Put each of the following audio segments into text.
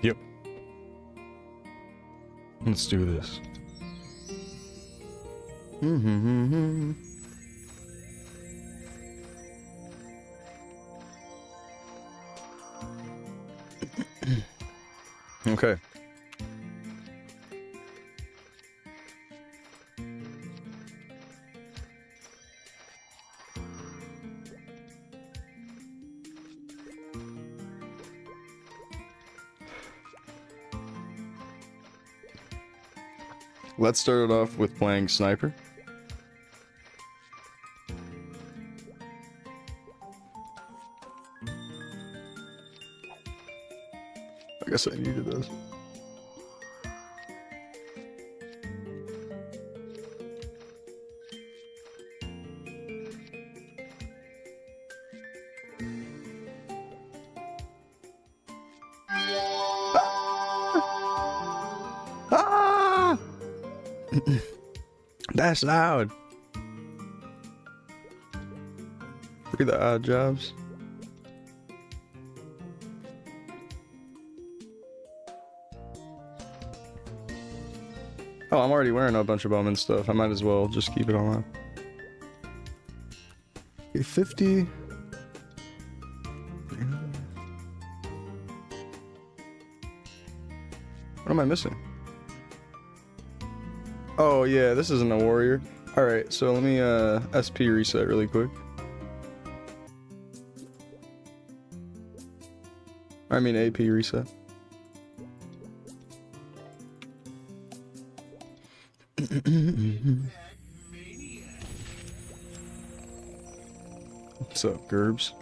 Yep. Let's do this. Okay. Let's start it off with playing Sniper. I guess I needed this. Ah! That's loud. Free the odd jobs. Oh, I'm already wearing a bunch of Bowman stuff. I might as well just keep it all on. Okay, 50. What am I missing? Oh yeah, this isn't a warrior. Alright, so let me SP reset really quick. I mean AP reset. What's up, Gerbs?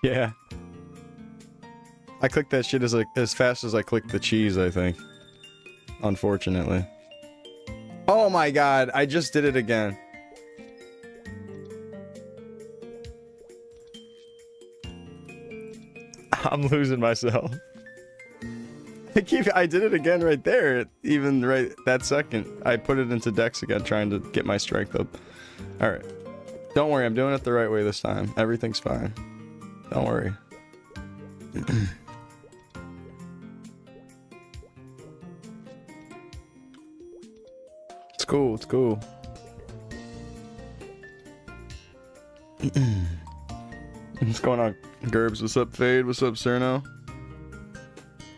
Yeah. I clicked that shit as fast as I clicked the cheese, I think. Unfortunately. Oh my god, I just did it again. I'm losing myself. I did it again right there, even right that second. I put it into Dex again, trying to get my strength up. Alright. Don't worry, I'm doing it the right way this time. Everything's fine. Don't worry. It's cool, it's cool. What's going on, Gerbs? What's up, Fade? What's up, Cerno?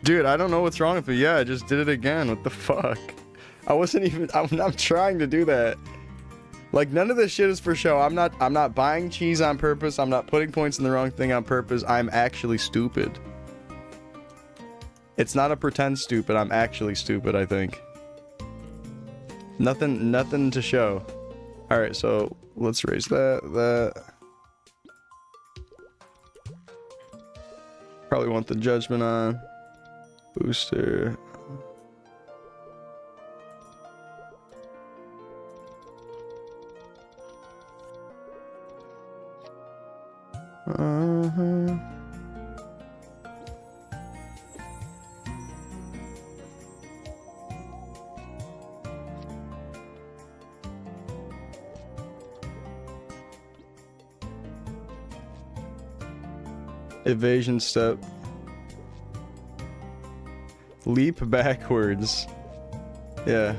Dude, I don't know what's wrong with it. Yeah, I just did it again. What the fuck? I wasn't even... I'm trying to do that. Like, none of this shit is for show. I'm not buying cheese on purpose. I'm not putting points in the wrong thing on purpose. I'm actually stupid. It's not a pretend stupid. I'm actually stupid, I think. Nothing to show. Alright, so let's raise that. Probably want the judgment on. Booster. Evasion step. Leap backwards. Yeah.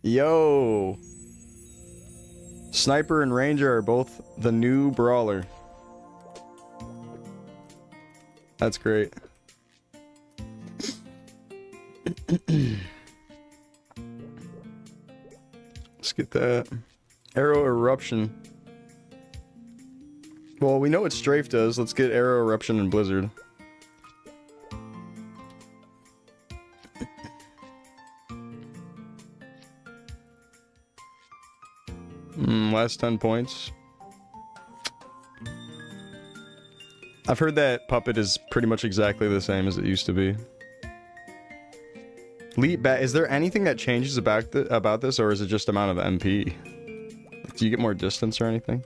Yo. Sniper and Ranger are both the new brawler. That's great. Let's get that. Arrow eruption. Well, we know what Strafe does. Let's get Arrow, Eruption, and Blizzard. Last 10 points. I've heard that Puppet is pretty much exactly the same as it used to be. Leap back. Is there anything that changes about this, or is it just amount of MP? Like, do you get more distance or anything?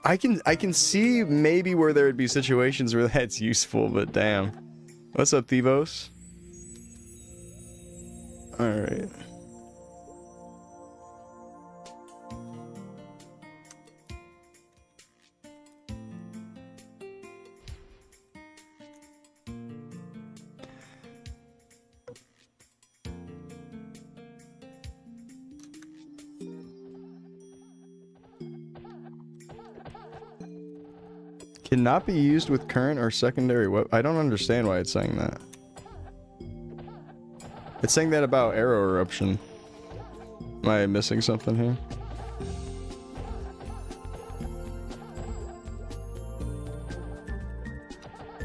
I can see maybe where there would be situations where that's useful, but damn. What's up, Thevos? Alright. Cannot be used with current or secondary weapon. I don't understand why it's saying that. It's saying that about Arrow Eruption. Am I missing something here?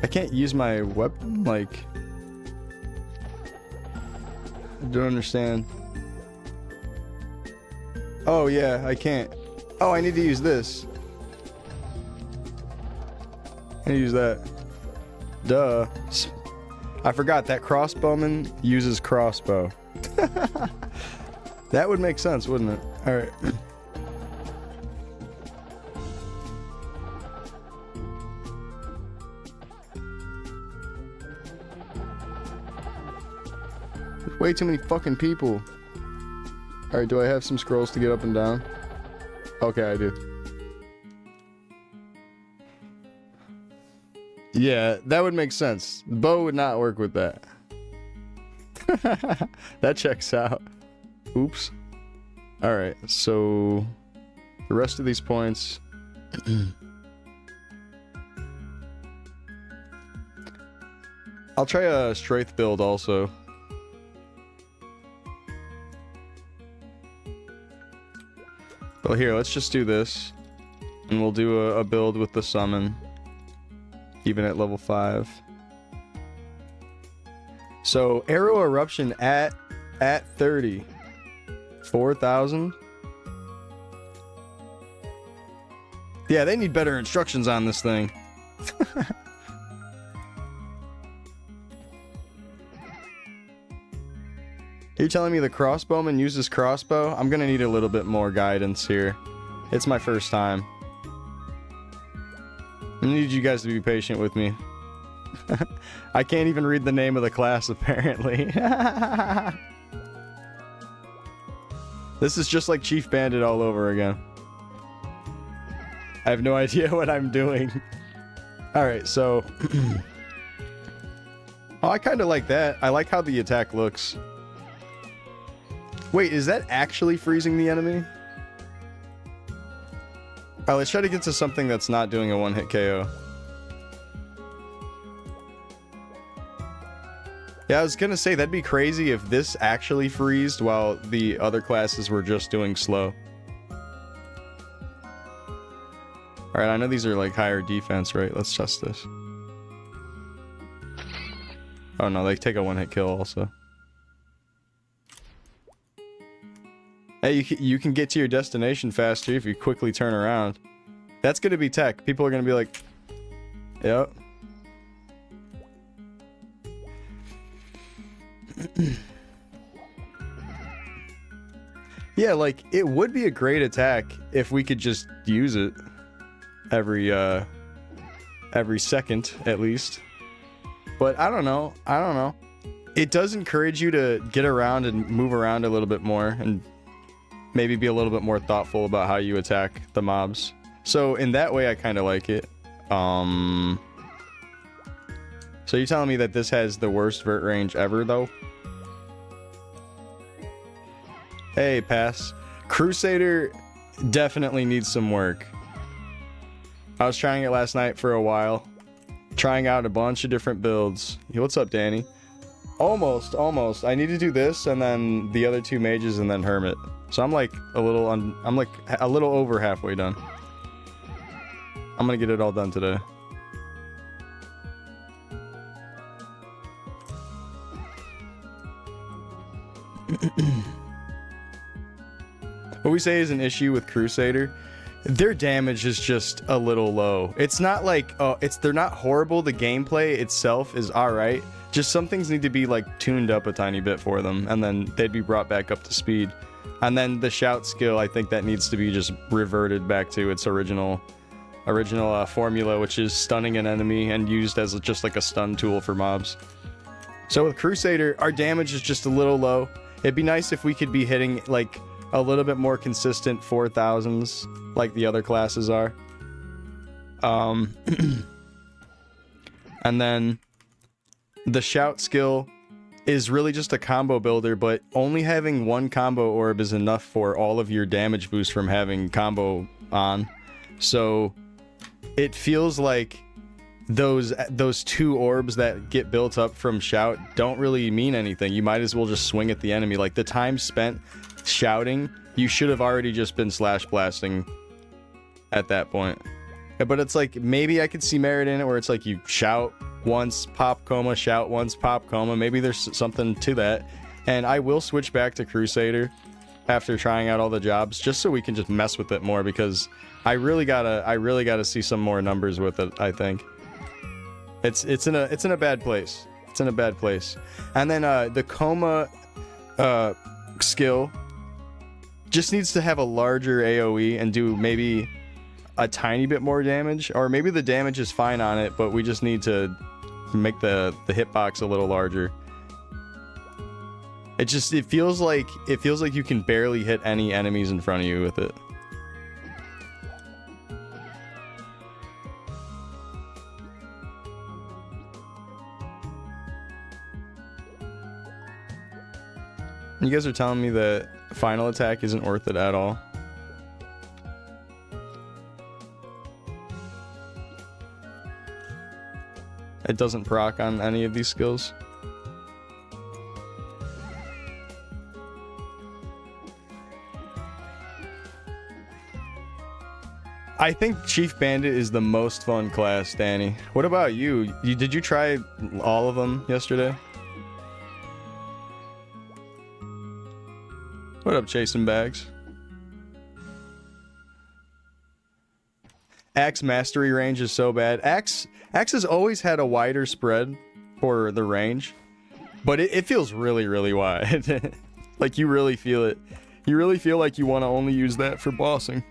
I can't use my weapon, like... I don't understand. Oh yeah, I can't. Oh, I need to use this. I need to use that. Duh. I forgot that crossbowman uses crossbow. That would make sense, wouldn't it? Alright. There's way too many fucking people. Alright, do I have some scrolls to get up and down? Okay, I do. Yeah, that would make sense. The bow would not work with that. That checks out. Oops. Alright, so... the rest of these points... I'll try a Strafe build also. Well, here, let's just do this. And we'll do a build with the summon. Even at level 5. So, Arrow Eruption at 30. 4,000? Yeah, they need better instructions on this thing. You're telling me the crossbowman uses crossbow? I'm gonna need a little bit more guidance here. It's my first time. I need you guys to be patient with me. I can't even read the name of the class, apparently. This is just like Chief Bandit all over again. I have no idea what I'm doing. Alright, so... oh, I kind of like that. I like how the attack looks. Wait, is that actually freezing the enemy? Alright, let's try to get to something that's not doing a one-hit KO. Yeah, I was gonna say, that'd be crazy if this actually freezed while the other classes were just doing slow. Alright, I know these are like higher defense, right? Let's test this. Oh no, they take a one-hit kill also. Hey, you can get to your destination faster if you quickly turn around. That's gonna be tech. People are gonna be like, yep. Yeah, like, it would be a great attack if we could just use it every second, at least. But I don't know. I don't know. It does encourage you to get around and move around a little bit more and maybe be a little bit more thoughtful about how you attack the mobs. So in that way, I kind of like it. So you're telling me that this has the worst vert range ever, though? Hey, pass. Crusader definitely needs some work. I was trying it last night for a while. Trying out a bunch of different builds. Hey, what's up, Danny? Almost. I need to do this and then the other 2 mages and then hermit. So I'm like a little over halfway done. I'm gonna get it all done today. What we say is an issue with Crusader, their damage is just a little low. It's not like, they're not horrible. The gameplay itself is alright. Just some things need to be like tuned up a tiny bit for them, and then they'd be brought back up to speed. And then the shout skill, I think that needs to be just reverted back to its original formula, which is stunning an enemy and used as just like a stun tool for mobs. So with Crusader, our damage is just a little low. It'd be nice if we could be hitting like a little bit more consistent 4,000s like the other classes are. And then the shout skill is really just a combo builder, but only having 1 combo orb is enough for all of your damage boost from having combo on. So it feels like those 2 orbs that get built up from shout don't really mean anything. You might as well just swing at the enemy. Like the time spent shouting, you should have already just been slash blasting at that point. But it's like, maybe I could see merit in it where it's like you shout once, pop coma, shout once, pop coma. Maybe there's something to that. And I will switch back to Crusader after trying out all the jobs, just so we can just mess with it more, because I really gotta see some more numbers with it, I think. It's in a bad place. It's in a bad place. And then the coma skill just needs to have a larger AoE and do maybe a tiny bit more damage, or maybe the damage is fine on it, but we just need to make the hitbox a little larger. It feels like you can barely hit any enemies in front of you with it. You guys are telling me that final attack isn't worth it at all. It doesn't proc on any of these skills. I think Chief Bandit is the most fun class, Danny. What about you? Did you try all of them yesterday? What up, chasing bags? Axe mastery range is so bad. Axe has always had a wider spread for the range, but it feels really, really wide. Like, you really feel it. You really feel like you want to only use that for bossing.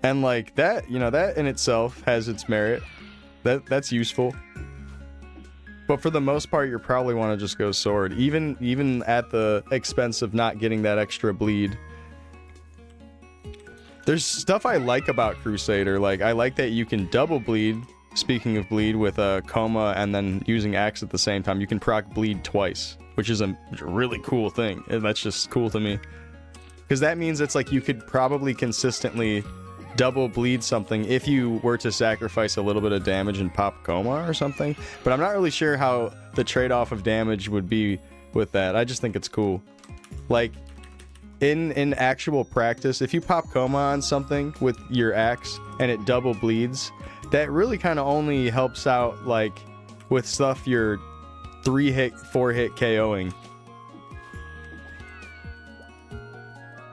And like that, you know, that in itself has its merit. That's useful. But for the most part, you probably want to just go sword, even at the expense of not getting that extra bleed. There's stuff I like about Crusader. Like, I like that you can double bleed. Speaking of bleed, with a coma and then using axe at the same time, you can proc bleed twice, which is a really cool thing. And that's just cool to me, because that means it's like you could probably consistently double bleed something if you were to sacrifice a little bit of damage and pop coma or something. But I'm not really sure how the trade-off of damage would be with that. I just think it's cool. Like, in actual practice, if you pop coma on something with your axe and it double bleeds, that really kind of only helps out like with stuff you're 3-hit, 4-hit KOing.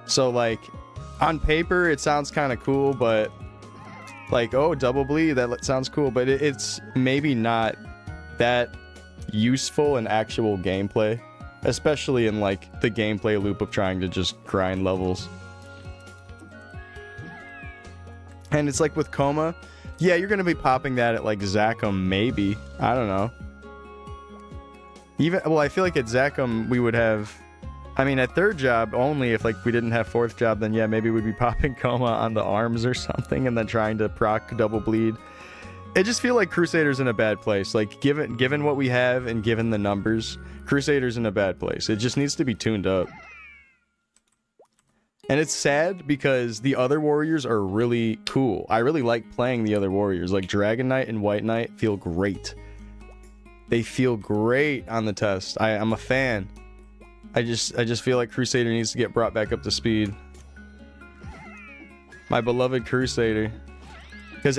So like, on paper it sounds kind of cool, but like, oh, double bleed, that sounds cool, but it's maybe not that useful in actual gameplay, especially in like the gameplay loop of trying to just grind levels. And it's like with coma, yeah, you're gonna be popping that at like Zachem, maybe, I don't know. Even, well, I feel like at Zachem we would have, I mean, at third job only, if like we didn't have fourth job, then yeah, maybe we'd be popping coma on the arms or something and then trying to proc double bleed. I just feel like Crusader's in a bad place. Like, given what we have and given the numbers, Crusader's in a bad place. It just needs to be tuned up. And it's sad because the other warriors are really cool. I really like playing the other warriors. Like Dragon Knight and White Knight feel great. They feel great on the test. I'm a fan. I just feel like Crusader needs to get brought back up to speed. My beloved Crusader. Because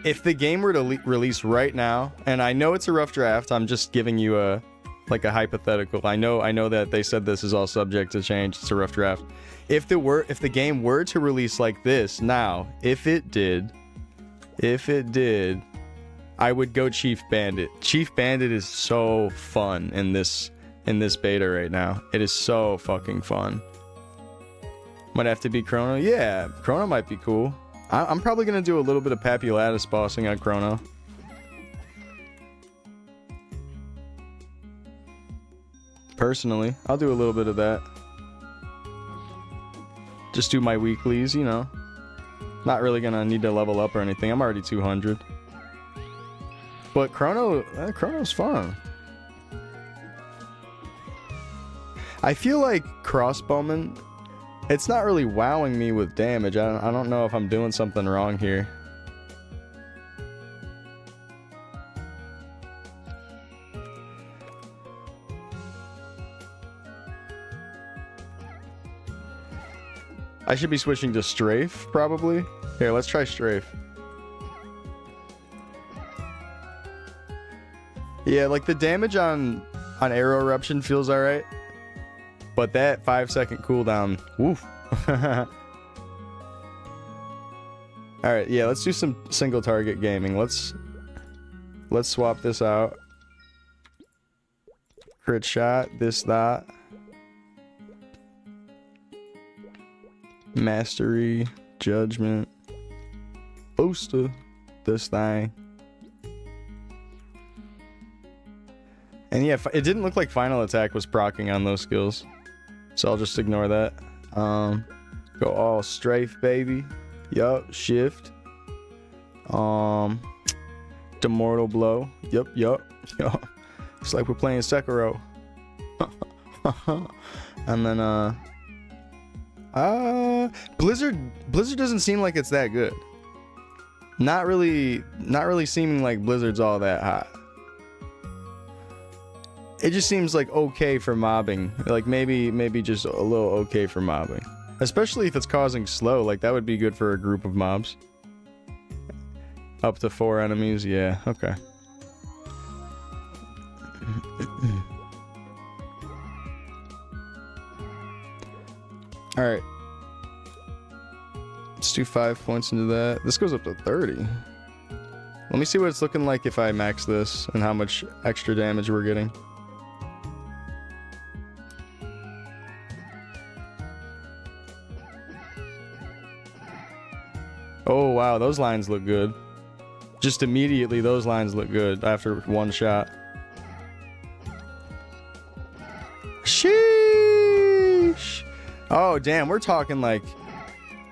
if the game were to release right now, and I know it's a rough draft, I'm just giving you a hypothetical. I know that they said this is all subject to change. It's a rough draft. If the game were to release like this now, if it did, I would go Chief Bandit. Chief Bandit is so fun in this beta right now. It is so fucking fun. Might have to be Chrono. Yeah, Chrono might be cool. I'm probably gonna do a little bit of Papulatus bossing on Chrono. Personally, I'll do a little bit of that. Just do my weeklies, you know. Not really gonna need to level up or anything. I'm already 200. But Chrono's fun. I feel like Crossbowman, it's not really wowing me with damage. I don't know if I'm doing something wrong here. I should be switching to Strafe, probably. Here, let's try Strafe. Yeah, like the damage on Arrow Eruption feels alright. But that 5-second cooldown, woof. Alright, yeah, let's do some single target gaming. Let's swap this out. Crit shot, this, that. Mastery, Judgment, Booster, this thing. And yeah, it didn't look like Final Attack was proccing on those skills. So I'll just ignore that. Go all strafe, baby. Yup, shift. Demortal blow. Yup. It's like we're playing Sekiro. And then Blizzard doesn't seem like it's that good. Not really seeming like Blizzard's all that hot. It just seems like okay for mobbing. Like maybe just a little okay for mobbing. Especially if it's causing slow, like that would be good for a group of mobs. Up to 4 enemies, yeah, okay. Alright. Let's do 5 points into that. This goes up to 30. Let me see what it's looking like if I max this and how much extra damage we're getting. Oh wow, those lines look good. Just immediately those lines look good after one shot. Sheesh. Oh damn, we're talking like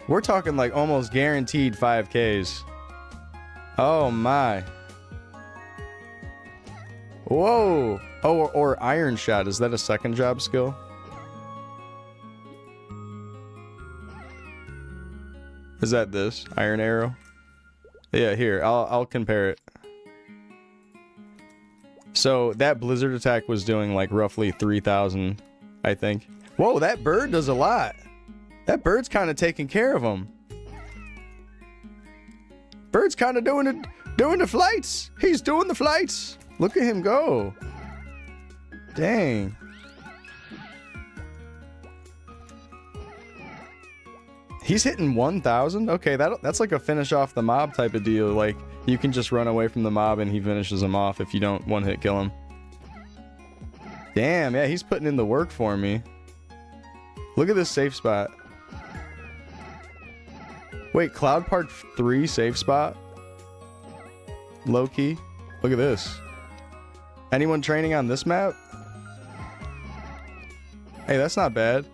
almost guaranteed 5Ks. Oh my. Whoa. Oh, or Iron Shot. Is that a second job skill? Is that this? Iron Arrow? Yeah, here. I'll compare it. So that Blizzard attack was doing like roughly 3,000, I think. Whoa, that bird does a lot. That bird's kind of taking care of him. Bird's kind of doing the flights. He's doing the flights. Look at him go. Dang. He's hitting 1,000? Okay, that's like a finish off the mob type of deal. Like, you can just run away from the mob and he finishes him off if you don't one-hit kill him. Damn, yeah, he's putting in the work for me. Look at this safe spot. Wait, Cloud Park 3 safe spot? Low key? Look at this. Anyone training on this map? Hey, that's not bad.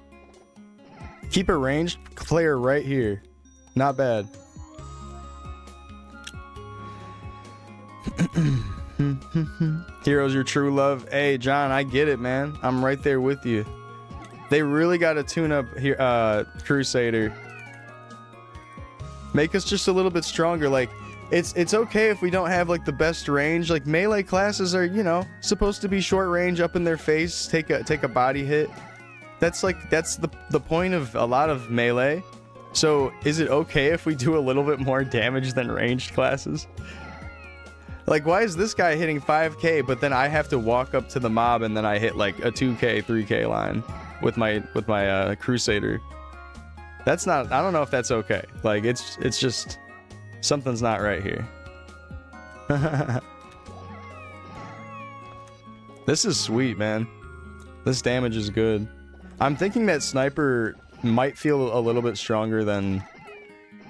Keep a ranged player right here. Not bad. Hero's your true love. Hey, John, I get it, man. I'm right there with you. They really got to tune up here, Crusader. Make us just a little bit stronger. Like, It's okay if we don't have like the best range. Like melee classes are, you know, supposed to be short range, up in their face, take a body hit. That's the point of a lot of melee. So is it okay if we do a little bit more damage than ranged classes? Like, why is this guy hitting 5k, but then I have to walk up to the mob and then I hit like a 2k, 3k line with my Crusader? That's not, I don't know if that's okay. Like, it's just, something's not right here. This is sweet, man. This damage is good. I'm thinking that Sniper might feel a little bit stronger than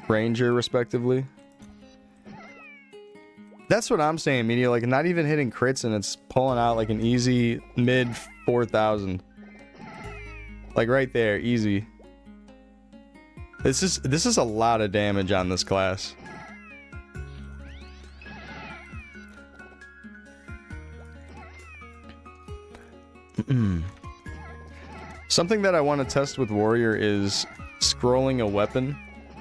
Ranger, respectively. That's what I'm saying, Media. Like, not even hitting crits and it's pulling out like an easy mid 4,000. Like right there, easy. This is a lot of damage on this class. Something that I want to test with Warrior is scrolling a weapon.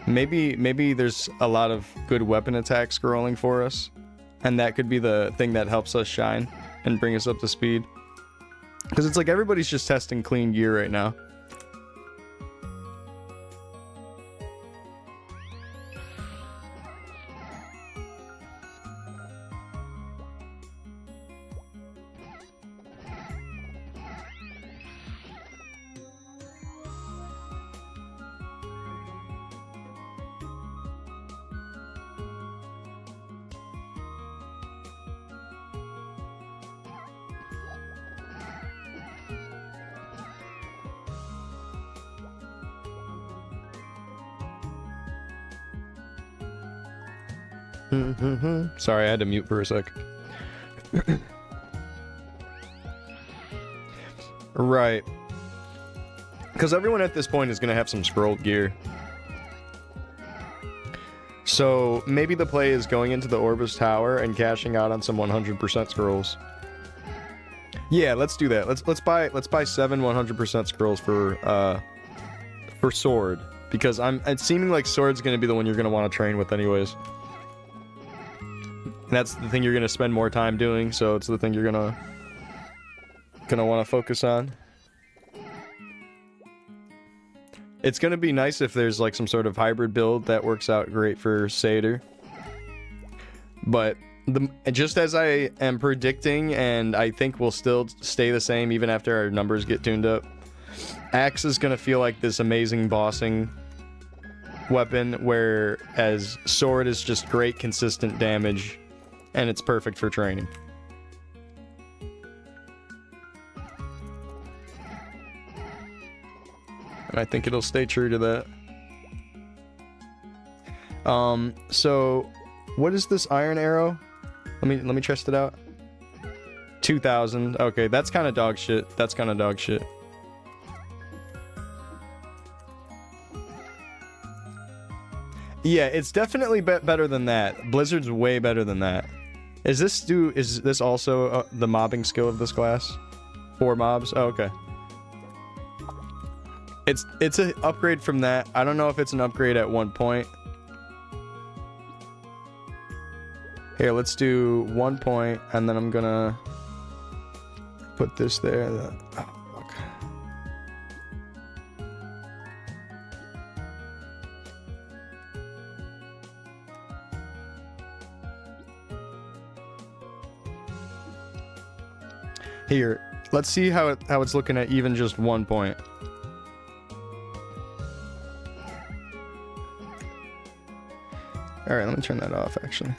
Maybe there's a lot of good weapon attack scrolling for us, and that could be the thing that helps us shine and bring us up to speed. Because it's like everybody's just testing clean gear right now. Sorry, I had to mute for a sec. Right. Because everyone at this point is going to have some scrolled gear. So maybe the play is going into the Orbis Tower and cashing out on some 100% scrolls. Yeah, let's do that. Let's buy 7 100% scrolls for sword, because it's seeming like sword's going to be the one you're going to want to train with anyways. And that's the thing you're gonna spend more time doing, so it's the thing you're gonna want to focus on. It's gonna be nice if there's like some sort of hybrid build that works out great for Seder. But just as I am predicting, and I think will still stay the same even after our numbers get tuned up, Axe is gonna feel like this amazing bossing weapon, whereas Sword is just great consistent damage. And it's perfect for training. And I think it'll stay true to that. So what is this iron arrow? Let me test it out. 2,000. Okay, that's kind of dog shit. That's kind of dog shit. Yeah, it's definitely better than that. Blizzard's way better than that. Is this also the mobbing skill of this class? 4 mobs? Oh, okay. It's an upgrade from that. I don't know if it's an upgrade at one point. Here, let's do 1 point, and then I'm gonna put this there. Oh, fuck. Here, let's see how it's looking at even just 1 point. All right, let me turn that off actually.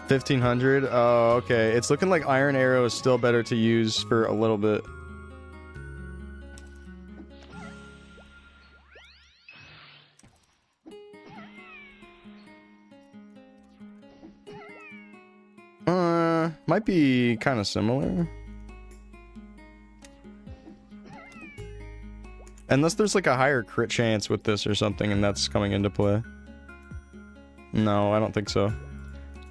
$1,500. Oh, okay. It's looking like Iron Arrow is still better to use for a little bit. Might be kind of similar. Unless there's like a higher crit chance with this or something, and that's coming into play. No, I don't think so.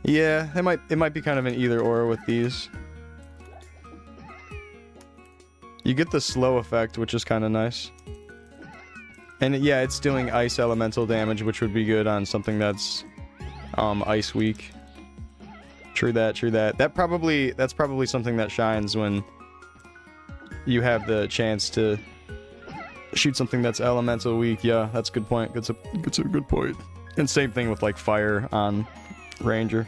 Yeah, it might be kind of an either or with these. You get the slow effect, which is kind of nice. And yeah, it's doing ice elemental damage, which would be good on something that's ice weak. True that, true that. That's probably something that shines when you have the chance to shoot something that's elemental weak. Yeah, that's a good point. That's a good point. And same thing with like fire on Ranger.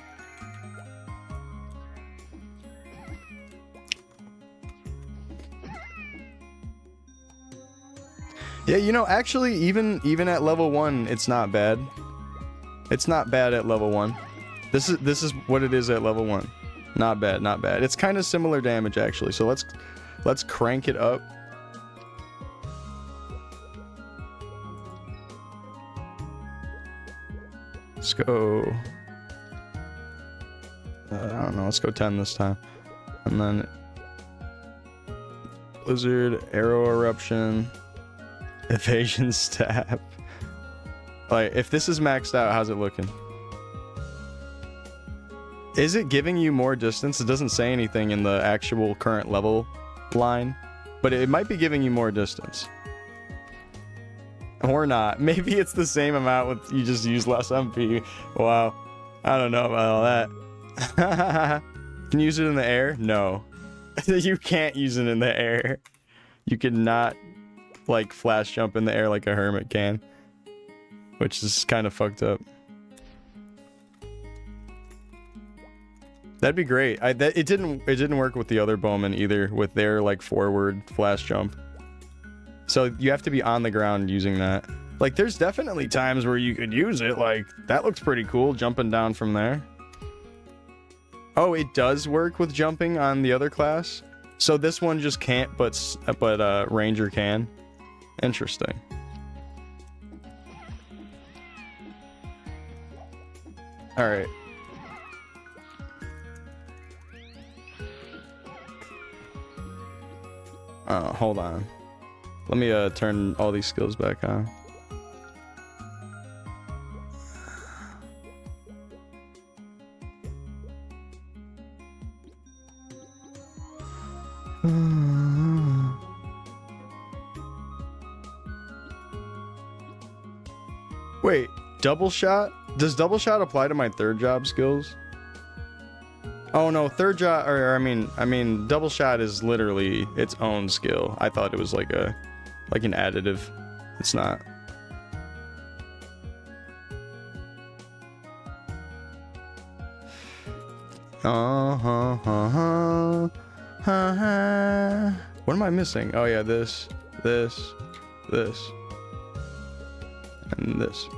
Yeah, you know, actually, even at level 1, it's not bad. It's not bad at level 1. This is what it is at level 1. Not bad, not bad. It's kind of similar damage actually. So let's crank it up. Let's go. I don't know. Let's go 10 this time, and then Blizzard, Arrow Eruption. Evasion stab. Like, if this is maxed out, how's it looking? Is it giving you more distance? It doesn't say anything in the actual current level line, but it might be giving you more distance. Or not. Maybe it's the same amount with you just use less MP. Wow. I don't know about all that. Can you use it in the air? No. You can't use it in the air. You cannot like flash jump in the air like a hermit can, which is kind of fucked up. That'd be great. It didn't work with the other bowmen either with their like forward flash jump. So you have to be on the ground using that. Like there's definitely times where you could use it. Like that looks pretty cool jumping down from there. Oh, it does work with jumping on the other class. So this one just can't, but Ranger can. Interesting. All right. Hold on. Let me turn all these skills back on. Wait, double shot? Does double shot apply to my third job skills? Oh no, third job, or I mean, double shot is literally its own skill. I thought it was like an additive. It's not. What am I missing? Oh yeah, this, and this.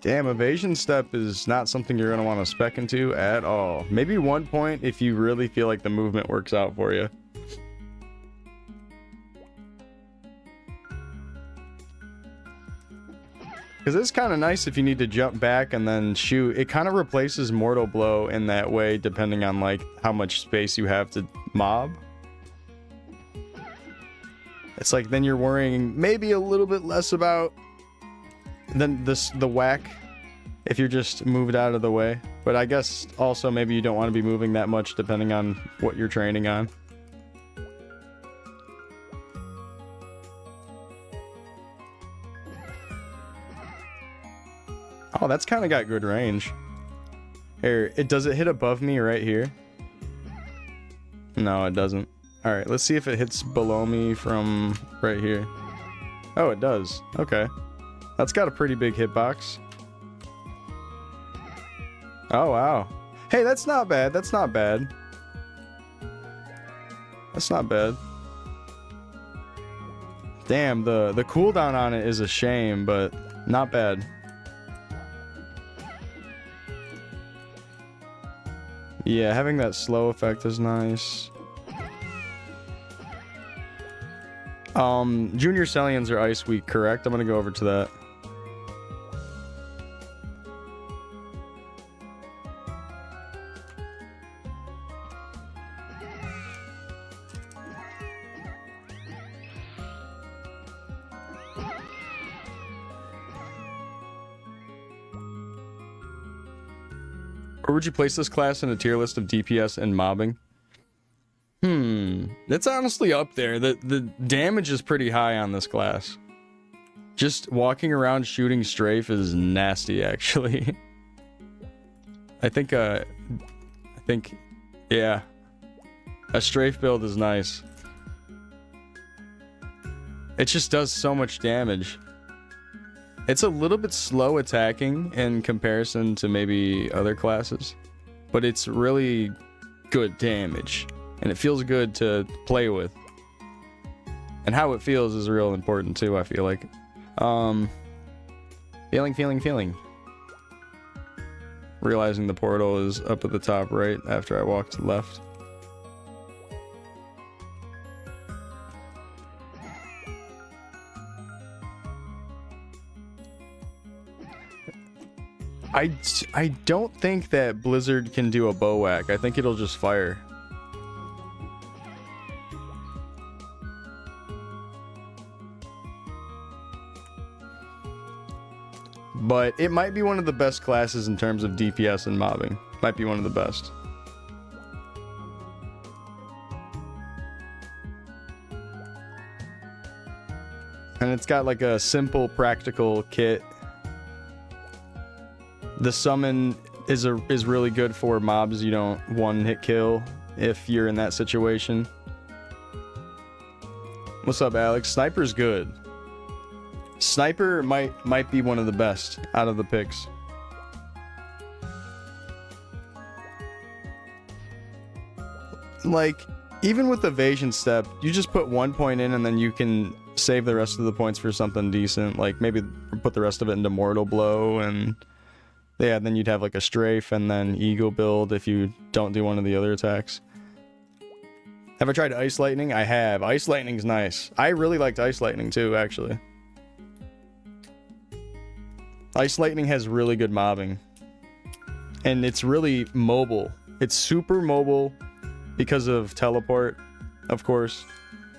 Damn, evasion step is not something you're going to want to spec into at all. Maybe 1 point if you really feel like the movement works out for you. Because it's kind of nice if you need to jump back and then shoot. It kind of replaces Mortal Blow in that way, depending on like how much space you have to mob. It's like then you're worrying maybe a little bit less about the whack if you're just moved out of the way. But I guess also maybe you don't want to be moving that much depending on what you're training on. Oh, that's kind of got good range. Here, does it hit above me right here? No, it doesn't. All right, let's see if it hits below me from right here. Oh, it does. Okay. That's got a pretty big hitbox. Oh, wow. Hey, that's not bad. That's not bad. That's not bad. Damn, the cooldown on it is a shame, but not bad. Yeah, having that slow effect is nice. Junior Cellians are ice weak, correct? I'm gonna go over to that. Or would you place this class in a tier list of DPS and mobbing? It's honestly up there. The damage is pretty high on this class. Just walking around shooting strafe is nasty, actually. I think, yeah. A strafe build is nice. It just does so much damage. It's a little bit slow attacking in comparison to maybe other classes, but it's really good damage, and it feels good to play with. And how it feels is real important too, I feel like. Feeling. Realizing the portal is up at the top right after I walked left. I don't think that Blizzard can do a bow whack. I think it'll just fire. But it might be one of the best classes in terms of DPS and mobbing. Might be one of the best. And it's got like a simple, practical kit. The summon is really good for mobs you don't one-hit kill if you're in that situation. What's up, Alex? Sniper's good. Sniper might be one of the best out of the picks. Like, even with evasion step, you just put 1 point in and then you can save the rest of the points for something decent. Like, maybe put the rest of it into mortal blow, and yeah, then you'd have like a strafe and then eagle build if you don't do one of the other attacks. Have I tried ice lightning? I have. Ice lightning's nice. I really liked ice lightning too, actually. Ice lightning has really good mobbing. And it's really mobile. It's super mobile because of teleport, of course.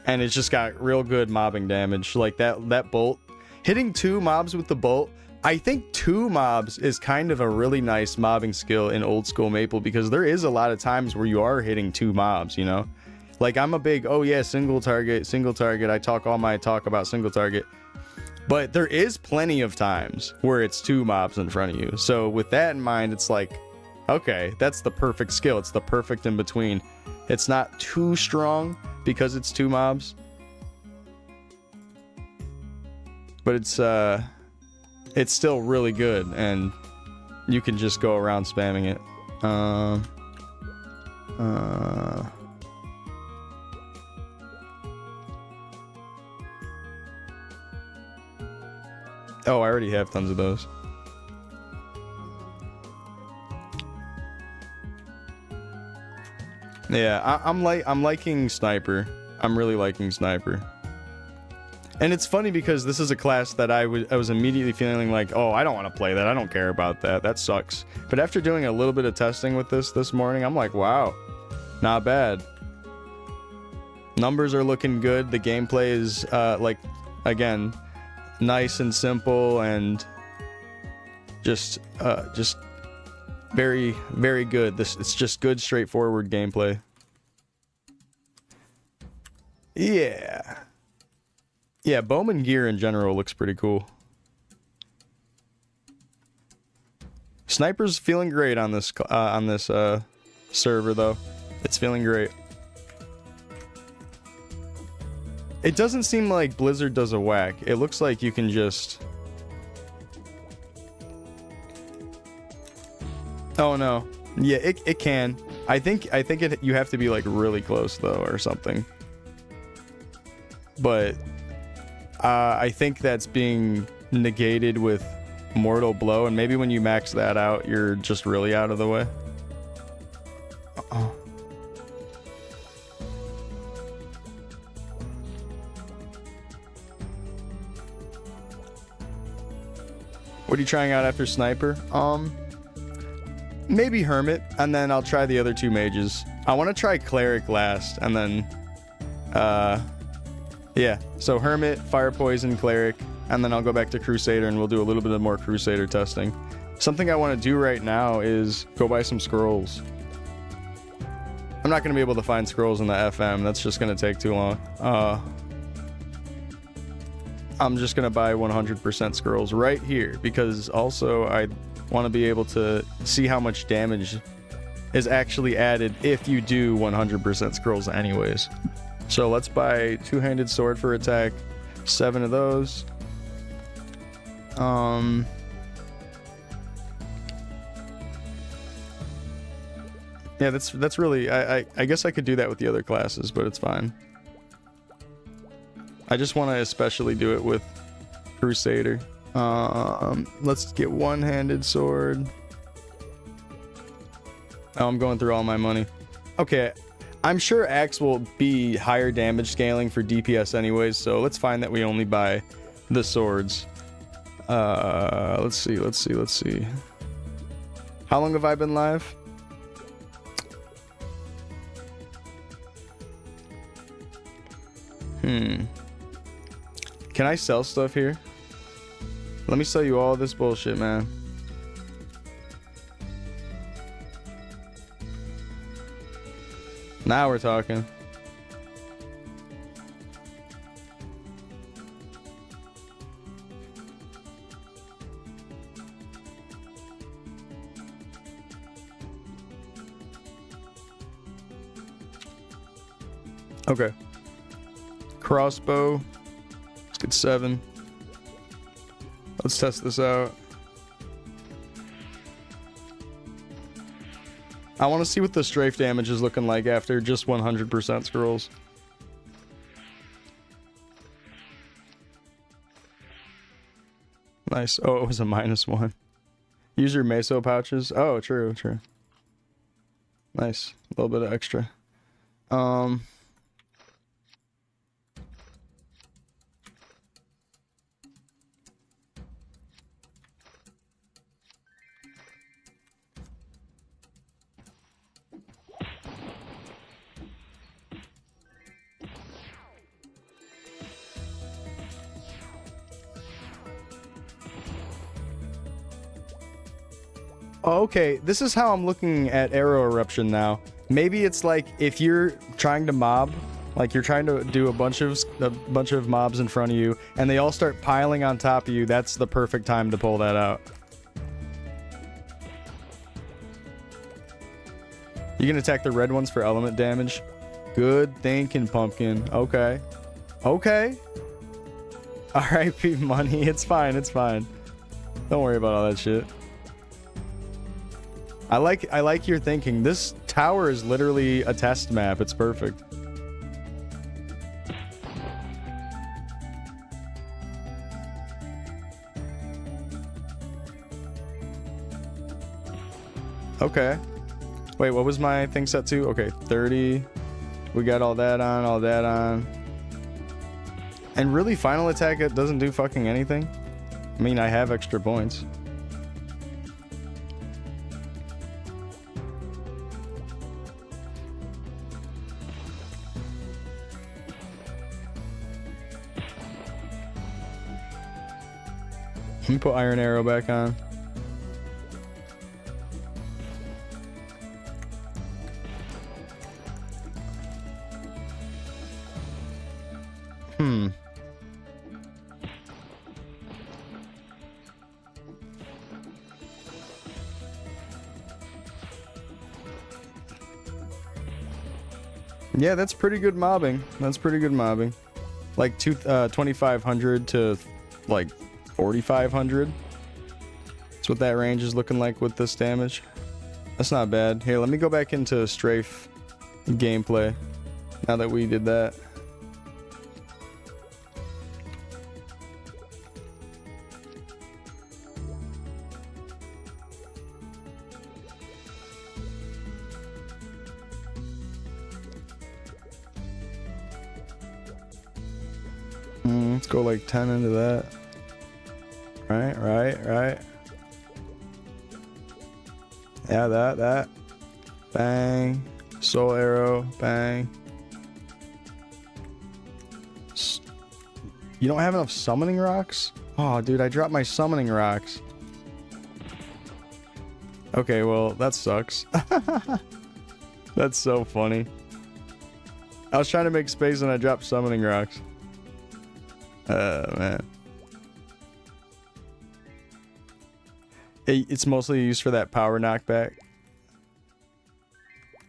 And it's just got real good mobbing damage. Like that bolt. Hitting 2 mobs with the bolt. I think 2 mobs is kind of a really nice mobbing skill in old school Maple, because there is a lot of times where you are hitting 2 mobs, you know? Like, I'm a big, oh yeah, single target. I talk all my talk about single target. But there is plenty of times where it's 2 mobs in front of you. So with that in mind, it's like, okay, that's the perfect skill. It's the perfect in between. It's not too strong because it's 2 mobs. But it's still really good, and you can just go around spamming it. Oh, I already have tons of those. Yeah, I'm liking Sniper. I'm really liking Sniper. And it's funny because this is a class that I was immediately feeling like, oh, I don't want to play that. I don't care about that. That sucks. But after doing a little bit of testing with this morning, I'm like, wow, not bad. Numbers are looking good. The gameplay is, like, again, nice and simple, and just very, very good. It's just good, straightforward gameplay. Yeah, Bowman gear in general looks pretty cool. Sniper's feeling great on this server though. It's feeling great. It doesn't seem like Blizzard does a whack. It looks like you can just... Oh no. Yeah, it can. I think you have to be like really close though or something. But I think that's being negated with Mortal Blow, and maybe when you max that out, you're just really out of the way. What are you trying out after Sniper? Maybe Hermit, and then I'll try the other 2 mages. I want to try Cleric last, and then, yeah. So Hermit, Fire Poison, Cleric, and then I'll go back to Crusader, and we'll do a little bit of more Crusader testing. Something I want to do right now is go buy some scrolls. I'm not going to be able to find scrolls in the FM. That's just going to take too long. I'm just going to buy 100% scrolls right here because also I want to be able to see how much damage is actually added if you do 100% scrolls anyways. So let's buy two-handed sword for attack, 7 of those. Yeah, that's really, I guess I could do that with the other classes, but it's fine. I just want to especially do it with Crusader. Let's get one-handed sword. Oh, I'm going through all my money. Okay, I'm sure Axe will be higher damage scaling for DPS anyways, so let's find that we only buy the swords. Let's see. How long have I been live? Can I sell stuff here? Let me sell you all this bullshit, man. Now we're talking. Okay. Crossbow. Let's get 7. Let's test this out. I want to see what the strafe damage is looking like after just 100% scrolls. Nice. Oh, it was a -1. Use your meso pouches. Oh, true. Nice. A little bit of extra. Oh, okay, this is how I'm looking at arrow eruption now. Maybe it's like if you're trying to mob, like you're trying to do a bunch of mobs in front of you, and they all start piling on top of you. That's the perfect time to pull that out. You can attack the red ones for element damage. Good thinking, Pumpkin. Okay. R.I.P. money. It's fine. Don't worry about all that shit. I like your thinking. This tower is literally a test map. It's perfect. Okay. Wait, what was my thing set to? Okay, 30. We got all that on. And really, final attack, it doesn't do fucking anything? I mean, I have extra points. Let me put Iron Arrow back on. Yeah, that's pretty good mobbing. Like 2,500 to like 4,500. That's what that range is looking like with this damage. That's not bad. Here, let me go back into strafe gameplay now that we did that. Let's go like 10 into that. Right. Yeah, that. Bang. Soul arrow. Bang. You don't have enough summoning rocks? Oh, dude, I dropped my summoning rocks. Okay, well, that sucks. That's so funny. I was trying to make space and I dropped summoning rocks. Man. It's mostly used for that power knockback.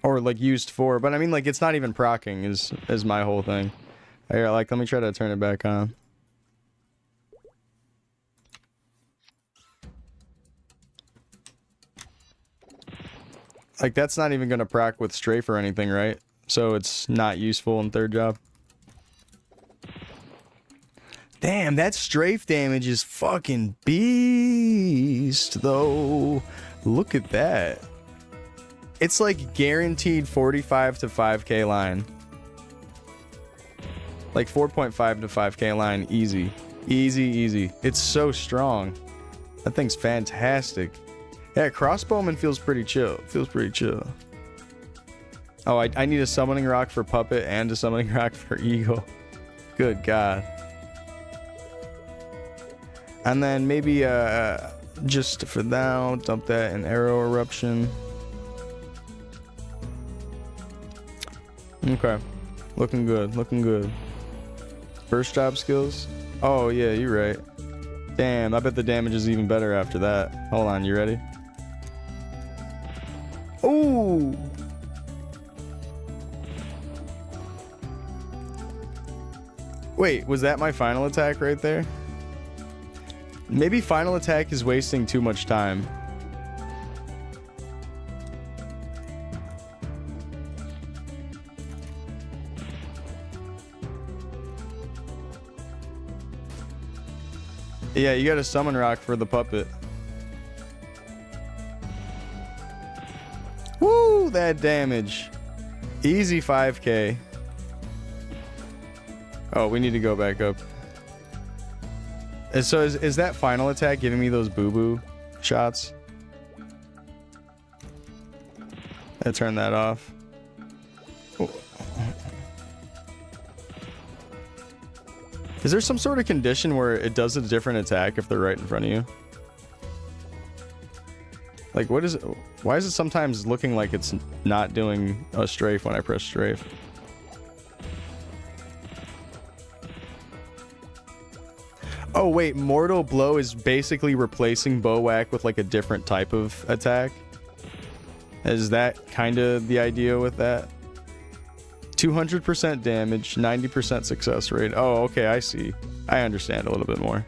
Or like used for, but I mean like it's not even proccing is my whole thing. Here, like let me try to turn it back on. Like that's not even gonna proc with strafe or anything, right? So it's not useful in third job. Damn, that strafe damage is fucking beast though. Look at that. It's like guaranteed 45 to 5k line. Like 4.5 to 5k line, easy. Easy, easy. It's so strong. That thing's fantastic. Yeah, crossbowman feels pretty chill. Feels pretty chill. Oh, I need a summoning rock for puppet and a summoning rock for eagle. Good God. And then maybe just for now, dump that in arrow eruption. Okay. Looking good, looking good. First job skills? Oh yeah, you're right. Damn, I bet the damage is even better after that. Hold on, you ready? Ooh! Wait, was that my final attack right there? Maybe final attack is wasting too much time. Yeah, you got a summon rock for the puppet. Woo, that damage. Easy 5k. Oh, we need to go back up. And so is that final attack giving me those boo-boo shots? I turn that off. Oh. Is there some sort of condition where it does a different attack if they're right in front of you? Like, what is it? Why is it sometimes looking like it's not doing a strafe when I press strafe? Oh wait, Mortal Blow is basically replacing Bow Whack with like a different type of attack? Is that kind of the idea with that? 200% damage, 90% success rate. Oh, okay, I see. I understand a little bit more.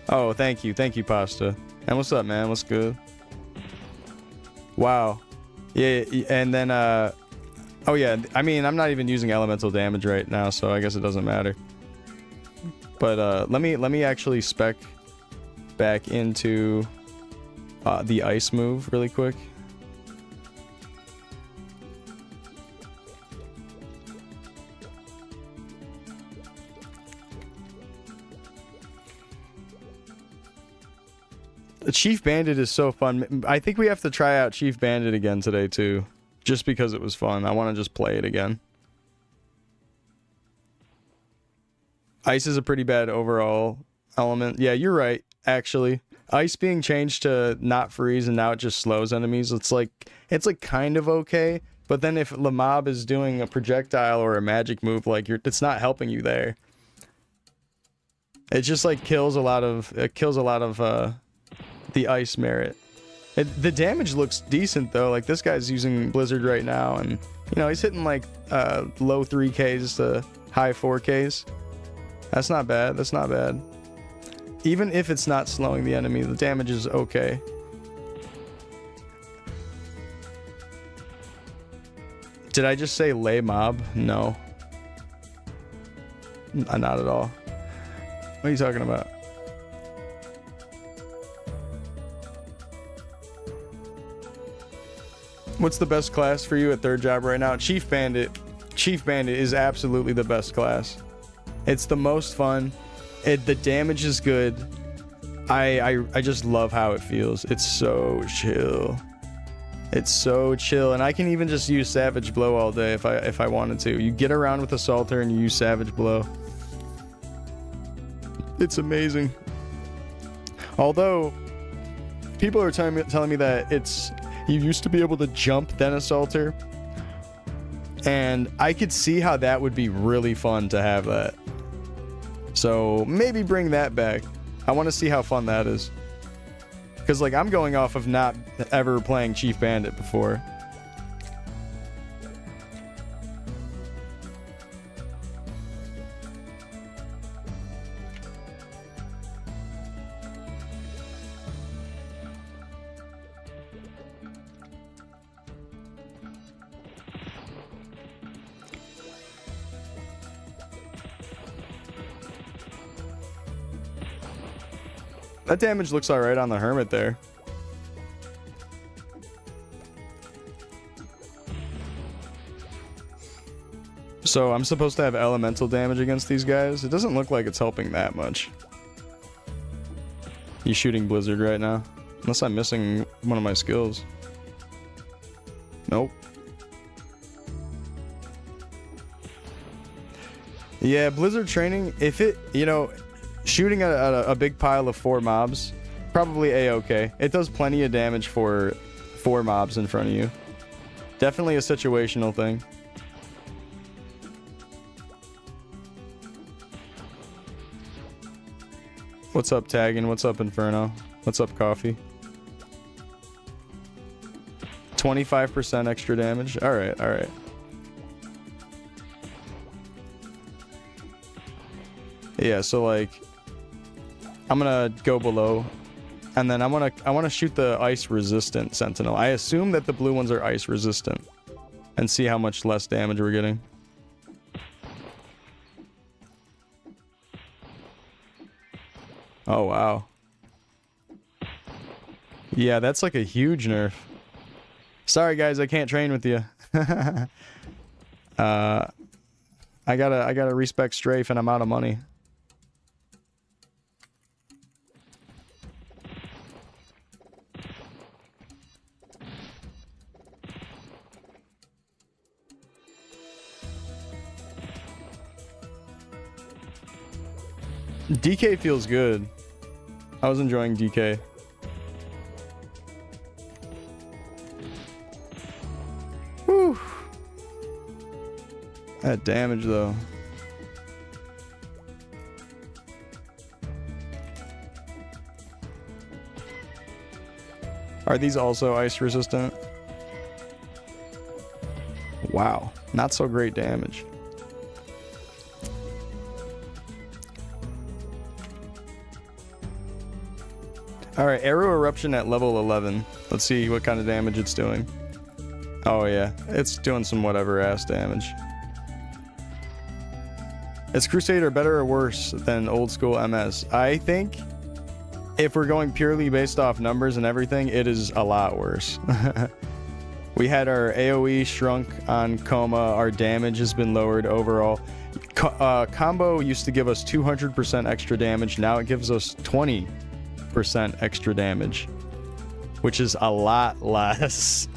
Oh, thank you, Pasta. And what's up, man? What's good? Wow. Yeah, and then oh yeah, I mean, I'm not even using elemental damage right now, so I guess it doesn't matter. But let me actually spec back into the ice move really quick. The Chief Bandit is so fun. I think we have to try out Chief Bandit again today too. Just because it was fun. I want to just play it again. Ice is a pretty bad overall element. Yeah, you're right, actually. Ice being changed to not freeze and now it just slows enemies. It's like kind of okay. But then if the mob is doing a projectile or a magic move, like it's not helping you there. It just like kills a lot of the ice merit. The damage looks decent though. Like this guy's using Blizzard right now, and you know he's hitting like low 3Ks to high 4Ks. That's not bad. That's not bad. Even if it's not slowing the enemy, the damage is okay. Did I just say lay mob? No. Not at all. What are you talking about? What's the best class for you at third job right now? Chief Bandit. Chief Bandit is absolutely the best class. It's the most fun. The damage is good. I just love how it feels. It's so chill. It's so chill, and I can even just use Savage Blow all day if I wanted to. You get around with Assaulter and you use Savage Blow. It's amazing. Although, people are telling me that you used to be able to jump then assaulter. And I could see how that would be really fun to have that. So maybe bring that back. I want to see how fun that is. Because like I'm going off of not ever playing Chief Bandit before. That damage looks alright on the Hermit there. So I'm supposed to have elemental damage against these guys? It doesn't look like it's helping that much. He's shooting Blizzard right now. Unless I'm missing one of my skills. Nope. Yeah, Blizzard training, if it, you know, shooting at a big pile of 4 mobs, probably A-okay. It does plenty of damage for 4 mobs in front of you. Definitely a situational thing. What's up, Taggin? What's up, Inferno? What's up, Coffee? 25% extra damage? Alright, alright. Yeah, so like I'm gonna go below, and then I wanna shoot the ice resistant sentinel. I assume that the blue ones are ice resistant, and see how much less damage we're getting. Oh wow. Yeah, that's like a huge nerf. Sorry guys, I can't train with you. I gotta respect strafe, and I'm out of money. DK feels good. I was enjoying DK. Whew. That damage though. Are these also ice resistant? Wow, not so great damage. Alright, Arrow Eruption at level 11. Let's see what kind of damage it's doing. Oh yeah, it's doing some whatever ass damage. Is Crusader better or worse than old school MS? I think if we're going purely based off numbers and everything, it is a lot worse. We had our AoE shrunk on Coma, our damage has been lowered overall. Combo used to give us 200% extra damage, now it gives us 20% extra damage, which is a lot less.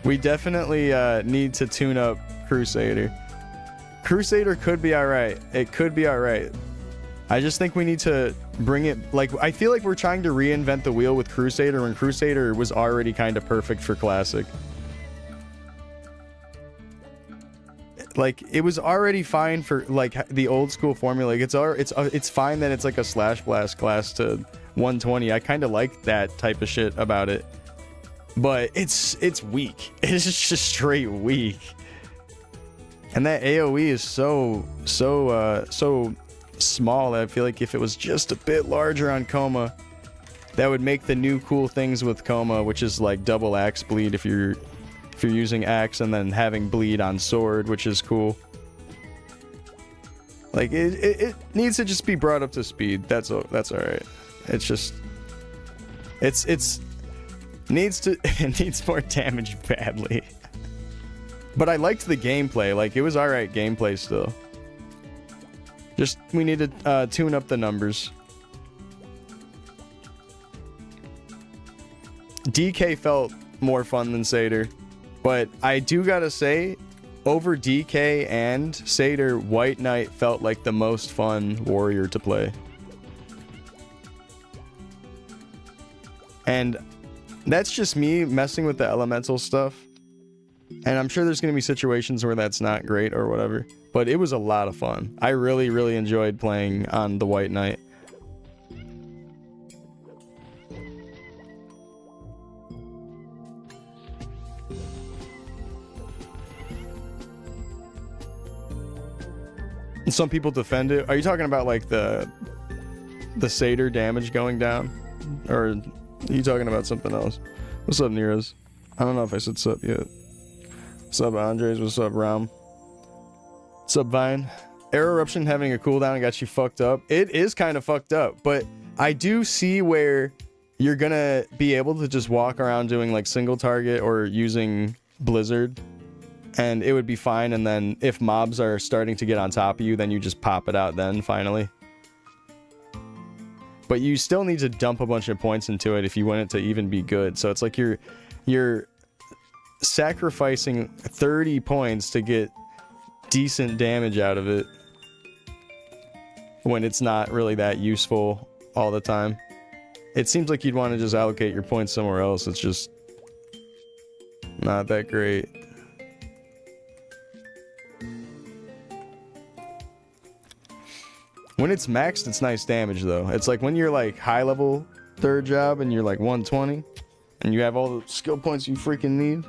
We definitely need to tune up Crusader. Crusader could be alright. It could be alright. I just think we need to bring it, like, I feel like we're trying to reinvent the wheel with Crusader when Crusader was already kind of perfect for Classic. Like, it was already fine for, like, the old school formula. Like, it's fine that it's like a Slash Blast class to 120. I kind of like that type of shit about it. But it's weak. It's just straight weak. And that AoE is so small that I feel like if it was just a bit larger on Coma, that would make the new cool things with Coma, which is like double axe bleed if you're using axe, and then having bleed on sword, which is cool. Like it needs to just be brought up to speed. That's all right. It's just it needs more damage badly. But I liked the gameplay. Like, it was alright gameplay still. Just, we need to tune up the numbers. DK felt more fun than Satyr. But I do gotta say, over DK and Satyr, White Knight felt like the most fun warrior to play. And that's just me messing with the elemental stuff. And I'm sure there's going to be situations where that's not great or whatever. But it was a lot of fun. I really, really enjoyed playing on the White Knight. Some people defend it. Are you talking about like the satyr damage going down? Or are you talking about something else? What's up, Neros? I don't know if I said sup yet. What's up, Andres? What's up, Ram? What's up, Vine? Air Eruption having a cooldown got you fucked up. It is kind of fucked up, but I do see where you're gonna be able to just walk around doing like single target or using Blizzard, and it would be fine. And then if mobs are starting to get on top of you, then you just pop it out then, finally. But you still need to dump a bunch of points into it if you want it to even be good. So it's like you're sacrificing 30 points to get decent damage out of it when it's not really that useful all the time. It seems like you'd want to just allocate your points somewhere else. It's just not that great. When it's maxed, it's nice damage though. It's like when you're like high level third job and you're like 120 and you have all the skill points you freaking need,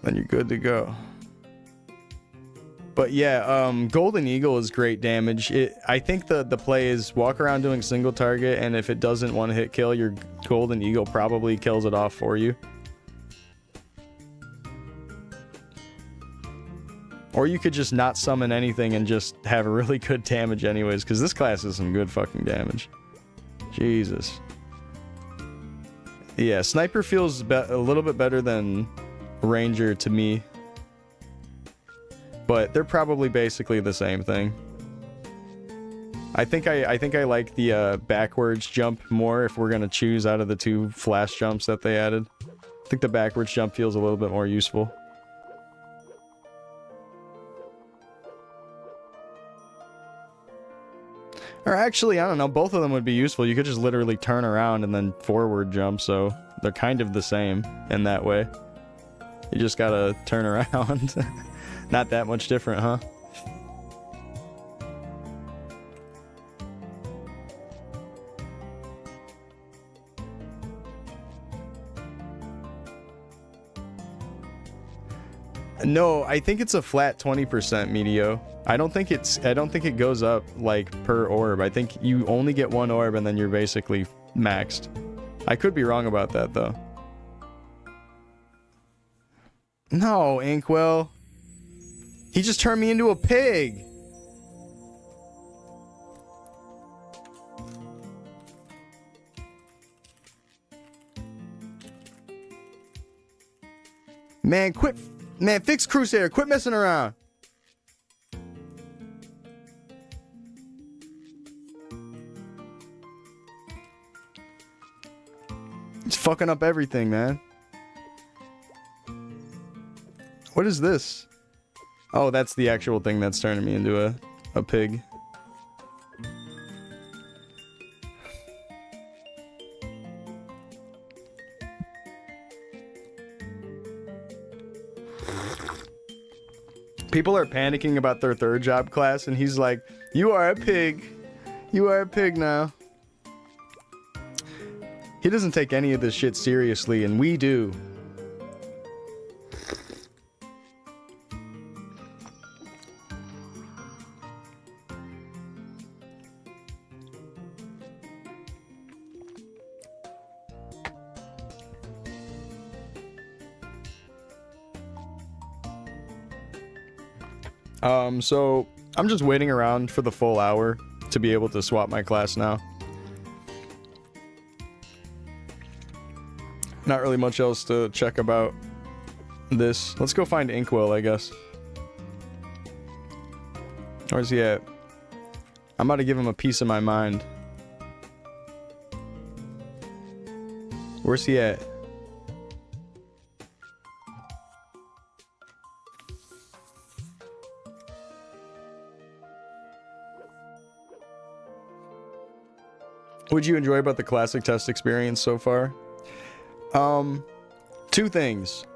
then you're good to go. But yeah, Golden Eagle is great damage. I think the play is walk around doing single target, and if it doesn't one hit kill, your Golden Eagle probably kills it off for you. Or you could just not summon anything and just have really good damage anyways, because this class is some good fucking damage. Jesus. Yeah, Sniper feels a little bit better than Ranger to me. But they're probably basically the same thing. I think I like the backwards jump more if we're going to choose out of the two flash jumps that they added. I think the backwards jump feels a little bit more useful. Or actually, I don't know, both of them would be useful. You could just literally turn around and then forward jump, so they're kind of the same in that way. You just gotta turn around. Not that much different, huh? No, I think it's a flat 20% Meteo. I don't think it goes up like per orb. I think you only get one orb and then you're basically maxed. I could be wrong about that though. No, Inkwell. He just turned me into a pig. Man, quit. Man, fix Crusader. Quit messing around. It's fucking up everything, man. What is this? Oh, that's the actual thing that's turning me into a pig. People are panicking about their third job class, and he's like, "You are a pig. You are a pig now." He doesn't take any of this shit seriously, and we do. So I'm just waiting around for the full hour to be able to swap my class now. Not really much else to check about this. Let's go find Inkwell, I guess. Where's he at? I'm about to give him a piece of my mind. Where's he at? What'd you enjoy about the classic test experience so far? Two things.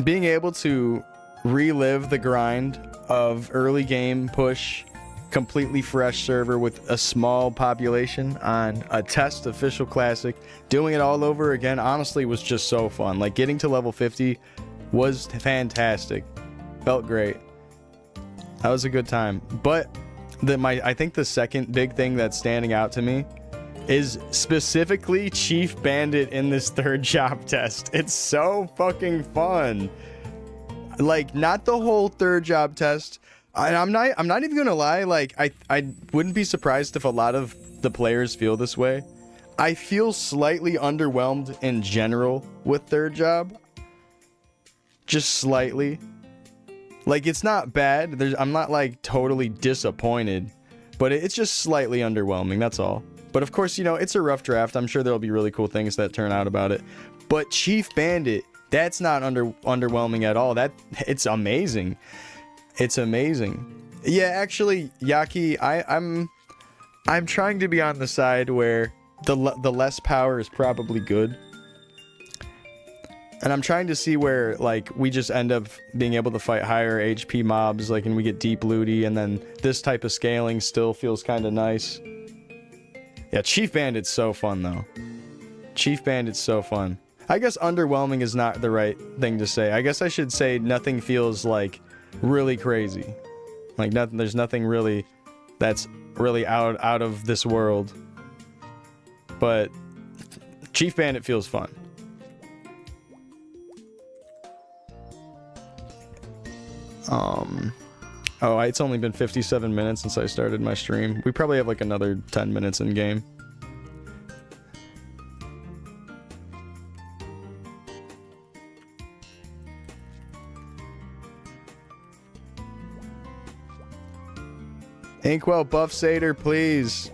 Being able to relive the grind of early game push, completely fresh server with a small population on a test official classic, doing it all over again, honestly was just so fun. Like, getting to level 50 was fantastic. Felt great. That was a good time. But I think the second big thing that's standing out to me is specifically Chief Bandit in this third job test. It's so fucking fun. Like, not the whole third job test. I'm not even gonna lie, like, I wouldn't be surprised if a lot of the players feel this way. I feel slightly underwhelmed in general with third job. Just slightly. Like, it's not bad. I'm not, like, totally disappointed. But it's just slightly underwhelming, that's all. But of course, you know, it's a rough draft. I'm sure there'll be really cool things that turn out about it. But Chief Bandit, that's not underwhelming at all. It's amazing. It's amazing. Yeah, actually, Yaki, I'm trying to be on the side where the less power is probably good. And I'm trying to see where, like, we just end up being able to fight higher HP mobs, like, and we get deep looty, and then this type of scaling still feels kind of nice. Yeah, Chief Bandit's so fun, though. Chief Bandit's so fun. I guess underwhelming is not the right thing to say. I guess I should say nothing feels, like, really crazy. Like, there's nothing really that's really out of this world. But Chief Bandit feels fun. Oh, it's only been 57 minutes since I started my stream. We probably have like another 10 minutes in game. Inkwell, buff Satyr, please.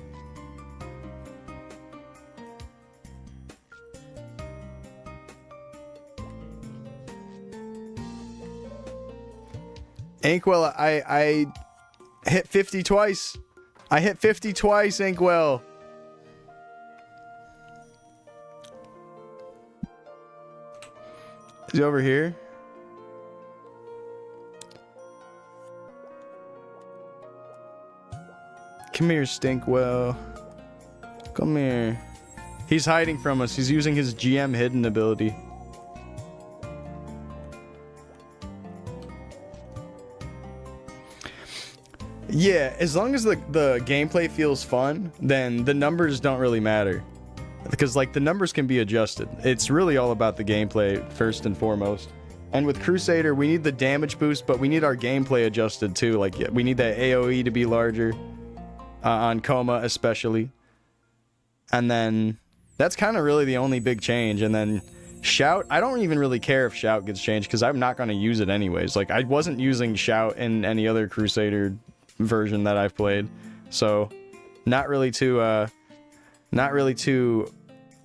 Inkwell, I hit 50 twice. I hit 50 twice, Inkwell. Is he over here? Come here, Stinkwell. Come here. He's hiding from us. He's using his GM hidden ability. Yeah, as long as the gameplay feels fun, then the numbers don't really matter. Because, like, the numbers can be adjusted. It's really all about the gameplay, first and foremost. And with Crusader, we need the damage boost, but we need our gameplay adjusted, too. Like, we need that AoE to be larger. On Coma, especially. And then, that's kind of really the only big change. And then, Shout, I don't even really care if Shout gets changed, because I'm not going to use it anyways. Like, I wasn't using Shout in any other Crusader version that I've played, so not really too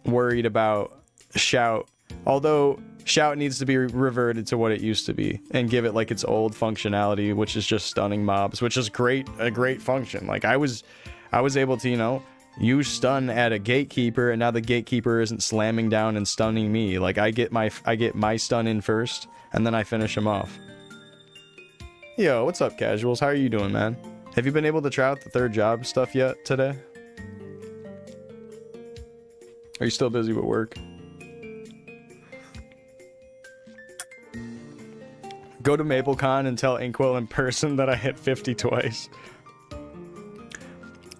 worried about Shout, although Shout needs to be reverted to what it used to be and give it like its old functionality, which is just stunning mobs, which is a great function. Like, I was able to, you know, use stun at a gatekeeper, and now the gatekeeper isn't slamming down and stunning me. Like, I get my stun in first, and then I finish him off. Yo, what's up, casuals? How are you doing, man? Have you been able to try out the third job stuff yet today? Are you still busy with work? Go to MapleCon and tell Inkwell in person that I hit 50 twice.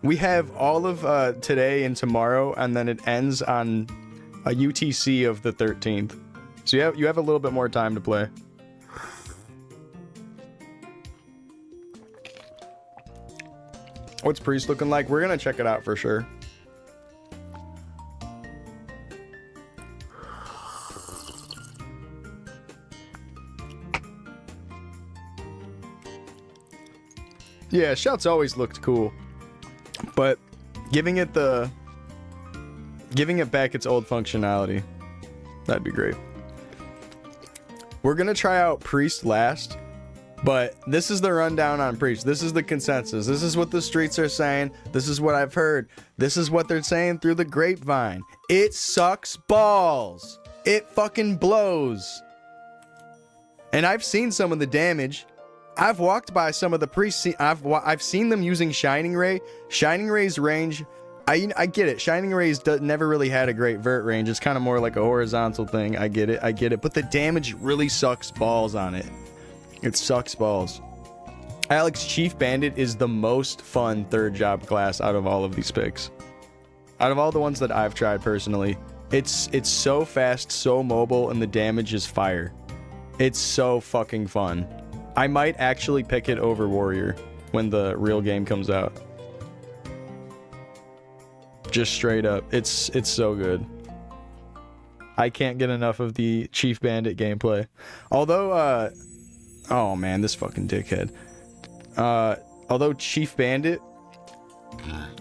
We have all of today and tomorrow, and then it ends on a UTC of the 13th. So you have a little bit more time to play. What's Priest looking like? We're gonna check it out for sure. Yeah, Shout's always looked cool, but giving it back its old functionality, that'd be great. We're gonna try out Priest last, But this is the rundown on Preach. This is the consensus. This is what the streets are saying. This is what I've heard. This is what they're saying through the grapevine. It sucks balls. It fucking blows. And I've seen some of the damage. I've walked by some of the I've seen them using Shining Ray. Shining Ray's range, I get it. Shining Ray's never really had a great vert range. It's kind of more like a horizontal thing. I get it. But the damage really sucks balls on it. It sucks balls. Alex, Chief Bandit is the most fun third job class out of all of these picks. Out of all the ones that I've tried personally, it's so fast, so mobile, and the damage is fire. It's so fucking fun. I might actually pick it over Warrior when the real game comes out. Just straight up. It's so good. I can't get enough of the Chief Bandit gameplay. Although, oh man, this fucking dickhead. Although Chief Bandit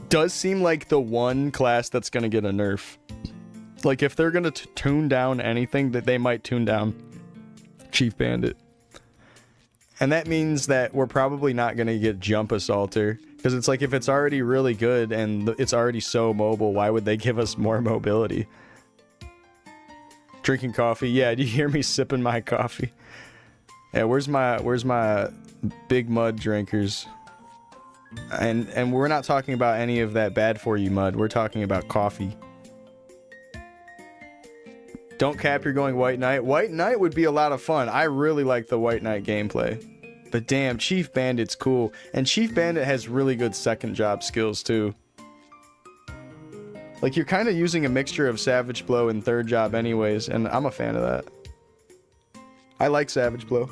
does seem like the one class that's gonna get a nerf. Like, if they're gonna tune down anything, that they might tune down Chief Bandit. And that means that we're probably not gonna get Jump Assaulter. Because it's like, if it's already really good and it's already so mobile, why would they give us more mobility? Drinking coffee. Yeah, do you hear me sipping my coffee? Yeah, where's my big mud drinkers? And we're not talking about any of that bad for you mud. We're talking about coffee. Don't cap, you're going White Knight. White Knight would be a lot of fun. I really like the White Knight gameplay. But damn, Chief Bandit's cool. And Chief Bandit has really good second job skills too. Like, you're kind of using a mixture of Savage Blow and third job anyways, and I'm a fan of that. I like Savage Blow.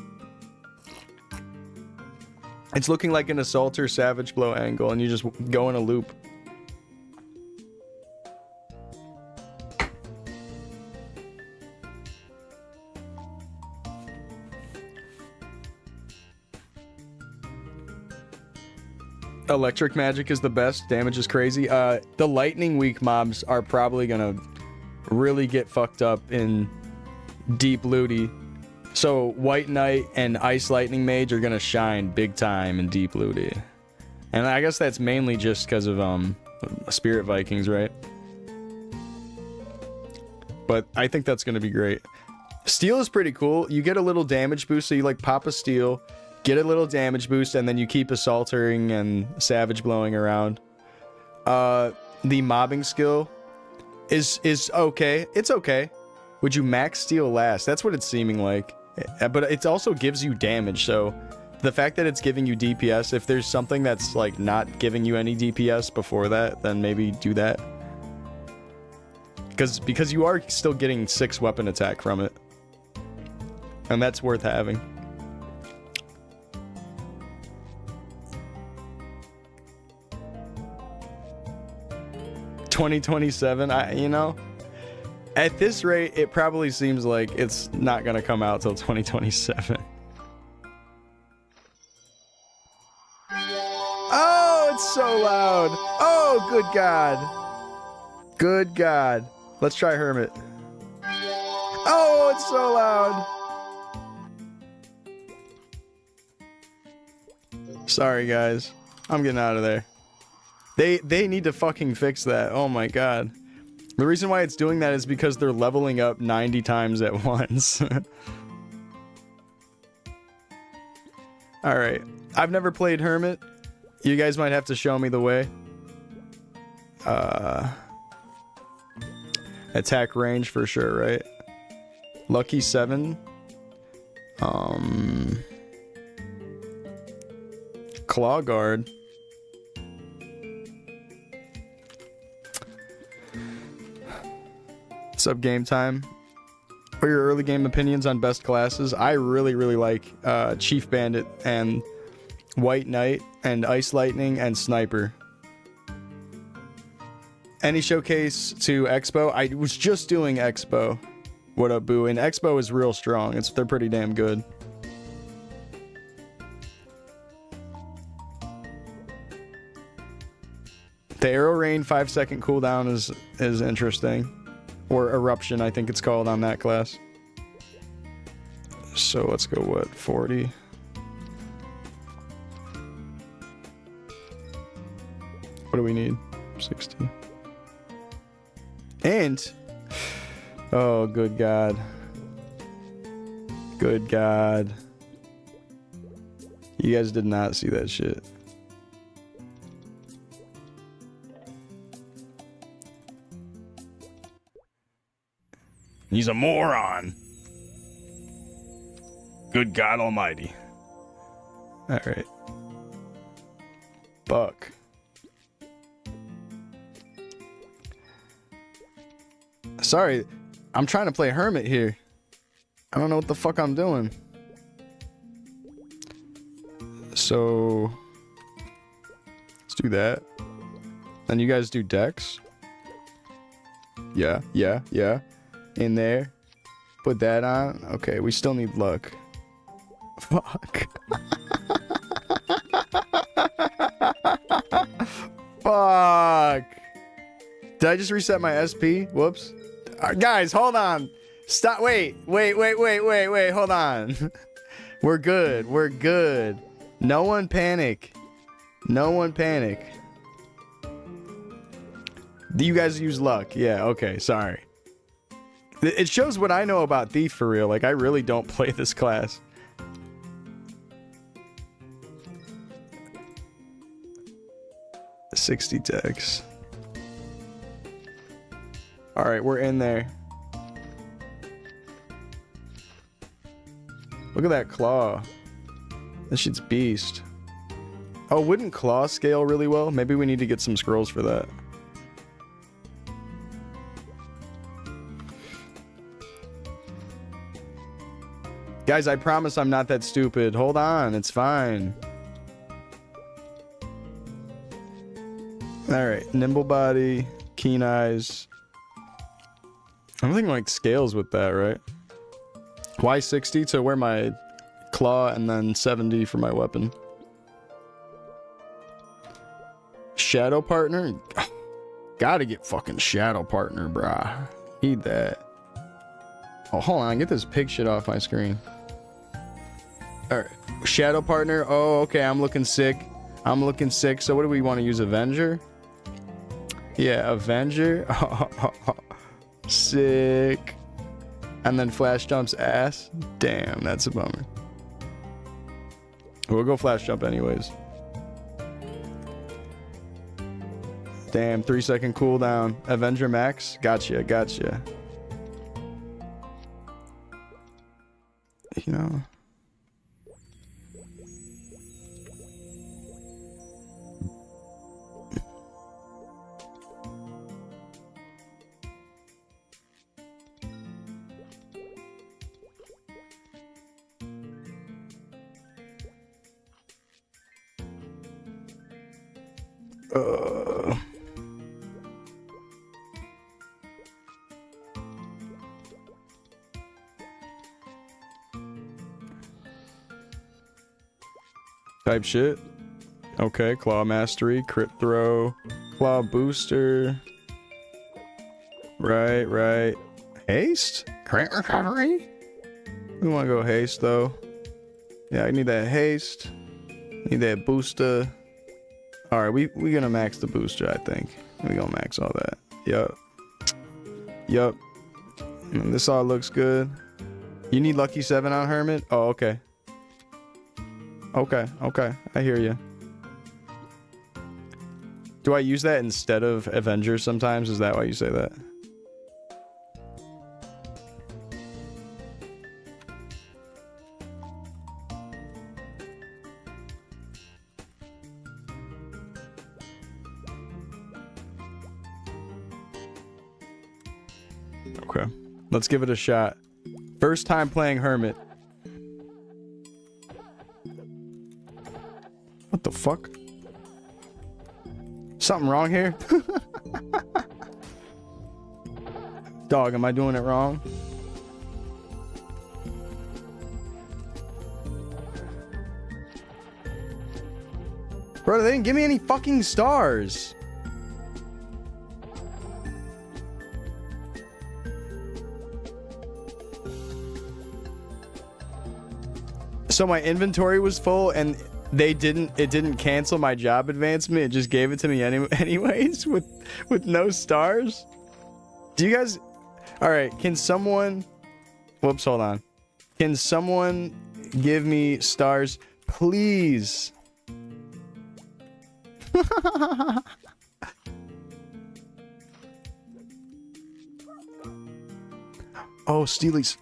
It's looking like an Assaulter Savage Blow angle, and you just go in a loop. Electric magic is the best. Damage is crazy. The lightning weak mobs are probably gonna really get fucked up in Deep Looty. So White Knight and Ice Lightning Mage are gonna shine big time in Deep Looty. And I guess that's mainly just because of Spirit Vikings, right? But I think that's gonna be great. Steel is pretty cool. You get a little damage boost, so you like pop a steel, get a little damage boost, and then you keep assaultering and savage blowing around. The mobbing skill is okay. It's okay. Would you max steel last? That's what it's seeming like. But it also gives you damage, so the fact that it's giving you DPS, if there's something that's like not giving you any DPS before that, then maybe do that. Because you are still getting 6 weapon attack from it. And that's worth having. $2027, you know, at this rate, it probably seems like it's not gonna come out till 2027. Oh, it's so loud. Oh, good God. Good God. Let's try Hermit. Oh, it's so loud. Sorry, guys. I'm getting out of there. They need to fucking fix that. Oh my God. The reason why it's doing that is because they're leveling up 90 times at once. Alright. I've never played Hermit. You guys might have to show me the way. Attack range for sure, right? Lucky 7. Claw Guard. What's up, Game Time? What are your early game opinions on best classes? I really like Chief Bandit and White Knight and Ice Lightning and Sniper. Any showcase to Expo? I was just doing Expo. What up, Boo? And Expo is real strong. They're pretty damn good. The Arrow Rain 5-second cooldown is interesting. Or Eruption, I think it's called on that class. So let's go, what, 40? What do we need? 60. And... Oh, good God. Good God. You guys did not see that shit. He's a moron. Good God Almighty. Alright. Buck. Sorry, I'm trying to play Hermit here. I don't know what the fuck I'm doing. So... let's do that. Then you guys do Dex. Yeah. In there. Put that on. Okay, we still need luck. Fuck. Fuck. Did I just reset my SP? Whoops. Guys, hold on. Stop. Wait. Hold on. We're good. No one panic. You guys use luck. Yeah, okay, sorry. It shows what I know about Thief for real. Like, I really don't play this class. $60 Dex. Alright, we're in there. Look at that claw. That shit's beast. Oh, wouldn't claw scale really well? Maybe we need to get some scrolls for that. Guys, I promise I'm not that stupid. Hold on, it's fine. Alright, nimble body, keen eyes. I'm thinking like scales with that, right? Why 60 to wear my claw and then 70 for my weapon? Shadow partner? Gotta get fucking shadow partner, brah. Need that. Oh, hold on, get this pig shit off my screen. Alright, shadow partner. Oh, okay, I'm looking sick. So what do we want to use? Avenger? Yeah, Avenger. Sick. And then flash jumps ass. Damn, that's a bummer. We'll go flash jump anyways. Damn, 3-second cooldown. Avenger max. Gotcha. You know. Type shit. Okay, claw mastery, crit throw, claw booster. Right. Haste? Crit recovery? We want to go haste though. Yeah, I need that haste. Need that booster. Alright, we gonna max the booster, I think. We gonna max all that. Yup. And this all looks good. You need lucky 7 on Hermit? Oh, okay. Okay. I hear you. Do I use that instead of Avenger sometimes? Is that why you say that? Okay. Let's give it a shot. First time playing Hermit. What the fuck? Something wrong here? Dog, am I doing it wrong? Bro, they didn't give me any fucking stars. So my inventory was full and it didn't cancel my job advancement. It just gave it to me anyways with no stars. Do you guys... All right, can someone... Whoops, hold on. Can someone give me stars, please? Oh, Steely's...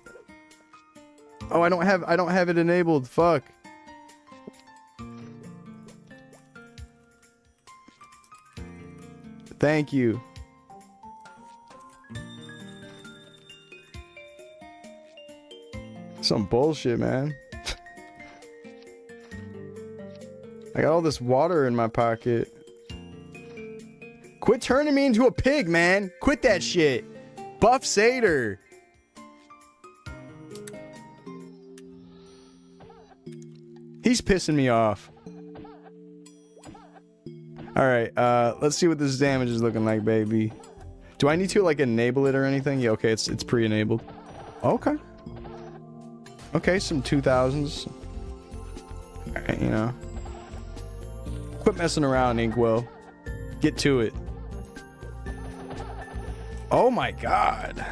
Oh, I don't have it enabled. Fuck. Thank you. Some bullshit, man. I got all this water in my pocket. Quit turning me into a pig, man. Quit that shit. Buff Seder. He's pissing me off. Alright, let's see what this damage is looking like, baby. Do I need to, like, enable it or anything? Yeah, okay, it's pre-enabled. Okay. Okay, some 2000s. Alright, you know. Quit messing around, Inkwell. Get to it. Oh my god.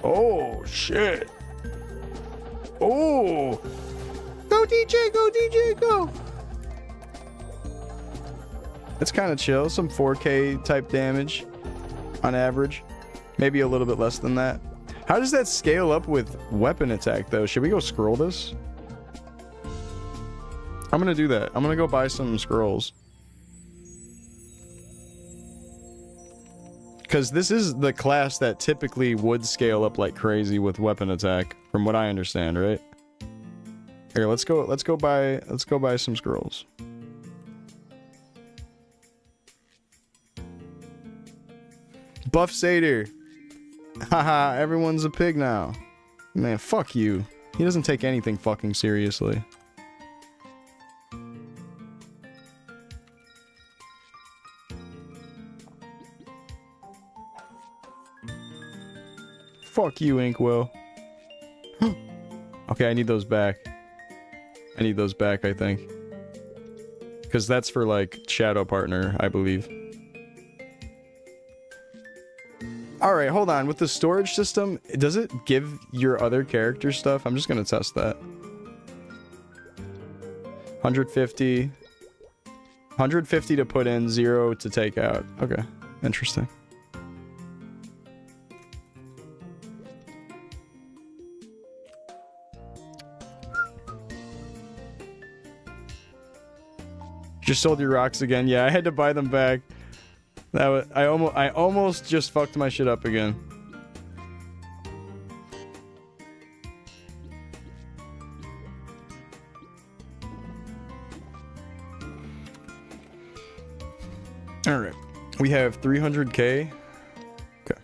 Oh, shit. Oh. Go, DJ, go, DJ, go. It's kind of chill. Some 4K type damage on average. Maybe a little bit less than that. How does that scale up with weapon attack, though? Should we go scroll this? I'm gonna do that. I'm gonna go buy some scrolls. Because this is the class that typically would scale up like crazy with weapon attack, from what I understand, right? Here, let's go buy some scrolls. Buff Seder. Haha, everyone's a pig now. Man, fuck you. He doesn't take anything fucking seriously. Fuck you, Inkwell. Okay, I need those back. I need those back, I think. Because that's for, like, Shadow Partner, I believe. Alright, hold on. With the storage system, does it give your other character stuff? I'm just gonna test that. 150. 150 to put in, 0 to take out. Okay, interesting. Just sold your rocks again. Yeah, I had to buy them back. That was, I almost just fucked my shit up again. All right, we have 300K. Okay.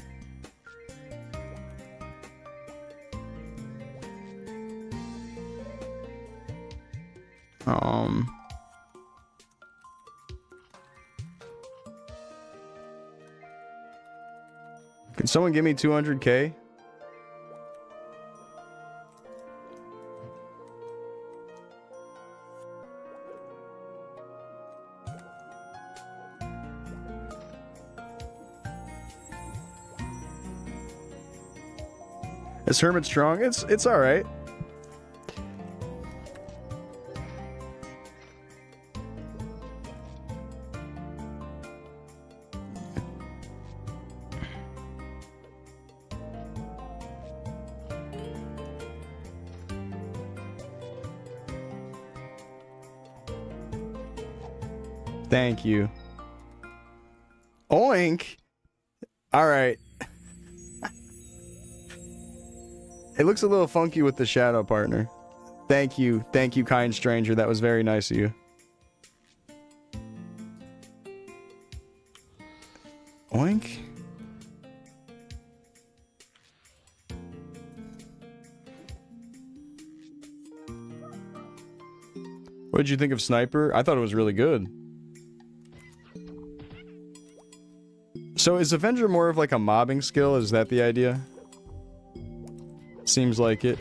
Can someone give me 200K? Is Hermit strong? It's all right. Thank you. Oink. All right. It looks a little funky with the Shadow Partner. Thank you, kind stranger. That was very nice of you. Oink. What did you think of Sniper? I thought it was really good. So is Avenger more of like a mobbing skill? Is that the idea? Seems like it.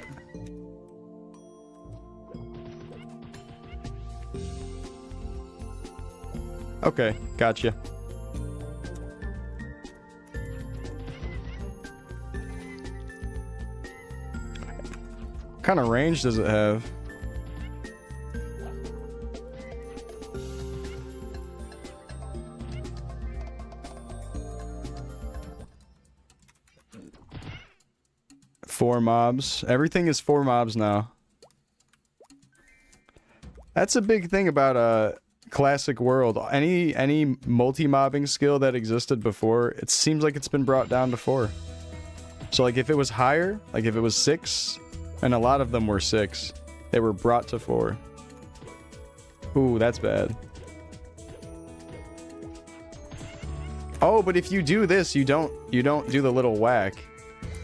Okay, gotcha. What kind of range does it have? Four mobs. Everything is 4 mobs now. That's a big thing about classic world. Any multi-mobbing skill that existed before, it seems like it's been brought down to 4. So like if it was higher, like if it was 6, and a lot of them were 6, they were brought to 4. Ooh, that's bad. Oh, but if you do this, you don't do the little whack.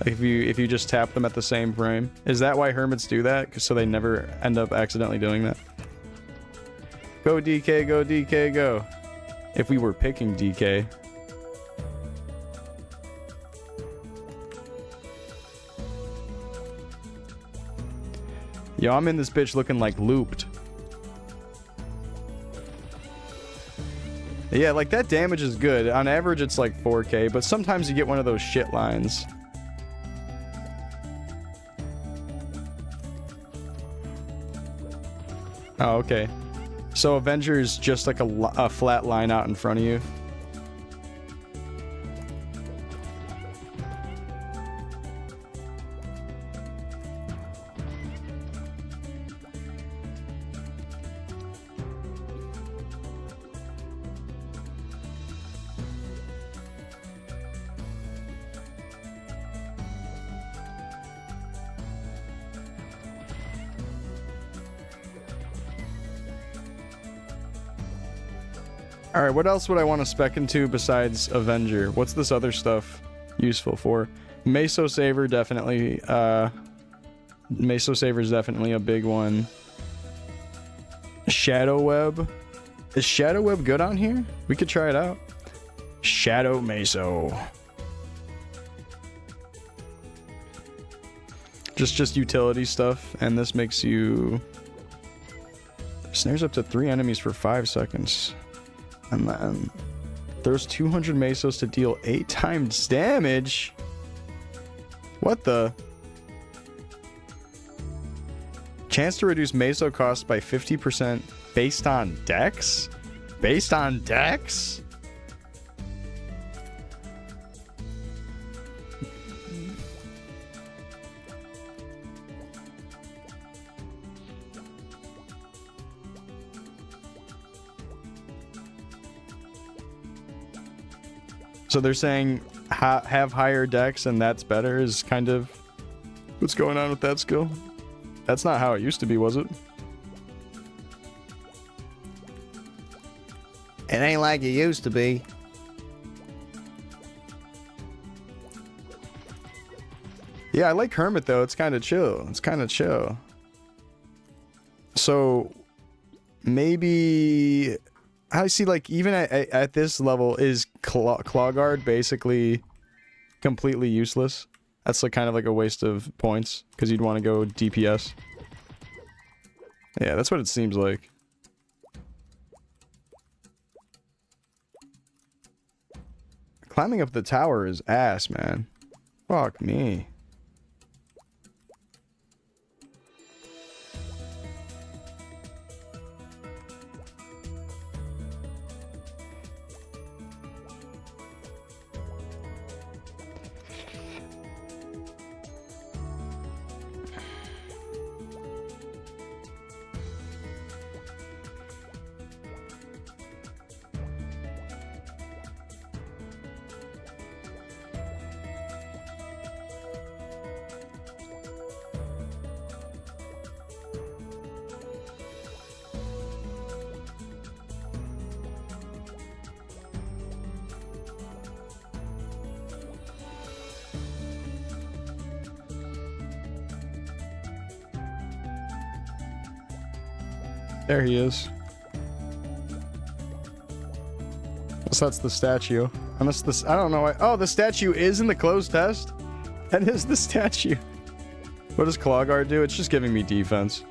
Like if you just tap them at the same frame. Is that why hermits do that? 'Cause so they never end up accidentally doing that. Go DK, go DK, go. If we were picking DK. Yo, I'm in this bitch looking like looped. Yeah, like that damage is good. On average, it's like 4K, but sometimes you get one of those shit lines. Oh, okay. So Avenger is just like a flat line out in front of you. Alright, what else would I want to spec into besides Avenger? What's this other stuff useful for? Meso Saver, definitely. Meso Saver is definitely a big one. Shadow Web. Is Shadow Web good on here? We could try it out. Shadow Meso. Just utility stuff, and this makes you... Snares up to 3 enemies for 5 seconds. And then there's 200 mesos to deal 8 times damage. What the? Chance to reduce meso cost by 50% based on dex? Based on dex? So they're saying have higher dex and that's better is kind of what's going on with that skill. That's not how it used to be, was it? It ain't like it used to be. Yeah, I like Hermit though. It's kind of chill. It's kind of chill. So maybe... I see, like, even at this level, is Claw Guard basically completely useless? That's like kind of like a waste of points, because you'd want to go DPS. Yeah, that's what it seems like. Climbing up the tower is ass, man. Fuck me. There he is. So that's the statue. Unless this, I don't know why. Oh, the statue is in the closed test? That is the statue. What does Claw Guard do? It's just giving me defense.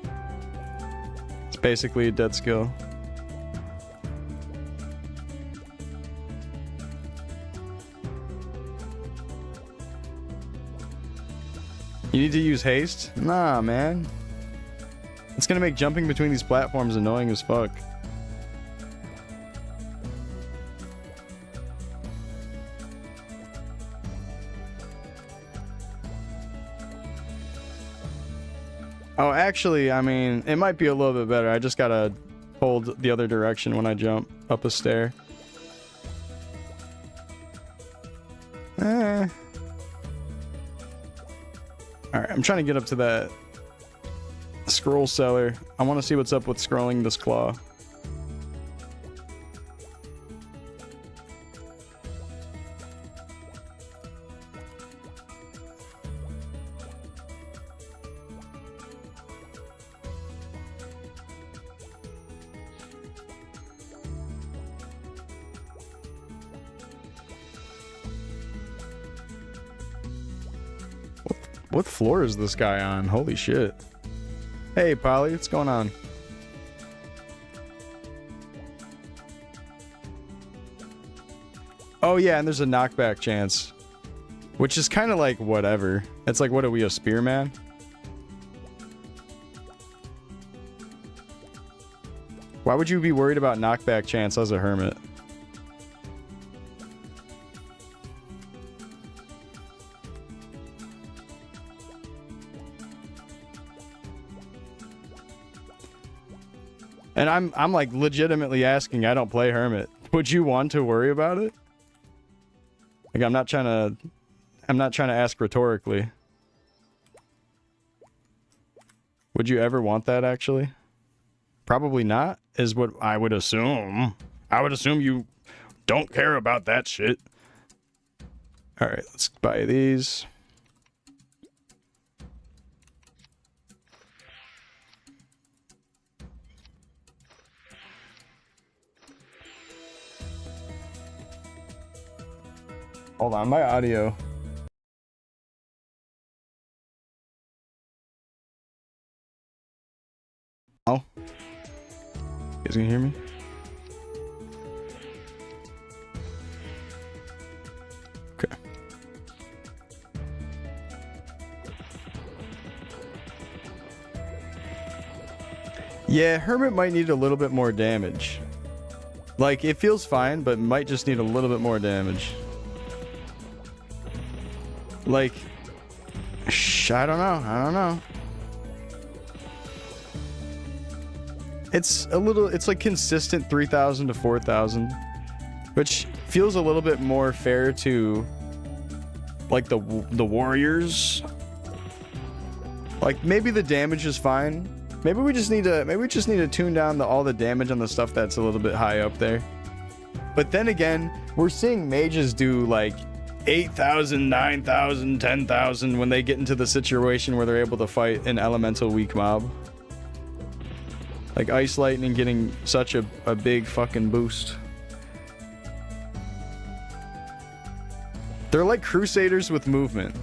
It's basically a dead skill. You need to use haste? Nah, man. It's gonna make jumping between these platforms annoying as fuck. Oh, actually, I mean, it might be a little bit better. I just gotta hold the other direction when I jump up a stair. Alright, I'm trying to get up to that scroll cellar. I want to see what's up with scrolling this claw. What floor is this guy on? Holy shit. Hey, Polly, what's going on? Oh, yeah, and there's a knockback chance. Which is kind of like whatever. It's like, what are we, a spearman? Why would you be worried about knockback chance as a hermit? And I'm like legitimately asking, I don't play hermit. Would you want to worry about it? Like I'm not trying to ask rhetorically. Would you ever want that actually? Probably not, is what I would assume. I would assume you don't care about that shit. Alright, let's buy these. Hold on, my audio. Oh. You guys can hear me? Okay. Yeah, Hermit might need a little bit more damage. Like, it feels fine, but might just need a little bit more damage. Like, I don't know. It's a little, it's like consistent 3,000 to 4,000, which feels a little bit more fair to like the warriors. Like maybe the damage is fine. Maybe we just need to tune down all the damage on the stuff that's a little bit high up there. But then again, we're seeing mages do like 8,000, 9,000, 10,000 when they get into the situation where they're able to fight an elemental weak mob. Like Ice Lightning getting such a big fucking boost. They're like Crusaders with movement.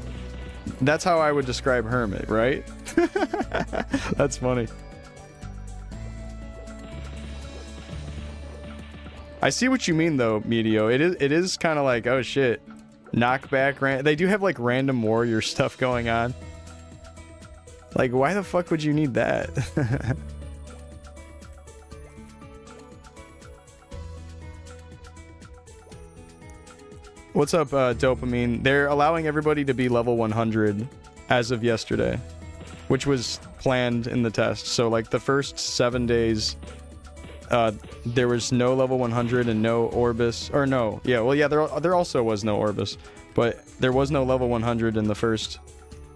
That's how I would describe Hermit, right? That's funny. I see what you mean though, Medio. It is kind of like, oh shit. Knockback, they do have like random warrior stuff going on. Like, why the fuck would you need that? What's up, Dopamine? They're allowing everybody to be level 100 as of yesterday, which was planned in the test. So like the first 7 days, there was no level 100 and no Orbis, or no, yeah, well, yeah, there also was no Orbis, but there was no level 100 in the first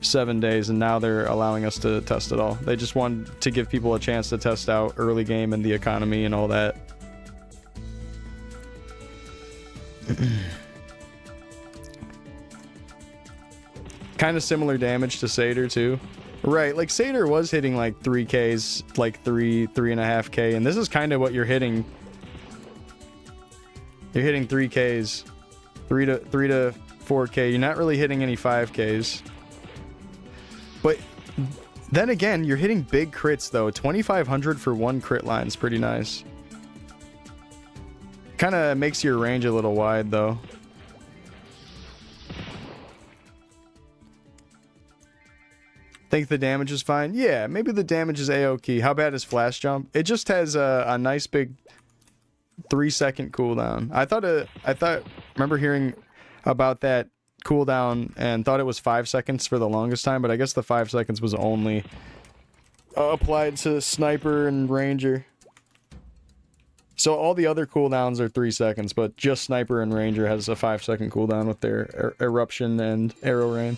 7 days, and now they're allowing us to test it all. They just wanted to give people a chance to test out early game and the economy and all that. Kind of similar damage to Satyr too. Right, like Satyr was hitting like 3Ks, like 3.5K, and this is kind of what you're hitting. You're hitting 3Ks, 3 to 4K. You're not really hitting any 5Ks. But then again, you're hitting big crits though. 2,500 for one crit line is pretty nice. Kind of makes your range a little wide though. Think the damage is fine? Yeah, maybe the damage is A-OK. How bad is flash jump? It just has a nice big 3-second cooldown. Remember hearing about that cooldown and thought it was 5 seconds for the longest time, but I guess the 5 seconds was only applied to sniper and ranger. So all the other cooldowns are 3 seconds, but just sniper and ranger has a 5-second cooldown with their eruption and arrow rain.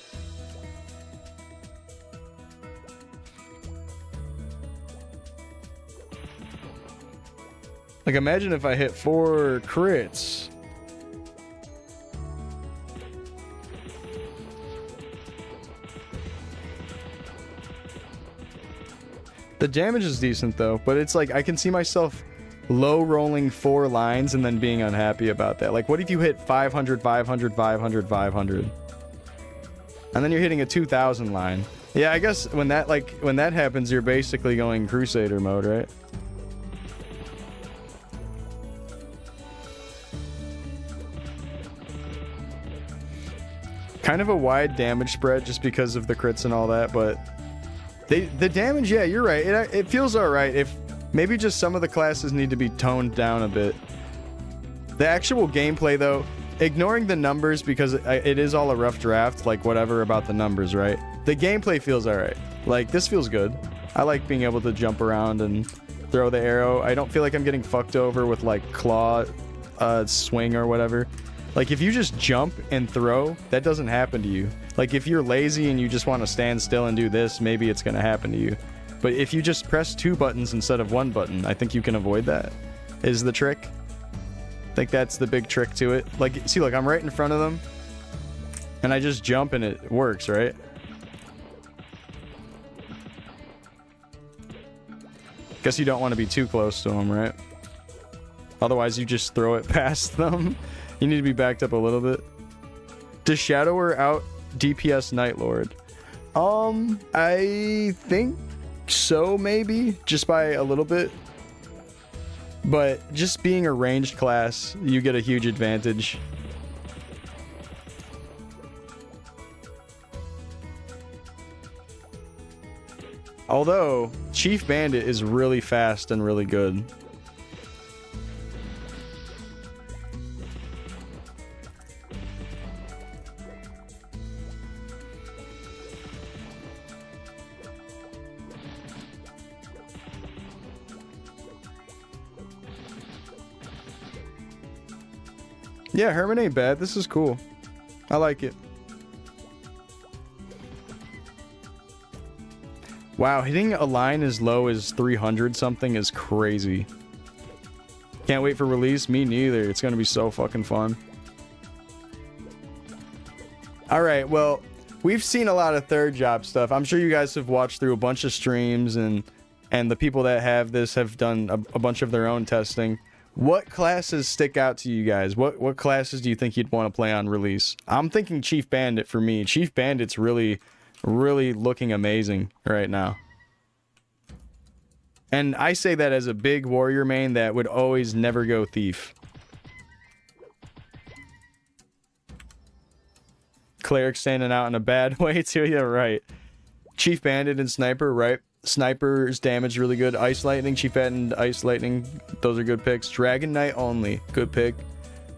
Like, imagine if I hit 4 crits. The damage is decent, though, but it's like, I can see myself low rolling 4 lines and then being unhappy about that. Like, what if you hit 500, 500, 500, 500? And then you're hitting a 2000 line. Yeah, I guess when that happens, you're basically going Crusader mode, right? Kind of a wide damage spread just because of the crits and all that, but the damage, yeah, you're right. It feels alright. If maybe just some of the classes need to be toned down a bit. The actual gameplay, though, ignoring the numbers because it is all a rough draft, like whatever about the numbers, right? The gameplay feels alright. Like, this feels good. I like being able to jump around and throw the arrow. I don't feel like I'm getting fucked over with like claw swing or whatever. Like, if you just jump and throw, that doesn't happen to you. Like, if you're lazy and you just want to stand still and do this, maybe it's going to happen to you. But if you just press 2 buttons instead of 1 button, I think you can avoid that, is the trick. I think that's the big trick to it. Like, see, look, I'm right in front of them, and I just jump and it works, right? Guess you don't want to be too close to them, right? Otherwise, you just throw it past them. You need to be backed up a little bit. Does Shadower out DPS Night Lord? I think so, maybe. Just by a little bit. But just being a ranged class, you get a huge advantage. Although, Chief Bandit is really fast and really good. Yeah, Herman ain't bad. This is cool. I like it. Wow, hitting a line as low as 300 something is crazy. Can't wait for release. Me neither. It's gonna be so fucking fun. Alright, well, we've seen a lot of third job stuff. I'm sure you guys have watched through a bunch of streams, and the people that have this have done a bunch of their own testing. What classes stick out to you guys? What classes do you think you'd want to play on release? I'm thinking Chief Bandit for me. Chief Bandit's really looking amazing right now. And I say that as a big warrior main that would always never go thief. Cleric standing out in a bad way too, yeah, right. Chief Bandit and Sniper, right? Sniper's damage really good. Ice Lightning, Chief Bandit, Ice Lightning, those are good picks. Dragon Knight only, good pick.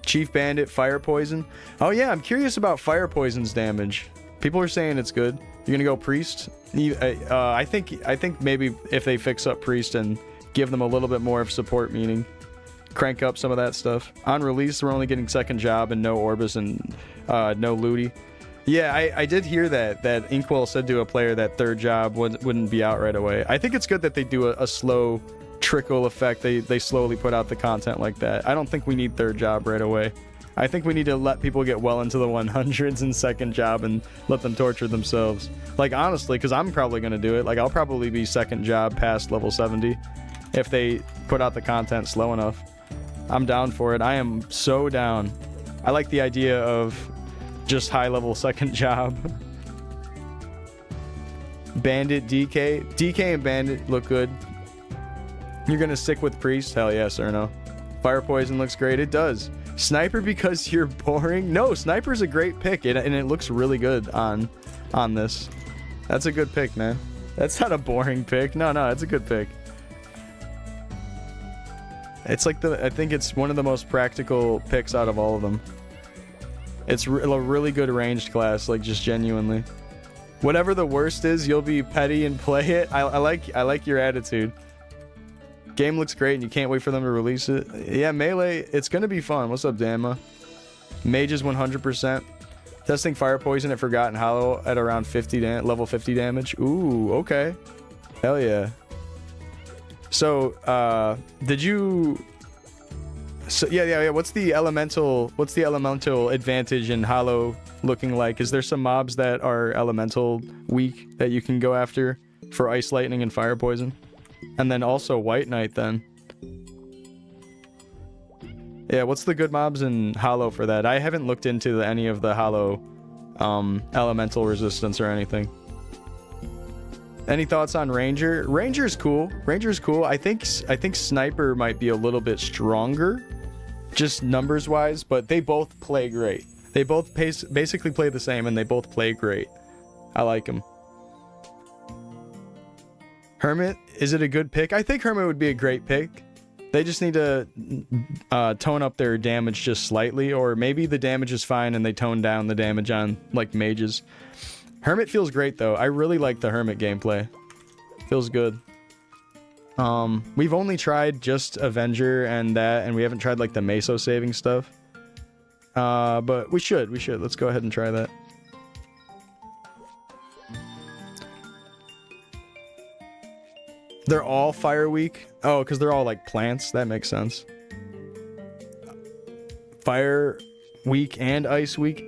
Chief Bandit, Fire Poison. Oh yeah, I'm curious about Fire Poison's damage. People are saying it's good. You're gonna go Priest? I think maybe if they fix up Priest and give them a little bit more of support meaning, crank up some of that stuff. On release, we're only getting second job and no Orbis and no Looty. Yeah, I did hear that Inkwell said to a player that third job wouldn't be out right away. I think it's good that they do a slow trickle effect. They slowly put out the content like that. I don't think we need third job right away. I think we need to let people get well into the 100s in second job and let them torture themselves. Like, honestly, because I'm probably going to do it. Like, I'll probably be second job past level 70 if they put out the content slow enough. I'm down for it. I am so down. I like the idea of just high level second job. Bandit, DK and Bandit look good. You're gonna stick with Priest? Hell yes or no. Fire Poison looks great. It does. Sniper because you're boring? No, Sniper's a great pick, and it looks really good on this. That's a good pick, man. That's not a boring pick. No, it's a good pick. It's like I think it's one of the most practical picks out of all of them. It's a really good ranged class, like just genuinely. Whatever the worst is, you'll be petty and play it. I like your attitude. Game looks great and you can't wait for them to release it. Yeah, Melee, it's gonna be fun. What's up, Damma? Mages 100%. Testing Fire Poison at Forgotten Hollow at around level 50 damage. Ooh, okay. Hell yeah. So, did you... So, yeah. What's the elemental advantage in Hollow looking like? Is there some mobs that are elemental weak that you can go after for Ice Lightning and Fire Poison? And then also White Knight then. Yeah, what's the good mobs in Hollow for that? I haven't looked into any of the Hollow elemental resistance or anything. Any thoughts on Ranger? Ranger's cool. Ranger's cool. I think Sniper might be a little bit stronger, just numbers wise, but they both play great. They both basically play the same, and they both play great. I like them. Hermit, is it a good pick? I think Hermit would be a great pick. They just need to tone up their damage just slightly, or maybe the damage is fine and they tone down the damage on like mages. Hermit feels great though. I really like the Hermit gameplay. Feels good. We've only tried just Avenger and that, and we haven't tried like the Meso saving stuff. But we should. Let's go ahead and try that. They're all fire weak? Oh, because they're all like plants. That makes sense. Fire weak and ice weak.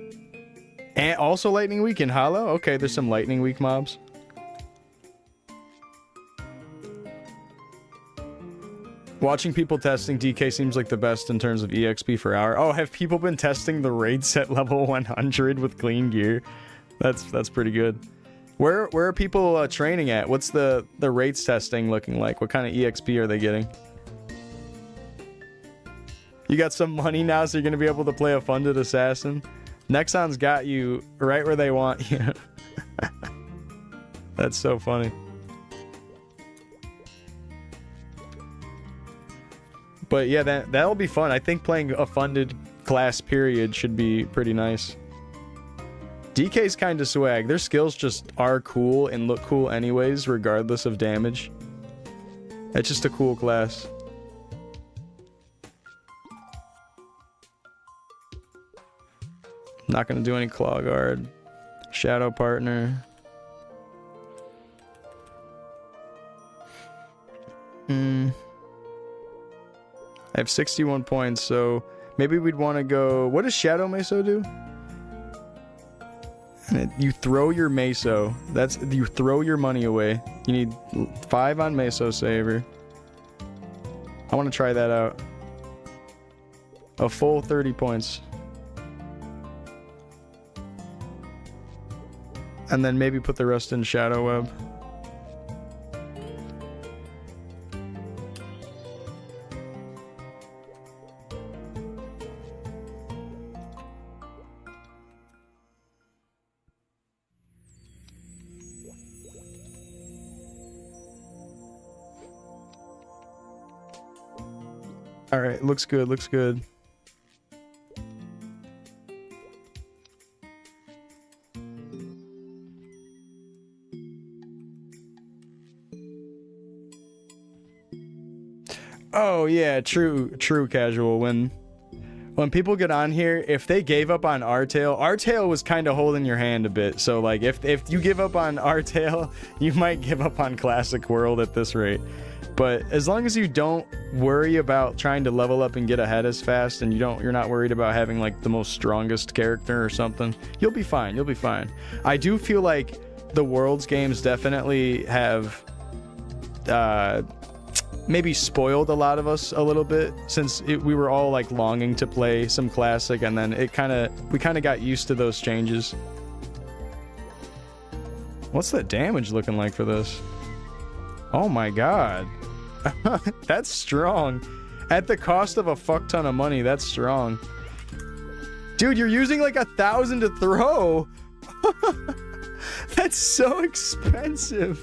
And also lightning weak in Hollow? Okay, there's some lightning weak mobs. Watching people testing DK seems like the best in terms of EXP per hour. Oh, have people been testing the raid set level 100 with clean gear? That's pretty good. Where are people training at? What's the rates testing looking like? What kind of EXP are they getting? You got some money now, so you're gonna be able to play a funded assassin. Nexon's got you right where they want you. That's so funny. But yeah, that'll be fun. I think playing a funded class period should be pretty nice. DK's kind of swag. Their skills just are cool and look cool anyways, regardless of damage. It's just a cool class. Not gonna do any claw guard. Shadow partner. I have 61 points, so maybe we'd want to go... What does Shadow Meso do? You throw your Meso. You throw your money away. You need 5 on Meso Saver. I want to try that out. A full 30 points. And then maybe put the rest in Shadow Web. All right, looks good, looks good. Oh yeah, true casual. When people get on here, if they gave up on Artail was kind of holding your hand a bit. So like if you give up on Artail, you might give up on Classic World at this rate. But as long as you don't worry about trying to level up and get ahead as fast, and you're not worried about having like the most strongest character or something, you'll be fine. You'll be fine. I do feel like the Worlds games definitely have maybe spoiled a lot of us a little bit, since we were all like longing to play some Classic, and then we kind of got used to those changes. What's the damage looking like for this? Oh my god. That's strong. At the cost of a fuck ton of money, that's strong. Dude, you're using like 1,000 to throw. That's so expensive.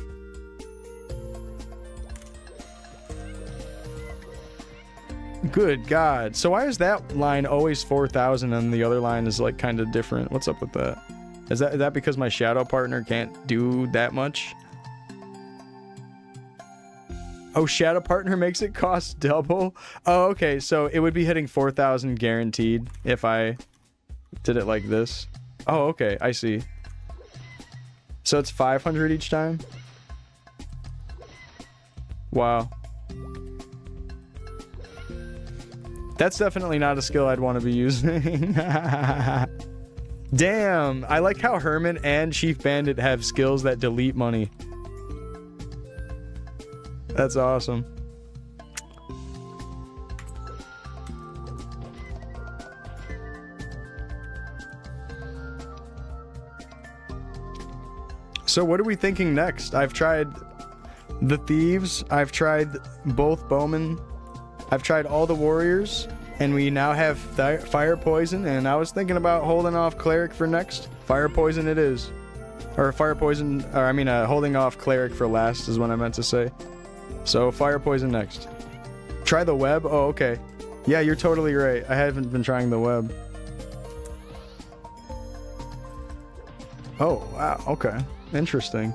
Good God. So why is that line always 4,000 and the other line is like kind of different? What's up with that? Is that because my shadow partner can't do that much? Oh, shadow partner makes it cost double? Oh, okay. So it would be hitting 4,000 guaranteed if I did it like this. Oh, okay. I see. So it's 500 each time? Wow. That's definitely not a skill I'd want to be using. Damn, I like how Hermit and Chief Bandit have skills that delete money. That's awesome. So what are we thinking next? I've tried the Thieves, I've tried both Bowmen, I've tried all the Warriors, and we now have Fire Poison, and I was thinking about holding off Cleric for next. Fire Poison it is. Or Fire Poison, or I mean holding off Cleric for last is what I meant to say. So Fire Poison next. Try the web? Oh, okay. Yeah, you're totally right. I haven't been trying the web. Oh, wow, okay. Interesting.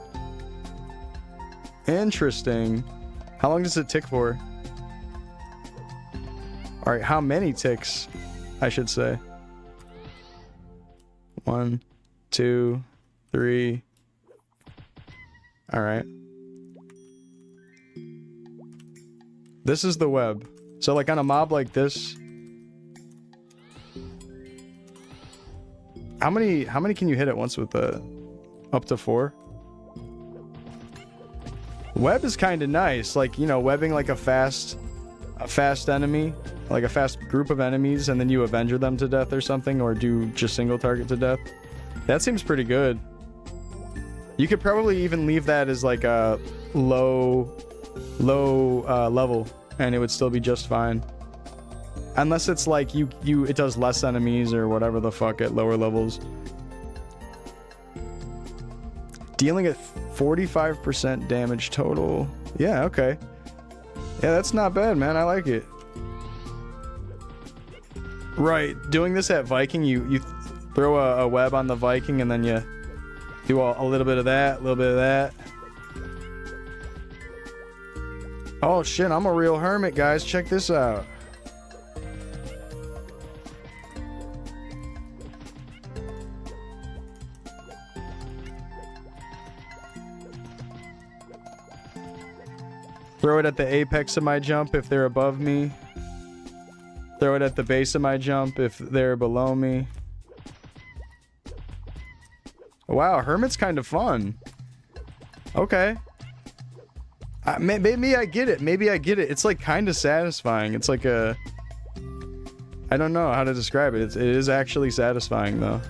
Interesting. How long does it tick for? Alright, how many ticks, I should say? 1, 2, 3. Alright. This is the web. So like on a mob like this. How many can you hit at once with the up to 4? Web is kind of nice, like, you know, webbing like a fast enemy, like a fast group of enemies, and then you avenger them to death or something, or do just single target to death. That seems pretty good. You could probably even leave that as like a low level, and it would still be just fine. Unless it's like it does less enemies or whatever the fuck at lower levels. Dealing at 45% damage total. Yeah, okay. Yeah, that's not bad, man. I like it. Right, doing this at Viking, you throw a web on the Viking and then you do a little bit of that, a little bit of that. Oh shit, I'm a real hermit, guys. Check this out. Throw it at the apex of my jump if they're above me. Throw it at the base of my jump if they're below me. Wow, Hermit's kind of fun. Okay. Maybe I get it. Maybe I get it. It's like kind of satisfying. It's like a... I don't know how to describe it. It is actually satisfying though.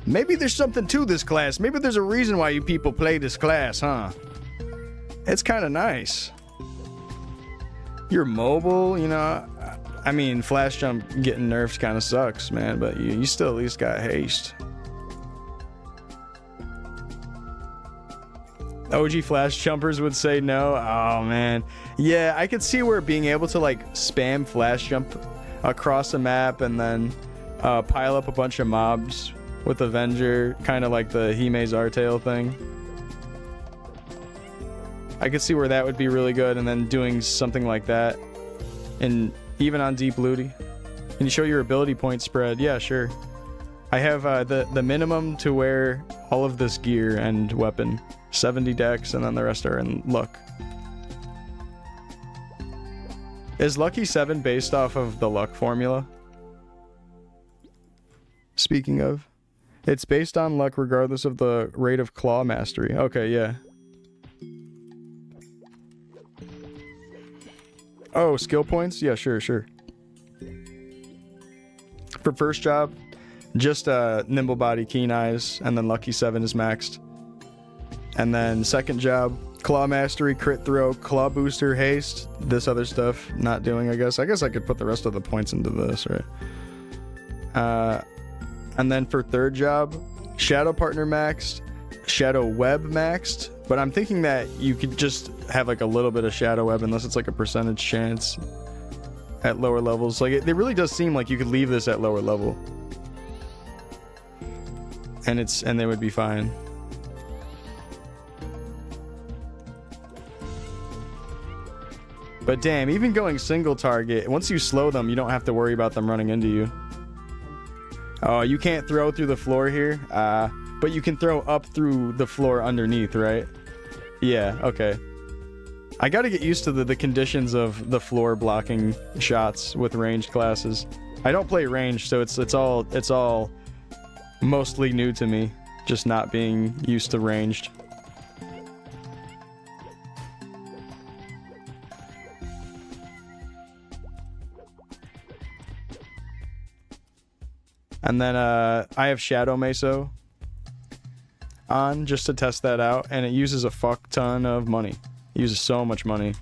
Maybe there's something to this class. Maybe there's a reason why you people play this class, huh? It's kind of nice. You're mobile, you know. I mean, flash jump getting nerfed kind of sucks, man, but you still at least got haste. OG flash jumpers would say no. Oh, man. Yeah, I could see where being able to, like, spam flash jump across a map and then pile up a bunch of mobs with Avenger, kind of like the Hime's Artail thing. I could see where that would be really good, and then doing something like that. And even on Deep Looty. Can you show your ability point spread? Yeah, sure. I have the minimum to wear all of this gear and weapon. 70 dex, and then the rest are in luck. Is Lucky 7 based off of the luck formula? Speaking of. It's based on luck regardless of the rate of claw mastery. Okay, yeah. Oh, skill points? Yeah, sure. For first job, just nimble body, keen eyes, and then Lucky 7 is maxed. And then second job, claw mastery, crit throw, claw booster, haste. This other stuff, not doing, I guess. I guess I could put the rest of the points into this, right? And then for third job, shadow partner maxed, shadow web maxed. But I'm thinking that you could just have like a little bit of shadow web unless it's like a percentage chance at lower levels. Like it really does seem like you could leave this at lower level. And they would be fine. But damn, even going single target, once you slow them, you don't have to worry about them running into you. Oh, you can't throw through the floor here? But you can throw up through the floor underneath, right? Yeah, okay. I gotta get used to the conditions of the floor blocking shots with ranged classes. I don't play ranged, so it's all mostly new to me, just not being used to ranged. And then I have Shadow Meso on just to test that out, and it uses a fuck ton of money. It uses so much money.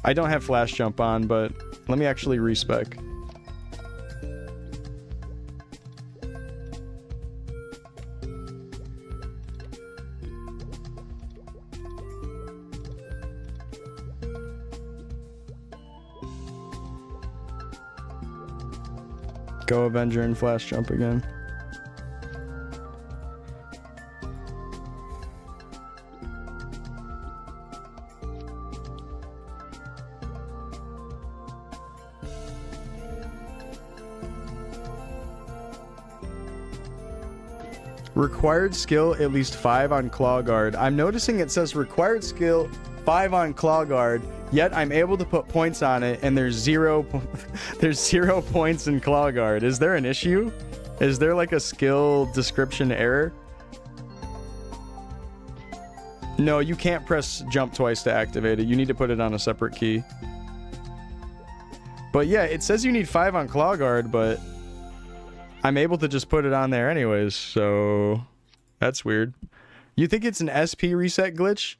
I don't have Flash Jump on, but let me actually respec. Go Avenger and Flash Jump again. Required skill at least 5 on Claw Guard. I'm noticing it says required skill 5 on Claw Guard, yet I'm able to put points on it, and there's 0 points in Claw Guard. Is there an issue? Is there like a skill description error? No, you can't press jump twice to activate it. You need to put it on a separate key. But yeah, it says you need 5 on Claw Guard, but I'm able to just put it on there anyways, so that's weird. You think it's an SP reset glitch?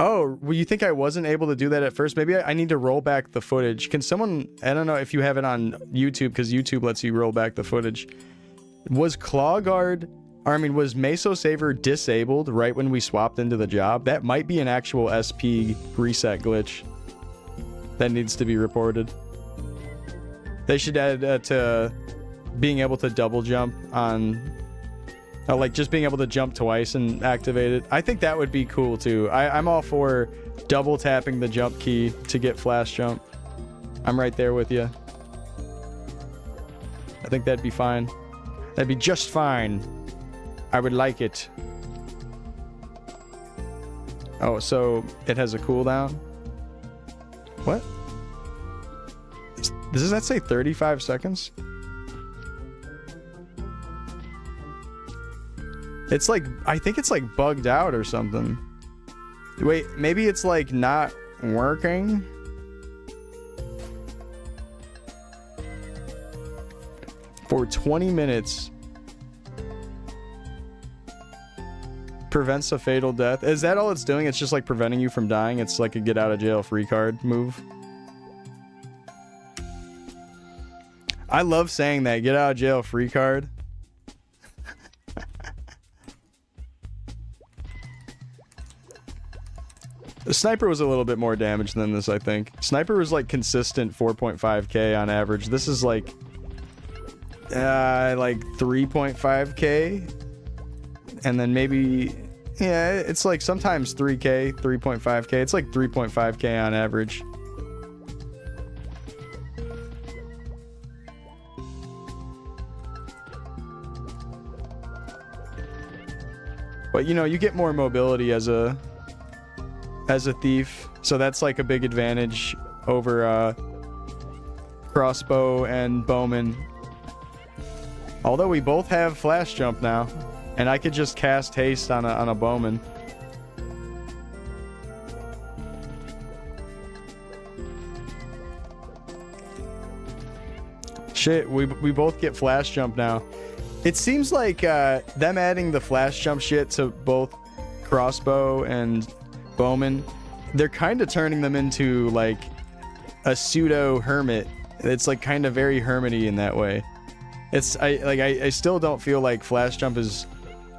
Oh, well, you think I wasn't able to do that at first? Maybe I need to roll back the footage. Can someone... I don't know if you have it on YouTube, because YouTube lets you roll back the footage. Was Claw Guard... Or, I mean, was Meso Saver disabled right when we swapped into the job? That might be an actual SP reset glitch that needs to be reported. They should add to being able to double jump on... like just being able to jump twice and activate it. I think that would be cool too. I'm all for double tapping the jump key to get flash jump. I'm right there with you. I think that'd be fine. That'd be just fine. I would like it. Oh, so it has a cooldown? What? Does that say 35 seconds? It's like, I think it's like bugged out or something. Wait, maybe it's like not working? For 20 minutes. Prevents a fatal death. Is that all it's doing? It's just like preventing you from dying? It's like a get out of jail free card move. I love saying that, get out of jail free card. The Sniper was a little bit more damage than this, I think. Sniper was like consistent 4.5k on average. This is like 3.5k. And then maybe, yeah, it's like sometimes 3k, 3.5k. It's like 3.5k on average. But you know, you get more mobility as a thief, so that's like a big advantage over crossbow and bowman. Although we both have flash jump now, and I could just cast haste on a bowman. Shit, we both get flash jump now. It seems like them adding the flash jump shit to both crossbow and bowman, they're kind of turning them into like a pseudo hermit It's like kind of very hermity in that way. I still don't feel like flash jump is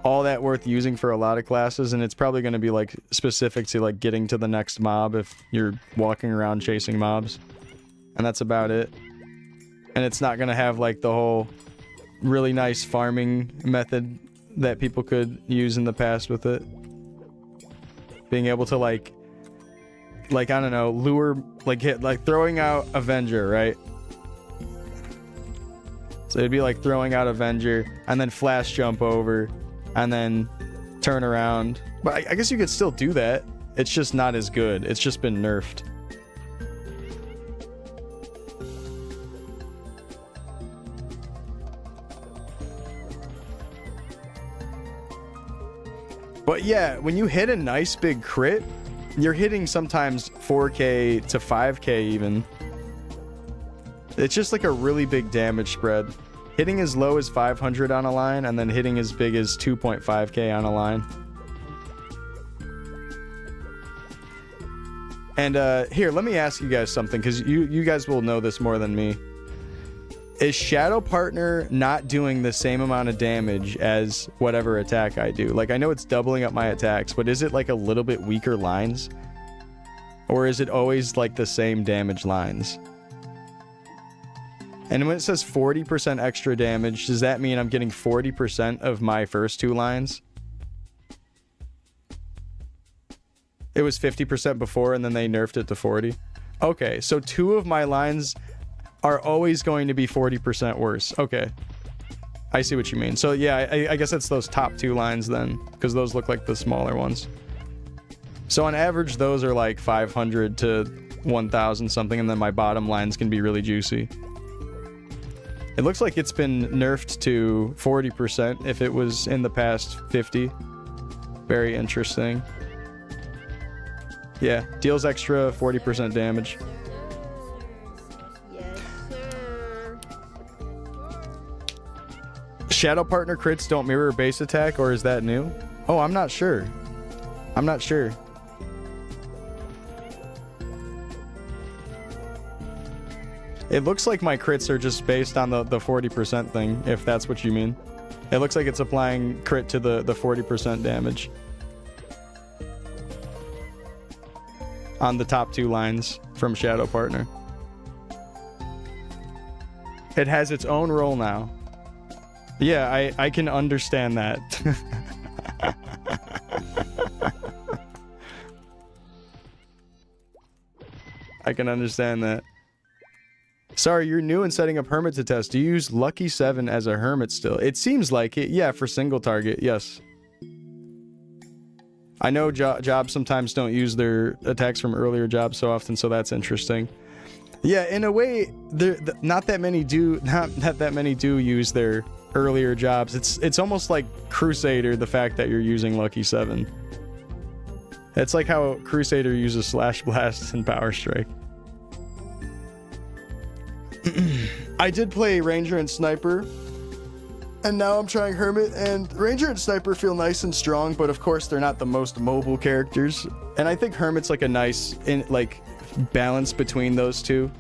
all that worth using for a lot of classes, and it's probably going to be like specific to like getting to the next mob if you're walking around chasing mobs, and that's about it. And it's not going to have like the whole really nice farming method that people could use in the past with it. Being able to like I don't know, lure, like hit, like throwing out Avenger, right? So it'd be like throwing out Avenger and then flash jump over and then turn around. But I guess you could still do that. It's just not as good. It's just been nerfed. But yeah, when you hit a nice big crit, you're hitting sometimes 4k to 5k even. It's just like a really big damage spread. Hitting as low as 500 on a line and then hitting as big as 2.5k on a line. And here, let me ask you guys something, because you guys will know this more than me. Is Shadow Partner not doing the same amount of damage as whatever attack I do? Like, I know it's doubling up my attacks, but is it like a little bit weaker lines? Or is it always like the same damage lines? And when it says 40% extra damage, does that mean I'm getting 40% of my first 2 lines? It was 50% before and then they nerfed it to 40. Okay, so 2 of my lines are always going to be 40% worse. Okay. I see what you mean. So yeah, I guess it's those top 2 lines then, because those look like the smaller ones. So on average, those are like 500 to 1,000 something, and then my bottom lines can be really juicy. It looks like it's been nerfed to 40% if it was in the past 50. Very interesting. Yeah, deals extra 40% damage. Shadow Partner crits don't mirror base attack, or is that new? Oh, I'm not sure. I'm not sure. It looks like my crits are just based on the 40% thing, if that's what you mean. It looks like it's applying crit to the 40% damage. On the top 2 lines from Shadow Partner. It has its own role now. Yeah, I can understand that. I can understand that. Sorry, you're new in setting up Hermit to test. Do you use Lucky 7 as a Hermit still? It seems like it. Yeah, for single target, yes. I know jobs sometimes don't use their attacks from earlier jobs so often, so that's interesting. Yeah, in a way, not that many do use their earlier jobs. It's almost like Crusader, the fact that you're using Lucky 7. It's like how Crusader uses Slash Blast and Power Strike. I did play Ranger and Sniper, and now I'm trying Hermit, and Ranger and Sniper feel nice and strong, but of course they're not the most mobile characters. And I think Hermit's like a nice balance between those two.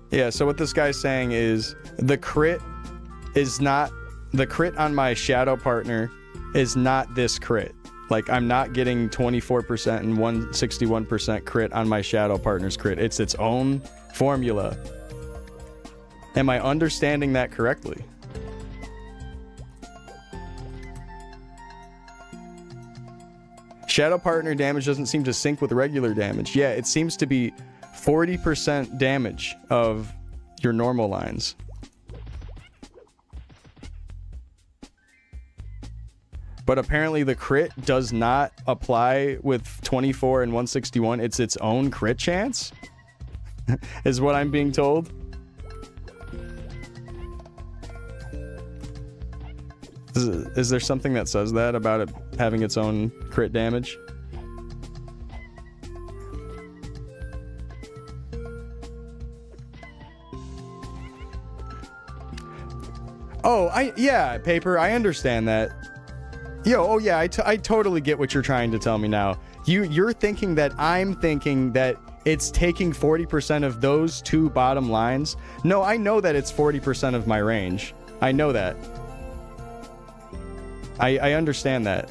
Yeah, so what this guy's saying is the crit on my Shadow Partner is not this crit. Like, I'm not getting 24% and 161% crit on my Shadow Partner's crit. It's its own formula. Am I understanding that correctly? Shadow Partner damage doesn't seem to sync with regular damage. Yeah, it seems to be 40% damage of your normal lines. But apparently the crit does not apply with 24 and 161. It's its own crit chance, is what I'm being told. Is there something that says that about it having its own crit damage? Oh, yeah, Paper, I understand that. Yo, oh yeah, I totally get what you're trying to tell me now. You're thinking that I'm thinking that it's taking 40% of those two bottom lines. No, I know that it's 40% of my range. I know that. I understand that.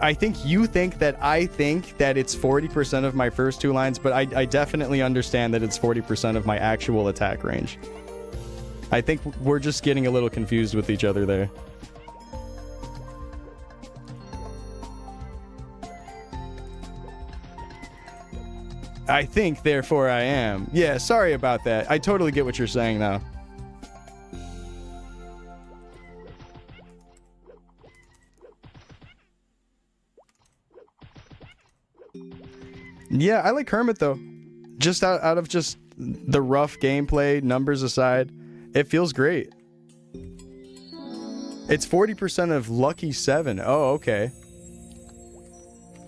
I think you think that I think that it's 40% of my first two lines, but I definitely understand that it's 40% of my actual attack range. I think we're just getting a little confused with each other there. I think, therefore I am. Yeah, sorry about that. I totally get what you're saying now. Yeah, I like Hermit though. Just out of just the rough gameplay, numbers aside, it feels great. It's 40% of Lucky 7. Oh, okay.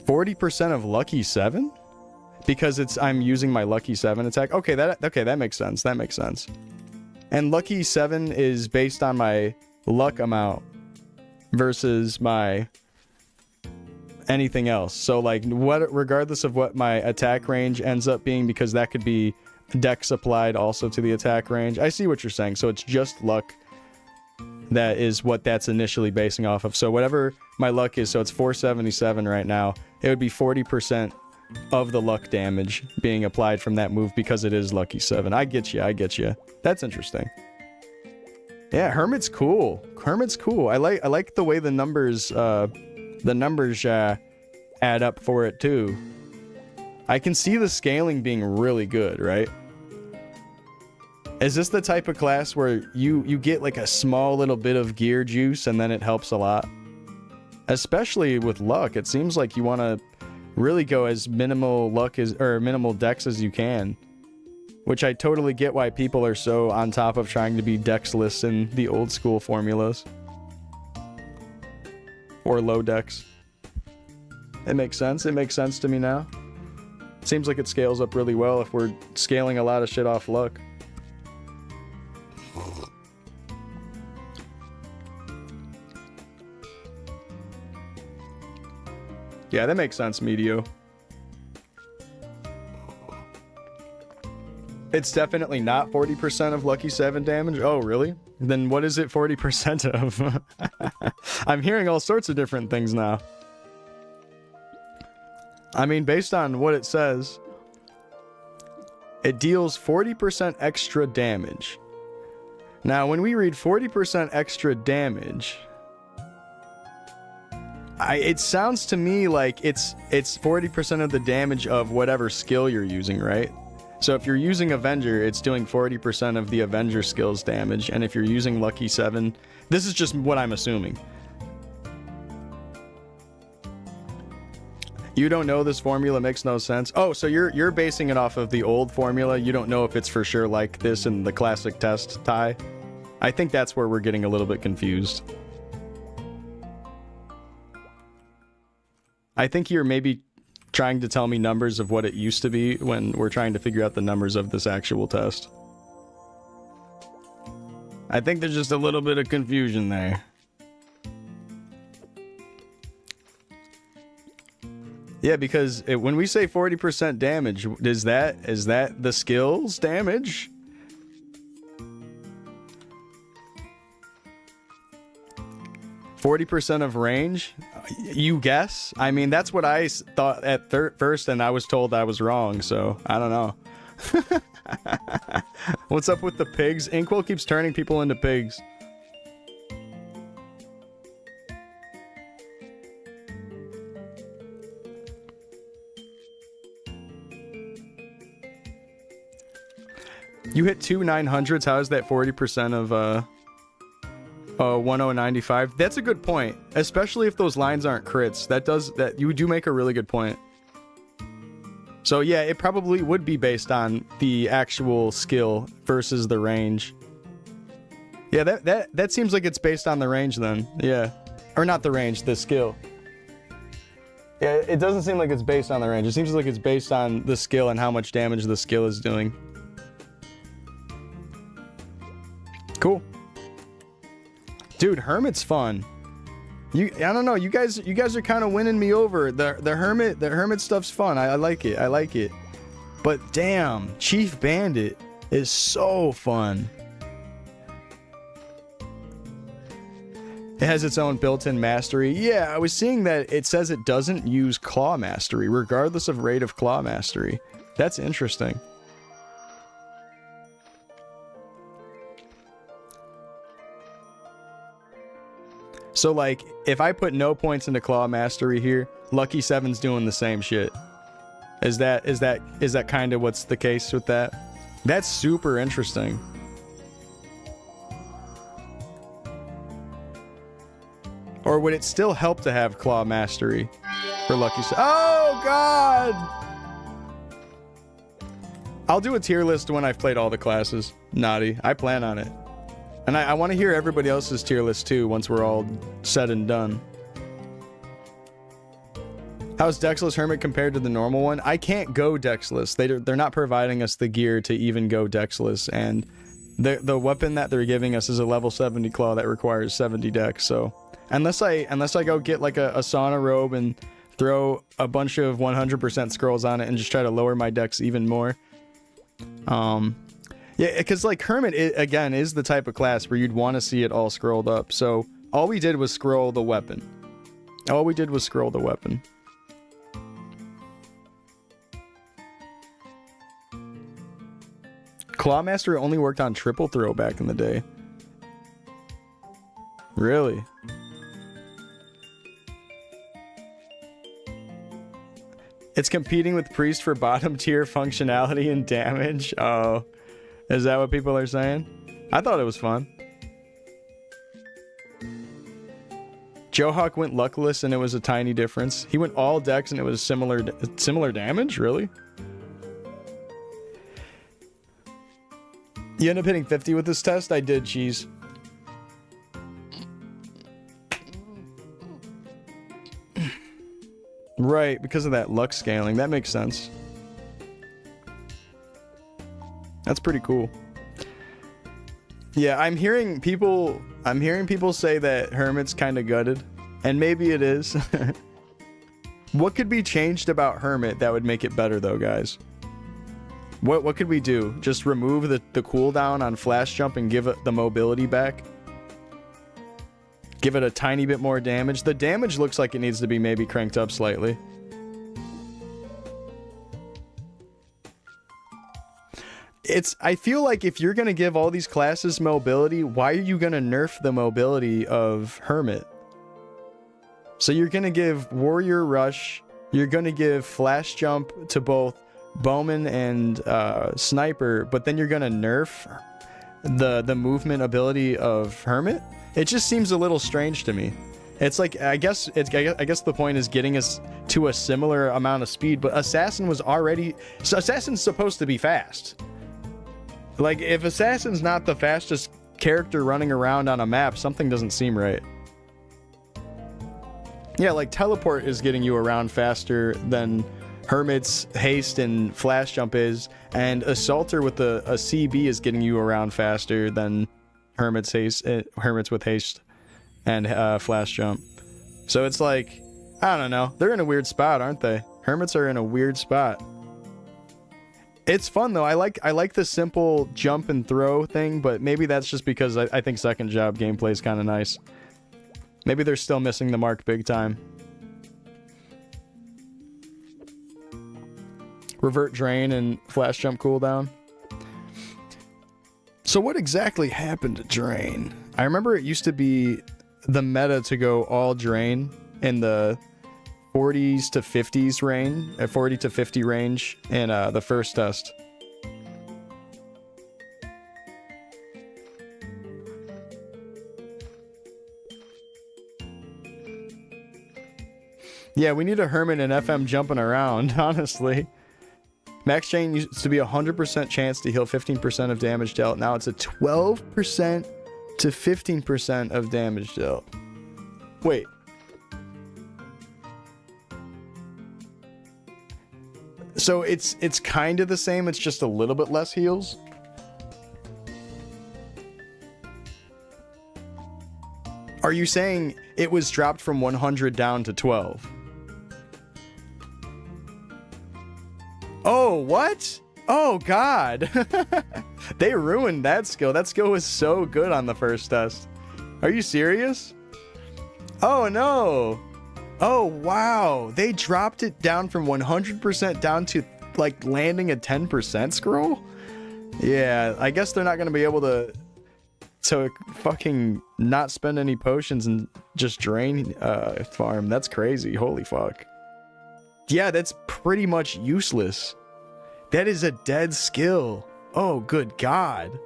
40% of Lucky 7? Because I'm using my Lucky 7 attack. Okay, that makes sense. That makes sense. And Lucky 7 is based on my luck amount versus my anything else. So like regardless of what my attack range ends up being, because that could be dex applied also to the attack range. I see what you're saying. So it's just luck that is what that's initially basing off of. So whatever my luck is, so it's 477 right now, it would be 40% of the luck damage being applied from that move because it is Lucky 7. I get you. That's interesting. Yeah, Hermit's cool. I like the way the numbers add up for it too. I can see the scaling being really good, right? Is this the type of class where you get like a small little bit of gear juice and then it helps a lot? Especially with luck, it seems like you want to really go as minimal luck or minimal dex as you can, which I totally get why people are so on top of trying to be dexless in the old school formulas or low dex. It makes sense. It makes sense to me now. Seems like it scales up really well if we're scaling a lot of shit off luck. Yeah, that makes sense, Medio. It's definitely not 40% of Lucky 7 damage. Oh, really? Then what is it 40% of? I'm hearing all sorts of different things now. I mean, based on what it says, it deals 40% extra damage. Now, when we read 40% extra damage, it sounds to me like it's 40% of the damage of whatever skill you're using, right? So if you're using Avenger, it's doing 40% of the Avenger skill's damage, and if you're using Lucky 7, this is just what I'm assuming. You don't know this formula makes no sense? Oh, so you're basing it off of the old formula. You don't know if it's for sure like this in the classic test, Ty? I think that's where we're getting a little bit confused. I think you're maybe trying to tell me numbers of what it used to be when we're trying to figure out the numbers of this actual test. I think there's just a little bit of confusion there. Yeah, because when we say 40% damage, is that the skills damage? %40 of range? You guess? I mean, that's what I thought at first, and I was told I was wrong, so I don't know. What's up with the pigs? Inkwell keeps turning people into pigs. You hit 2 900s. How is that 40% of 1095? That's a good point, especially if those lines aren't crits. You do make a really good point. So yeah, it probably would be based on the actual skill versus the range. Yeah, that seems like it's based on the range then. Yeah, or not the range, the skill. Yeah, it doesn't seem like it's based on the range. It seems like it's based on the skill and how much damage the skill is doing. Cool. Dude, Hermit's fun. I don't know. You guys are kind of winning me over. The hermit stuff's fun. I like it. I like it. But damn, Chief Bandit is so fun. It has its own built-in mastery. Yeah, I was seeing that it says it doesn't use claw mastery, regardless of rate of claw mastery. That's interesting. So, like, if I put no points into claw mastery here, Lucky 7's doing the same shit. Is that kind of what's the case with that? That's super interesting. Or would it still help to have claw mastery for Lucky 7? Oh, God! I'll do a tier list when I've played all the classes. Naughty. I plan on it. And I want to hear everybody else's tier list too once we're all said and done. How's Dexless Hermit compared to the normal one? I can't go Dexless. They're not providing us the gear to even go Dexless, and the weapon that they're giving us is a level 70 claw that requires 70 dex. So unless I go get like a sauna robe and throw a bunch of 100% scrolls on it and just try to lower my dex even more. Yeah, because like Hermit, again, is the type of class where you'd want to see it all scrolled up. So all we did was scroll the weapon. Clawmaster only worked on triple throw back in the day. Really? It's competing with Priest for bottom tier functionality and damage. Oh. Is that what people are saying? I thought it was fun. Johawk went luckless and it was a tiny difference. He went all dex and it was similar damage? Really? You end up hitting 50 with this test? I did, cheese. Right, because of that luck scaling. That makes sense. That's pretty cool. Yeah, I'm hearing people say that Hermit's kind of gutted, and maybe it is. What could be changed about Hermit that would make it better though, guys? What could we do? Just remove the cooldown on flash jump and give it the mobility back? Give it a tiny bit more damage? The damage looks like it needs to be maybe cranked up slightly. I feel like if you're going to give all these classes mobility, why are you going to nerf the mobility of Hermit? So you're going to give Warrior Rush, you're going to give Flash Jump to both Bowman and Sniper, but then you're going to nerf the movement ability of Hermit? It just seems a little strange to me. It's like, I guess the point is getting us to a similar amount of speed, but Assassin's supposed to be fast. Like, if Assassin's not the fastest character running around on a map, something doesn't seem right. Yeah, like, Teleport is getting you around faster than Hermit's Haste and Flash Jump is, and Assaulter with a CB is getting you around faster than Hermit's with Haste and Flash Jump. So it's like, I don't know. They're in a weird spot, aren't they? Hermits are in a weird spot. It's fun though. I like the simple jump and throw thing, but maybe that's just because I think second job gameplay is kind of nice. Maybe they're still missing the mark big time. Revert drain and flash jump cooldown. So what exactly happened to drain? I remember it used to be the meta to go all drain in the 40s to 50s range, 40 to 50 range in the first test. Yeah, we need a Hermit and FM jumping around, honestly. Max Chain used to be 100% chance to heal 15% of damage dealt. Now it's a 12% to 15% of damage dealt. Wait. So it's kind of the same, it's just a little bit less heals. Are you saying it was dropped from 100 down to 12? Oh, what? Oh, God. They ruined that skill. That skill was so good on the first test. Are you serious? Oh, no. Oh, wow. They dropped it down from 100% down to, like, landing a 10% scroll? Yeah, I guess they're not going to be able to fucking not spend any potions and just drain farm. That's crazy. Holy fuck. Yeah, that's pretty much useless. That is a dead skill. Oh, good God.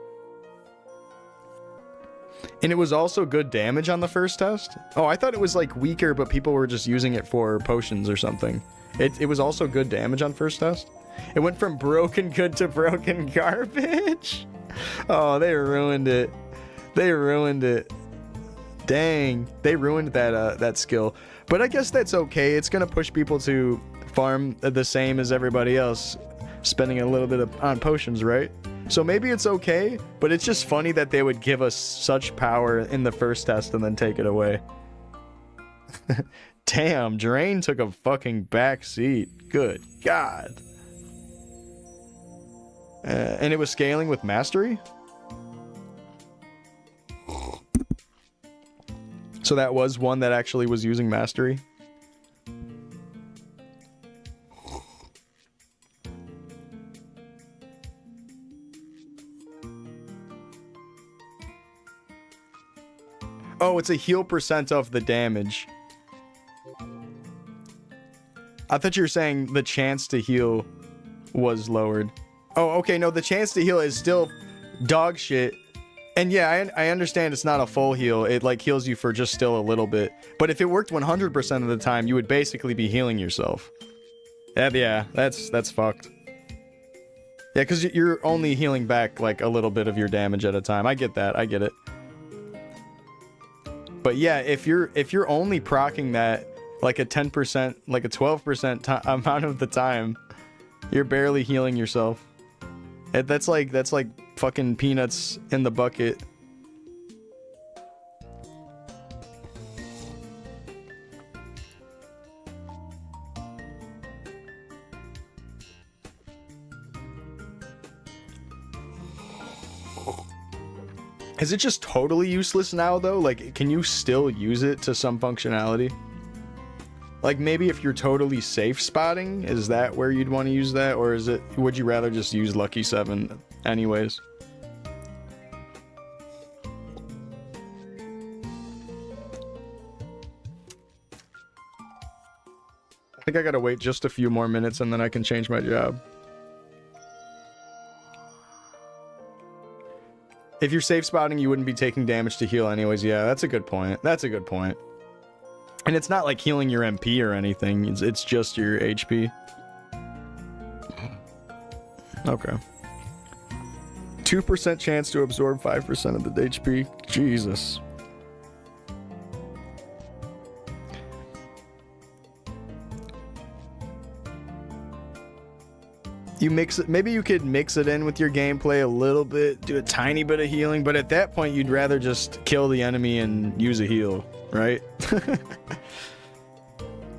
And it was also good damage on the first test? Oh, I thought it was like weaker, but people were just using it for potions or something. It was also good damage on first test? It went from broken good to broken garbage? Oh, they ruined it. They ruined it. Dang. They ruined that skill. But I guess that's okay. It's going to push people to farm the same as everybody else, spending a little bit on potions, right? So maybe it's okay, but it's just funny that they would give us such power in the first test and then take it away. Damn, Drain took a fucking back seat. Good God. And it was scaling with Mastery? So that was one that actually was using Mastery? Oh, it's a heal percent of the damage. I thought you were saying the chance to heal was lowered. Oh, okay, no, the chance to heal is still dog shit. And yeah, I understand it's not a full heal. It like heals you for just still a little bit. But if it worked 100% of the time, you would basically be healing yourself. Yeah, that's fucked. Yeah, because you're only healing back like a little bit of your damage at a time. I get that. I get it. But yeah, if you're only proccing that like a 10%, like a 12% amount of the time, you're barely healing yourself. That's like fucking peanuts in the bucket. Is it just totally useless now, though? Like, can you still use it to some functionality? Like, maybe if you're totally safe spotting, is that where you'd want to use that? Or would you rather just use Lucky 7 anyways? I think I gotta wait just a few more minutes and then I can change my job. If you're safe spotting, you wouldn't be taking damage to heal anyways. Yeah, that's a good point. That's a good point. And it's not like healing your MP or anything. It's just your HP. Okay. 2% chance to absorb 5% of the HP. Jesus. You mix it, maybe you could mix it in with your gameplay a little bit, do a tiny bit of healing, but at that point you'd rather just kill the enemy and use a heal, right?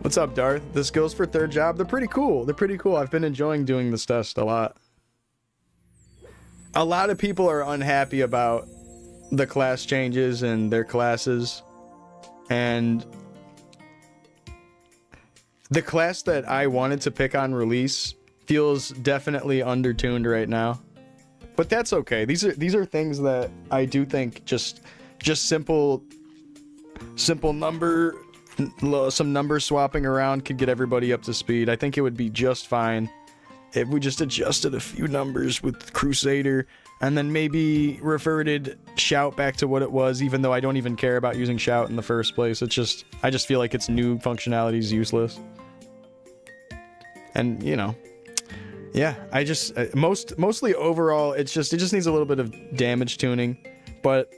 What's up, Darth? The skills for third job, they're pretty cool. They're pretty cool. I've been enjoying doing this test a lot. A lot of people are unhappy about the class changes and their classes. And the class that I wanted to pick on release feels definitely undertuned right now, but that's okay. These are things that I do think just simple number, some number swapping around could get everybody up to speed. I think it would be just fine if we just adjusted a few numbers with Crusader and then maybe reverted Shout back to what it was, even though I don't even care about using Shout in the first place. I just feel like its new functionality is useless. And you know, yeah, I just mostly overall it just needs a little bit of damage tuning, but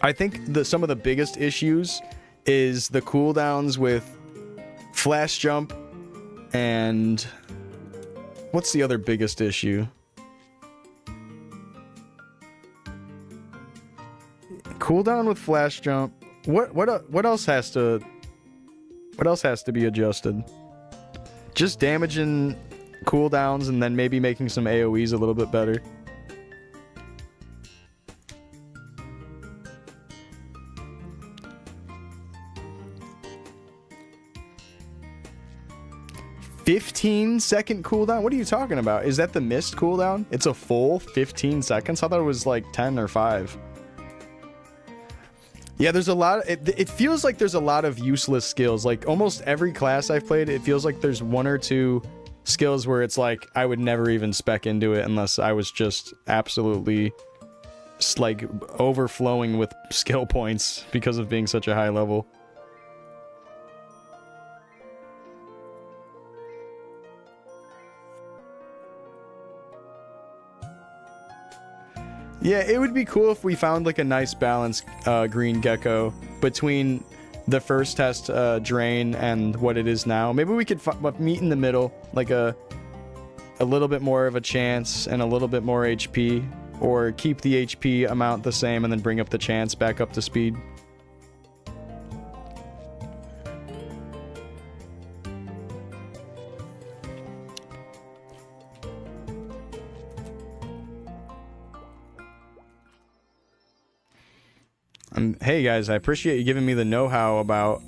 I think some of the biggest issues is the cooldowns with flash jump, and what's the other biggest issue? Cooldown with flash jump, what else has to be adjusted? Just damaging cooldowns and then maybe making some AoEs a little bit better. "15-second cooldown? What are you talking about? Is that the mist cooldown? It's a full 15 seconds? I thought it was like 10 or 5. Yeah, there's a lot. It feels like there's a lot of useless skills. Like almost every class I've played, it feels like there's 1 or 2 skills where it's like I would never even spec into it unless I was just absolutely like overflowing with skill points because of being such a high level. Yeah, it would be cool if we found like a nice balanced green gecko between the first test drain and what it is now. Maybe we could meet in the middle, like a little bit more of a chance and a little bit more HP, or keep the HP amount the same and then bring up the chance back up to speed. Hey guys, I appreciate you giving me the know-how about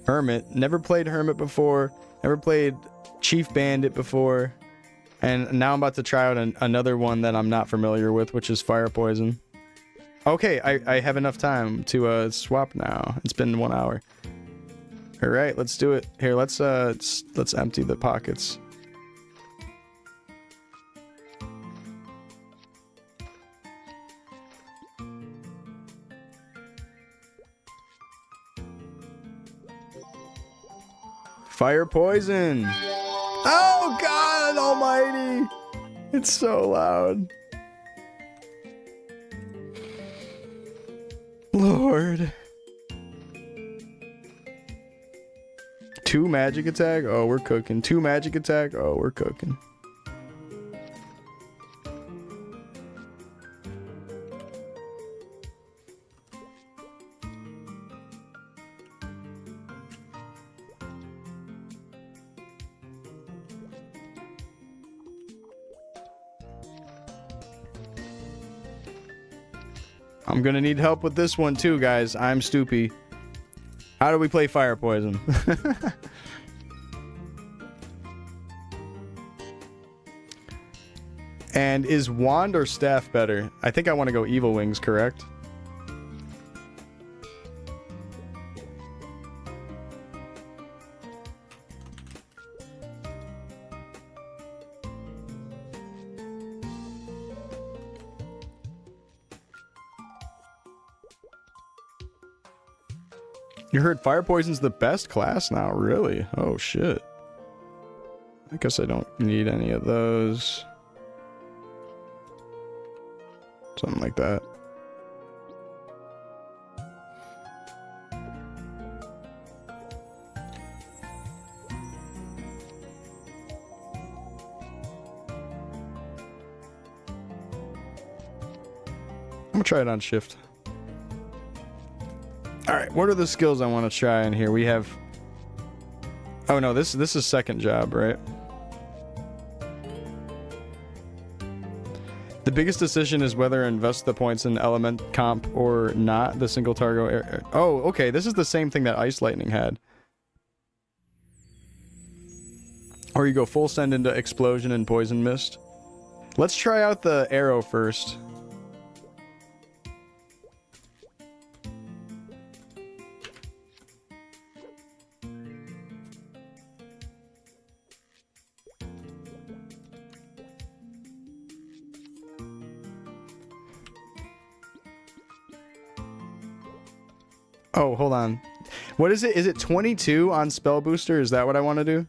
Hermit. Never played Hermit before. Never played Chief Bandit before. And now I'm about to try out another one that I'm not familiar with, which is Fire Poison. Okay, I have enough time to swap now. It's been 1 hour. All right, let's do it. Here, let's empty the pockets. Fire Poison! Oh God almighty! It's so loud. Lord. 2 magic attack? Oh, we're cooking. 2 magic attack? Oh, we're cooking. I'm gonna need help with this one too, guys. I'm Stoopy. How do we play Fire Poison? And is Wand or Staff better? I think I want to go Evil Wings, correct? You heard Fire Poison's the best class now, really? Oh shit. I guess I don't need any of those. Something like that. I'm gonna try it on shift. Alright, what are the skills I want to try in here? We have... Oh no, this is second job, right? The biggest decision is whether to invest the points in element comp or not. The single target... Oh, okay, this is the same thing that Ice Lightning had. Or you go full send into Explosion and Poison Mist. Let's try out the arrow first. Oh, hold on. What is it? Is it 22 on Spell Booster? Is that what I want to do?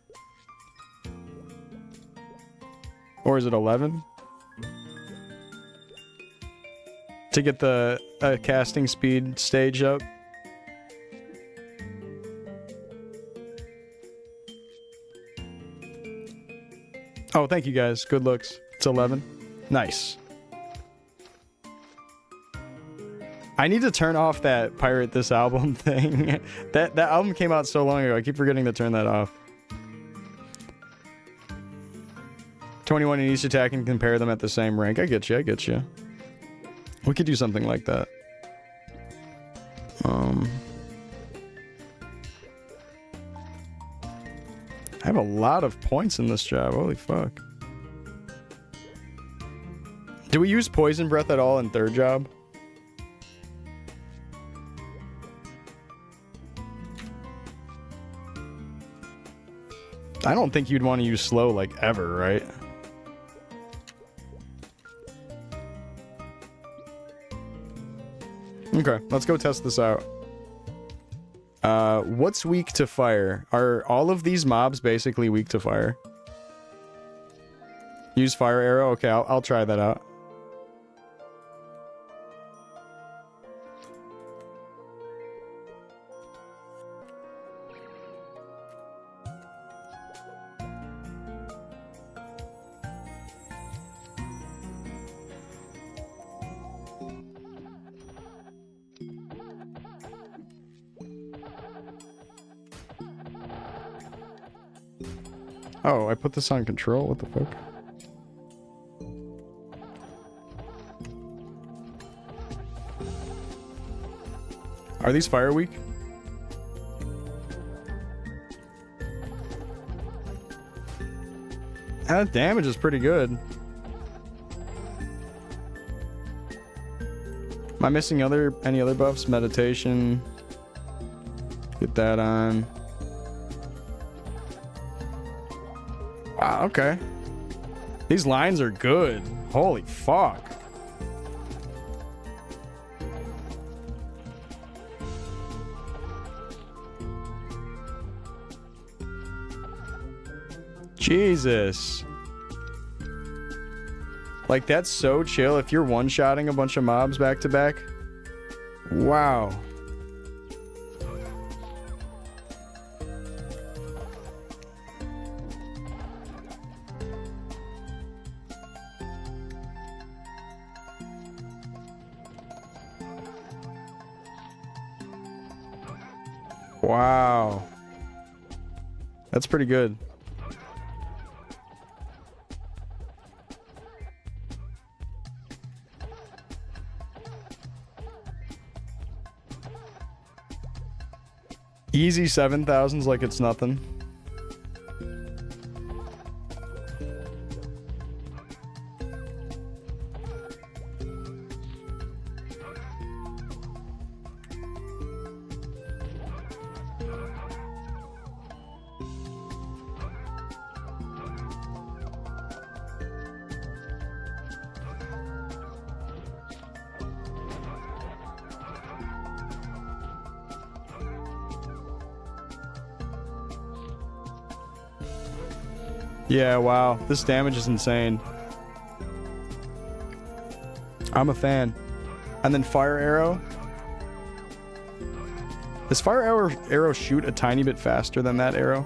Or is it 11? To get the casting speed stage up? Oh, thank you guys. Good looks. It's 11. Nice. I need to turn off that pirate this album thing. That album came out so long ago. I keep forgetting to turn that off. 21 in each attack and compare them at the same rank. I get you. I get you. We could do something like that. I have a lot of points in this job. Holy fuck. Do we use poison breath at all in third job? I don't think you'd want to use slow like ever, right? Okay, let's go test this out. What's weak to fire? Are all of these mobs basically weak to fire? Use fire arrow? Okay, I'll try that out. Oh, I put this on control? What the fuck? Are these fire weak? That damage is pretty good. Am I missing any other buffs? Meditation. Get that on. Wow, okay. These lines are good. Holy fuck. Jesus. Like, that's so chill if you're one-shotting a bunch of mobs back to back. Wow. Wow. That's pretty good. Easy 7,000s like it's nothing. Yeah, wow. This damage is insane. I'm a fan. And then fire arrow. Does fire arrow shoot a tiny bit faster than that arrow?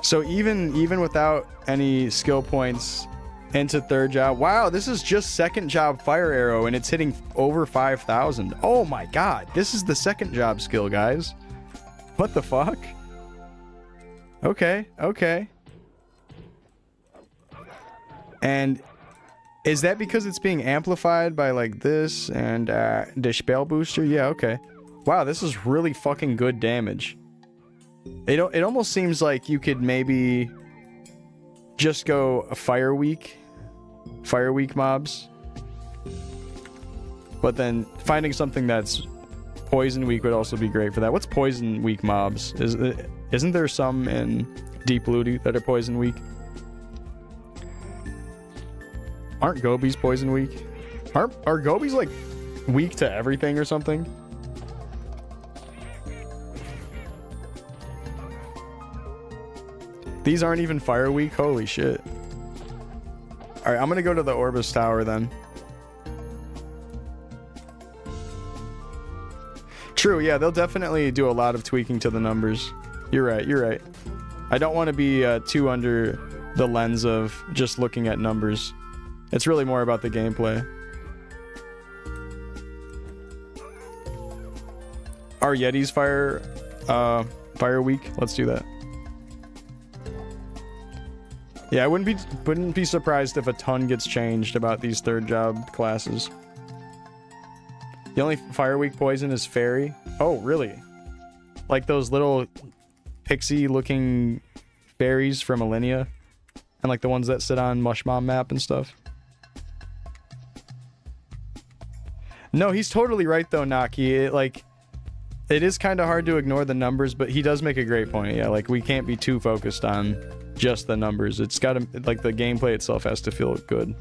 So even without any skill points into third job. Wow, this is just second job fire arrow and it's hitting over 5,000. Oh my god, this is the second job skill, guys. What the fuck? Okay, okay. And is that because it's being amplified by like this and the spell booster? Yeah, okay. Wow, this is really fucking good damage. It almost seems like you could maybe just go a fire weak mobs, but then finding something that's poison weak would also be great for that. What's poison weak mobs? Isn't there some in Deep Looty that are poison weak? Aren't gobies poison weak? Are gobies like weak to everything or something? These aren't even fire weak? Holy shit. Alright, I'm gonna go to the Orbis Tower then. True, yeah, they'll definitely do a lot of tweaking to the numbers. You're right, you're right. I don't want to be too under the lens of just looking at numbers. It's really more about the gameplay. Are Yetis fire week? Let's do that. Yeah, I wouldn't be surprised if a ton gets changed about these third job classes. The only fire week poison is fairy. Oh, really? Like those little pixie looking fairies from Millennia, and like the ones that sit on Mushmom map and stuff. No, he's totally right though, Naki. It is kind of hard to ignore the numbers, but he does make a great point. Yeah, like we can't be too focused on just the numbers. It's got to, like, the gameplay itself has to feel good.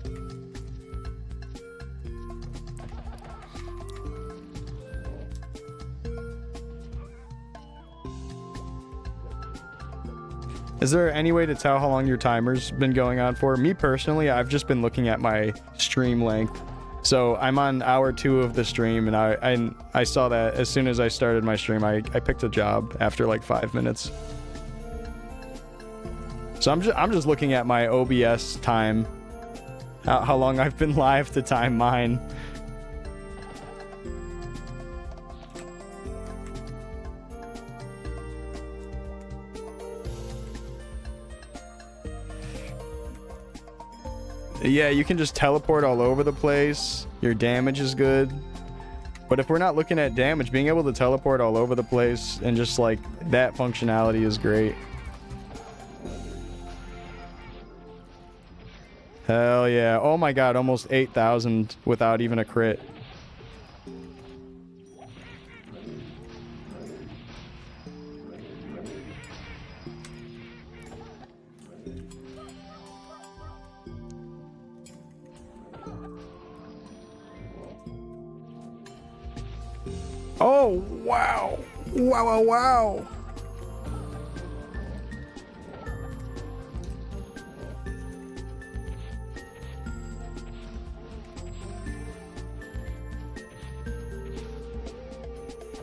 Is there any way to tell how long your timer's been going on for? Me personally, I've just been looking at my stream length. So I'm on hour 2 of the stream, and I saw that as soon as I started my stream, I picked a job after like 5 minutes. So I'm just looking at my OBS time, how long I've been live to time mine. Yeah, you can just teleport all over the place. Your damage is good. But if we're not looking at damage, being able to teleport all over the place and just like that functionality is great. Hell yeah. Oh my god, almost 8,000 without even a crit. Oh, wow. Wow, wow, wow.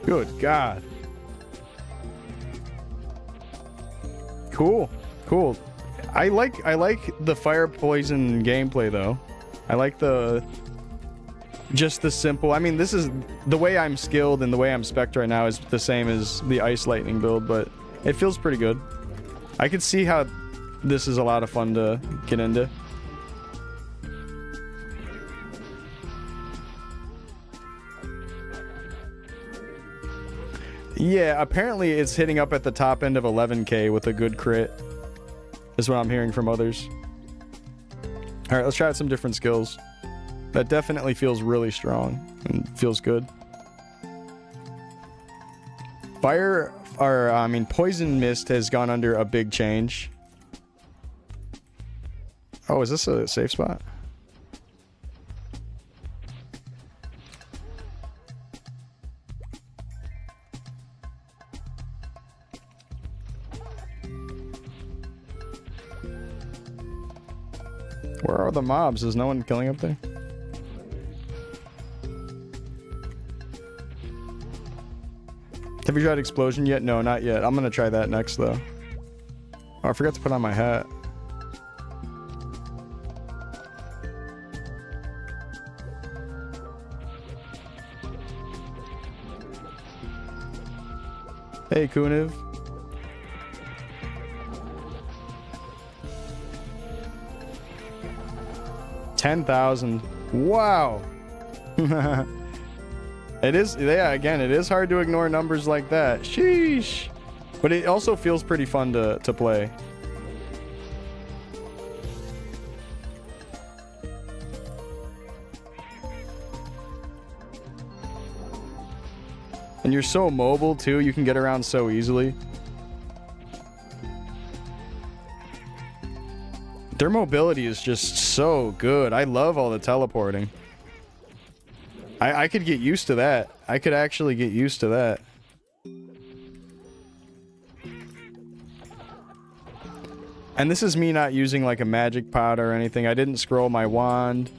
Good God. Cool. Cool. I like the fire poison gameplay though. I like just the simple, I mean, this is the way I'm skilled and the way I'm spec'd right now is the same as the ice lightning build, but it feels pretty good. I could see how this is a lot of fun to get into. Yeah, apparently it's hitting up at the top end of 11k with a good crit, is what I'm hearing from others. Alright, let's try out some different skills. That definitely feels really strong and feels good. Poison Mist has gone under a big change. Oh, is this a safe spot? Where are the mobs? Is no one killing up there? Have you tried Explosion yet? No, not yet. I'm gonna try that next though. Oh, I forgot to put on my hat. Hey, Kuniv. $10,000. Wow. It is, yeah, again, it is hard to ignore numbers like that. Sheesh. But it also feels pretty fun to play. And you're so mobile too, you can get around so easily. Their mobility is just so good. I love all the teleporting. I could get used to that. I could actually get used to that. And this is me not using like a magic pot or anything. I didn't scroll my wand.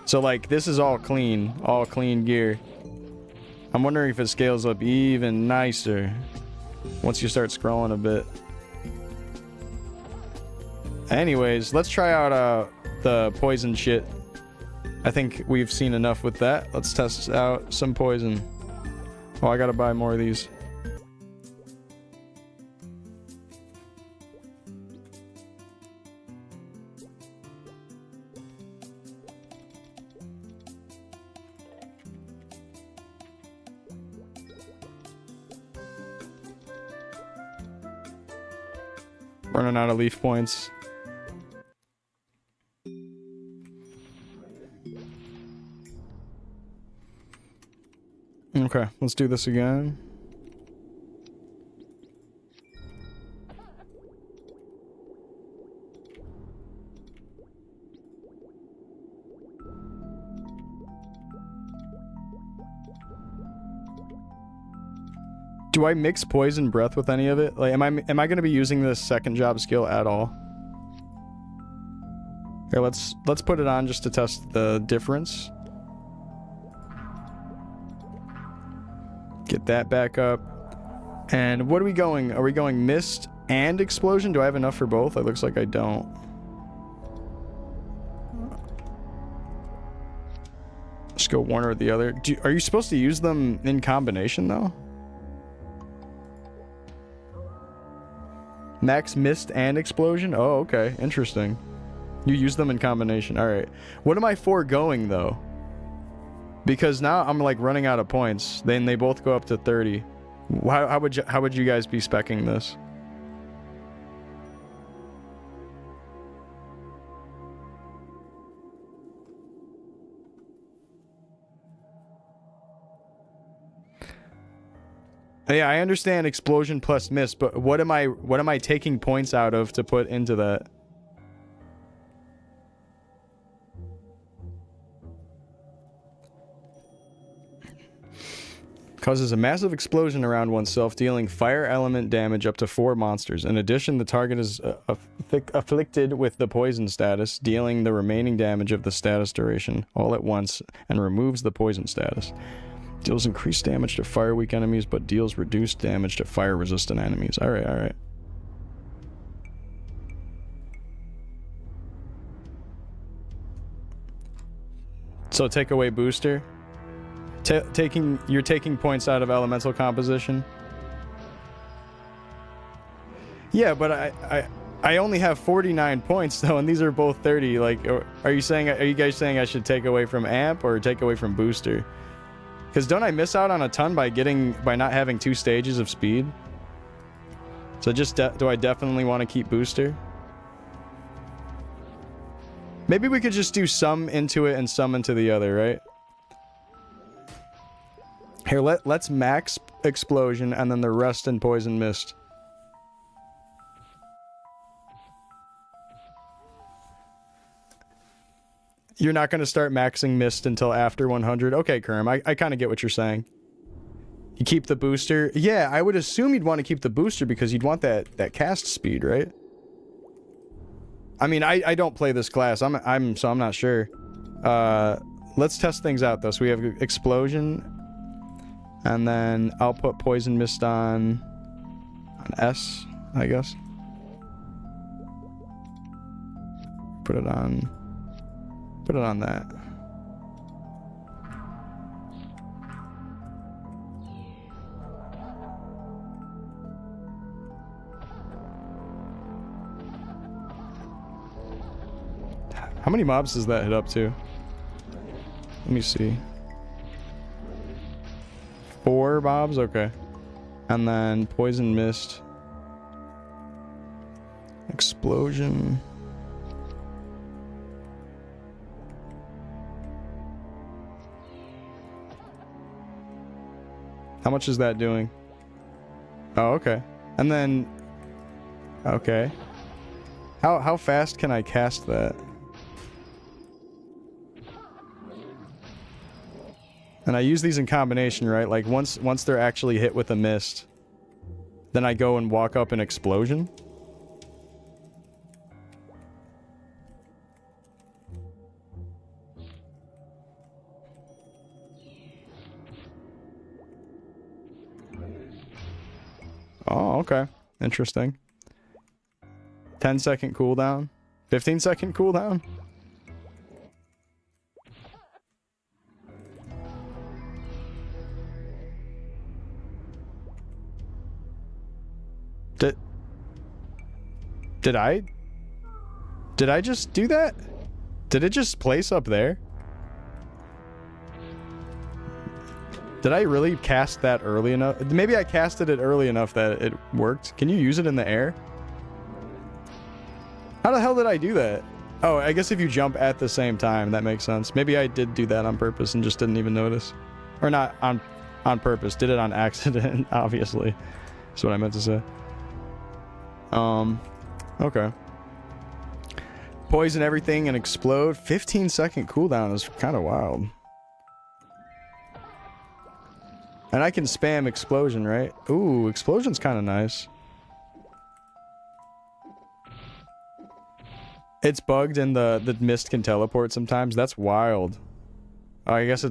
So like this is all clean gear. I'm wondering if it scales up even nicer once you start scrolling a bit. Anyways, let's try out the poison shit. I think we've seen enough with that. Let's test out some poison. Oh, I gotta buy more of these. Running out of leaf points. Okay, let's do this again. Do I mix poison breath with any of it? Like, am I going to be using this second job skill at all? Here, let's put it on just to test the difference. Get that back up. And what are we going? Are we going mist and explosion? Do I have enough for both? It looks like I don't. Just go one or the other. Are you supposed to use them in combination though? Max mist and explosion? Oh, okay. Interesting. You use them in combination. All right. What am I foregoing though? Because now I'm like running out of points. Then they both go up to 30. How would you guys be speccing this? Yeah, I understand explosion plus mist, but what am I taking points out of to put into that? Causes a massive explosion around oneself, dealing fire element damage up to 4 monsters. In addition, the target is afflicted with the poison status, dealing the remaining damage of the status duration all at once, and removes the poison status. Deals increased damage to fire-weak enemies, but deals reduced damage to fire-resistant enemies. Alright, alright. So take away booster. You're taking points out of elemental composition. Yeah, but I only have 49 points though, and these are both 30. Like, are you guys saying I should take away from amp or take away from booster? Because don't I miss out on a ton by not having 2 stages of speed? So just do I definitely want to keep booster? Maybe we could just do some into it and some into the other, right? Here, let's max explosion and then the rest in poison mist. You're not going to start maxing mist until after 100? Okay, Kerm, I kind of get what you're saying. You keep the booster? Yeah, I would assume you'd want to keep the booster because you'd want that cast speed, right? I mean, I don't play this class, so I'm not sure. Let's test things out though. So we have explosion. And then I'll put poison mist on S, I guess. Put it on that. How many mobs does that hit up to? Let me see. 4 mobs? Okay. And then poison mist. Explosion. How much is that doing? Oh, okay. And then... Okay. How fast can I cast that? And I use these in combination, right? Like once they're actually hit with a mist, then I go and walk up an explosion. Oh, okay. Interesting. 10-second cooldown. 15-second cooldown? Did I just do that? Did it just place up there? Did I really cast that early enough? Maybe I casted it early enough that it worked. Can you use it in the air? How the hell did I do that? Oh, I guess if you jump at the same time, that makes sense. Maybe I did do that on purpose and just didn't even notice. Or not on purpose. Did it on accident, obviously. That's what I meant to say. Okay. Poison everything and explode. 15-second cooldown is kind of wild. And I can spam explosion, right? Ooh, explosion's kind of nice. It's bugged and the mist can teleport sometimes. That's wild. Oh, I guess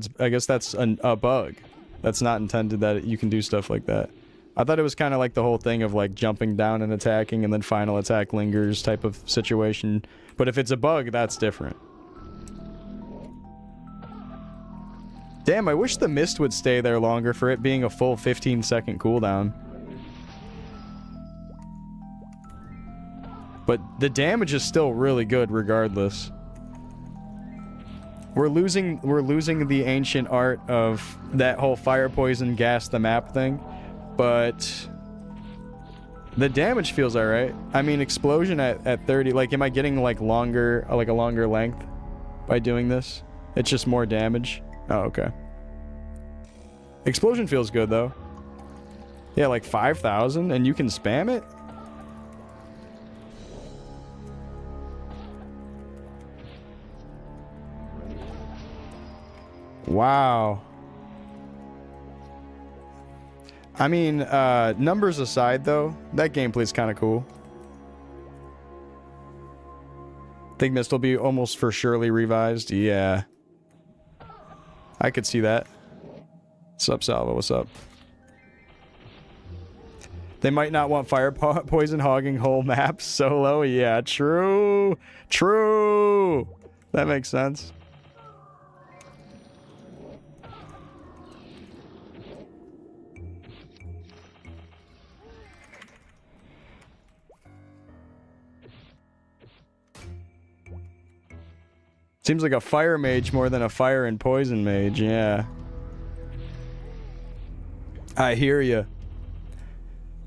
that's a bug. That's not intended that you can do stuff like that. I thought it was kind of like the whole thing of like jumping down and attacking and then final attack lingers type of situation. But if it's a bug, that's different. Damn, I wish the mist would stay there longer for it being a full 15-second cooldown. But the damage is still really good regardless. We're losing the ancient art of that whole fire poison gas the map thing, but the damage feels alright. I mean, explosion at 30, like, am I getting like a longer length by doing this? It's just more damage. Oh, okay. Explosion feels good though. Yeah, like 5,000 and you can spam it? Wow. I mean, numbers aside though, that gameplay's kind of cool. Think Mist will be almost for surely revised? Yeah. I could see that. What's up, Salvo? What's up? They might not want fire poison hogging whole maps solo. Yeah, true. True. That makes sense. Seems like a fire mage more than a fire and poison mage, yeah. I hear ya.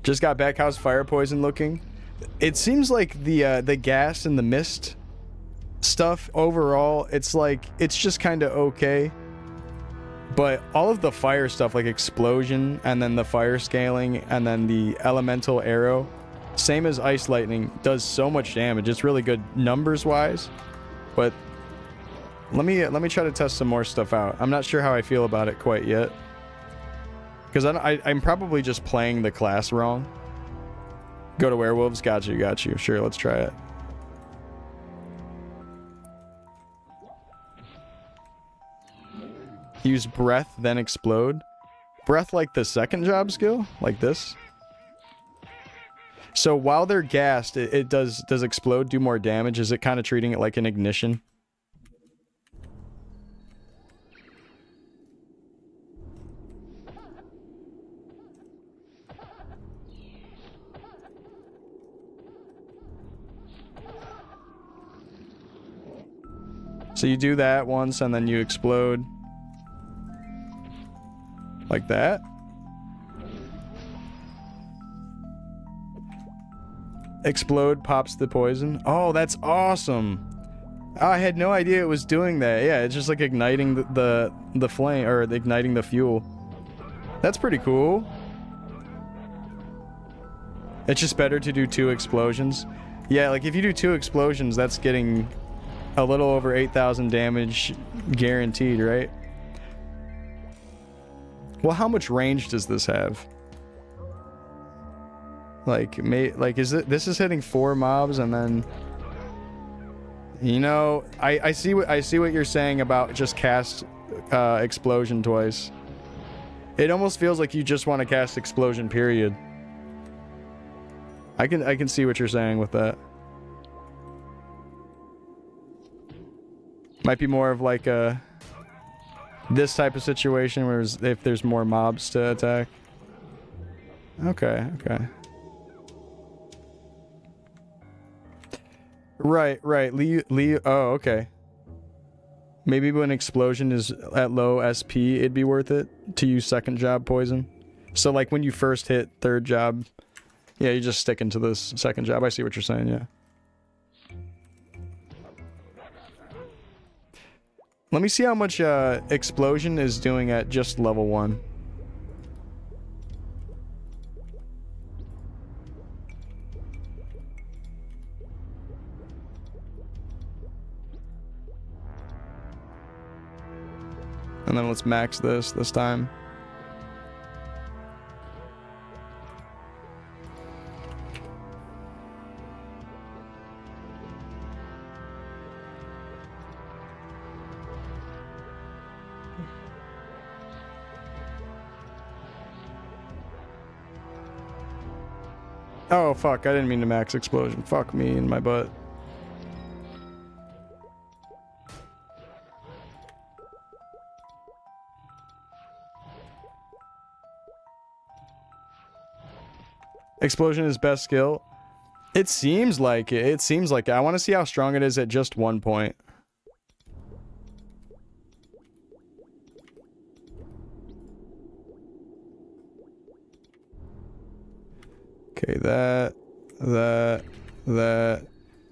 Just got back. How's fire poison looking? It seems like the gas and the mist stuff overall, it's like, it's just kind of okay. But all of the fire stuff, like explosion, and then the fire scaling, and then the elemental arrow, same as ice lightning, does so much damage. It's really good numbers-wise, but let me try to test some more stuff out. I'm not sure how I feel about it quite yet. Because I'm probably just playing the class wrong. Go to werewolves. Got you. Sure, let's try it. Use breath, then explode. Breath like the second job skill? Like this? So while they're gassed, it does explode do more damage? Is it kind of treating it like an ignition? So you do that once and then you explode. Like that. Explode pops the poison. Oh, that's awesome. I had no idea it was doing that. Yeah, it's just like igniting the flame, or igniting the fuel. That's pretty cool. It's just better to do 2 explosions. Yeah, like if you do 2 explosions, that's getting a little over 8,000 damage guaranteed, right? Well, how much range does this have? Like, is it? This is hitting 4 mobs, and then, you know, I see what you're saying about just cast explosion twice. It almost feels like you just want to cast explosion. Period. I can see what you're saying with that. Might be more of like a this type of situation where if there's more mobs to attack. Okay, okay. Right, right. Oh, okay. Maybe when explosion is at low SP, it'd be worth it to use second job poison. So like when you first hit third job, yeah, you're just sticking to this second job. I see what you're saying, yeah. Let me see how much explosion is doing at just level 1. And then let's max this time. Oh, fuck. I didn't mean to max explosion. Fuck me in my butt. Explosion is best skill. It seems like it. It seems like it. I want to see how strong it is at just 1 point. Okay, that.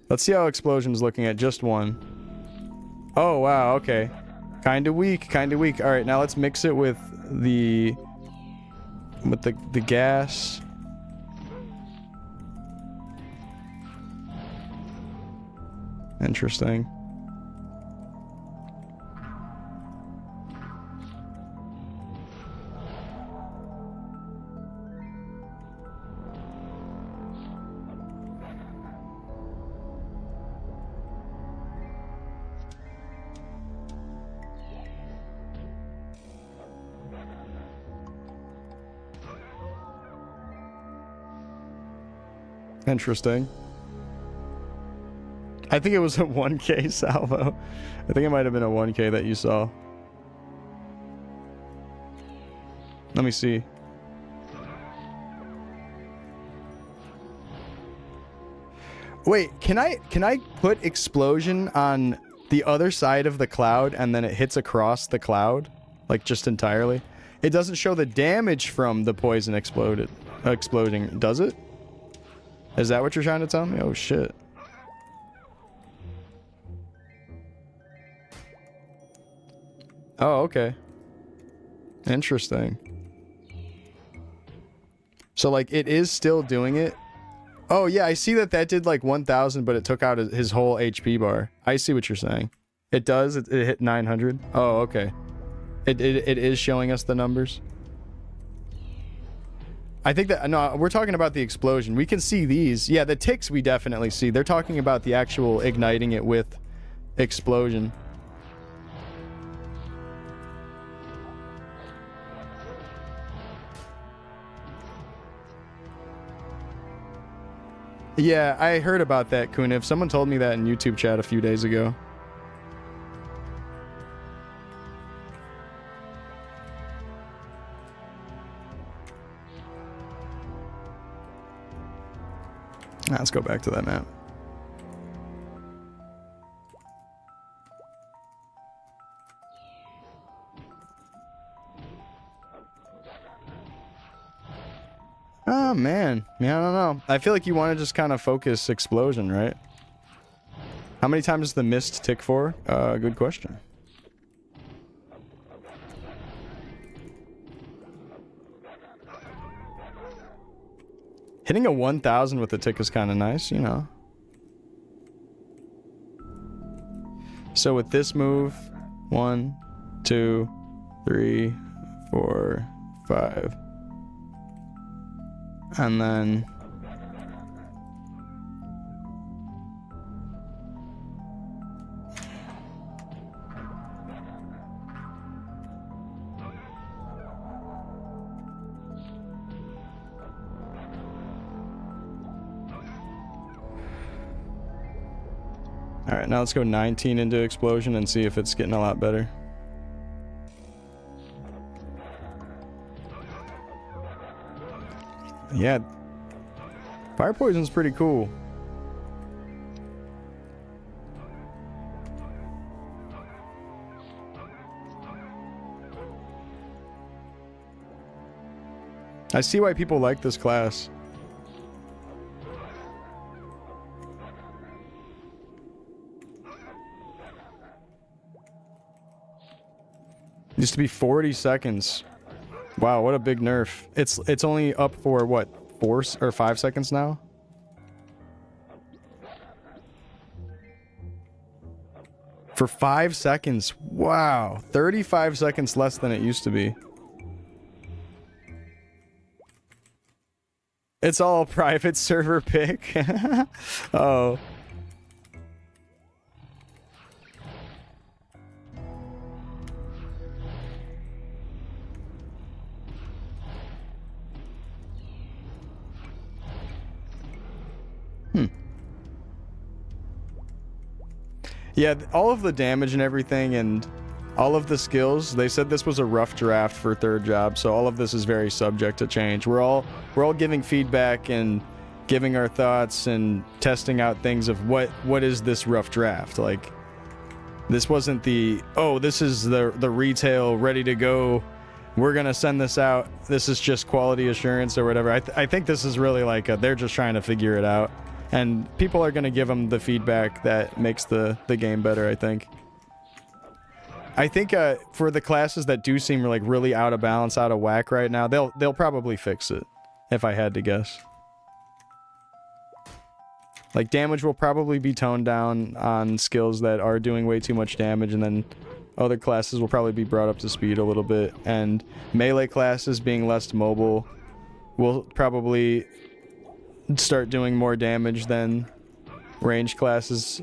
Let's see how explosion's looking at just 1. Oh, wow, okay. Kinda weak, kinda weak. Alright, now let's mix it with the gas. Interesting. Interesting. I think it was a 1K salvo. I think it might have been a 1K that you saw. Let me see. Wait, can I put explosion on the other side of the cloud and then it hits across the cloud? Like just entirely? It doesn't show the damage from the poison exploding, does it? Is that what you're trying to tell me? Oh shit. Oh, okay. Interesting. So, like, it is still doing it. Oh, yeah, I see that did, like, 1,000, but it took out his whole HP bar. I see what you're saying. It does? It hit 900? Oh, okay. It is showing us the numbers. I think that... No, we're talking about the explosion. We can see these. Yeah, the ticks we definitely see. They're talking about the actual igniting it with explosion. Yeah, I heard about that, Kunif. Someone told me that in YouTube chat a few days ago. Let's go back to that map. Oh, man. Yeah, I don't know. I feel like you want to just kind of focus explosion, right? How many times does the mist tick for? Good question. Hitting a 1,000 with the tick is kind of nice, you know. So with this move, 1, 2, 3, 4, 5. And then... Alright, now let's go 19 into explosion and see if it's getting a lot better. Yeah. Fire poison's pretty cool. I see why people like this class. Used to be 40 seconds. Wow, what a big nerf. It's only up for what, 4 or 5 seconds now? For 5 seconds. Wow. 35 seconds less than it used to be. It's all private server pick. Oh. Yeah, all of the damage and everything and all of the skills, they said this was a rough draft for third job, so all of this is very subject to change. We're all giving feedback and giving our thoughts and testing out things of what is this rough draft. Like, this wasn't the, oh, this is the retail ready to go, we're gonna send this out, this is just quality assurance or whatever. I think this is really like they're just trying to figure it out. And people are going to give them the feedback that makes the game better, I think. I think for the classes that do seem like really out of balance, out of whack right now, they'll probably fix it, if I had to guess. Like, damage will probably be toned down on skills that are doing way too much damage, and then other classes will probably be brought up to speed a little bit. And melee classes being less mobile will probably start doing more damage than range classes,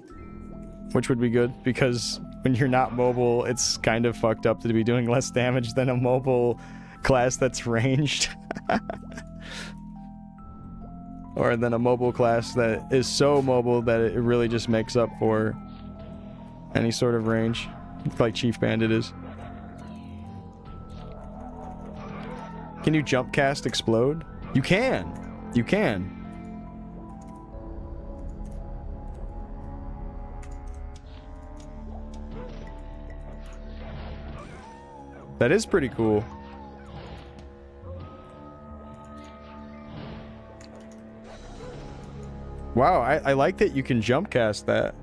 which would be good, because when you're not mobile, it's kind of fucked up to be doing less damage than a mobile class that's ranged. Or than a mobile class that is so mobile that it really just makes up for any sort of range, like Chief Bandit is. Can you jump cast explode? You can! You can. That is pretty cool. Wow, I like that you can jump cast that.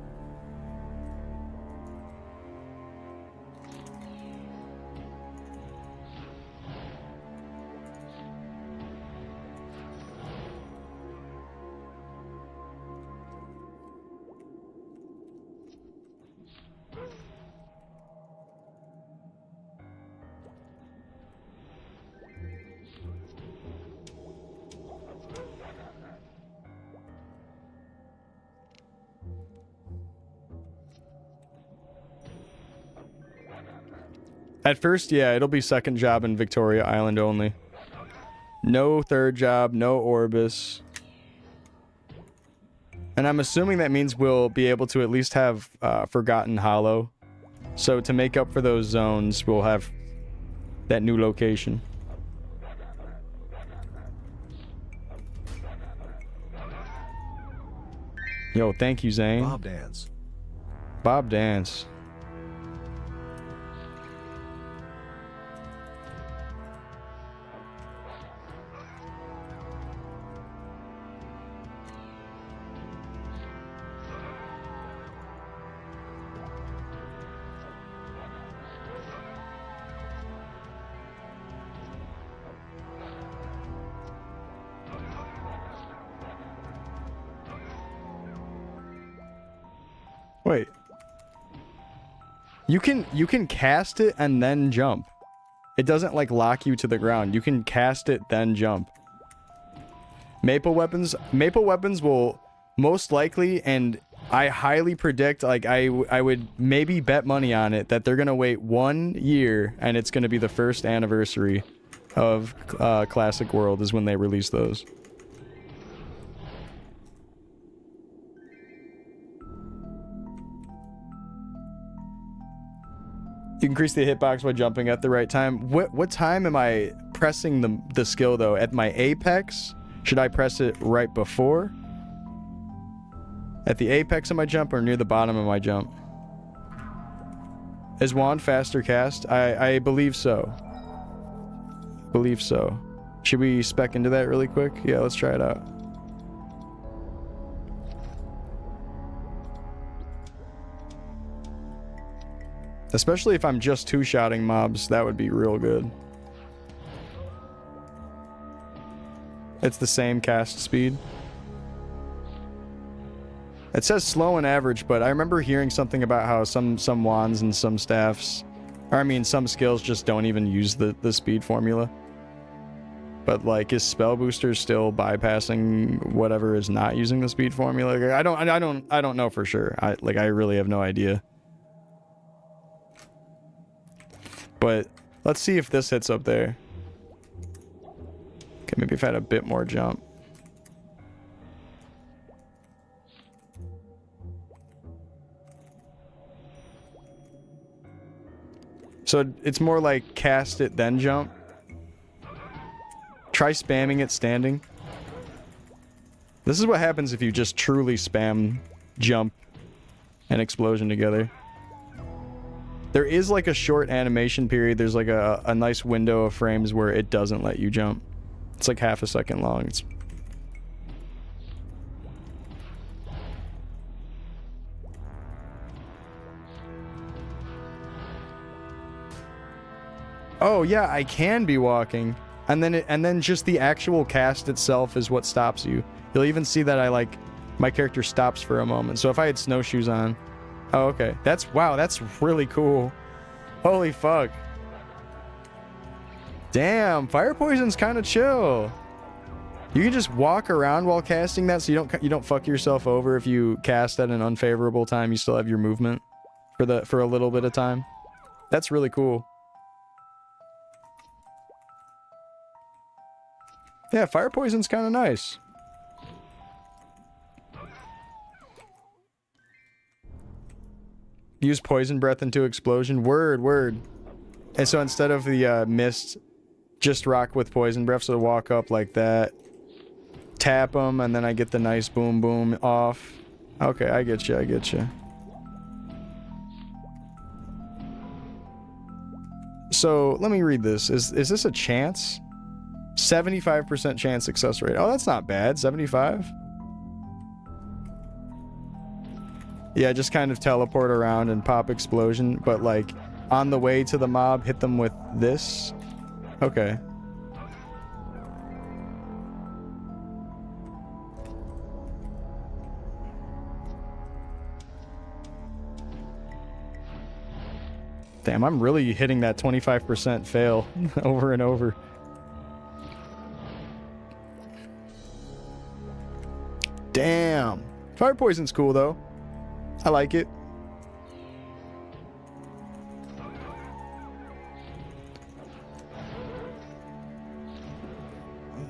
At first, yeah, it'll be second job in Victoria Island only. No third job, no Orbis. And I'm assuming that means we'll be able to at least have Forgotten Hollow. So to make up for those zones, we'll have that new location. Yo, thank you, Zane. Bob Dance. Bob Dance. Wait. You can cast it and then jump. It doesn't like lock you to the ground. You can cast it then jump. Maple weapons will most likely, and I highly predict, like I would maybe bet money on it, that they're gonna wait 1 year and it's gonna be the first anniversary of Classic World is when they release those. You increase the hitbox by jumping at the right time. What time am I pressing the skill though? At my apex? Should I press it right before? At the apex of my jump or near the bottom of my jump? Is wand faster cast? I believe so. Believe so. Should we spec into that really quick? Yeah, let's try it out. Especially if I'm just two-shotting mobs, that would be real good. It's the same cast speed. It says slow and average, but I remember hearing something about how some wands and some staffs, or I mean some skills just don't even use the speed formula. But like, is spell booster still bypassing whatever is not using the speed formula? Like, I don't know for sure. I really have no idea. But let's see if this hits up there. Okay, maybe if I had a bit more jump. So it's more like cast it then jump. Try spamming it standing. This is what happens if you just truly spam jump and explosion together. There is like a short animation period. There's like a nice window of frames where it doesn't let you jump. It's like half a second long. It's... Oh yeah, I can be walking. And then just the actual cast itself is what stops you. You'll even see that my character stops for a moment. So if I had snowshoes on... Oh, okay. Wow, that's really cool. Holy fuck. Damn, fire poison's kind of chill. You can just walk around while casting that, so you don't fuck yourself over if you cast at an unfavorable time. You still have your movement for a little bit of time. That's really cool. Yeah, fire poison's kind of nice. Use poison breath into explosion. Word. And so instead of the mist, just rock with poison breath. So walk up like that. Tap them, and then I get the nice boom boom off. Okay, I get you. So let me read this. Is this a chance? 75% chance success rate. Oh, that's not bad. 75? Yeah, just kind of teleport around and pop explosion, but like on the way to the mob, hit them with this. Okay. Damn, I'm really hitting that 25% fail over and over. Damn. Fire poison's cool though. I like it.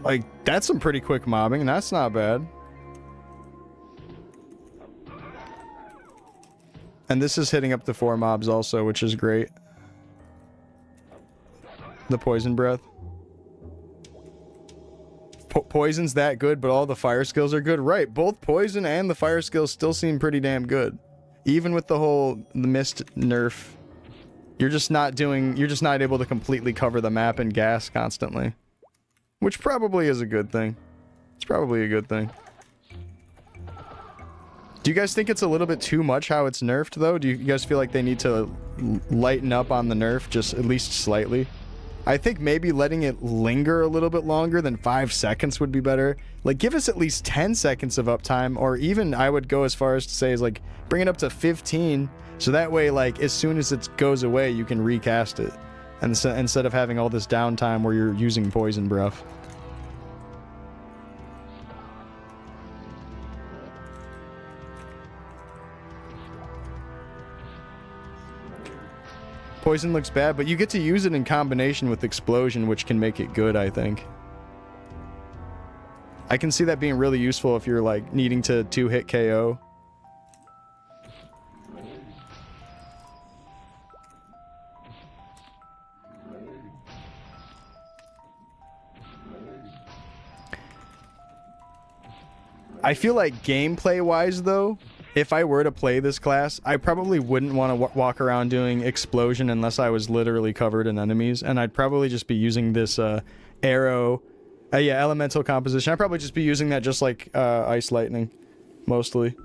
Like, that's some pretty quick mobbing. That's not bad. And this is hitting up the 4 mobs also, which is great. The poison breath. Poison's that good, but all the fire skills are good. Right, both poison and the fire skills still seem pretty damn good. Even with the mist nerf, you're just not able to completely cover the map in gas constantly. Which probably is a good thing. It's probably a good thing. Do you guys think it's a little bit too much how it's nerfed though? Do you guys feel like they need to lighten up on the nerf just at least slightly? I think maybe letting it linger a little bit longer than 5 seconds would be better. Like, give us at least 10 seconds of uptime, or even I would go as far as to say is like, bring it up to 15, so that way, like, as soon as it goes away, you can recast it. And so, instead of having all this downtime where you're using poison breath. Poison looks bad, but you get to use it in combination with explosion, which can make it good, I think. I can see that being really useful if you're like needing to 2-hit KO. I feel like gameplay-wise, though, if I were to play this class, I probably wouldn't want to walk around doing explosion unless I was literally covered in enemies, and I'd probably just be using this arrow, elemental composition. I'd probably just be using that just like ice lightning, mostly.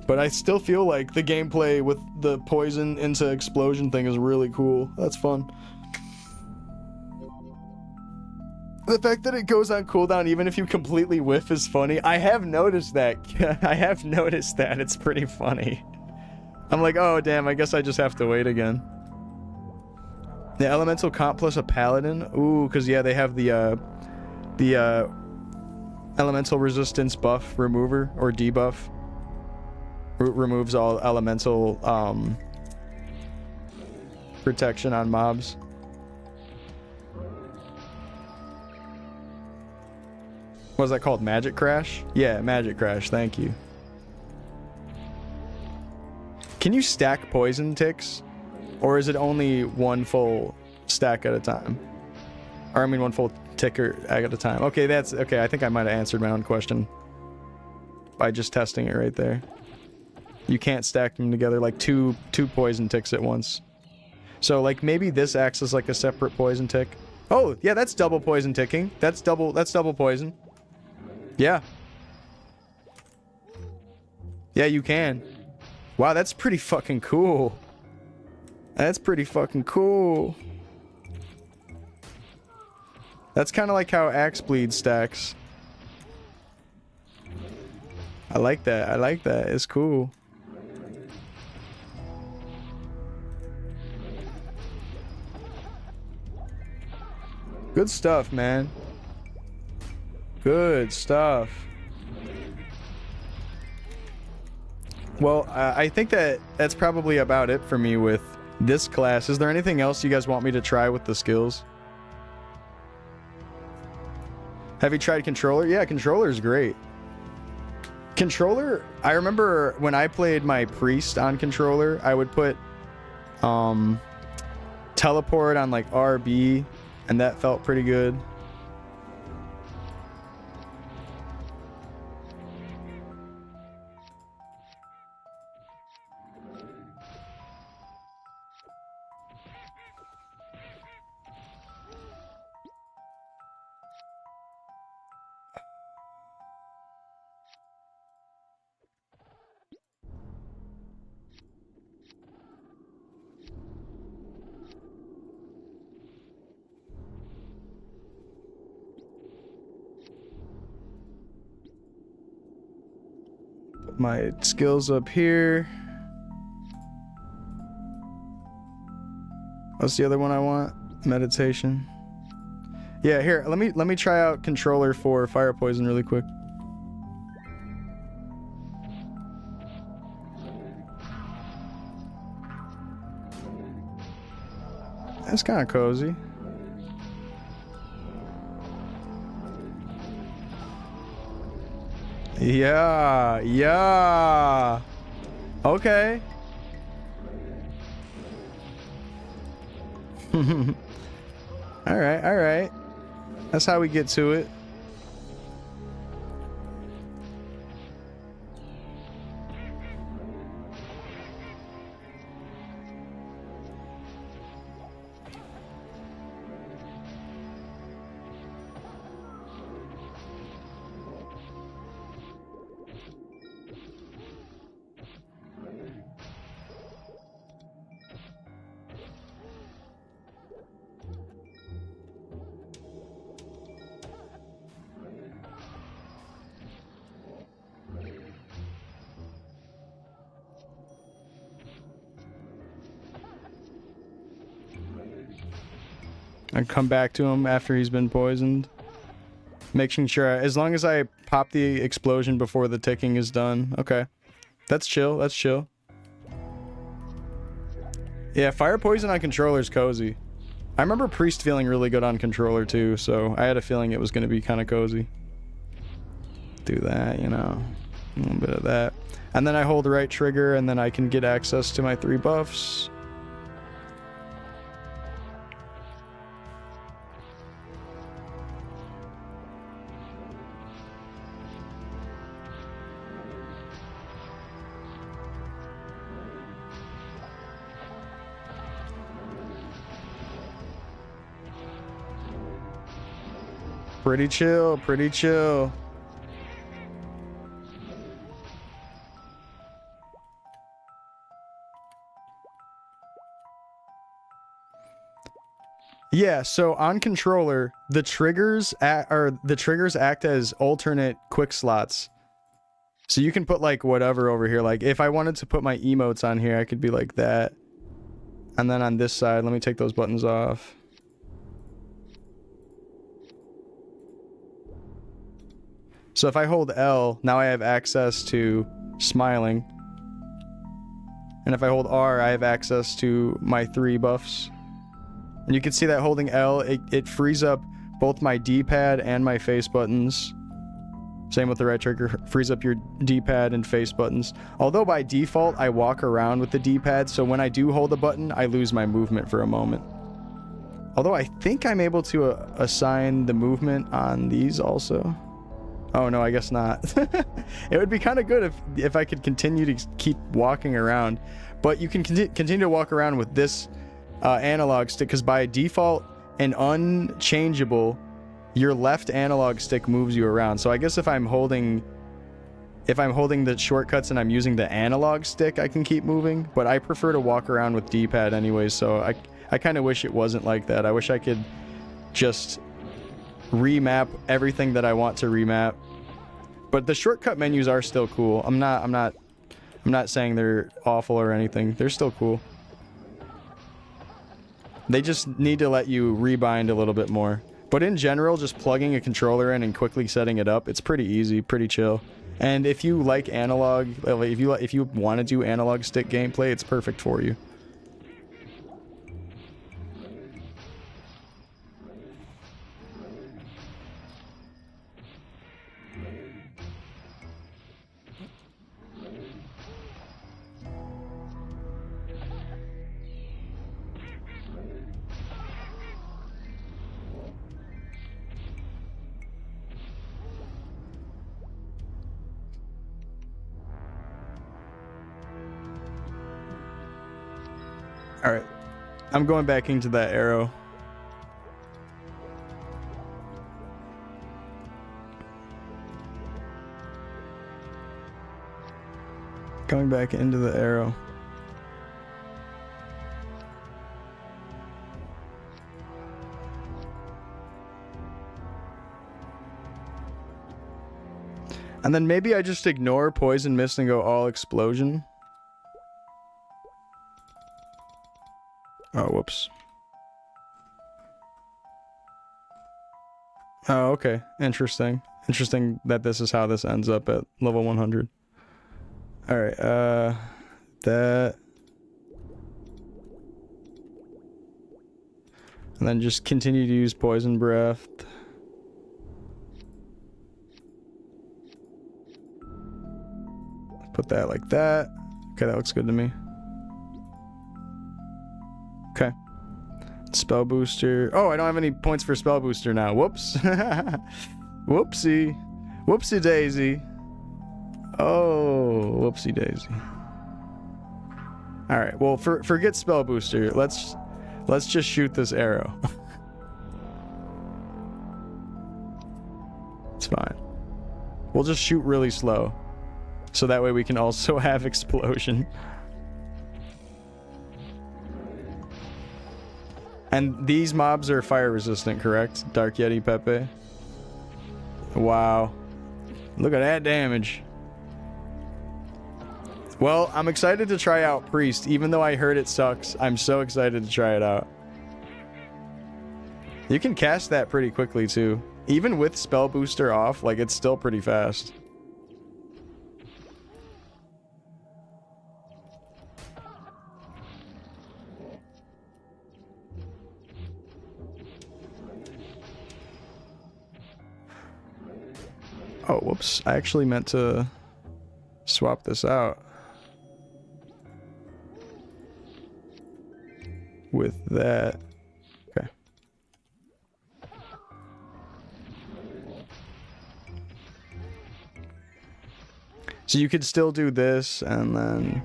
But I still feel like the gameplay with the poison into explosion thing is really cool. That's fun. The fact that it goes on cooldown even if you completely whiff is funny. I have noticed that. I have noticed that. It's pretty funny. I'm like, oh damn, I guess I just have to wait again. The elemental comp plus a paladin? Ooh, because yeah, they have the elemental resistance buff remover or debuff. Removes all elemental protection on mobs. What was that called? Magic Crash? Yeah, Magic Crash, thank you. Can you stack poison ticks? Or is it only one full stack at a time? Or I mean one full ticker at a time. Okay, that's okay, I think I might have answered my own question by just testing it right there. You can't stack them together like two poison ticks at once. So like maybe this acts as like a separate poison tick. Oh, yeah, that's double poison ticking. That's double poison. Yeah. Yeah, you can. Wow, that's pretty fucking cool. That's pretty fucking cool. That's kind of like how Axe Bleed stacks. I like that. I like that. It's cool. Good stuff, man. Good stuff. Well, I think that's probably about it for me with this class. Is there anything else you guys want me to try with the skills? Have you tried controller? Yeah, controller is great. Controller, I remember when I played my priest on controller, I would put teleport on like RB, and that felt pretty good. Put my skills up here. What's the other one I want? Meditation. Yeah, here, let me try out controller for fire poison really quick. That's kind of cozy. Yeah, yeah. Okay. All right, all right. That's how we get to it. And come back to him after he's been poisoned. Making sure, as long as I pop the explosion before the ticking is done. Okay. That's chill, that's chill. Yeah, fire poison on controller is cozy. I remember Priest feeling really good on controller too, so I had a feeling it was going to be kind of cozy. Do that, you know. A little bit of that. And then I hold the right trigger, and then I can get access to my 3 buffs. Pretty chill, pretty chill. Yeah, so on controller, the triggers act as alternate quick slots. So you can put like whatever over here. Like if I wanted to put my emotes on here, I could be like that. And then on this side, let me take those buttons off. So if I hold L, now I have access to smiling. And if I hold R, I have access to my 3 buffs. And you can see that holding L, it frees up both my D-pad and my face buttons. Same with the right trigger, frees up your D-pad and face buttons. Although by default, I walk around with the D-pad, so when I do hold a button, I lose my movement for a moment. Although I think I'm able to assign the movement on these also. Oh no, I guess not. It would be kind of good if I could continue to keep walking around. But you can continue to walk around with this analog stick, because by default and unchangeable, your left analog stick moves you around. So I guess if I'm holding the shortcuts and I'm using the analog stick, I can keep moving, but I prefer to walk around with D-pad anyways, so I kind of wish it wasn't like that. I wish I could just remap everything that I want to remap. But the shortcut menus are still cool. I'm not saying they're awful or anything. They're still cool. They just need to let you rebind a little bit more. But in general, just plugging a controller in and quickly setting it up, it's pretty easy, pretty chill. And if you like analog, if you want to do analog stick gameplay, it's perfect for you. Alright, I'm going back into that arrow. Going back into the arrow. And then maybe I just ignore poison mist and go all explosion. Oh, whoops. Oh, okay. Interesting. Interesting that this is how this ends up at level 100. Alright, that. And then just continue to use poison breath. Put that like that. Okay, that looks good to me. Okay. Spell booster. Oh, I don't have any points for spell booster now. Whoops. Whoopsie. Whoopsie daisy. Oh, whoopsie daisy. All right. Well, forget spell booster. Let's just shoot this arrow. It's fine. We'll just shoot really slow, so that way we can also have explosion. And these mobs are fire resistant, correct? Dark Yeti Pepe. Wow. Look at that damage. Well, I'm excited to try out Priest, even though I heard it sucks. I'm so excited to try it out. You can cast that pretty quickly too. Even with spell booster off, like, it's still pretty fast. Oh, whoops. I actually meant to swap this out with that. Okay. So you could still do this and then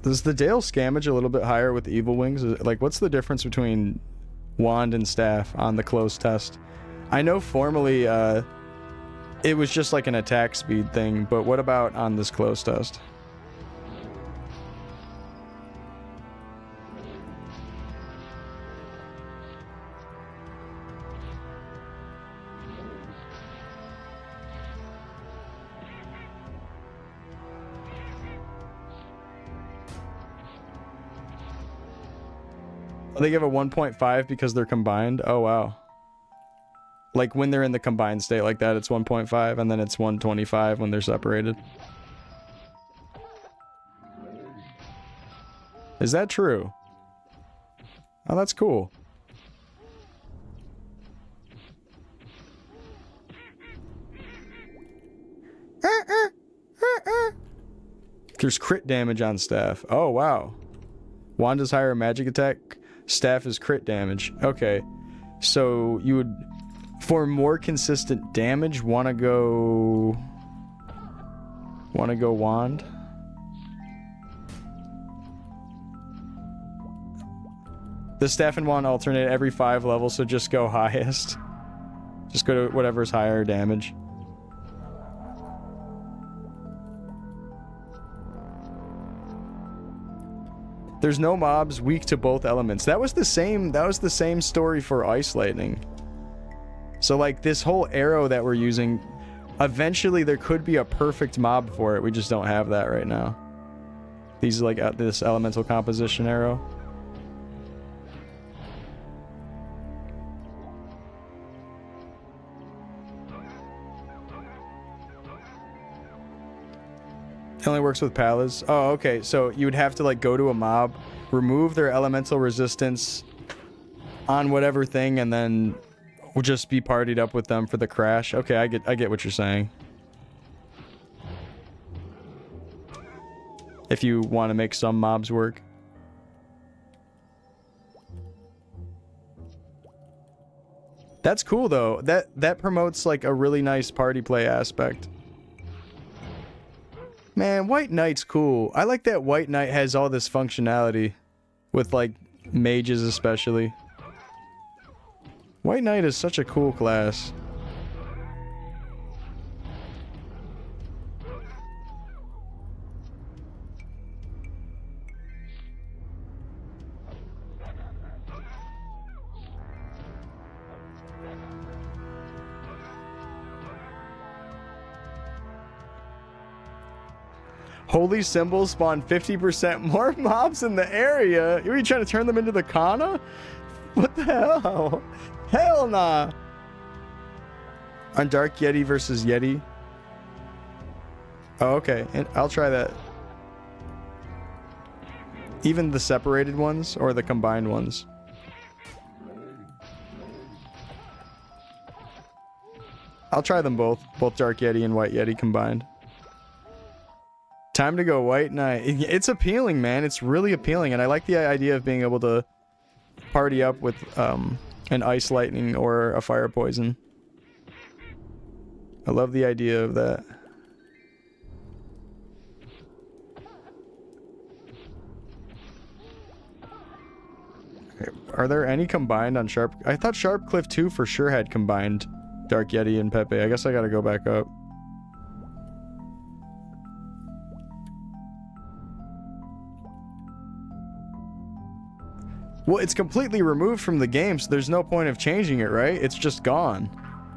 Does the Dale Scamage a little bit higher with Evil Wings? Like, what's the difference between wand and staff on the close test? I know formally it was just like an attack speed thing, but what about on this close test? They give a 1.5 because they're combined? Oh, wow. Like, when they're in the combined state like that, it's 1.5, and then it's 125 when they're separated. Is that true? Oh, that's cool. There's crit damage on staff. Oh, wow. Wand is higher magic attack. Staff is crit damage. Okay. So you would, for more consistent damage, want to go wand? The staff and wand alternate every 5 levels, so just go highest. Just go to whatever's higher damage. There's no mobs weak to both elements. That was the same story for Ice Lightning. So like this whole arrow that we're using, eventually there could be a perfect mob for it. We just don't have that right now. These like this elemental composition arrow. It only works with Palas. Oh, okay. So you would have to like go to a mob, remove their elemental resistance on whatever thing, and then we'll just be partied up with them for the crash. Okay, I get what you're saying. If you want to make some mobs work. That's cool though. That promotes like a really nice party play aspect. Man, White Knight's cool. I like that White Knight has all this functionality. With, like, mages especially. White Knight is such a cool class. Holy symbols spawn 50% more mobs in the area. Are you trying to turn them into the Kana? What the hell? Hell nah. On Dark Yeti versus Yeti. Oh, okay. And I'll try that. Even the separated ones or the combined ones? I'll try them both. Both Dark Yeti and White Yeti combined. Time to go White Knight. It's appealing, man. It's really appealing, and I like the idea of being able to party up with an Ice Lightning or a Fire Poison. I love the idea of that. Okay, are there any combined on Sharp? I thought Sharp Cliff 2 for sure had combined Dark Yeti and Pepe. I guess I gotta go back up. Well, it's completely removed from the game, so there's no point of changing it, right? It's just gone.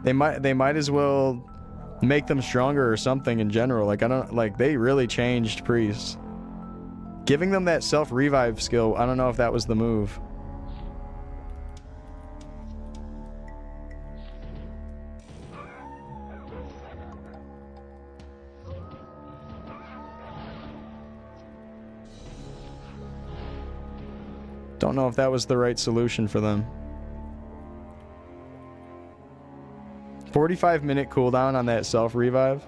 They might as well make them stronger or something in general. Like, I don't, like, they really changed priests. Giving them that self-revive skill, I don't know if that was the move. Don't know if that was the right solution for them. 45-minute cooldown on that self-revive.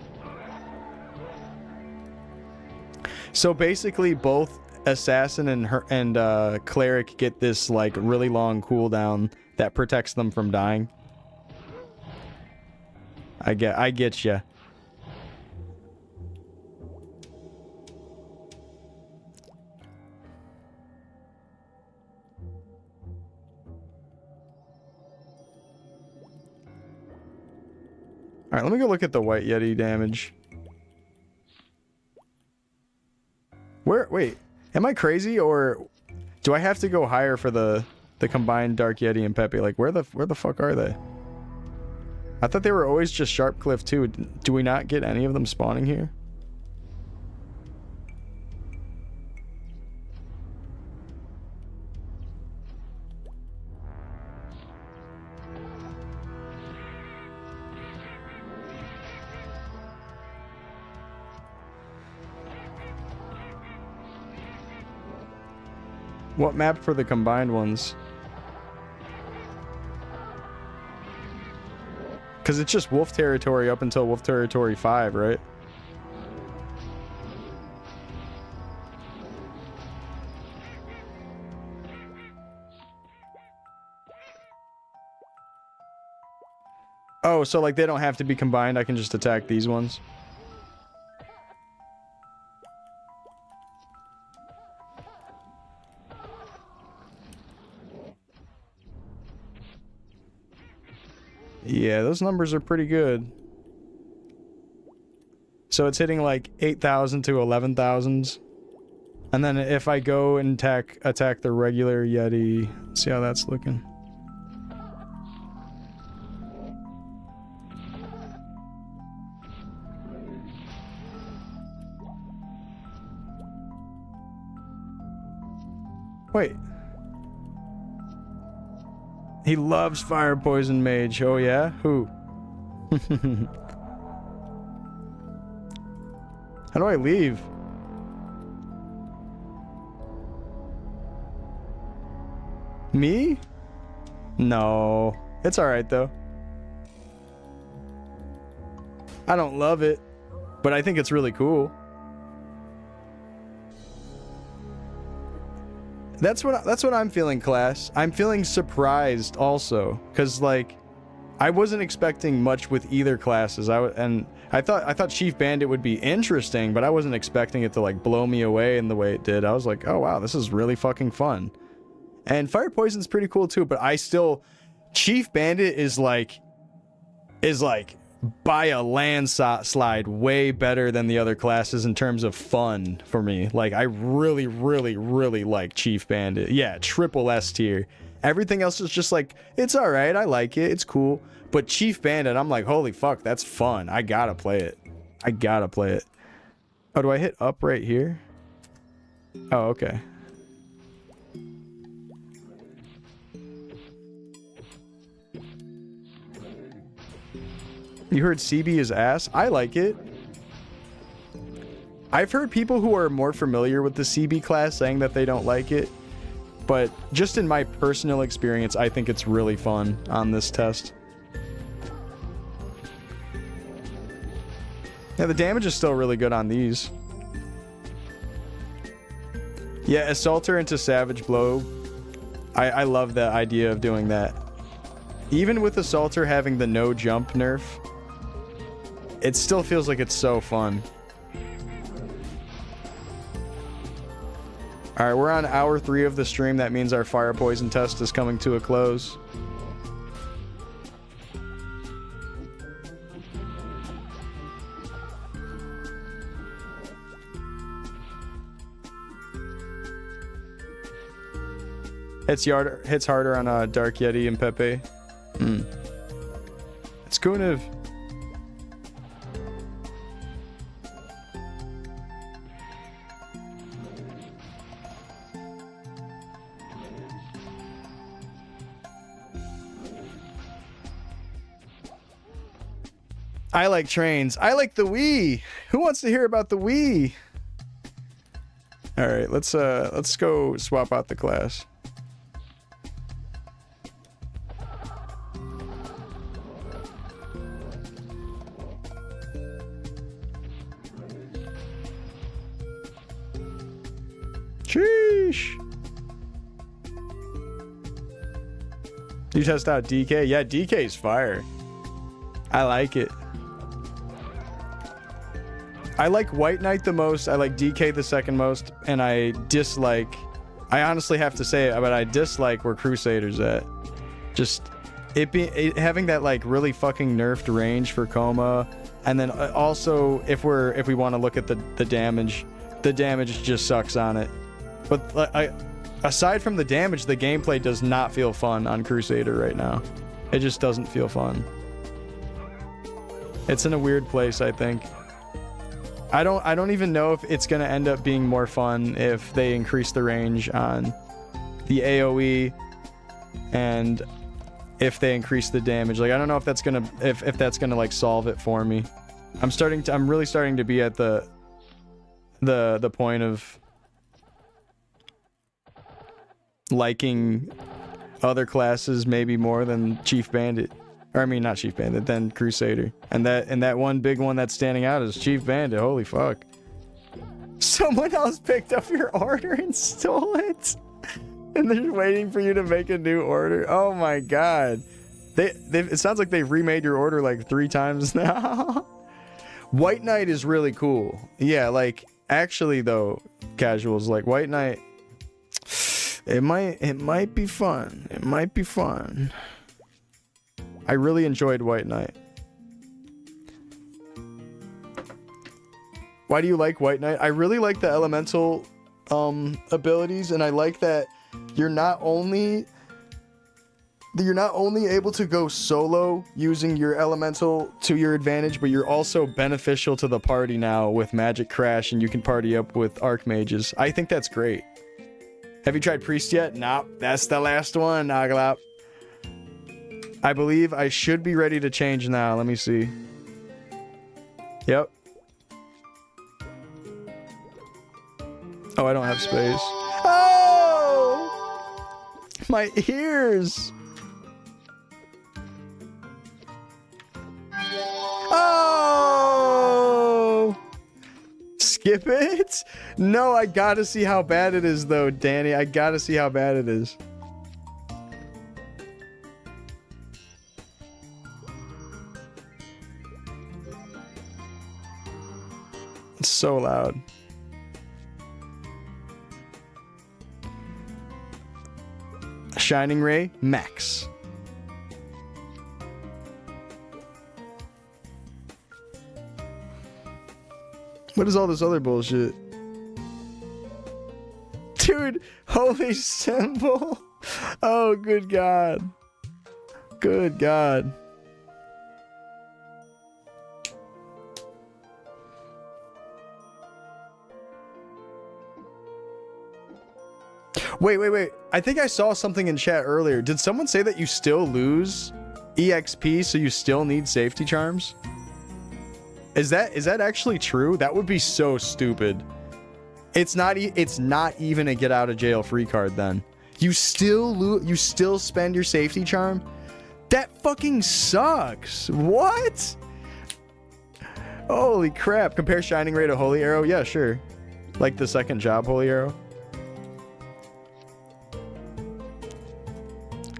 So basically both Assassin and Cleric get this like really long cooldown that protects them from dying. I get ya. Alright, let me go look at the White Yeti damage. Wait, am I crazy, or do I have to go higher for the combined Dark Yeti and Pepe? Like, where the fuck are they? I thought they were always just Sharp Cliff too. Do we not get any of them spawning here? What map for the combined ones? Because it's just Wolf Territory up until Wolf Territory 5, right? Oh, so like they don't have to be combined, I can just attack these ones? Yeah, those numbers are pretty good. So it's hitting like 8,000 to 11,000s. And then if I go and attack the regular Yeti, let's see how that's looking. Wait. He loves Fire Poison Mage. Oh yeah? Who? How do I leave? Me? No. It's alright though. I don't love it, but I think it's really cool. That's what I'm feeling, class. I'm feeling surprised also, cuz like I wasn't expecting much with either classes. I thought Chief Bandit would be interesting, but I wasn't expecting it to like blow me away in the way it did. I was like, "Oh wow, this is really fucking fun." And Fire Poison's pretty cool too, but Chief Bandit is like by a landslide way better than the other classes in terms of fun for me. Like, I really, really, really like Chief Bandit. Yeah, triple S tier. Everything else is just like, it's alright, I like it, it's cool. But Chief Bandit, I'm like, holy fuck, that's fun. I gotta play it. I gotta play it. Oh, do I hit up right here? Oh, okay. You heard CB is ass? I like it. I've heard people who are more familiar with the CB class saying that they don't like it. But just in my personal experience, I think it's really fun on this test. Yeah, the damage is still really good on these. Yeah, Assaulter into Savage Blow. I love the idea of doing that. Even with Assaulter having the no jump nerf, it still feels like it's so fun. Alright, we're on hour 3 of the stream. That means our Fire Poison test is coming to a close. Hits harder on Dark Yeti and Pepe. It's Kunev. I like trains. I like the Wii. Who wants to hear about the Wii? All right, let's go swap out the class. Sheesh. You test out DK? Yeah, DK's fire. I like it. I like White Knight the most, I like DK the second most, and I honestly have to say it, but I dislike where Crusader's at. Just, having that like really fucking nerfed range for Coma, and then also if we want to look at the damage just sucks on it. But aside from the damage, the gameplay does not feel fun on Crusader right now. It just doesn't feel fun. It's in a weird place, I think. I don't even know if it's gonna end up being more fun if they increase the range on the AoE and if they increase the damage. Like, I don't know if that's gonna like solve it for me. I'm really starting to be at the point of liking other classes maybe more than Chief Bandit. Or I mean not Chief Bandit, then Crusader. And that one big one that's standing out is Chief Bandit. Holy fuck. Someone else picked up your order and stole it. And they're waiting for you to make a new order. Oh my god. It sounds like they've remade your order like 3 times now. White Knight is really cool. Yeah, like actually though, casuals, like White Knight, it might be fun. It might be fun. I really enjoyed White Knight. Why do you like White Knight? I really like the elemental abilities, and I like that you're not only able to go solo using your elemental to your advantage, but you're also beneficial to the party now with Magic Crash, and you can party up with Archmages. I think that's great. Have you tried Priest yet? Nope, that's the last one, Naglop. I believe I should be ready to change now. Let me see. Yep. Oh, I don't have space. Oh! My ears! Oh! Skip it? No, I gotta see how bad it is though, Danny. I gotta see how bad it is. It's so loud. Shining Ray, max. What is all this other bullshit? Dude, holy symbol. Oh, good God. Good God. Wait. I think I saw something in chat earlier. Did someone say that you still lose EXP, so you still need safety charms? Is that actually true? That would be so stupid. It's not even a get out of jail free card then. You still spend your safety charm? That fucking sucks. What? Holy crap. Compare Shining Ray to Holy Arrow? Yeah, sure. Like the second job Holy Arrow.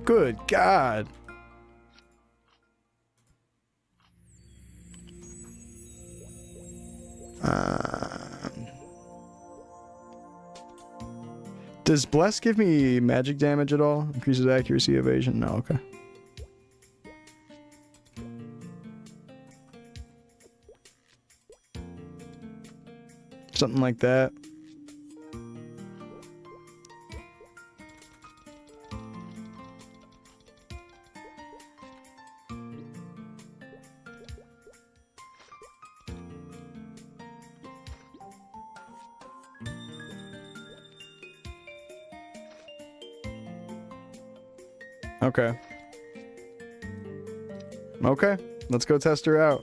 Good God. Does Bless give me magic damage at all? Increases accuracy, evasion? No, okay. Something like that. Okay. Okay, let's go test her out.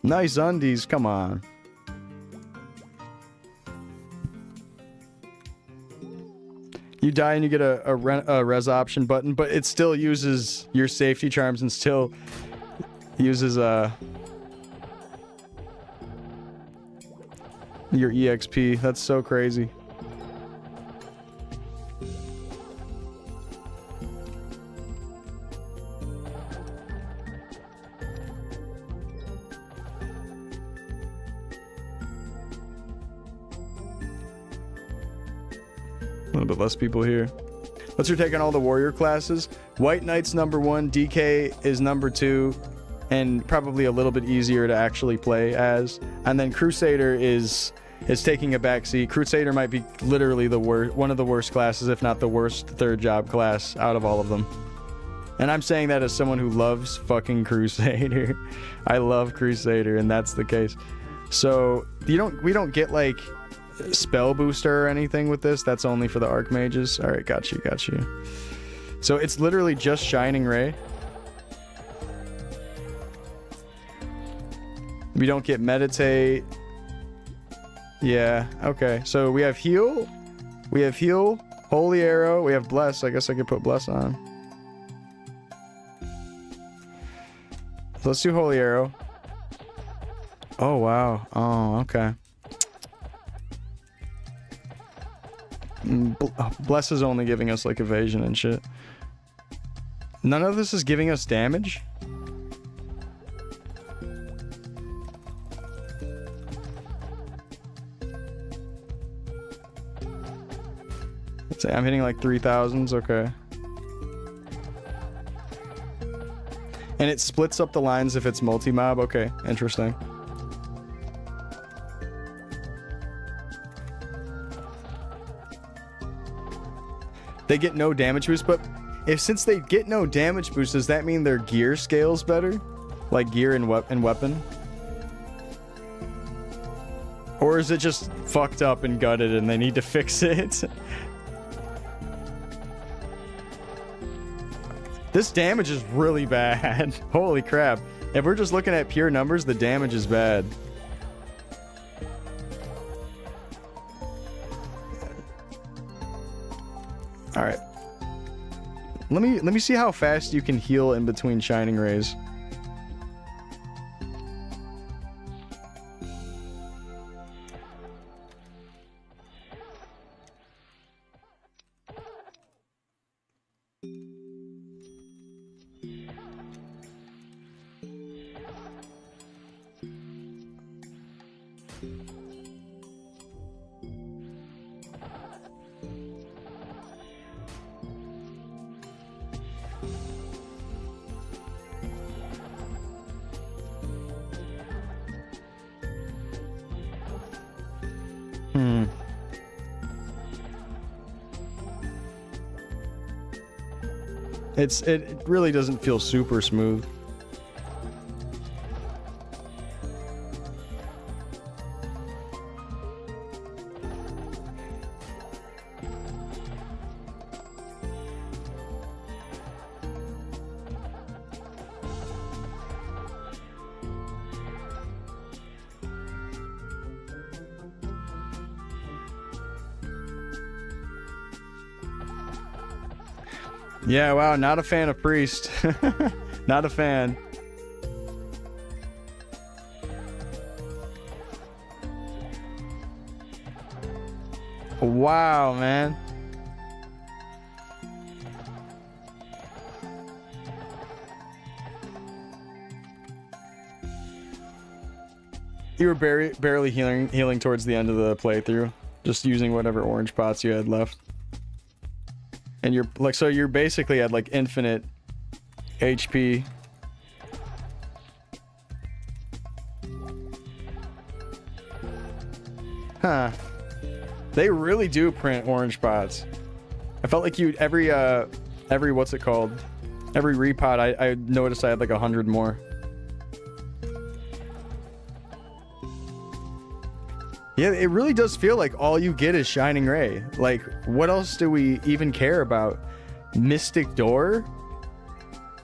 Nice undies, come on. You die and you get a res option button, but it still uses your safety charms and still uses your EXP. That's so crazy. little bit less people here. What's your take on all the warrior classes? White Knight's number 1, DK is number 2, and probably a little bit easier to actually play as. And then Crusader is taking a backseat. Crusader might be literally one of the worst classes, if not the worst third job class out of all of them. And I'm saying that as someone who loves fucking Crusader. I love Crusader, and that's the case. So we don't get like spell booster or anything with this. That's only for the archmages. All right, got you. So it's literally just Shining Ray. We don't get meditate. Yeah, okay. So we have heal, holy arrow, we have bless. I guess I could put bless on. So let's do holy arrow. Oh wow. Oh, okay. Bless is only giving us like evasion and shit. None of this is giving us damage. Let's say I'm hitting like 3,000s, okay. And it splits up the lines if it's multi-mob, okay, interesting. They get no damage boost, but since they get no damage boost, does that mean their gear scales better? Like gear and weapon? Or is it just fucked up and gutted and they need to fix it? This damage is really bad. Holy crap. If we're just looking at pure numbers, the damage is bad. All right. Let me see how fast you can heal in between Shining Rays. It really doesn't feel super smooth. Yeah, wow, not a fan of Priest. Not a fan. Wow, man. You were barely healing towards the end of the playthrough, just using whatever orange pots you had left. And you're like, so you're basically at like infinite HP. Huh. They really do print orange pots. I felt like every what's it called? Every repot I noticed I had like 100 more. Yeah, it really does feel like all you get is Shining Ray. Like, what else do we even care about? Mystic Door?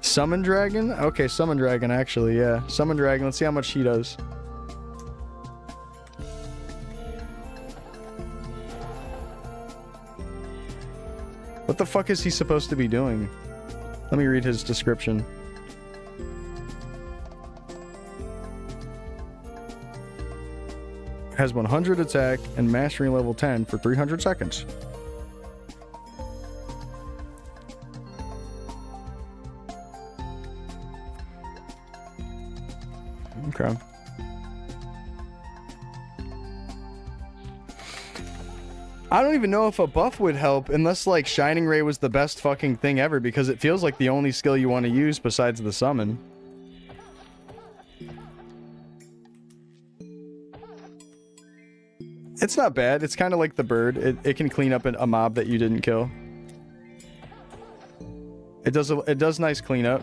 Summon Dragon? Okay, Summon Dragon, actually, yeah. Summon Dragon, let's see how much he does. What the fuck is he supposed to be doing? Let me read his description. Has 100 attack and mastery level 10 for 300 seconds. Okay. I don't even know if a buff would help unless like Shining Ray was the best fucking thing ever because it feels like the only skill you want to use besides the summon. It's not bad. It's kind of like the bird. It can clean up a mob that you didn't kill. It does nice cleanup.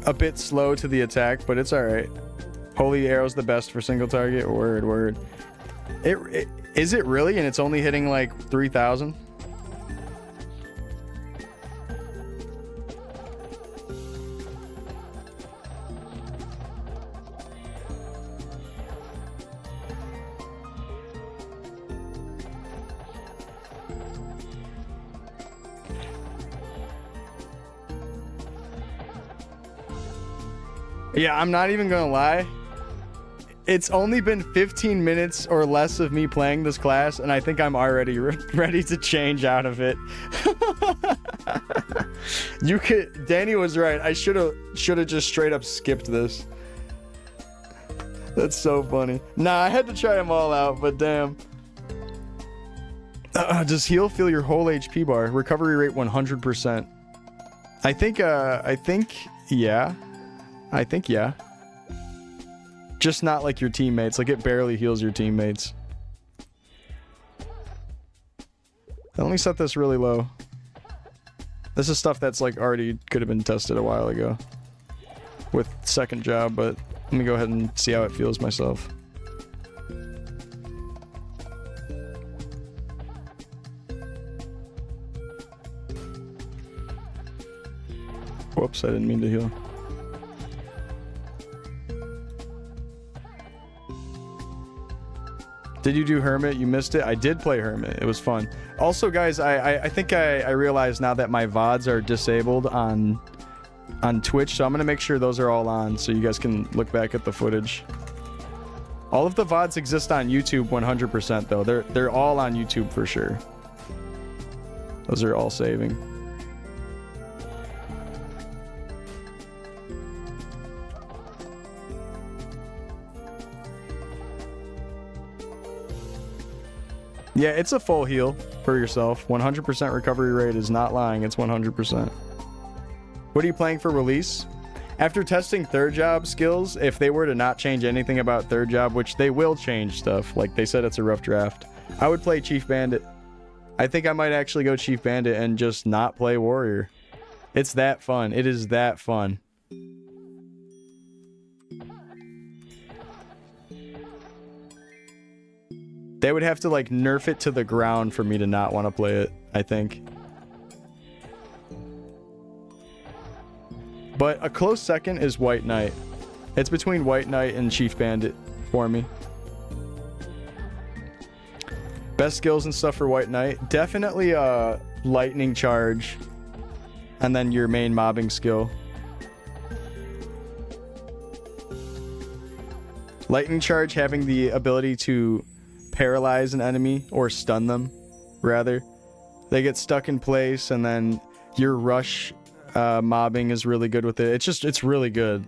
A bit slow to the attack, but it's alright. Holy Arrow's the best for single target. Word. Is it really? And it's only hitting like 3,000? Yeah, I'm not even gonna lie. It's only been 15 minutes or less of me playing this class, and I think I'm already ready to change out of it. Danny was right. I should have just straight up skipped this. That's so funny. Nah, I had to try them all out, but damn. Does heal fill your whole HP bar? Recovery rate 100%. I think yeah. I think, yeah. Just not like your teammates. Like, it barely heals your teammates. Let me set this really low. This is stuff that's, like, already could have been tested a while ago. With second job, but let me go ahead and see how it feels myself. Whoops, I didn't mean to heal. Did you do Hermit? You missed it? I did play Hermit. It was fun. Also, guys, I think I realize now that my VODs are disabled on Twitch, so I'm going to make sure those are all on so you guys can look back at the footage. All of the VODs exist on YouTube 100% though. They're all on YouTube for sure. Those are all saving. Yeah, it's a full heal for yourself. 100% recovery rate is not lying. It's 100%. What are you playing for release? After testing third job skills, if they were to not change anything about third job, which they will change stuff, like they said it's a rough draft, I would play Chief Bandit. I think I might actually go Chief Bandit and just not play Warrior. It's that fun. It is that fun. They would have to like nerf it to the ground for me to not want to play it, I think. But a close second is White Knight. It's between White Knight and Chief Bandit for me. Best skills and stuff for White Knight. Definitely Lightning Charge. And then your main mobbing skill. Lightning Charge having the ability to paralyze an enemy or stun them, rather. They get stuck in place, and then your rush mobbing is really good with it. It's really good.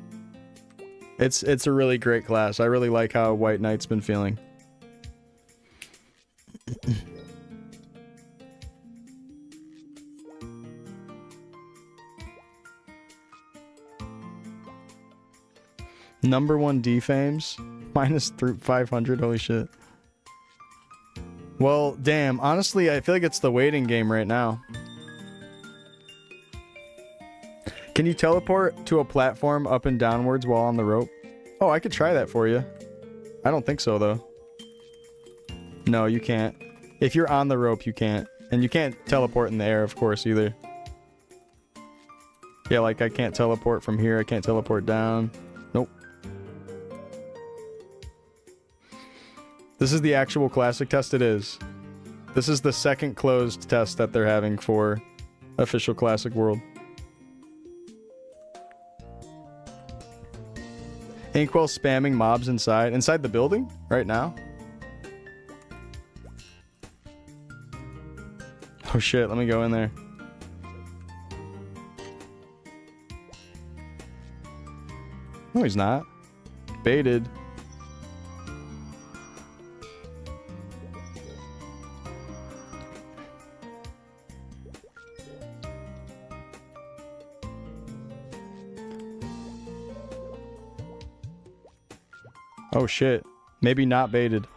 It's a really great class. I really like how White Knight's been feeling. Number 1 defames minus 500. Holy shit. Well, damn. Honestly, I feel like it's the waiting game right now. Can you teleport to a platform up and downwards while on the rope? Oh, I could try that for you. I don't think so, though. No, you can't. If you're on the rope, you can't. And you can't teleport in the air, of course, either. Yeah, like, I can't teleport from here. I can't teleport down. Nope. This is the actual classic test. It is. This is the second closed test that they're having for official classic world. Inkwell spamming mobs inside the building right now. Oh shit, let me go in there. No, he's not. Baited. Oh shit. Maybe not baited.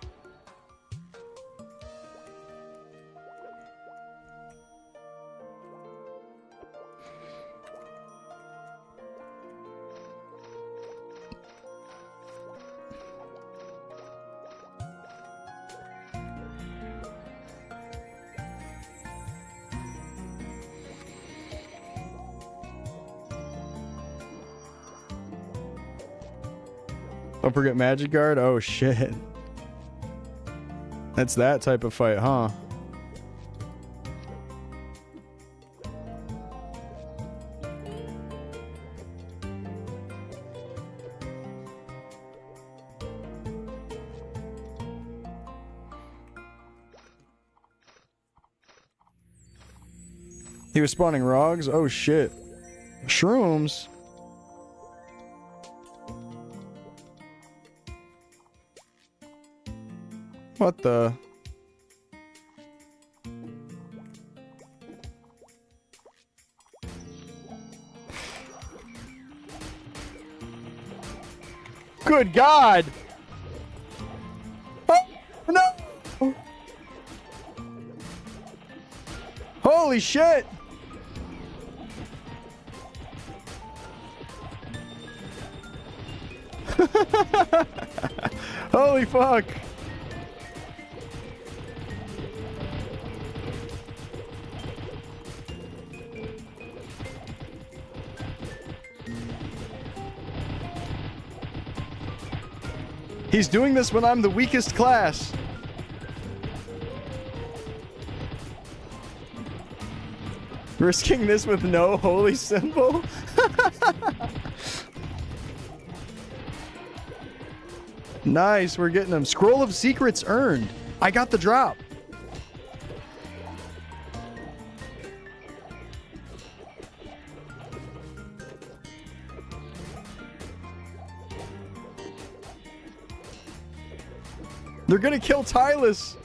Don't forget Magic Guard? Oh shit. That's that type of fight, huh? He was spawning rogs? Oh shit. Shrooms? What the? Good God! Oh, no! Holy shit! Holy fuck! He's doing this when I'm the weakest class. Risking this with no holy symbol? Nice, we're getting him. Scroll of Secrets earned. I got the drop. They're gonna kill Tylus.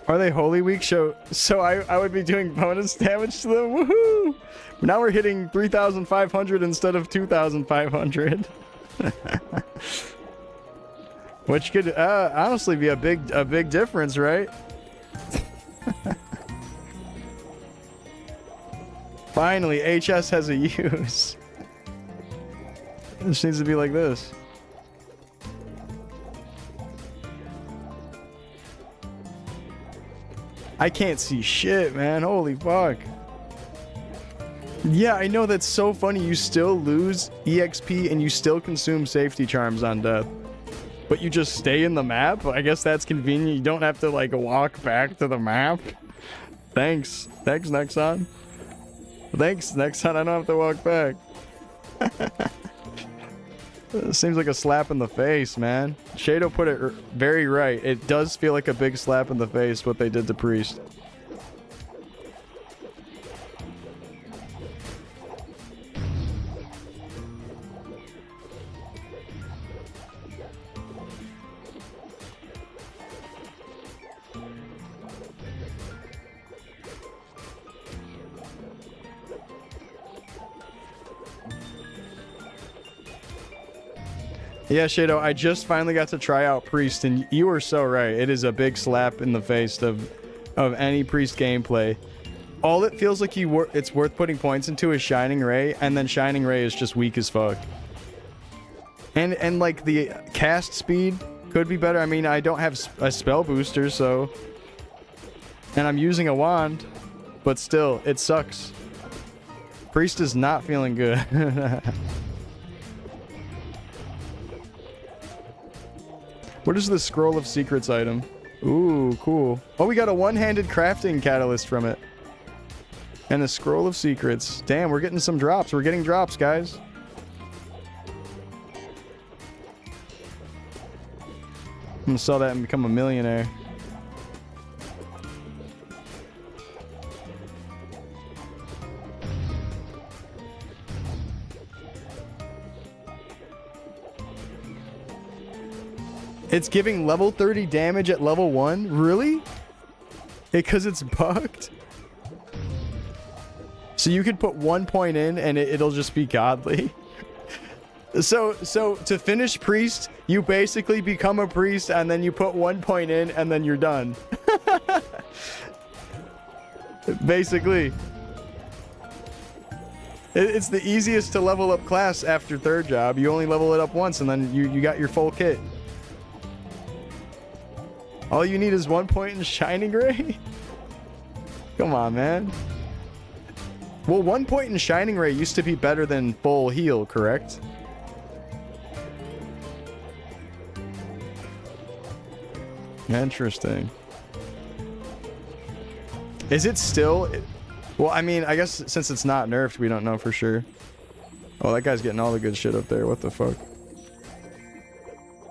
Are they Holy Week? So I would be doing bonus damage to them. Woohoo! Now we're hitting 3,500 instead of 2,500. Which could honestly be a big difference, right? Finally, HS has a use. It just needs to be like this. I can't see shit, man. Holy fuck. Yeah, I know, that's so funny. You still lose EXP and you still consume safety charms on death. But you just stay in the map? I guess that's convenient. You don't have to, like, walk back to the map. Thanks. Thanks, Nexon. Thanks, Nexon. I don't have to walk back. Seems like a slap in the face, man. Shado put it very right. It does feel like a big slap in the face what they did to Priest. Yeah, Shado, I just finally got to try out Priest, and you were so right. It is a big slap in the face of any Priest gameplay. All it feels like it's worth putting points into is Shining Ray, and then Shining Ray is just weak as fuck. And like the cast speed could be better. I mean, I don't have a spell booster, so, and I'm using a wand, but still, it sucks. Priest is not feeling good. What is the Scroll of Secrets item? Ooh, cool. Oh, we got a one-handed crafting catalyst from it. And a Scroll of Secrets. Damn, we're getting some drops. We're getting drops, guys. I'm gonna sell that and become a millionaire. It's giving level 30 damage at level 1? Really? Because it's bugged? So you could put 1 point in and it'll just be godly. So to finish priest, you basically become a priest and then you put 1 point in and then you're done. Basically. It's the easiest to level up class after third job. You only level it up once and then you got your full kit. All you need is 1 point in Shining Ray? Come on, man. Well, 1 point in Shining Ray used to be better than full heal, correct? Interesting. Is it still... Well, I mean, I guess since it's not nerfed, we don't know for sure. Oh, that guy's getting all the good shit up there. What the fuck?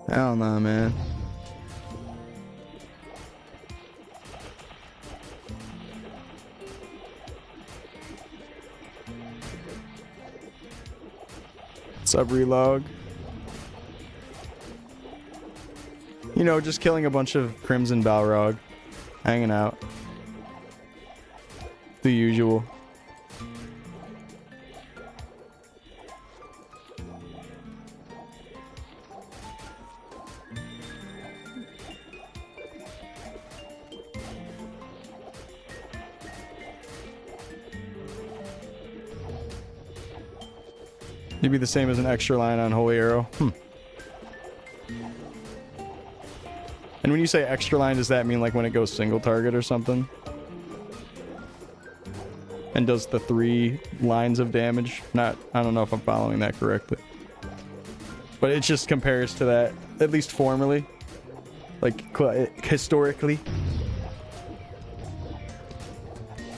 Hell nah, man. What's up, Relog? You know, just killing a bunch of Crimson Balrog. Hanging out. The usual. You'd be the same as an extra line on Holy Arrow. And when you say extra line, does that mean like when it goes single target or something? And does the 3 lines of damage? I don't know if I'm following that correctly. But it just compares to that, at least formerly. Like, historically.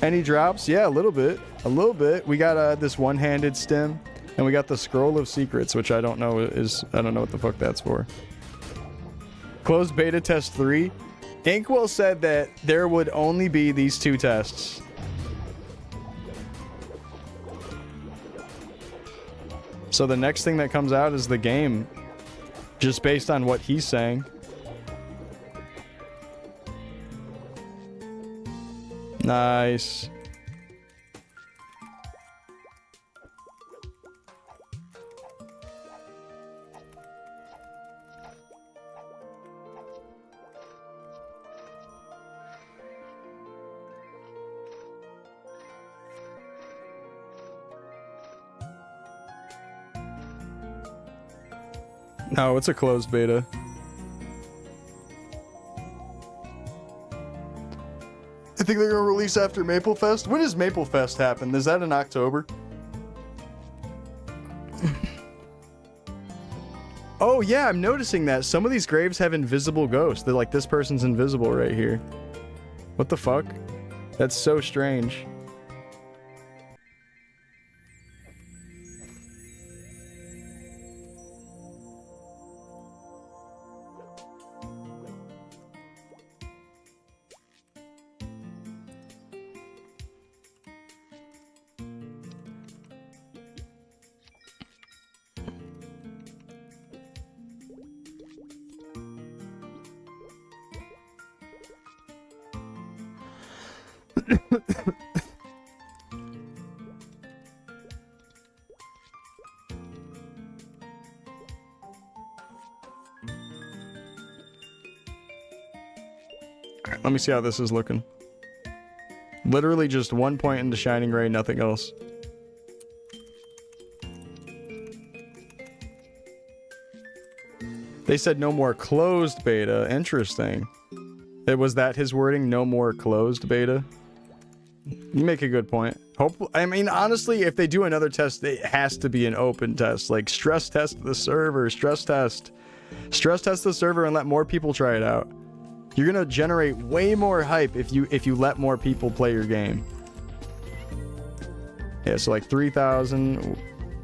Any drops? Yeah, a little bit. A little bit. We got this one-handed stem. And we got the Scroll of Secrets, which I don't know what the fuck that's for. Closed beta test 3. Inkwell said that there would only be these 2 tests. So the next thing that comes out is the game. Just based on what he's saying. Nice. No, it's a closed beta. I think they're gonna release after Maplefest. When does Maplefest happen? Is that in October? Oh yeah, I'm noticing that. Some of these graves have invisible ghosts. They're like, this person's invisible right here. What the fuck? That's so strange. Let me see how this is looking. Literally just 1 point into Shining Ray, nothing else. They said no more closed beta. Interesting. Was that his wording? No more closed beta? You make a good point. I mean, honestly, if they do another test, it has to be an open test. Like, stress test the server, stress test the server and let more people try it out. You're gonna generate way more hype if you let more people play your game. Yeah, so like 3,000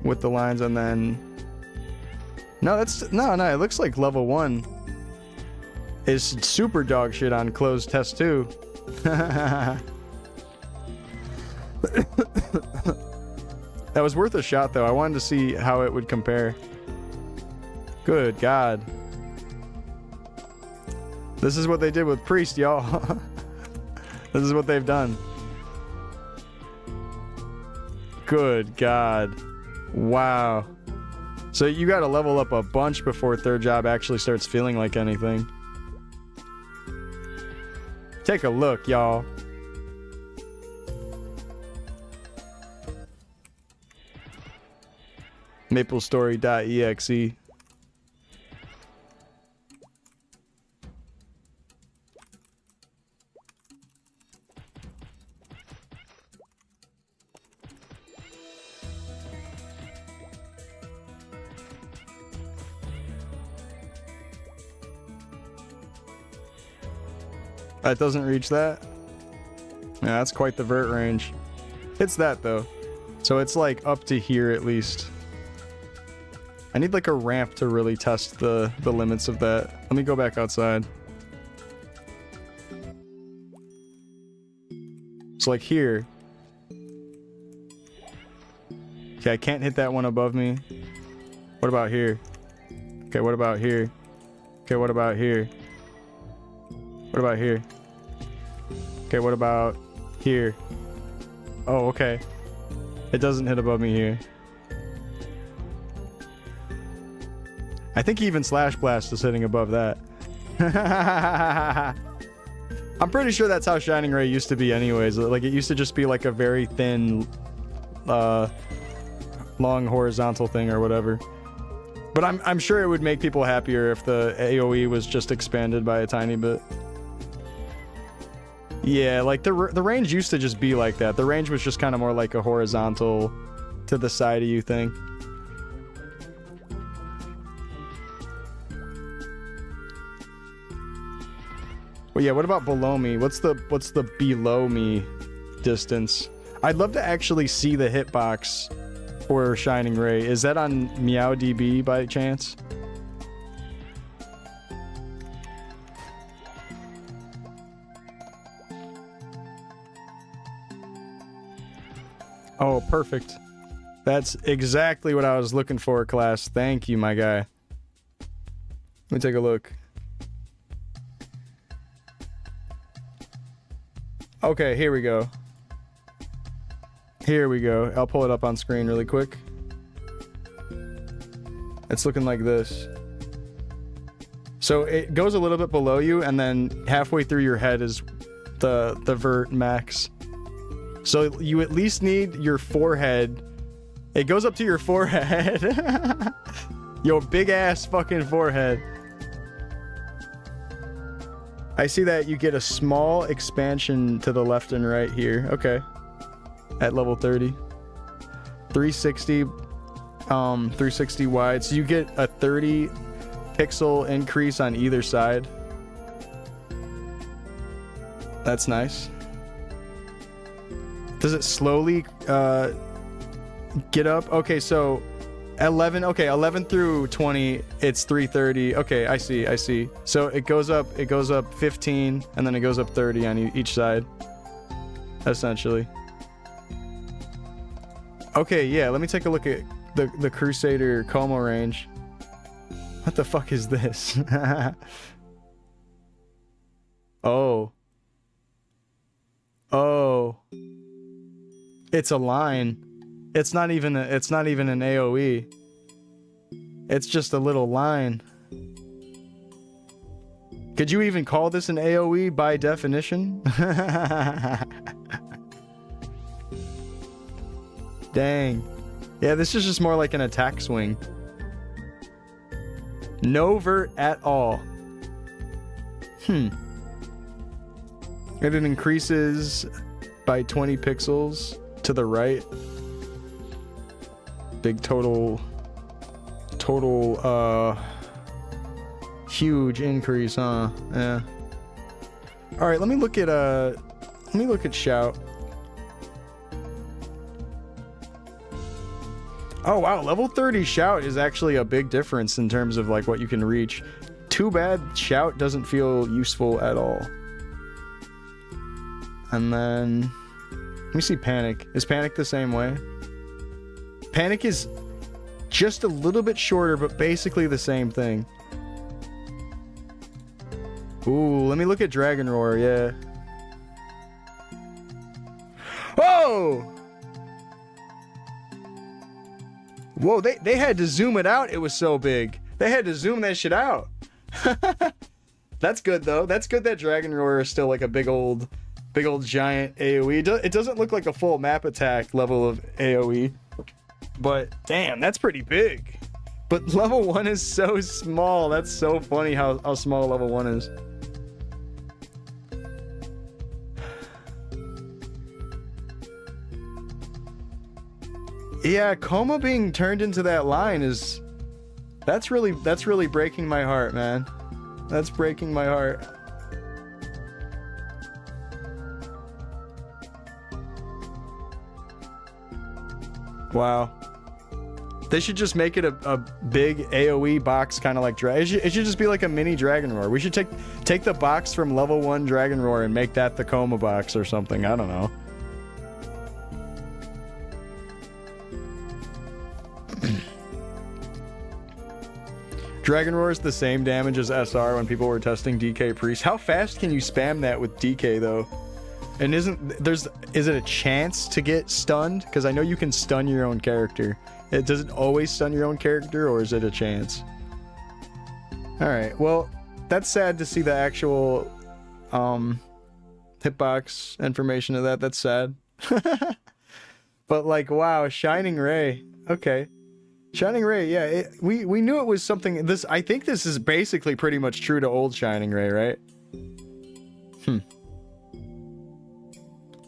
with the lines, and then no, it looks like level 1 is super dog shit on closed test 2. That was worth a shot though. I wanted to see how it would compare. Good God. This is what they did with Priest, y'all. This is what they've done. Good God. Wow. So you gotta level up a bunch before third job actually starts feeling like anything. Take a look, y'all. Maplestory.exe. That doesn't reach that. Yeah, that's quite the vert range. It's that though. So it's like up to here at least. I need like a ramp to really test the limits of that. Let me go back outside. So like here. Okay, I can't hit that one above me. What about here? Okay, what about here? Okay, what about here? What about here? Okay, what about here? Oh, okay. It doesn't hit above me here. I think even Slash Blast is hitting above that. I'm pretty sure that's how Shining Ray used to be anyways. Like, it used to just be like a very thin, long horizontal thing or whatever. But I'm sure it would make people happier if the AoE was just expanded by a tiny bit. Yeah, like the range used to just be like that. The range was just kind of more like a horizontal to the side of you thing. Well, yeah, what about below me? What's the below me distance? I'd love to actually see the hitbox for Shining Ray. Is that on MeowDB by chance? Oh, perfect. That's exactly what I was looking for, class. Thank you, my guy. Let me take a look. Okay, here we go. Here we go. I'll pull it up on screen really quick. It's looking like this. So it goes a little bit below you, and then halfway through your head is the vert max. So you at least need your forehead. It goes up to your forehead. Yo, big ass fucking forehead. I see that you get a small expansion to the left and right here. Okay. At level 30. 360 360 wide. So you get a 30 pixel increase on either side. That's nice. Does it slowly get up? Okay, so 11 through 20, it's 330. Okay, I see. So it goes up 15, and then it goes up 30 on each side, essentially. Okay, yeah, let me take a look at the Crusader Como range. What the fuck is this? Oh. It's a line. It's not even an AoE. It's just a little line. Could you even call this an AoE by definition? Dang. Yeah, this is just more like an attack swing. No vert at all. And it increases by 20 pixels to the right. Big total huge increase, huh? Yeah. All right, let me look at Shout. Oh wow, level 30 Shout is actually a big difference in terms of like what you can reach. Too bad Shout doesn't feel useful at all. And then let me see Panic. Is Panic the same way? Panic is just a little bit shorter, but basically the same thing. Ooh, let me look at Dragon Roar, yeah. Whoa! Whoa, they had to zoom it out. It was so big. They had to zoom that shit out. That's good though. That's good that Dragon Roar is still like a big old giant AoE. It doesn't look like a full map attack level of AoE. But damn, that's pretty big. But level 1 is so small. That's so funny how small level 1 is. Yeah, Coma being turned into that line is... That's really breaking my heart, man. That's breaking my heart. Wow. They should just make it a big AoE box, kind of like it should just be like a mini Dragon Roar. We should take the box from level 1 Dragon Roar and make that the Coma box or something. I don't know. Dragon Roar is the same damage as SR when people were testing DK Priest. How fast can you spam that with DK though? And is it a chance to get stunned? Because I know you can stun your own character. Does it always stun your own character, or is it a chance? Alright, well, that's sad to see the actual hitbox information of that. That's sad. But like, wow, Shining Ray. Okay. Shining Ray, yeah, we knew it was something. I think this is basically pretty much true to old Shining Ray, right?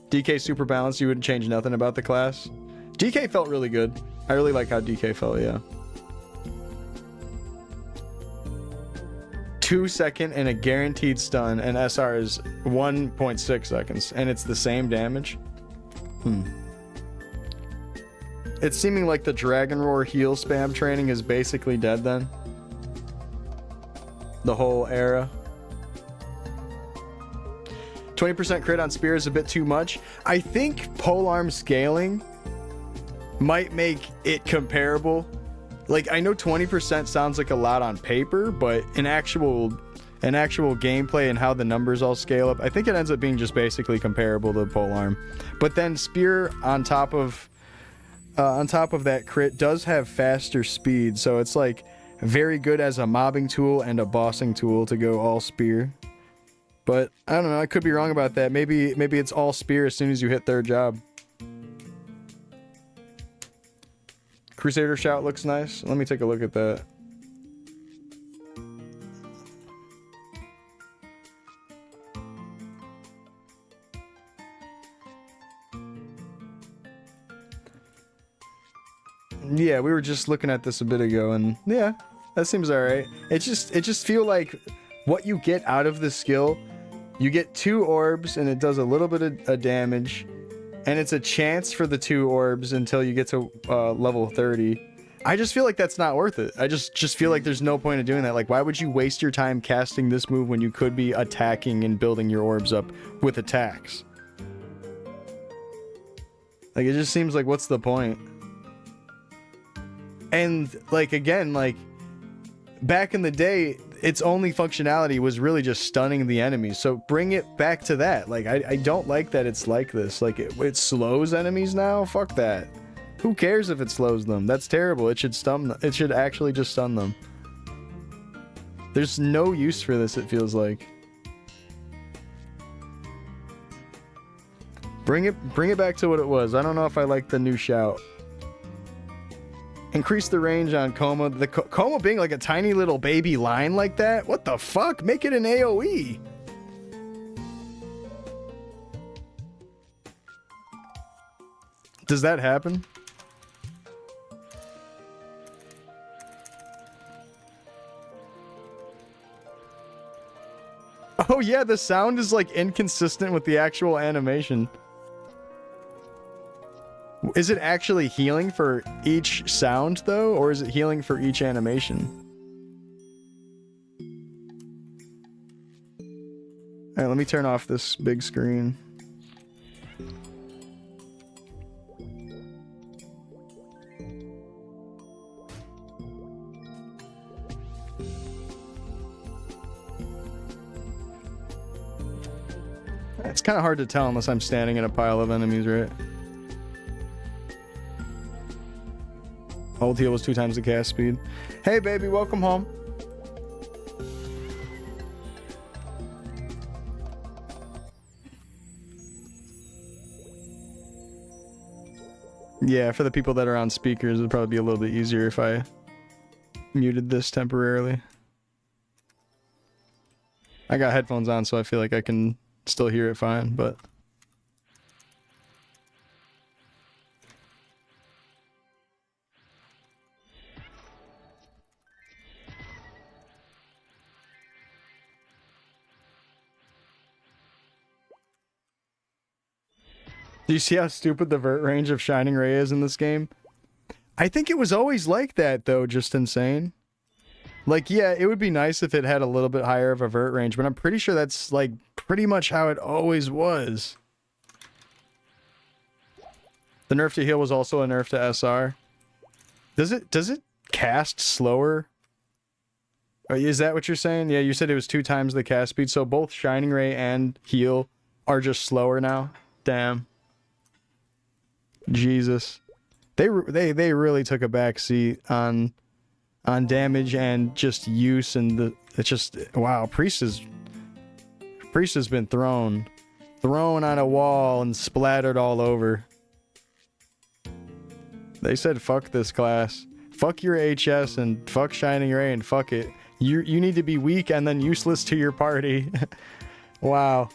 DK super balanced, you wouldn't change nothing about the class? DK felt really good. I really like how DK felt, yeah. 2 second and a guaranteed stun, and SR is 1.6 seconds, and it's the same damage? It's seeming like the Dragon Roar heal spam training is basically dead then. The whole era. 20% crit on Spear is a bit too much. I think polearm scaling might make it comparable. Like, I know 20% sounds like a lot on paper, but in actual gameplay and how the numbers all scale up, I think it ends up being just basically comparable to polearm. But then Spear on top of that crit does have faster speed, so it's like very good as a mobbing tool and a bossing tool to go all Spear. But I don't know, I could be wrong about that. Maybe it's all Spear as soon as you hit third job. Crusader Shout looks nice. Let me take a look at that. Yeah, we were just looking at this a bit ago, and yeah, that seems alright. It just feel like what you get out of the skill, you get 2 orbs and it does a little bit of damage, and it's a chance for the 2 orbs until you get to level 30. I just feel like that's not worth it. I just feel like there's no point in doing that. Like, why would you waste your time casting this move when you could be attacking and building your orbs up with attacks? Like, it just seems like, what's the point? And like, again, like back in the day, its only functionality was really just stunning the enemies. So bring it back to that. Like, I don't like that it's like this. Like, it slows enemies now. Fuck that. Who cares if it slows them? That's terrible. It should stun them. It should actually just stun them. There's no use for this, it feels like. Bring it back to what it was. I don't know if I like the new shout. Increase the range on Coma. The Coma being like a tiny little baby line like that? What the fuck? Make it an AoE. Does that happen? Oh yeah, the sound is like inconsistent with the actual animation. Is it actually healing for each sound, though? Or is it healing for each animation? Alright, let me turn off this big screen. It's kind of hard to tell unless I'm standing in a pile of enemies, right? Ult heal was 2 times the cast speed. Hey, baby, welcome home. Yeah, for the people that are on speakers, it'd probably be a little bit easier if I muted this temporarily. I got headphones on, so I feel like I can still hear it fine, but... Do you see how stupid the vert range of Shining Ray is in this game? I think it was always like that, though, just insane. Like, yeah, it would be nice if it had a little bit higher of a vert range, but I'm pretty sure that's, like, pretty much how it always was. The nerf to heal was also a nerf to SR. Does it cast slower? Oh, is that what you're saying? Yeah, you said it was 2 times the cast speed, so both Shining Ray and heal are just slower now? Damn. Jesus, they really took a back seat on damage and just use, and it's just, wow. Priest has been thrown on a wall and splattered all over. They said fuck this class, fuck your HS, and fuck Shining Ray, and fuck it. You need to be weak and then useless to your party. Wow,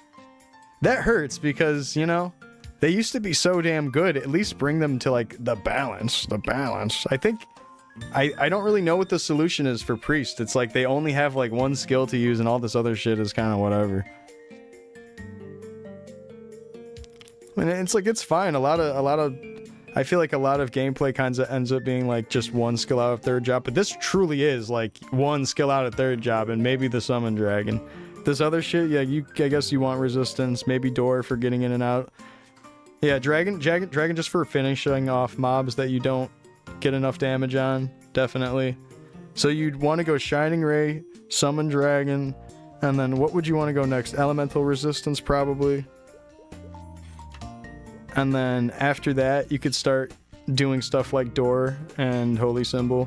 that hurts because, you know, they used to be so damn good. At least bring them to, like, the balance. I think... I don't really know what the solution is for Priest. It's like they only have, like, 1 skill to use and all this other shit is kind of whatever. And it's like, it's fine. I feel like a lot of gameplay kinds of ends up being, like, just 1 skill out of 3rd job. But this truly is, like, 1 skill out of 3rd job and maybe the Summon Dragon. This other shit, yeah, I guess you want resistance. Maybe Door for getting in and out. Yeah, Dragon just for finishing off mobs that you don't get enough damage on, definitely. So you'd want to go Shining Ray, Summon Dragon, and then what would you want to go next? Elemental Resistance, probably. And then after that, you could start doing stuff like Door and Holy Symbol.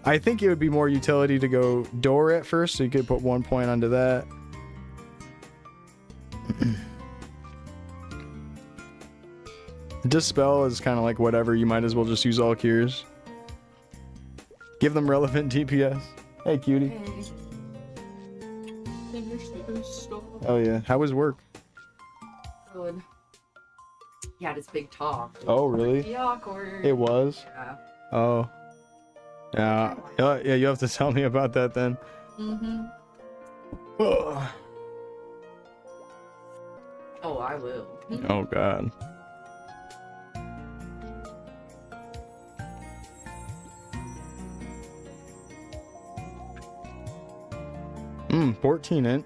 I think it would be more utility to go Door at first, so you could put 1 point onto that. Dispel is kind of like whatever, you might as well just use all cures. Give them relevant DPS. Hey, cutie. Hey. Oh yeah, how was work? Good. He had his big talk. Oh really? Pretty awkward. It was? Yeah. Oh. Yeah. Yeah, you have to tell me about that then. Mm-hmm. Ugh. Oh, I will. Oh god. 14 int.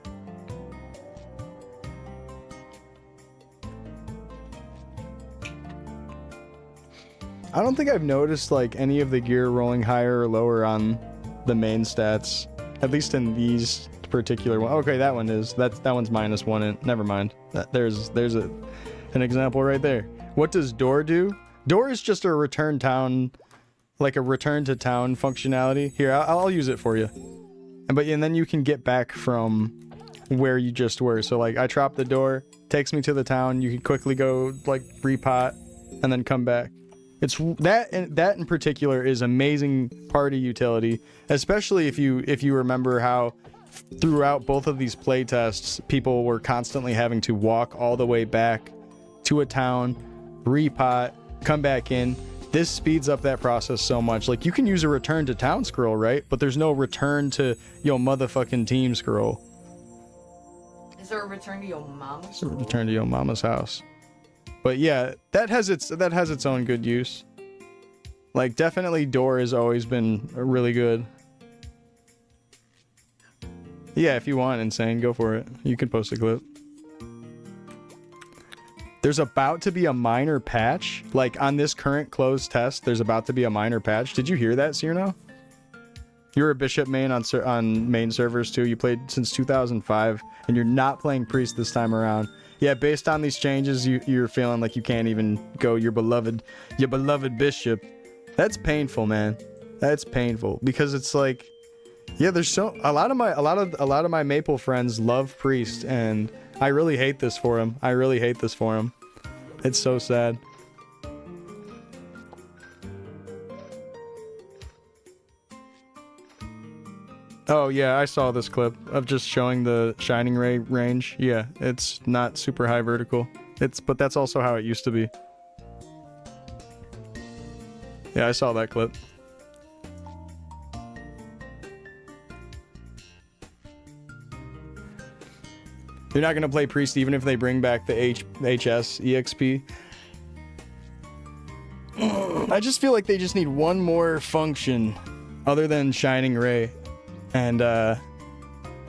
I don't think I've noticed like any of the gear rolling higher or lower on the main stats, at least in these particular one. Okay, that one is. That one's -1 int. Never mind. There's an example right there. What does Door do? Door is just a return town, like a return to town functionality. Here, I'll use it for you. And then you can get back from where you just were. So like I drop the door, takes me to the town. You can quickly go like repot and then come back. It's that in particular is amazing party utility, especially if you remember how throughout both of these playtests people were constantly having to walk all the way back to a town, repot, come back in. This speeds up that process so much. Like, you can use a return to town scroll, right? But there's no return to your motherfucking team scroll. Is there a return to your mama's? Return to your mama's house. But yeah, that has its own good use. Like, definitely Door has always been really good. Yeah, if you want, Insane, go for it. You can post a clip. There's about to be a minor patch. Like, on this current closed test, there's about to be a minor patch. Did you hear that, Cyrano? You're a Bishop main on main servers, too. You played since 2005, and you're not playing Priest this time around. Yeah, based on these changes, you're feeling like you can't even go your beloved bishop. That's painful, man. That's painful because it's like, yeah, there's a lot of my Maple friends love Priest, and I really hate this for him. It's so sad. Oh yeah, I saw this clip of just showing the Shining Ray range. Yeah, it's not super high vertical. But that's also how it used to be. Yeah, I saw that clip. You're not gonna play Priest even if they bring back the HS EXP. I just feel like they just need one more function other than Shining Ray. And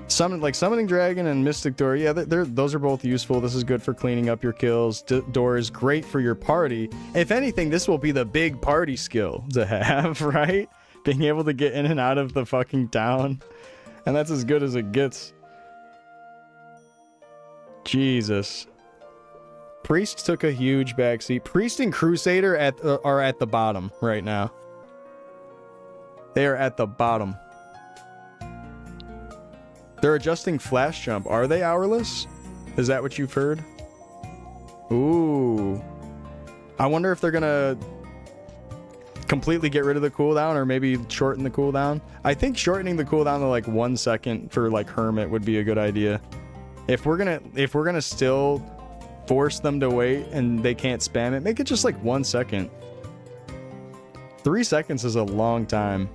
Summoning Dragon and Mystic Door, yeah, those are both useful. This is good for cleaning up your kills. Door is great for your party. If anything, this will be the big party skill to have, right? Being able to get in and out of the fucking town. And that's as good as it gets. Jesus. Priest took a huge backseat. Priest and Crusader are at the bottom right now. They are at the bottom. They're adjusting flash jump. Are they hourless? Is that what you've heard? Ooh. I wonder if they're gonna completely get rid of the cooldown or maybe shorten the cooldown. I think shortening the cooldown to like 1 second for like Hermit would be a good idea. If we're gonna still force them to wait and they can't spam it, make it just like 1 second. 3 seconds is a long time.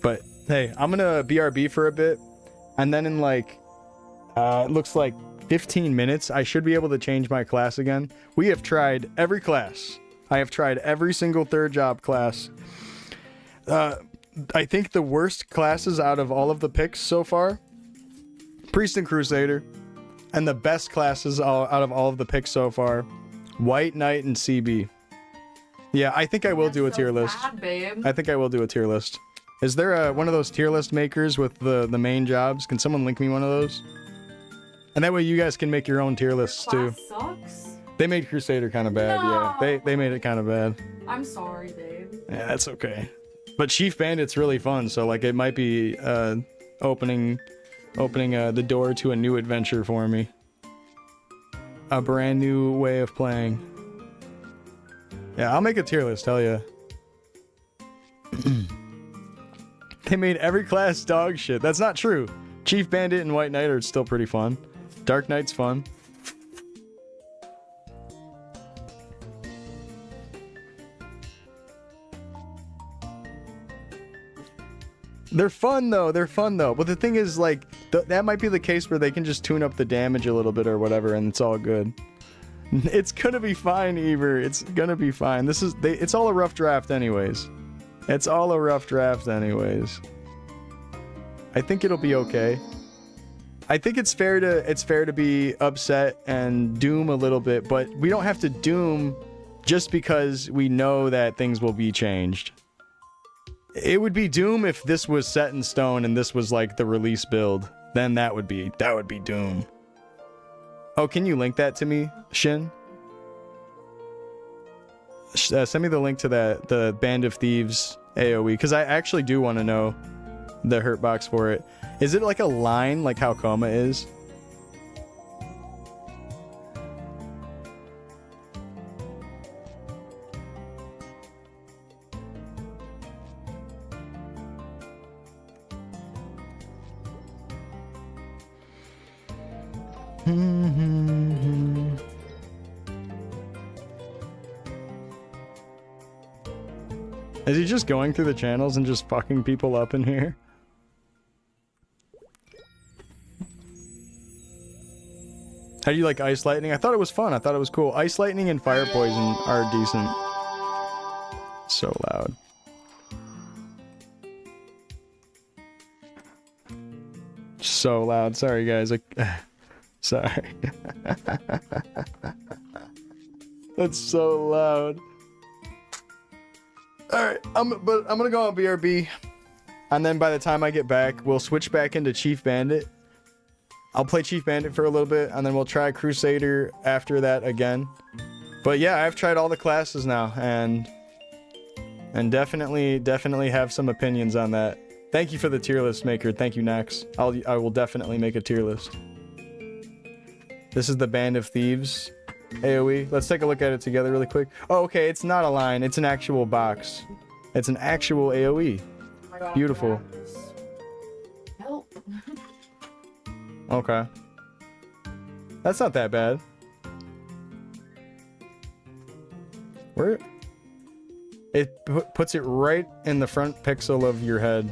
But hey, I'm gonna BRB for a bit, and then in like it looks like 15 minutes I should be able to change my class again. We have tried every class. I have tried every single third job class. I think the worst classes out of all of the picks so far, Priest and Crusader, and the best classes out of all of the picks so far, White Knight and CB. Yeah, I think I will do a tier list. Babe. I think I will do a tier list. Is there one of those tier list makers with the main jobs? Can someone link me one of those? And that way you guys can make your own tier lists too. Sucks. They made Crusader kind of bad, No. yeah. They made it kind of bad. I'm sorry, babe. Yeah, that's okay. But Chief Bandit's really fun, so like it might be opening the door to a new adventure for me. A brand new way of playing. Yeah, I'll make a tier list, hell yeah. They made every class dog shit. That's not true. Chief Bandit and White Knight are still pretty fun. Dark Knight's fun. They're fun though. But the thing is, like, that might be the case where they can just tune up the damage a little bit or whatever, and it's all good. It's gonna be fine, Eber. It's gonna be fine. It's all a rough draft anyways. It's all a rough draft anyways. I think it'll be okay. I think it's fair to be upset and doom a little bit, but we don't have to doom just because we know that things will be changed. It would be doom if this was set in stone and this was like the release build. Then that would be doom. Oh, can you link that to me, Shin? Send me the link to the Band of Thieves AoE, because I actually do want to know the hurt box for it. Is it like a line, like how Coma is? Is he just going through the channels and just fucking people up in here? How do you like Ice Lightning? I thought it was fun. I thought it was cool. Ice Lightning and Fire Poison are decent. So loud. So loud. Sorry, guys. Sorry. That's so loud. Alright, I'm gonna go on BRB. And then by the time I get back, we'll switch back into Chief Bandit. I'll play Chief Bandit for a little bit, and then we'll try Crusader after that again. But yeah, I've tried all the classes now, and definitely have some opinions on that. Thank you for the tier list maker. Thank you, Nax. I will definitely make a tier list. This is the Band of Thieves AoE. Let's take a look at it together really quick. Oh, okay, it's not a line. It's an actual box. It's an actual AoE. Oh my God, Beautiful. Help. Okay. That's not that bad. Where? It puts it right in the front pixel of your head.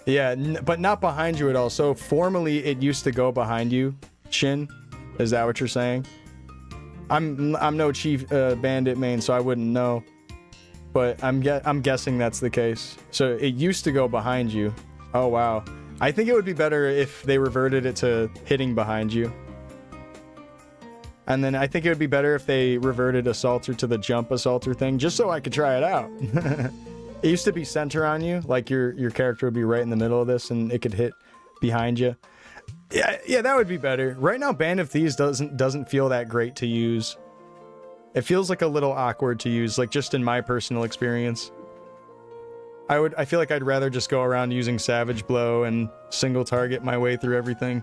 Yeah, but not behind you at all. So formally, it used to go behind you. Shin, is that what you're saying? I'm no Chief Bandit main, so I wouldn't know. But I'm guessing that's the case. So it used to go behind you. Oh wow. I think it would be better if they reverted it to hitting behind you. And then I think it would be better if they reverted Assaulter to the jump Assaulter thing, just so I could try it out. It used to be center on you, like your character would be right in the middle of this and it could hit behind you. Yeah, that would be better. Right now, Band of Thieves doesn't feel that great to use. It feels like a little awkward to use, like just in my personal experience. I feel like I'd rather just go around using Savage Blow and single target my way through everything.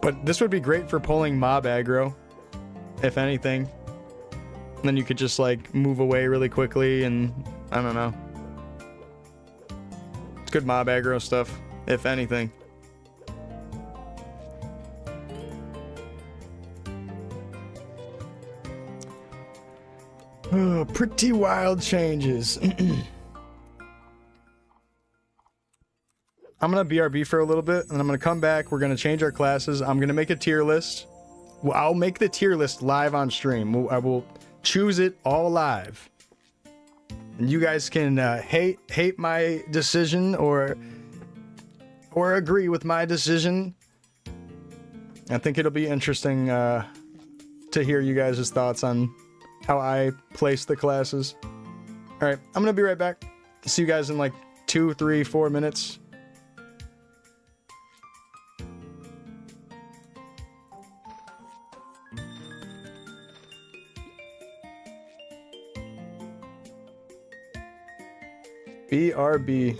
But this would be great for pulling mob aggro, if anything. And then you could just like move away really quickly and I don't know. It's good mob aggro stuff, if anything. Oh, pretty wild changes. I'm gonna BRB for a little bit, and I'm gonna come back. We're gonna change our classes. I'm gonna make a tier list. Well, I'll make the tier list live on stream. I will choose it all live. And you guys can hate my decision or agree with my decision. I think it'll be interesting to hear you guys' thoughts on how I place the classes. All right, I'm gonna be right back. See you guys in like 2, 3, 4 minutes. BRB.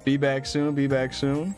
Be back soon. Be back soon.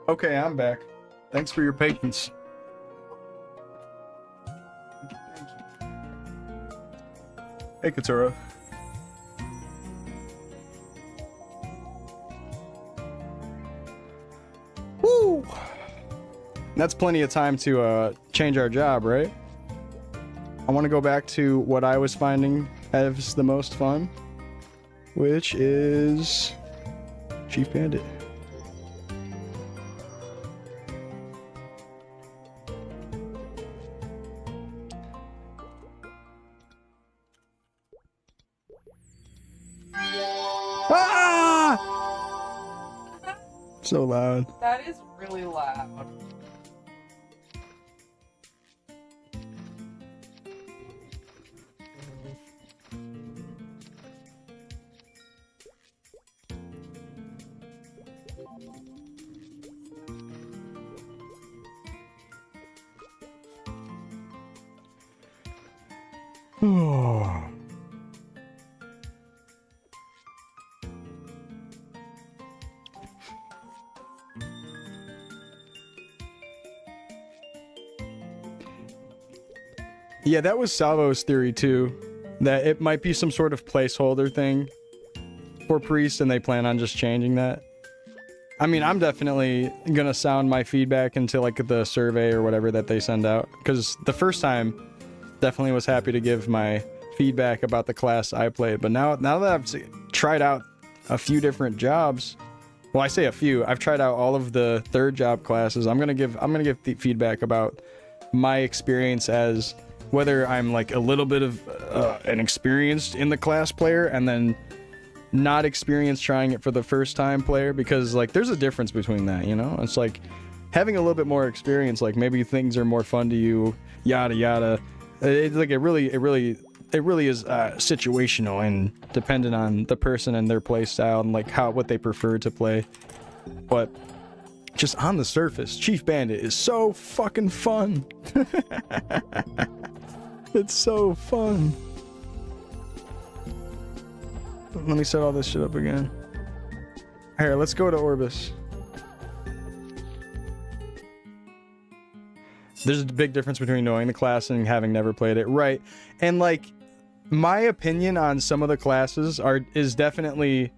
Okay, I'm back. Thanks for your patience. Hey, Katura. Woo! That's plenty of time to change our job, right? I want to go back to what I was finding as the most fun, which is Chief Bandit. Ah! So loud. That is really loud. Yeah, that was Salvo's theory too, that it might be some sort of placeholder thing for Priest and they plan on just changing that. I mean, I'm definitely gonna sound my feedback into like the survey or whatever that they send out, because the first time definitely was happy to give my feedback about the class I played, but now that I've tried out a few different jobs, well, I say a few, I've tried out all of the third job classes. I'm gonna give the feedback about my experience as whether I'm like a little bit of an experienced in the class player and then not experienced trying it for the first time player, because like there's a difference between that, you know? It's like having a little bit more experience, like maybe things are more fun to you, yada yada. It's like it really is situational and dependent on the person and their play style and like what they prefer to play. But just on the surface, Chief Bandit is so fucking fun. It's so fun. Let me set all this shit up again. Here, let's go to Orbis. There's a big difference between knowing the class and having never played it, right? And like, my opinion on some of the classes is definitely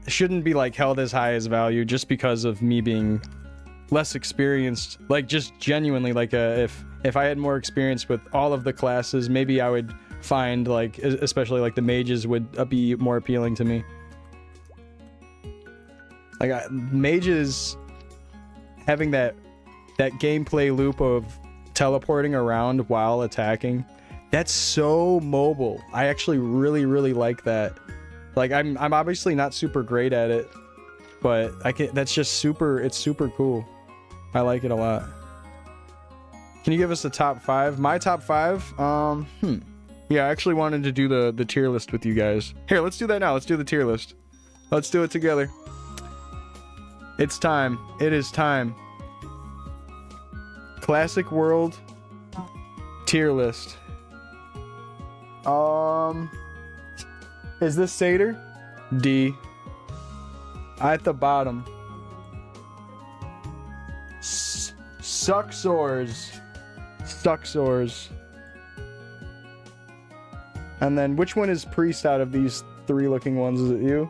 shouldn't be like held as high as value just because of me being less experienced. Like, just genuinely, like if I had more experience with all of the classes, maybe I would find like, especially like the mages would be more appealing to me. Like mages having that gameplay loop of teleporting around while attacking, that's so mobile. I actually really like that. Like I'm obviously not super great at it, but that's just it's super cool. I like it a lot. Can you give us the top 5? My top 5? Yeah, I actually wanted to do the tier list with you guys. Here, let's do that now. Let's do the tier list. Let's do it together. It's time. It is time. Classic World tier list. Is this Satyr? D. At the bottom. Sucksores. And then which one is Priest out of these 3 looking ones? Is it you?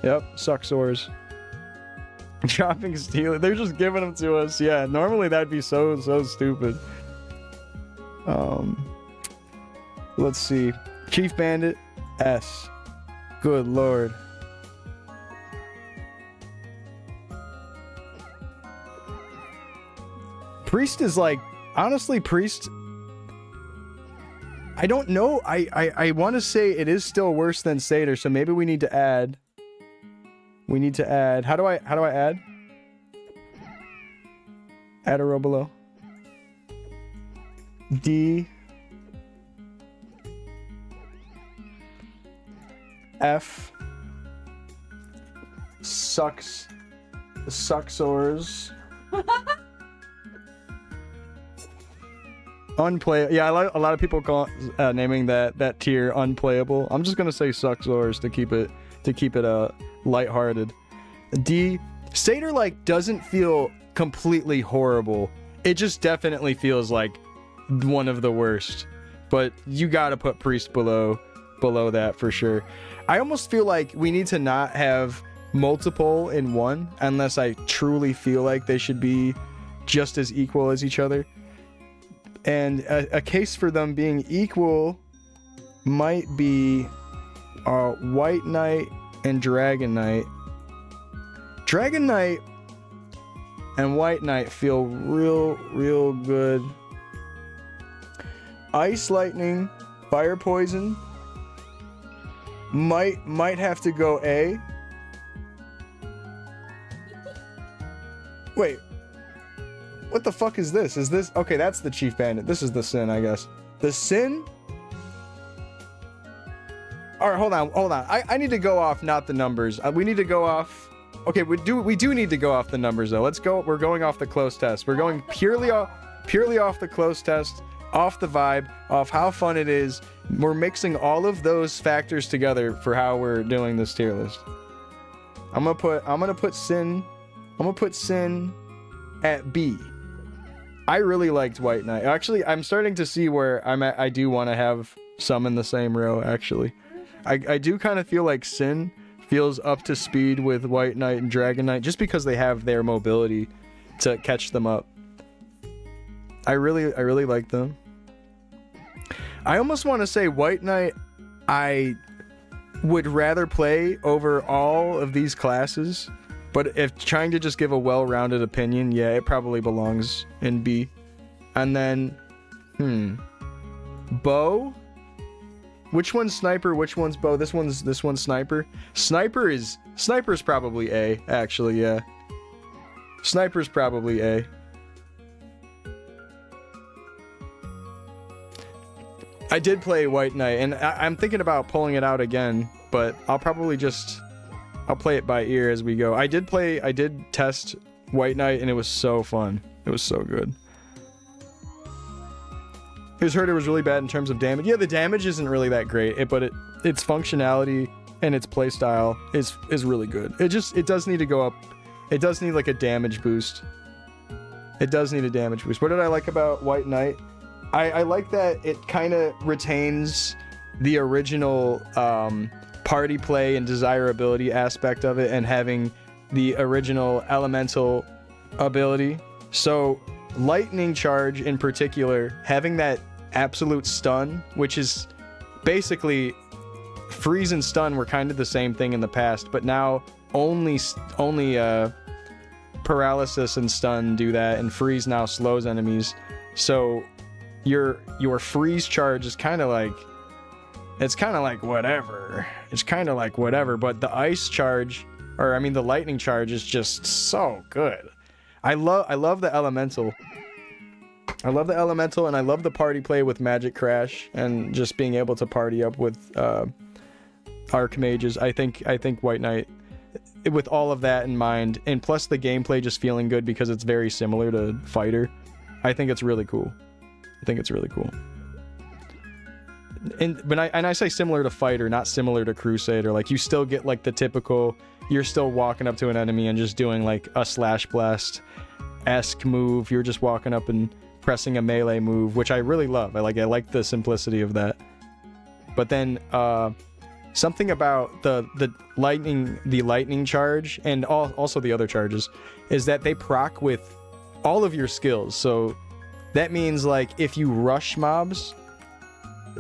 Yep, Sucksores. Dropping steel. They're just giving them to us. Yeah, normally that'd be so stupid. Let's see. Chief Bandit, S. Good lord. Priest is like, honestly, Priest, I don't know. I want to say it is still worse than Satyr, so maybe we need to add. How do I add? Add a row below. D. F. Sucksores. Unplay. Yeah, a lot of people call naming that tier unplayable. I'm just gonna say Sucksores to keep it lighthearted. D. Satyr, like, doesn't feel completely horrible. It just definitely feels like one of the worst. But you gotta put Priest below that for sure. I almost feel like we need to not have multiple in one unless I truly feel like they should be just as equal as each other. And a case for them being equal might be White Knight and Dragon Knight. Dragon Knight and White Knight feel real good. Ice Lightning, Fire Poison might have to go A. Wait. What the fuck is this? Is this... Okay, that's the Chief Bandit. This is the Sin, I guess. The Sin? Alright, hold on. I need to go off not the numbers. We need to go off... Okay, we do need to go off the numbers, though. Let's go... We're going off the close test. We're going purely off the close test, off the vibe, off how fun it is. We're mixing all of those factors together for how we're doing this tier list. I'm gonna put Sin at B. I really liked White Knight. Actually, I'm starting to see where I'm at. I do want to have some in the same row, actually. I do kind of feel like Sin feels up to speed with White Knight and Dragon Knight just because they have their mobility to catch them up. I really like them. I almost want to say White Knight I would rather play over all of these classes. But if trying to just give a well-rounded opinion, yeah, it probably belongs in B. And then, Bow? Which one's Sniper? Which one's Bow? This one's Sniper. Sniper's probably A, actually, yeah. Sniper's probably A. I did play White Knight, and I'm thinking about pulling it out again, but I'll probably just... I'll play it by ear as we go. I did test White Knight, and it was so fun. It was so good. It was heard it was really bad in terms of damage. Yeah, the damage isn't really that great, but its functionality and its playstyle is really good. It does need to go up. It does need like a damage boost. It does need a damage boost. What did I like about White Knight? I like that it kind of retains the original party play and desirability aspect of it, and having the original elemental ability. So lightning charge in particular, having that absolute stun, which is basically freeze and stun were kind of the same thing in the past, but now only paralysis and stun do that, and freeze now slows enemies. So your freeze charge is kind of like, it's kind of like whatever. It's kind of like whatever, but the ice charge, or I mean the lightning charge, is just so good. I love the elemental. I love the elemental, and I love the party play with Magic Crash and just being able to party up with Archmages. I think White Knight, with all of that in mind, and plus the gameplay just feeling good because it's very similar to Fighter, I think it's really cool. And I say similar to Fighter, not similar to Crusader. Like, you still get like the typical, you're still walking up to an enemy and just doing like a slash blast-esque move. You're just walking up and pressing a melee move, which I really love. I like the simplicity of that. But then something about the lightning charge, and also the other charges, is that they proc with all of your skills. So that means like if you rush mobs,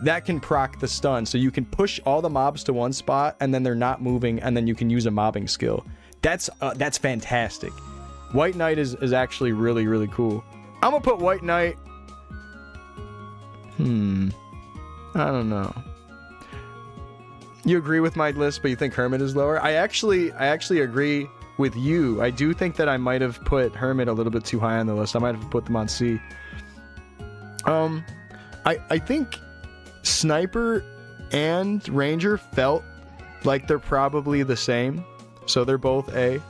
that can proc the stun, so you can push all the mobs to one spot and then they're not moving, and then you can use a mobbing skill. That's fantastic. White Knight is actually really cool. I'm gonna put White Knight. I don't know. You agree with my list, but you think Hermit is lower? I actually agree with you. I do think that I might have put Hermit a little bit too high on the list. I might have put them on C. I think Sniper and Ranger felt like they're probably the same, so they're both A.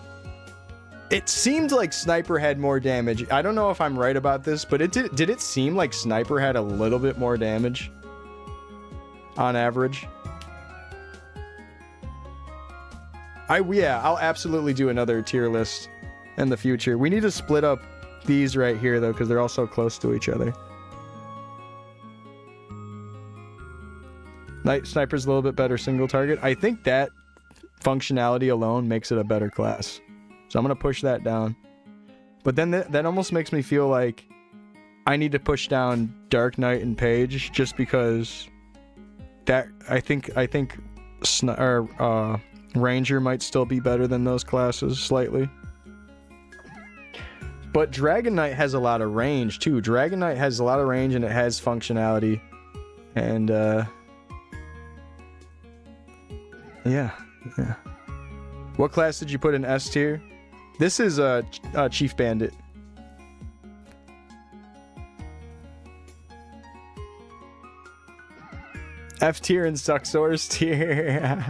It seemed like Sniper had more damage. I don't know if I'm right about this, but did it seem like Sniper had a little bit more damage on average? Yeah, I'll absolutely do another tier list in the future. We need to split up these right here though, because they're all so close to each other. Night Sniper's a little bit better single target. I think that functionality alone makes it a better class. So I'm going to push that down. But then that almost makes me feel like I need to push down Dark Knight and Page just because that I think Ranger might still be better than those classes slightly. But Dragon Knight has a lot of range too. Dragon Knight has a lot of range and it has functionality. And yeah. What class did you put in S tier? This is Chief Bandit. F tier and Suxors tier.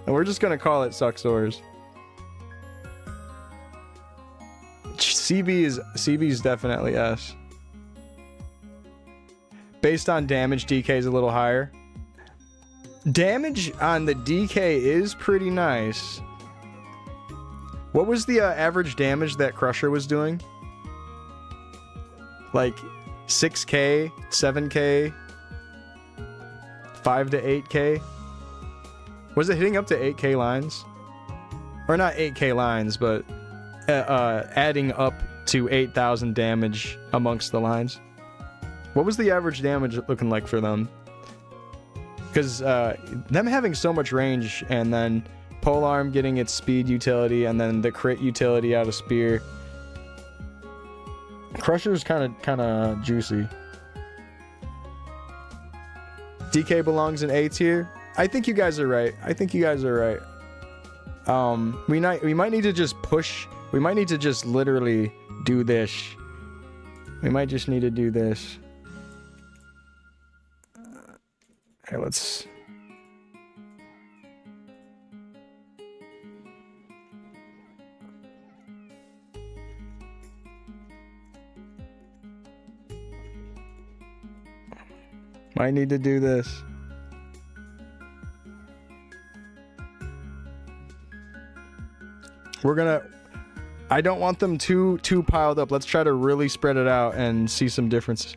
And we're just gonna call it Suxors. CB is definitely S. Based on damage, DK is a little higher. Damage on the DK is pretty nice. What was the average damage that Crusher was doing? Like 6k, 7k, 5 to 8k? Was it hitting up to 8k lines? Or not 8k lines, but adding up to 8,000 damage amongst the lines. What was the average damage looking like for them? Because them having so much range and then Polearm getting its speed utility and then the crit utility out of Spear. Crusher's kind of juicy. DK belongs in A tier. I think you guys are right. We might need to just push. We might need to just literally do this. We might just need to do this. Okay, let's... Might need to do this. We're gonna... I don't want them too piled up. Let's try to really spread it out and see some differences.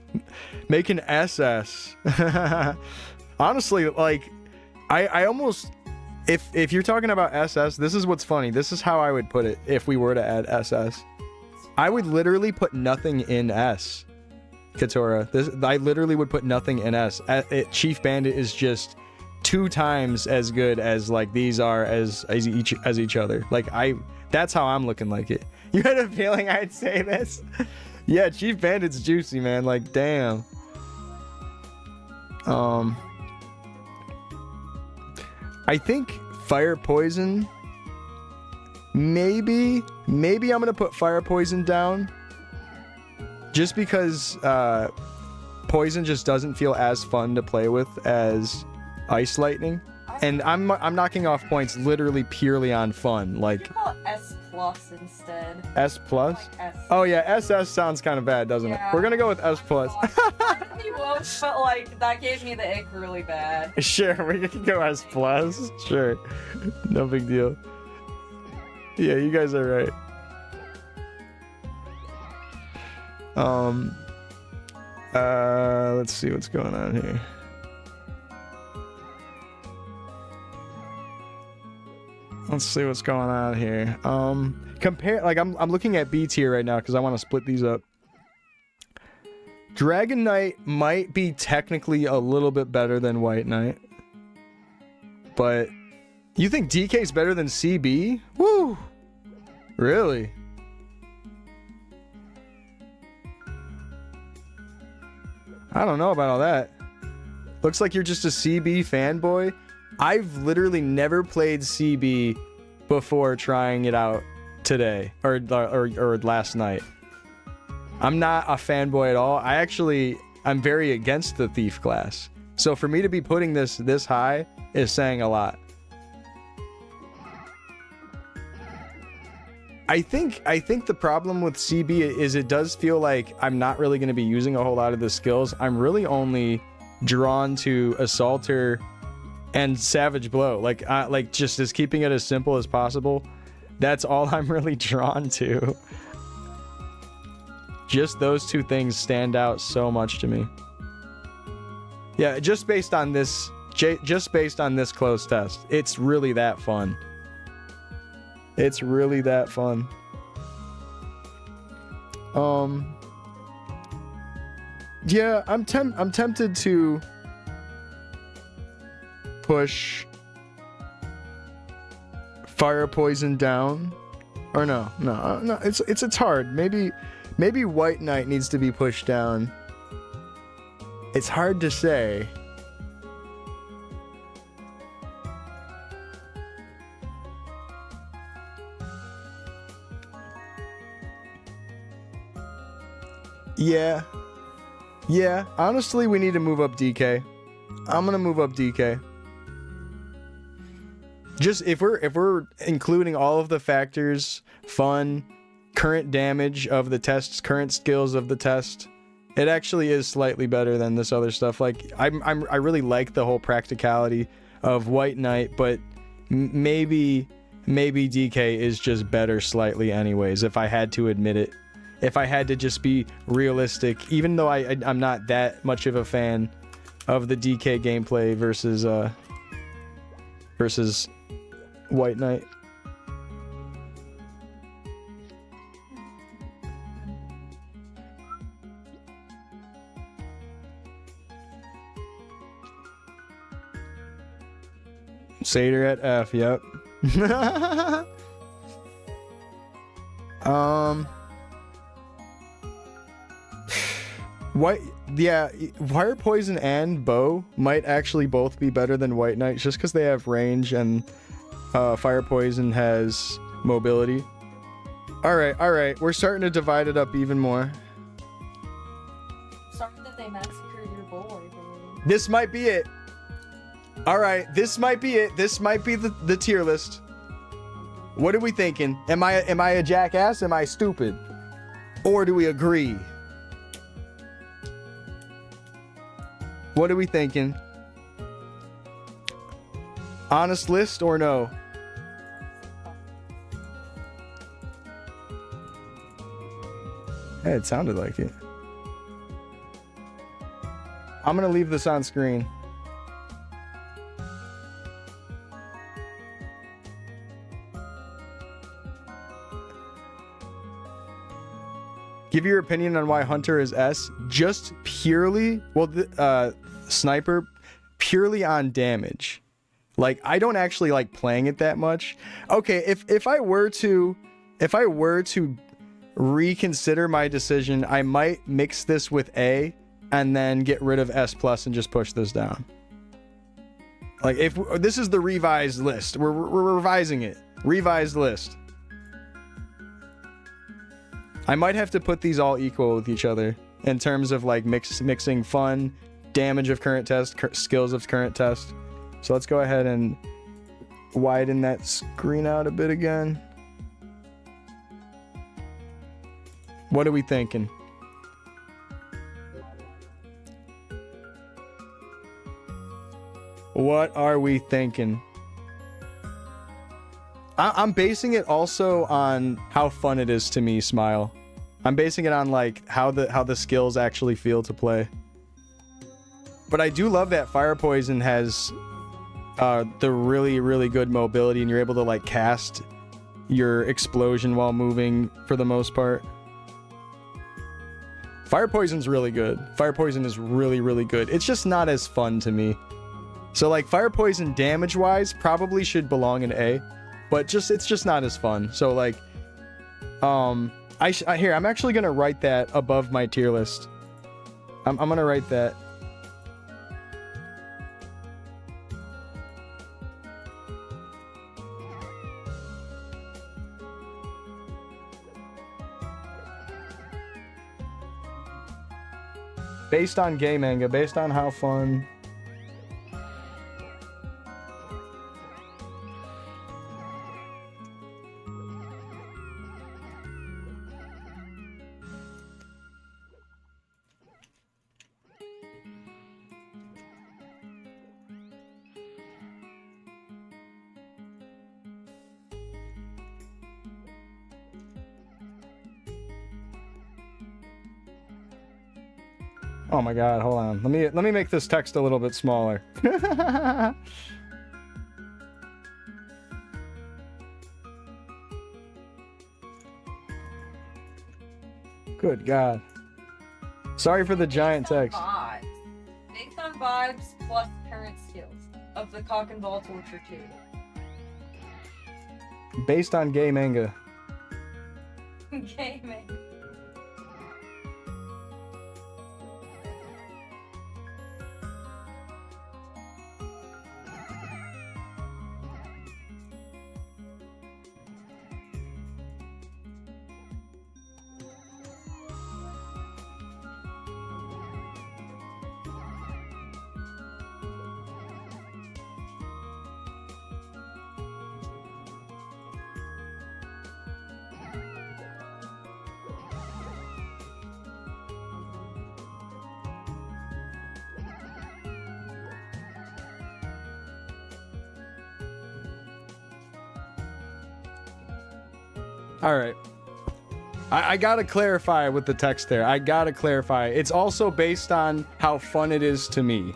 Make an SS. Honestly, like, I almost... If you're talking about SS, this is what's funny. This is how I would put it if we were to add SS. I would literally put nothing in S. Katora. I literally would put nothing in S. Chief Bandit is just 2 times as good as like these are as each other. Like that's how I'm looking like it. You had a feeling I'd say this? Yeah, Chief Bandit's juicy, man. Like damn. I think Fire Poison. Maybe I'm gonna put Fire Poison down. Just because Poison just doesn't feel as fun to play with as Ice Lightning. And I'm knocking off points literally purely on fun. Like call it S plus instead. S plus? Like S. Oh yeah, SS sounds kind of bad, doesn't it? We're gonna go with S plus. But like that gave me the ick really bad. Sure, we can go S plus. Sure, no big deal. Yeah, you guys are right. Let's see what's going on here. Let's see what's going on here. Compare, like I'm looking at B tier right now because I want to split these up. Dragon Knight might be technically a little bit better than White Knight. But you think DK's better than CB? Woo! Really? I don't know about all that. Looks like you're just a CB fanboy. I've literally never played CB before trying it out today or last night. I'm not a fanboy at all. I'm very against the Thief class. So for me to be putting this high is saying a lot. I think the problem with CB is it does feel like I'm not really going to be using a whole lot of the skills. I'm really only drawn to Assaulter and Savage Blow. Like just as keeping it as simple as possible. That's all I'm really drawn to. Just those two things stand out so much to me. Yeah, just based on this close test, it's really that fun. It's really that fun. Yeah, I'm tempted to push Fire Poison down, or no, it's hard. Maybe White Knight needs to be pushed down. It's hard to say. Yeah, honestly, we need to move up DK. I'm gonna move up DK. Just if we're including all of the factors, fun, current damage of the tests, current skills of the test, it actually is slightly better than this other stuff. Like I really like the whole practicality of White Knight, but maybe DK is just better slightly anyways, if I had to admit it. If I had to just be realistic, even though I'm not that much of a fan of the DK gameplay versus White Knight. Seder at F, yep. Fire Poison and Bow might actually both be better than White Knight just because they have range and Fire Poison has mobility. Alright, we're starting to divide it up even more. Sorry that they massacred your boy. This might be it. Alright, this might be it. This might be the tier list. What are we thinking? Am I a jackass? Am I stupid? Or do we agree? What are we thinking? Honest list or no? Hey, it sounded like it. I'm gonna leave this on screen. Give your opinion on why Hunter is S. Just purely, Sniper, purely on damage. Like, I don't actually like playing it that much. Okay, if I were to reconsider my decision, I might mix this with A and then get rid of S plus and just push this down. Like, if this is the revised list, we're revising it. Revised list. I might have to put these all equal with each other in terms of like mixing fun, damage of current test, skills of current test. So let's go ahead and widen that screen out a bit again. What are we thinking? What are we thinking? I'm basing it also on how fun it is to me, Smile. I'm basing it on like how the skills actually feel to play. But I do love that Fire Poison has the really good mobility, and you're able to like cast your explosion while moving for the most part. Fire Poison's really good. Fire Poison is really good. It's just not as fun to me. So like Fire Poison damage wise probably should belong in A. But it's just not as fun. So like, I'm actually gonna write that above my tier list. I'm gonna write that. Based on gay manga, based on how fun. Oh my god, hold on. Let me make this text a little bit smaller. Good god. Sorry for the giant text. Vibes. Based on vibes plus current skills of the cock and ball torture 2. Based on gay manga. Okay, man. All right. I gotta clarify with the text there. I gotta clarify. It's also based on how fun it is to me.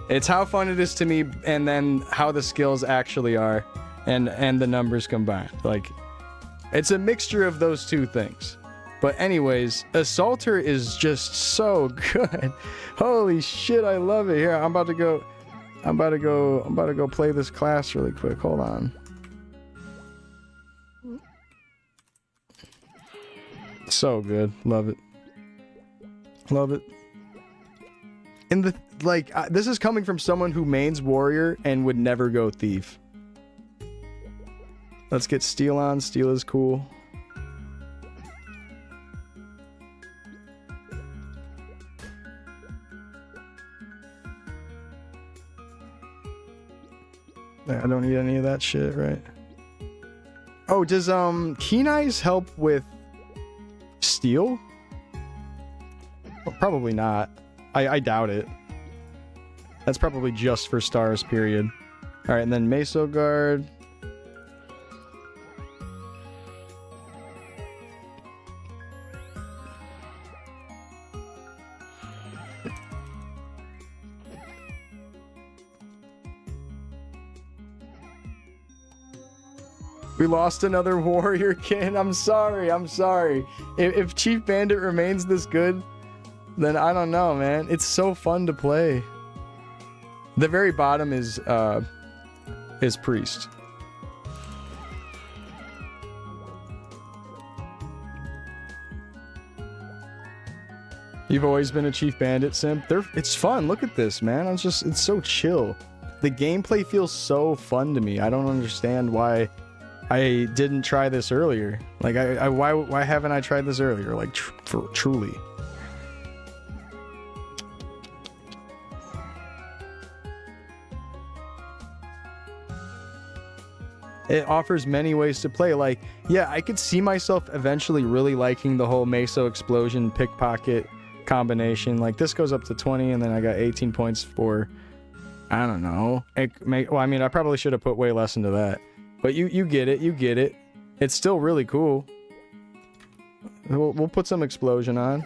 It's how fun it is to me, and then how the skills actually are, and the numbers combined. Like, it's a mixture of those two things. But anyways, Assaulter is just so good. Holy shit, I love it. Here, I'm about to go play this class really quick. Hold on. So good. Love it. Love it. And the this is coming from someone who mains warrior and would never go thief. Let's get steel on. Steel is cool. Yeah, I don't need any of that shit, right? Oh, does Keen Eyes help with steel? Well, probably not. I doubt it. That's probably just for stars, period. Alright, and then Meso Guard. We lost another warrior kin. I'm sorry. If Chief Bandit remains this good, then I don't know, man. It's so fun to play. The very bottom is Priest. You've always been a Chief Bandit simp. It's fun. Look at this, man. It's so chill. The gameplay feels so fun to me. I don't understand why I didn't try this earlier. Like, why haven't I tried this earlier? Like, truly. It offers many ways to play. Like, yeah, I could see myself eventually really liking the whole Meso Explosion pickpocket combination. Like, this goes up to 20, and then I got 18 points for, I don't know. Well, I mean, I probably should have put way less into that. But you get it. It's still really cool. We'll put some explosion on.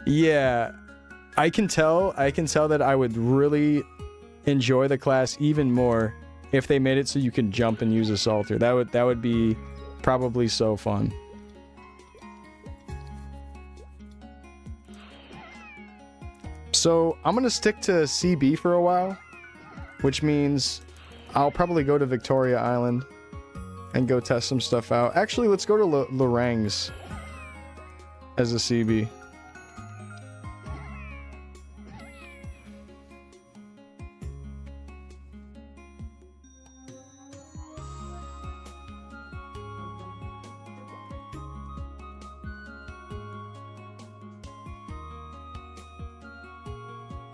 Yeah, I can tell that I would really enjoy the class even more if they made it so you can jump and use Assaulter. That would be probably so fun. So I'm gonna stick to CB for a while, which means I'll probably go to Victoria Island and go test some stuff out. Actually, let's go to Lorang's as a CB.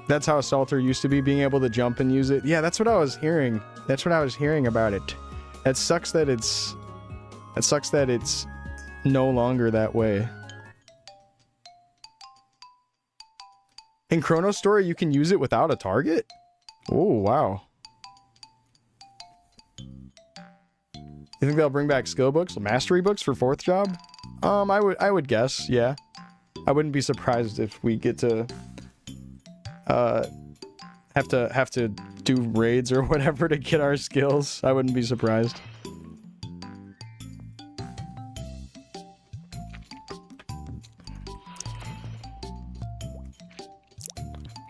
That's how Assaulter used to be, being able to jump and use it. Yeah, that's what I was hearing. That's what I was hearing about it. It sucks that it's no longer that way. In Chrono Story, you can use it without a target? Oh, wow. You think they'll bring back skill books, mastery books for 4th job? I would guess, yeah. I wouldn't be surprised if we get to have to do raids or whatever to get our skills. I wouldn't be surprised.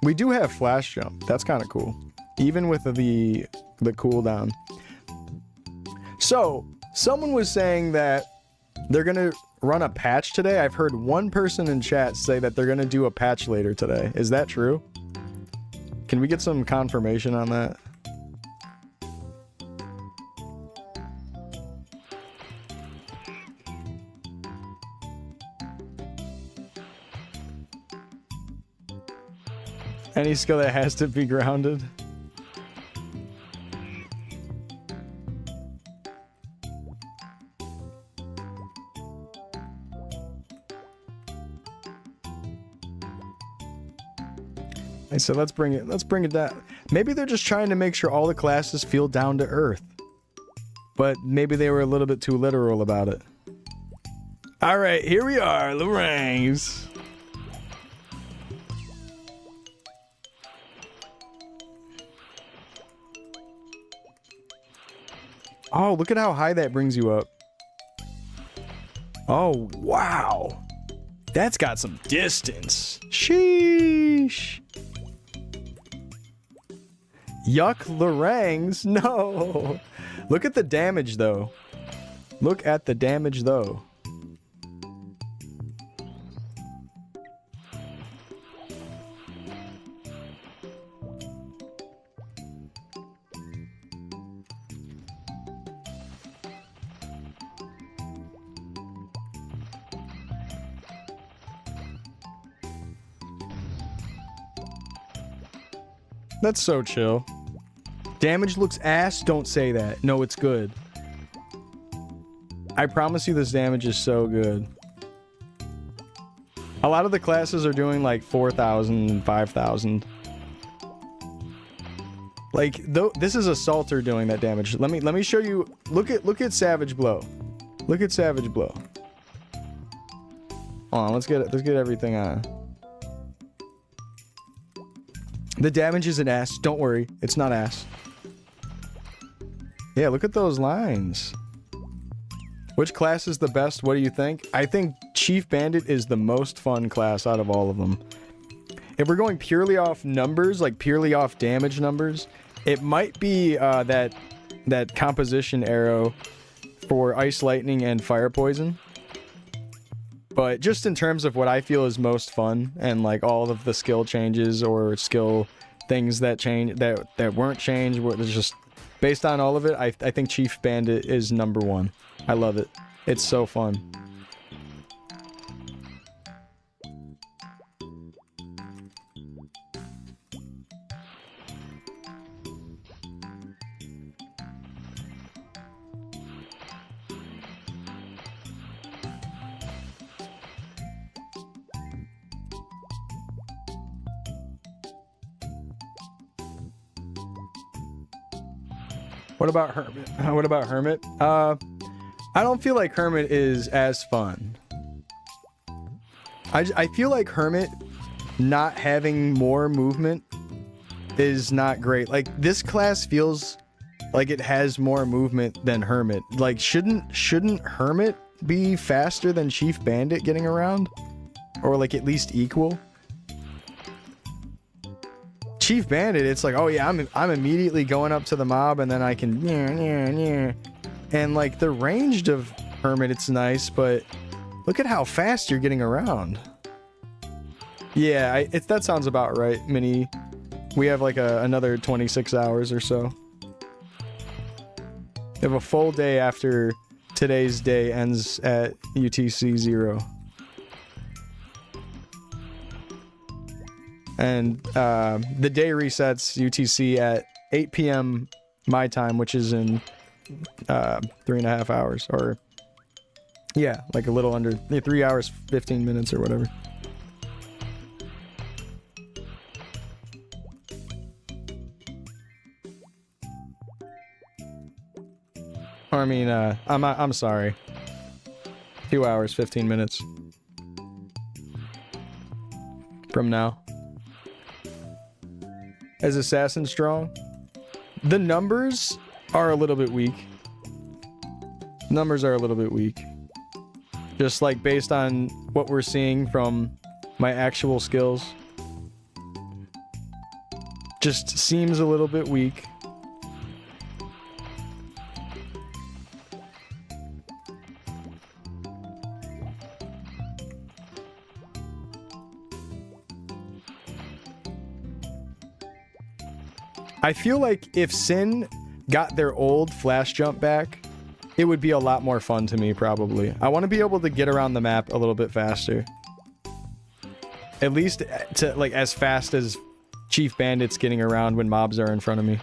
We do have flash jump. That's kind of cool. Even with the cooldown. So, someone was saying that they're gonna run a patch today. I've heard one person in chat say that they're gonna do a patch later today. Is that true? Can we get some confirmation on that? Any skill that has to be grounded. I said let's bring it down. Maybe they're just trying to make sure all the classes feel down to earth. But maybe they were a little bit too literal about it. Alright, here we are, Lorangs. Oh, look at how high that brings you up. Oh, wow. That's got some distance. Sheesh. Yuck, Lorangs. No. Look at the damage, though. Look at the damage, though. That's so chill. Damage looks ass? Don't say that. No, it's good. I promise you this damage is so good. A lot of the classes are doing like 4,000 and 5,000. Like, this is Assaulter doing that damage. Let me show you. Look at Savage Blow. Look at Savage Blow. Hold on, let's get everything on. The damage isn't ass. Don't worry. It's not ass. Yeah, look at those lines. Which class is the best? What do you think? I think Chief Bandit is the most fun class out of all of them. If we're going purely off numbers, like purely off damage numbers, it might be that composition arrow for Ice Lightning and Fire Poison. But just in terms of what I feel is most fun, and like all of the skill changes or skill things that change that weren't changed, were just based on all of it, I think Chief Bandit is number one. I love it. It's so fun. What about Hermit? What about Hermit? I don't feel like Hermit is as fun. I feel like Hermit not having more movement is not great. Like, this class feels like it has more movement than Hermit. Like, shouldn't Hermit be faster than Chief Bandit getting around? Or like at least equal? Chief Bandit, it's like, oh yeah, I'm immediately going up to the mob and then I can and like the ranged of Hermit, it's nice, but look at how fast you're getting around. Yeah, that sounds about right, Mini. We have like another 26 hours or so. We have a full day after today's day ends at UTC 0. And the day resets UTC at 8 p.m. my time, which is in 3.5 hours. Or, yeah, like a little under 3 hours, 15 minutes or whatever. Or I mean, I'm sorry. 2 hours, 15 minutes. From now. Is Assassin strong? The numbers are a little bit weak. Numbers are a little bit weak. Just like based on what we're seeing from my actual skills. Just seems a little bit weak. I feel like if Sin got their old flash jump back, it would be a lot more fun to me, probably. I want to be able to get around the map a little bit faster. At least to, like, as fast as Chief Bandit's getting around when mobs are in front of me.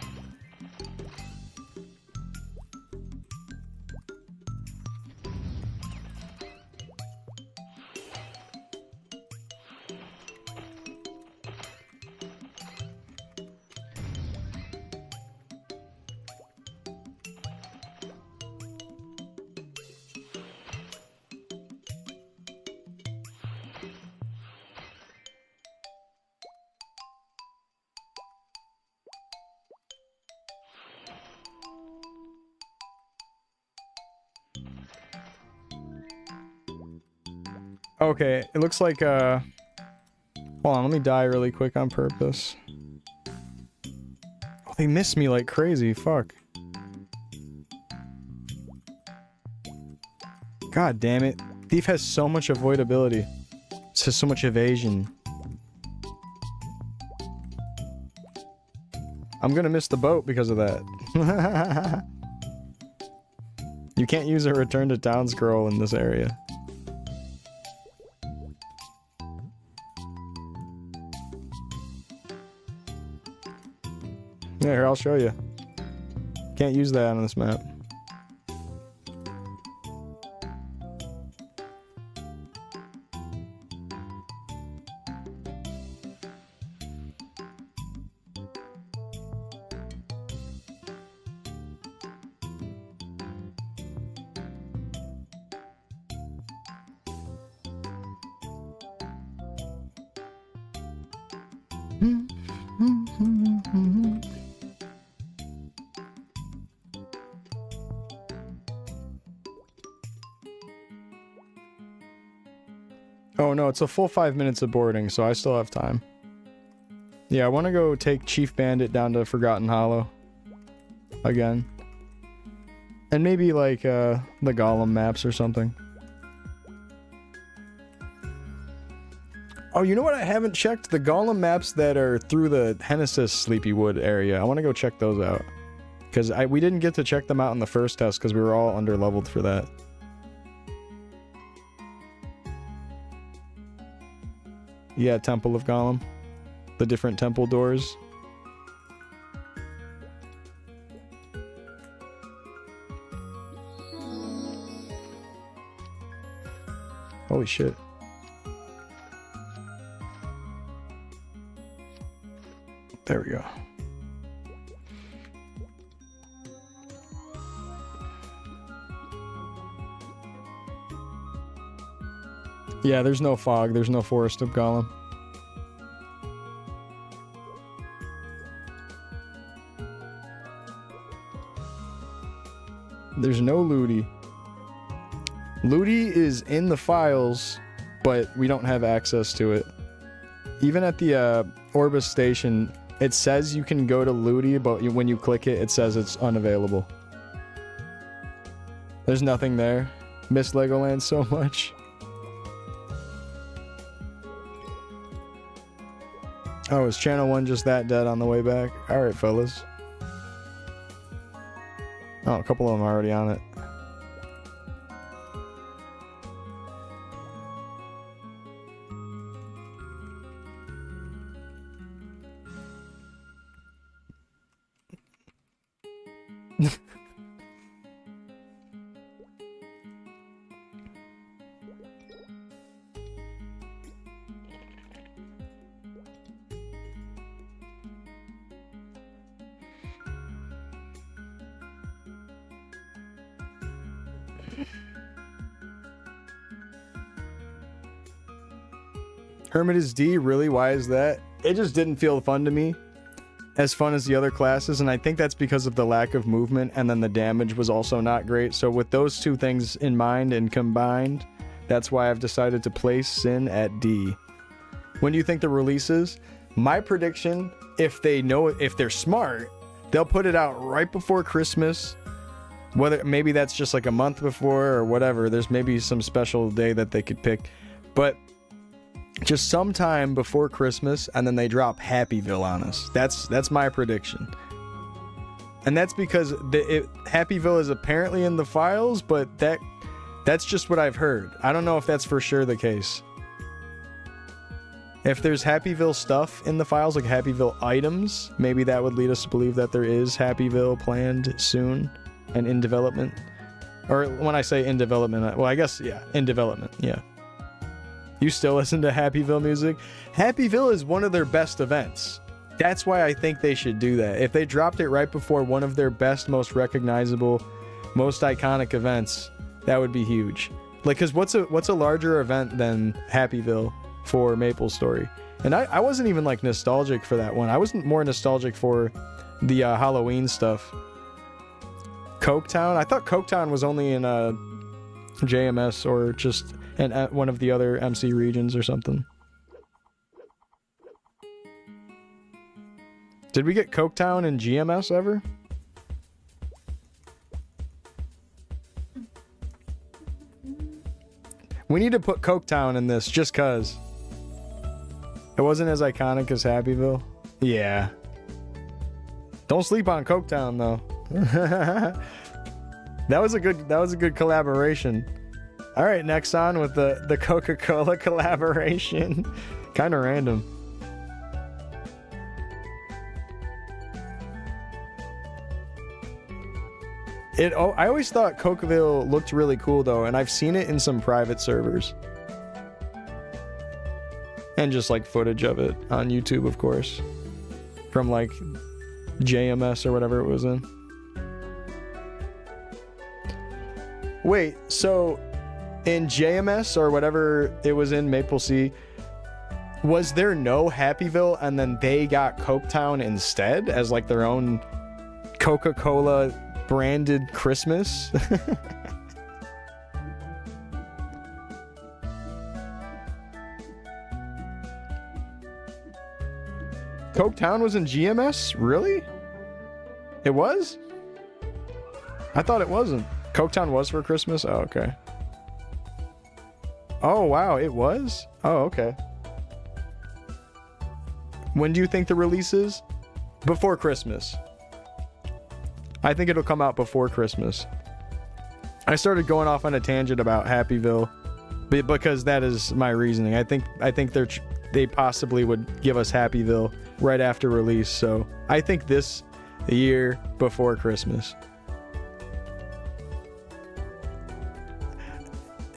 Okay, it looks like, hold on, let me die really quick on purpose. Oh, they miss me like crazy, fuck. God damn it. Thief has so much avoidability. It has so much evasion. I'm gonna miss the boat because of that. You can't use a return to town scroll in this area. Yeah, here, I'll show you. Can't use that on this map. Oh no, it's a full 5 minutes of boarding, so I still have time. Yeah, I want to go take Chief Bandit down to Forgotten Hollow. Again. And maybe like, the Golem maps or something. Oh, you know what I haven't checked? The Golem maps that are through the Hennesis Sleepywood area. I want to go check those out. Because we didn't get to check them out in the first test because we were all under-leveled for that. Yeah, Temple of Golem. The different temple doors. Holy shit. There we go. Yeah, there's no fog. There's no Forest of Golem. There's no Looty. Looty is in the files, but we don't have access to it. Even at the Orbis station, it says you can go to Looty, but when you click it, it says it's unavailable. There's nothing there. Miss Legoland so much. Oh, is channel 1 just that dead on the way back? Alright, fellas. Oh, a couple of them are already on it. Hermit is D, really? Why is that? It just didn't feel fun to me. As fun as the other classes, and I think that's because of the lack of movement, and then the damage was also not great. So with those two things in mind and combined, that's why I've decided to place Sin at D. When do you think the release is? My prediction, if they're smart, they'll put it out right before Christmas. Whether maybe that's just like a month before or whatever. There's maybe some special day that they could pick, but just sometime before Christmas, and then they drop Happyville on us. That's my prediction. And that's because Happyville is apparently in the files, but that's just what I've heard. I don't know if that's for sure the case. If there's Happyville stuff in the files, like Happyville items, maybe that would lead us to believe that there is Happyville planned soon and in development. Or when I say in development, well, I guess, yeah, in development, yeah. You still listen to Happyville music? Happyville is one of their best events. That's why I think they should do that. If they dropped it right before one of their best, most recognizable, most iconic events, that would be huge. Like, cause what's a larger event than Happyville for Maplestory? And I wasn't even like nostalgic for that one. I was more nostalgic for the Halloween stuff. Coketown? I thought Coketown was only in JMS or just in one of the other MC regions or something. Did we get Coketown in GMS ever? We need to put Coketown in this just cause. It wasn't as iconic as Happyville. Yeah. Don't sleep on Coketown though. That was a good collaboration. All right, next on with the Coca-Cola collaboration. Kind of random. I always thought Cokeville looked really cool though, and I've seen it in some private servers. And just like footage of it on YouTube, of course. From like JMS or whatever it was in. Wait, so in JMS or whatever it was in Maple Sea, was there no Happyville and then they got Coketown instead as like their own Coca-Cola branded Christmas? Coketown was in GMS? Really? It was? I thought it wasn't. Coketown was for Christmas? Oh, okay. Oh, wow, it was? Oh, okay. When do you think the release is? Before Christmas. I think it'll come out before Christmas. I started going off on a tangent about Happyville because that is my reasoning. I think they possibly would give us Happyville right after release, so I think this year before Christmas.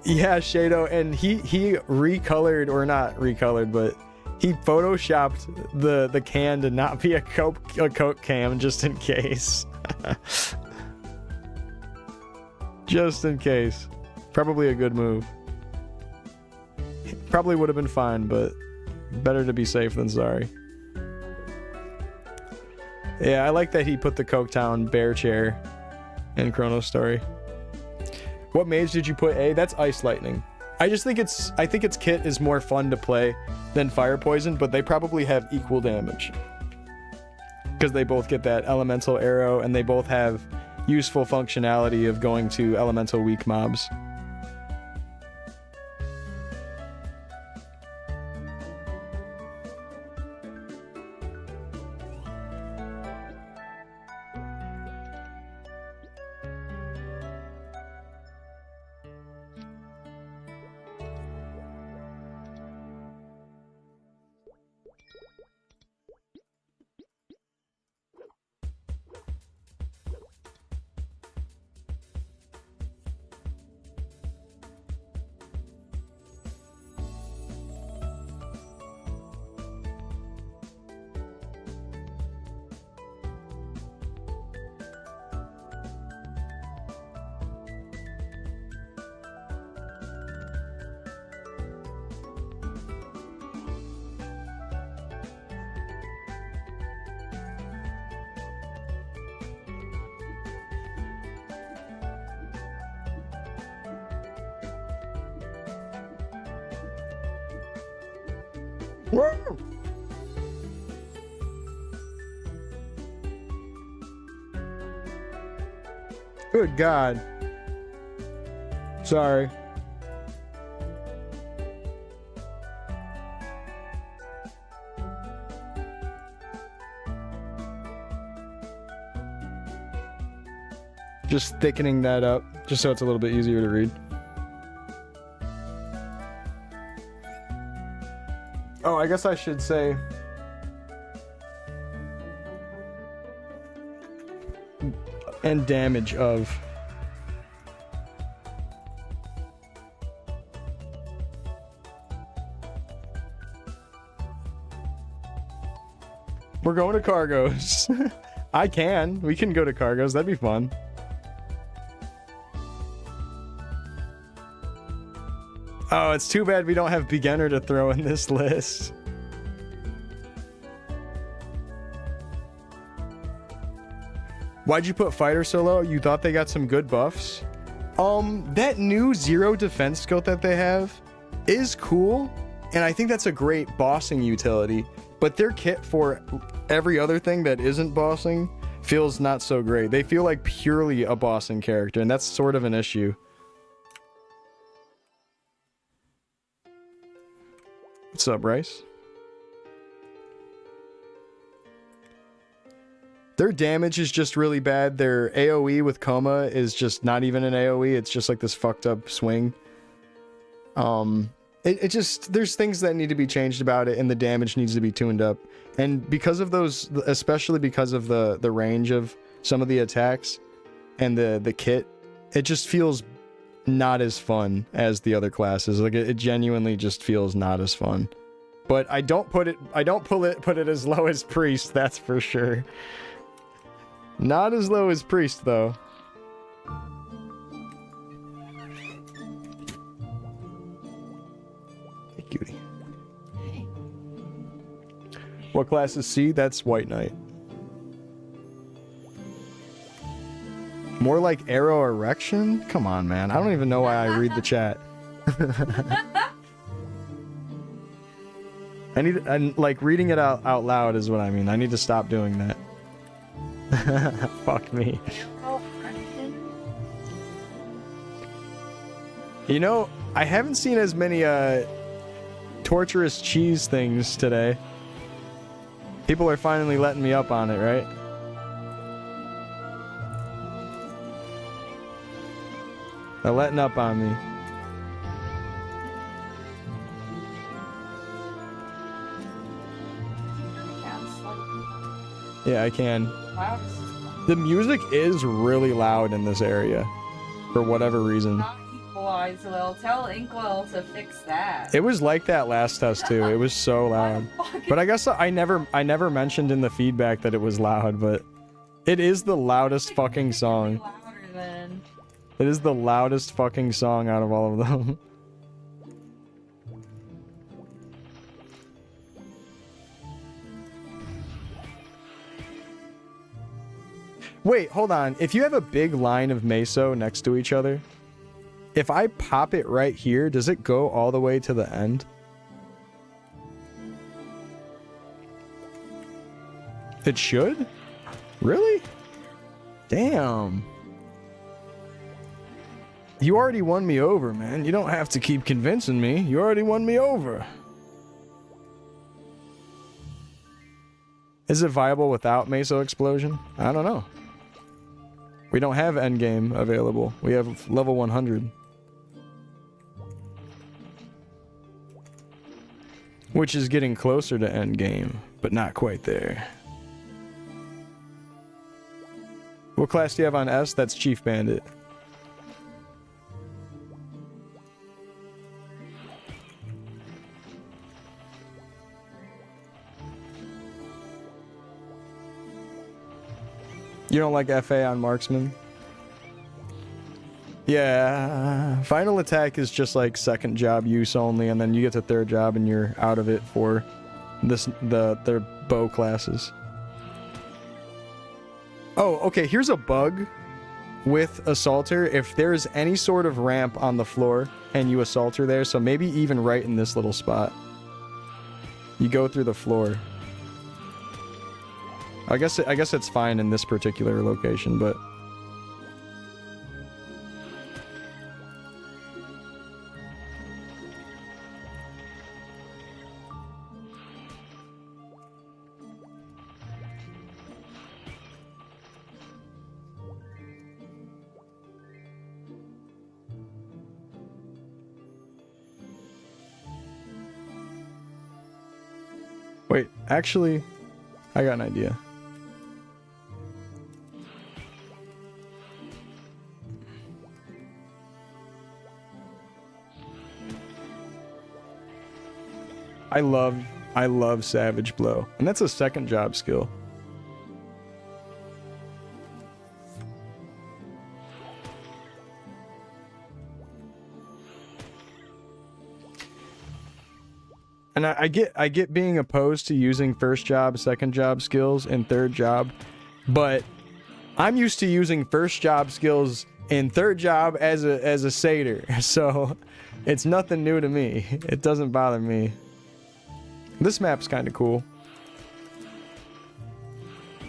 Yeah, Shado, and he recolored, or not recolored, but he photoshopped the can to not be a Coke can just in case. Just in case. Probably a good move. Probably would have been fine, but better to be safe than sorry. Yeah, I like that he put the Coketown bear chair in Chrono Story. What mage did you put A? That's Ice Lightning. I think its kit is more fun to play than Fire Poison, but they probably have equal damage. Because they both get that elemental arrow, and they both have useful functionality of going to elemental weak mobs. Woo! Good God. Sorry. Just thickening that up, just so it's a little bit easier to read. Oh, I guess I should say... and damage of... We're going to Cargos. I can. We can go to Cargos. That'd be fun. Oh, it's too bad we don't have beginner to throw in this list. Why'd you put fighter so low? You thought they got some good buffs? That new 0 defense skill that they have is cool, and I think that's a great bossing utility, but their kit for every other thing that isn't bossing feels not so great. They feel like purely a bossing character, and that's sort of an issue. What's up, Bryce? Their damage is just really bad. Their AoE with Coma is just not even an AoE. It's just like this fucked up swing. It just, there's things that need to be changed about it, and the damage needs to be tuned up. And because of those, especially because of the range of some of the attacks and the kit, it just feels not as fun as the other classes. Like it genuinely just feels not as fun. But I don't put it as low as Priest, that's for sure. Not as low as Priest though. Hey, cutie. What class is C? That's White Knight. More like Arrow Erection? Come on, man. I don't even know why I read the chat. Like, reading it out loud is what I mean. I need to stop doing that. Fuck me. You know, I haven't seen as many, torturous cheese things today. People are finally letting me up on it, right? They're letting up on me. Yeah, I can. The music is really loud in this area, for whatever reason. Not equalize well. Tell Inkwell to fix that. It was like that last test too. It was so loud. But I guess I never mentioned in the feedback that it was loud, but it is the loudest fucking song. Louder than... It is the loudest fucking song out of all of them. Wait, hold on. If you have a big line of meso next to each other, if I pop it right here, does it go all the way to the end? It should? Really? Damn. You already won me over, man. You don't have to keep convincing me. You already won me over. Is it viable without Meso Explosion? I don't know. We don't have endgame available. We have level 100. Which is getting closer to endgame, but not quite there. What class do you have on S? That's Chief Bandit. You don't like FA on Marksman? Yeah, final attack is just like second job use only, and then you get to third job and you're out of it for their bow classes. Oh, okay, here's a bug with Assaulter. If there's any sort of ramp on the floor and you Assaulter there, so maybe even right in this little spot. You go through the floor. I guess it's fine in this particular location, but wait, actually, I got an idea. I love Savage Blow. And that's a second job skill. And I get being opposed to using first job, second job skills, and third job, but I'm used to using first job skills and third job as a satyr, so it's nothing new to me. It doesn't bother me. This map's kind of cool.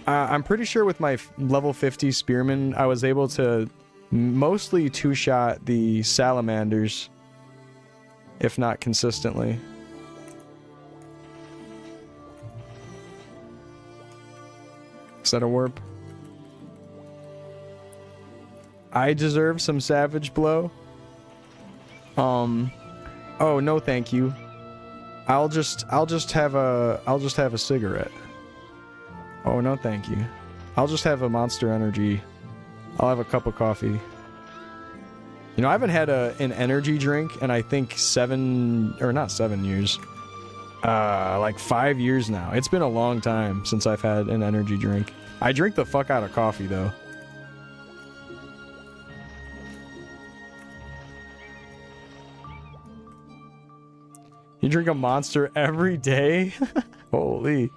I'm pretty sure with my level 50 spearman, I was able to mostly two-shot the salamanders, if not consistently. Is that a warp? I deserve some Savage Blow. Oh, no thank you. I'll just have a cigarette. Oh, no thank you. I'll just have a Monster Energy. I'll have a cup of coffee. You know, I haven't had an energy drink in I think not 7 years. Like 5 years now. It's been a long time since I've had an energy drink. I drink the fuck out of coffee though. You drink a Monster every day? Holy.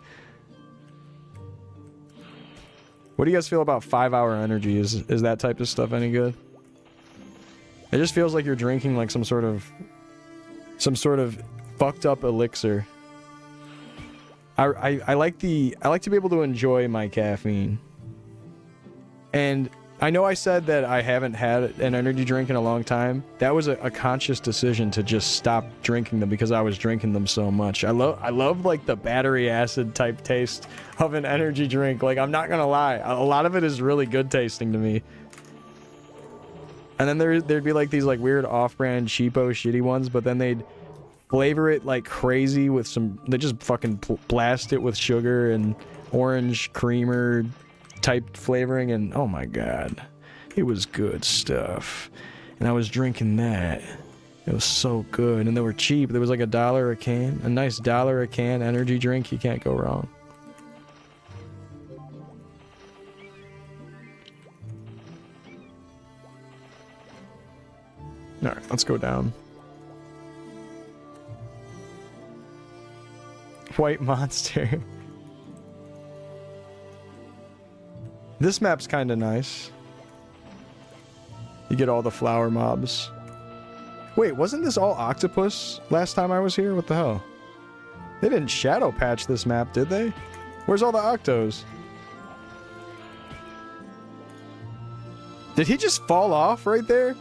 What do you guys feel about 5-hour energy? Is that type of stuff any good? It just feels like you're drinking like some sort of fucked up elixir. I like to be able to enjoy my caffeine. And I know I said that I haven't had an energy drink in a long time. That was a conscious decision to just stop drinking them because I was drinking them so much. I love like the battery acid type taste of an energy drink. Like, I'm not gonna lie, a lot of it is really good tasting to me. And then there'd be like these like weird off-brand cheapo shitty ones, but then they'd flavor it like crazy with they just fucking blast it with sugar and orange creamer type flavoring, and oh my god, it was good stuff. And I was drinking that. It was so good, and they were cheap. There was like $1 a can, a nice $1 a can energy drink. You can't go wrong. All right, let's go down. White monster. This map's kind of nice. You get all the flower mobs. Wait, wasn't this all octopus last time I was here? What the hell? They didn't shadow patch this map, did they? Where's all the octos? Did he just fall off right there?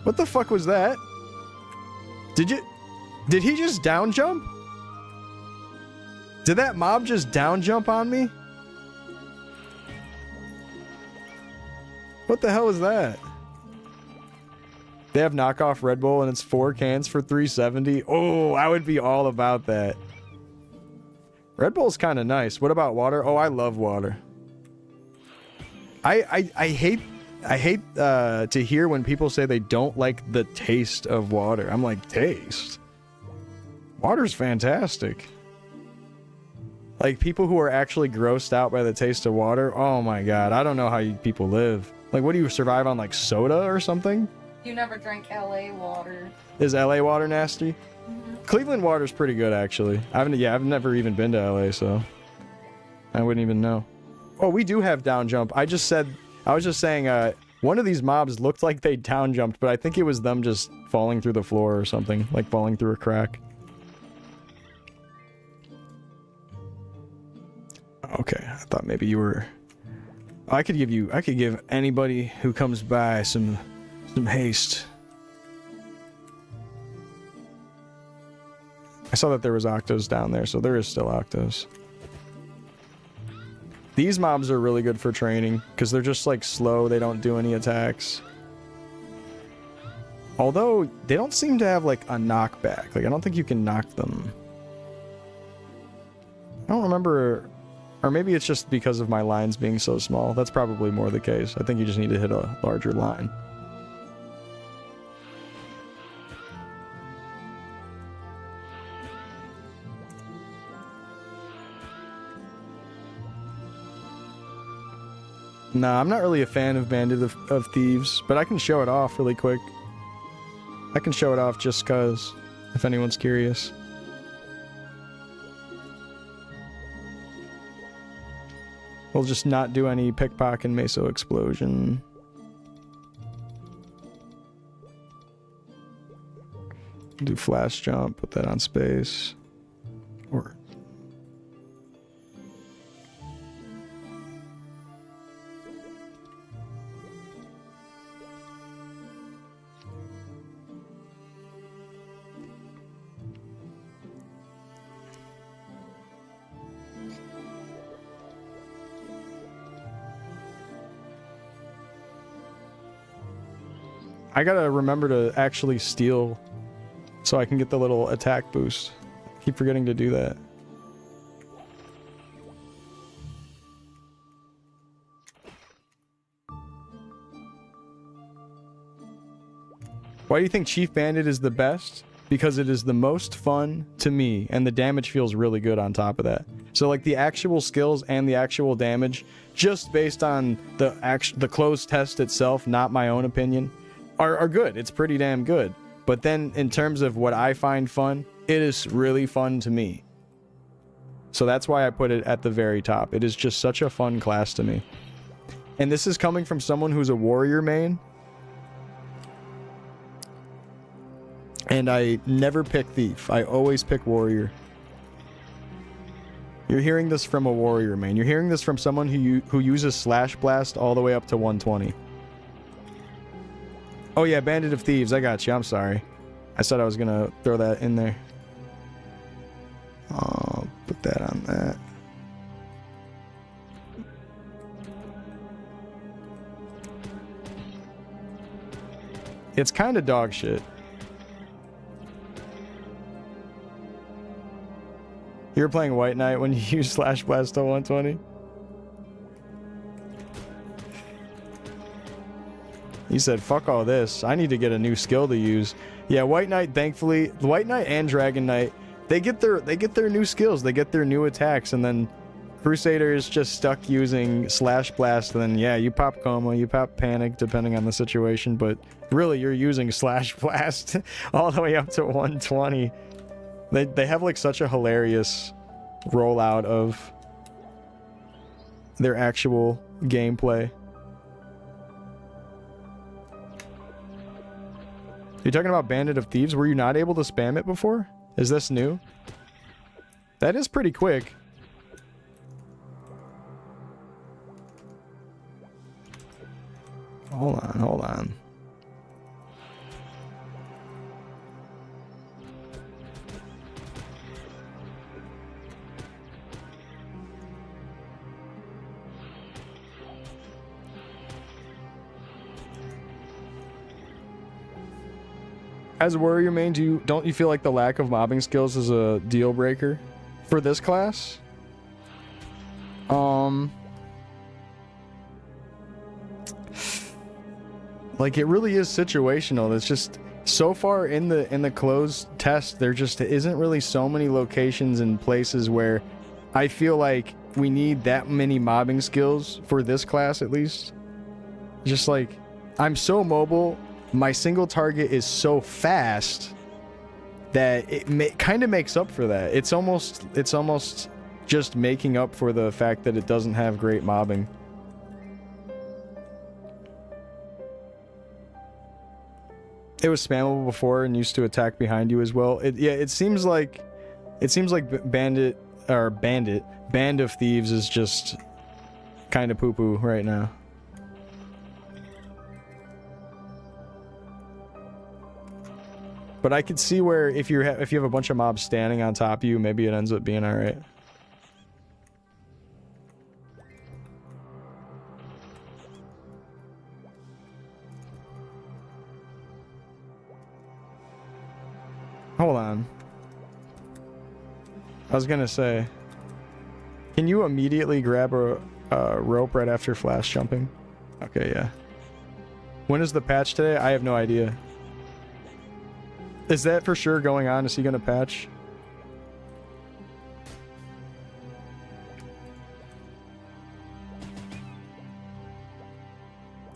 What the fuck was that? Did he just down jump? Did that mob just down jump on me? What the hell is that? They have knockoff Red Bull and it's 4 cans for $3.70. Oh, I would be all about that. Red Bull's kind of nice. What about water? Oh, I love water. I hate to hear when people say they don't like the taste of water. I'm like, taste? Water's fantastic. Like, people who are actually grossed out by the taste of water, oh my god, I don't know how you people live. Like, what do you survive on, like soda or something? You never drank LA water. Is LA water nasty? Mm-hmm. Cleveland water's pretty good, actually. I've never even been to LA, so I wouldn't even know. Oh, we do have down jump. I was just saying, one of these mobs looked like they down jumped, but I think it was them just falling through the floor or something, like falling through a crack. Okay, I thought maybe you were... I could give anybody who comes by some haste. I saw that there was octos down there, so there is still octos. These mobs are really good for training, because they're just like slow, they don't do any attacks. Although, they don't seem to have like a knockback. Like, I don't think you can knock them. I don't remember... Or maybe it's just because of my lines being so small. That's probably more the case. I think you just need to hit a larger line. Nah, I'm not really a fan of Bandit of Thieves, but I can show it off really quick. I can show it off just cause, if anyone's curious. We'll just not do any pickpocket and meso explosion. Do flash jump, put that on space. Or I gotta remember to actually steal so I can get the little attack boost. Keep forgetting to do that. Why do you think Chief Bandit is the best? Because it is the most fun to me, and the damage feels really good on top of that. So like the actual skills and the actual damage, just based on the closed test itself, not my own opinion, are good. It's pretty damn good. But then in terms of what I find fun, it is really fun to me. So that's why I put it at the very top. It is just such a fun class to me. And this is coming from someone who's a warrior main. And I never pick thief. I always pick warrior. You're hearing this from a warrior main. You're hearing this from someone who uses slash blast all the way up to 120. Oh yeah, Bandit of Thieves, I got you, I'm sorry. I said I was gonna throw that in there. I'll put that on that. It's kind of dog shit. You were playing White Knight when you used Slash Blast on 120? He said, fuck all this. I need to get a new skill to use. Yeah, White Knight, thankfully, White Knight and Dragon Knight, they get their new skills, they get their new attacks, and then Crusader is just stuck using Slash Blast, and then yeah, you pop Coma, you pop Panic, depending on the situation, but really you're using Slash Blast all the way up to 120. They have like such a hilarious rollout of their actual gameplay. You're talking about Bandit of Thieves? Were you not able to spam it before? Is this new? That is pretty quick. Hold on, hold on. As a warrior main, don't you feel like the lack of mobbing skills is a deal breaker for this class? Like it really is situational. It's just so far in the closed test, there just isn't really so many locations and places where I feel like we need that many mobbing skills for this class at least. Just like I'm so mobile. My single target is so fast that it kind of makes up for that. It's almost just making up for the fact that it doesn't have great mobbing. It was spammable before and used to attack behind you as well. It seems like Bandit or bandit. Band of thieves is just kind of poo-poo right now. But I could see where if you have a bunch of mobs standing on top of you, maybe it ends up being all right. Hold on. I was gonna say, can you immediately grab a rope right after flash jumping? Okay, yeah. When is the patch today? I have no idea. Is that for sure going on? Is he gonna patch?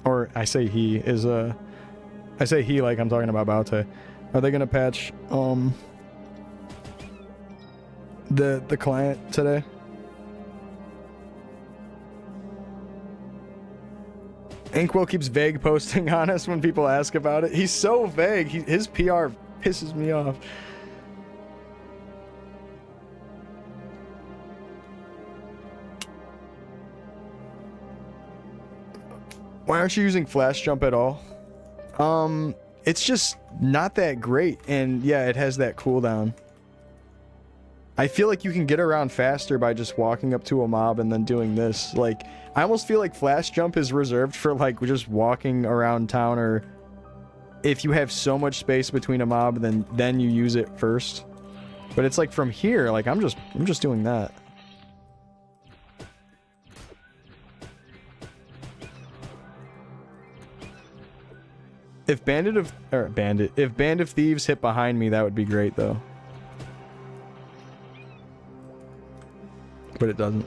Or I say he is I say he like I'm talking about Baute. Are they gonna patch the client today? Inkwell keeps vague posting on us when people ask about it. He's so vague. His PR pisses me off. Why aren't you using flash jump at all? It's just not that great, and yeah, it has that cooldown. I feel like you can get around faster by just walking up to a mob and then doing this. Like, I almost feel like flash jump is reserved for like just walking around town, or if you have so much space between a mob, then you use it first. But it's like from here, like I'm just doing that. If Band of Thieves hit behind me, that would be great though. But it doesn't.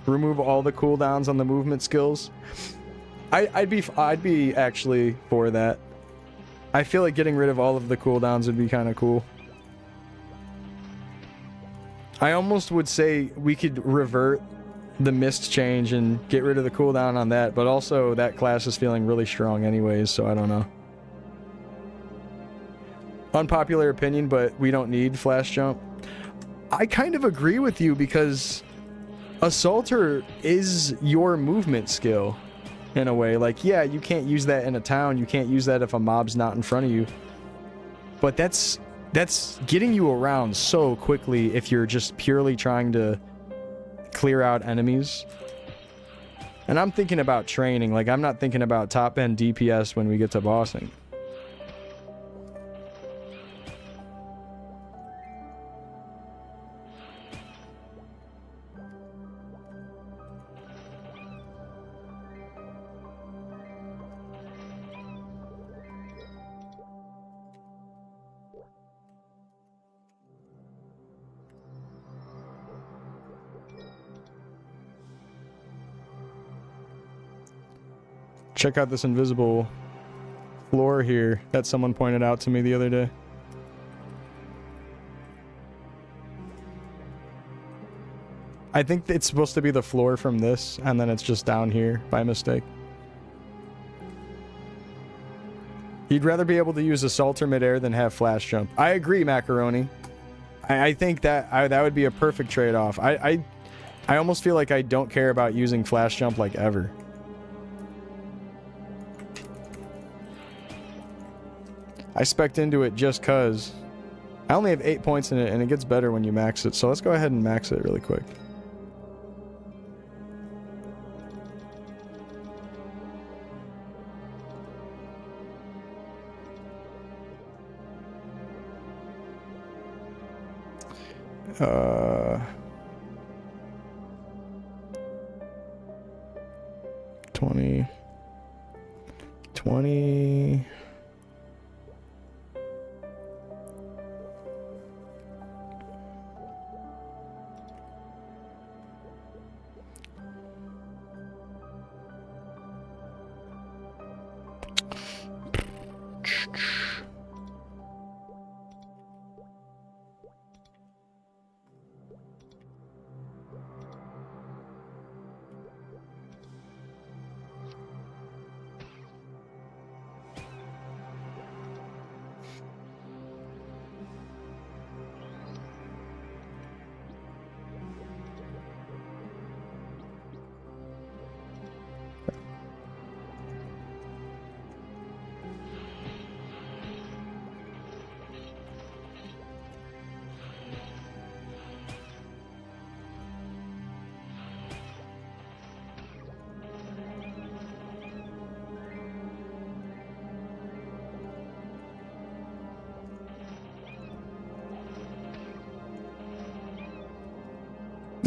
Remove all the cooldowns on the movement skills. I'd be actually for that. I feel like getting rid of all of the cooldowns would be kind of cool. I almost would say we could revert the mist change and get rid of the cooldown on that, but also that class is feeling really strong anyways, so I don't know. Unpopular opinion, but we don't need flash jump. I kind of agree with you because Assaulter is your movement skill in a way. Like, yeah, you can't use that in a town. You can't use that if a mob's not in front of you. But that's getting you around so quickly if you're just purely trying to clear out enemies. And I'm thinking about training. Like, I'm not thinking about top-end DPS when we get to bossing. Check out this invisible floor here that someone pointed out to me the other day. I think it's supposed to be the floor from this, and then it's just down here by mistake. You'd rather be able to use Assaulter midair than have flash jump. I agree, Macaroni. I think that that would be a perfect trade-off. I almost feel like I don't care about using flash jump like ever. I spec'd into it just cause I only have 8 points in it, and it gets better when you max it. So let's go ahead and max it really quick. Uh, 20.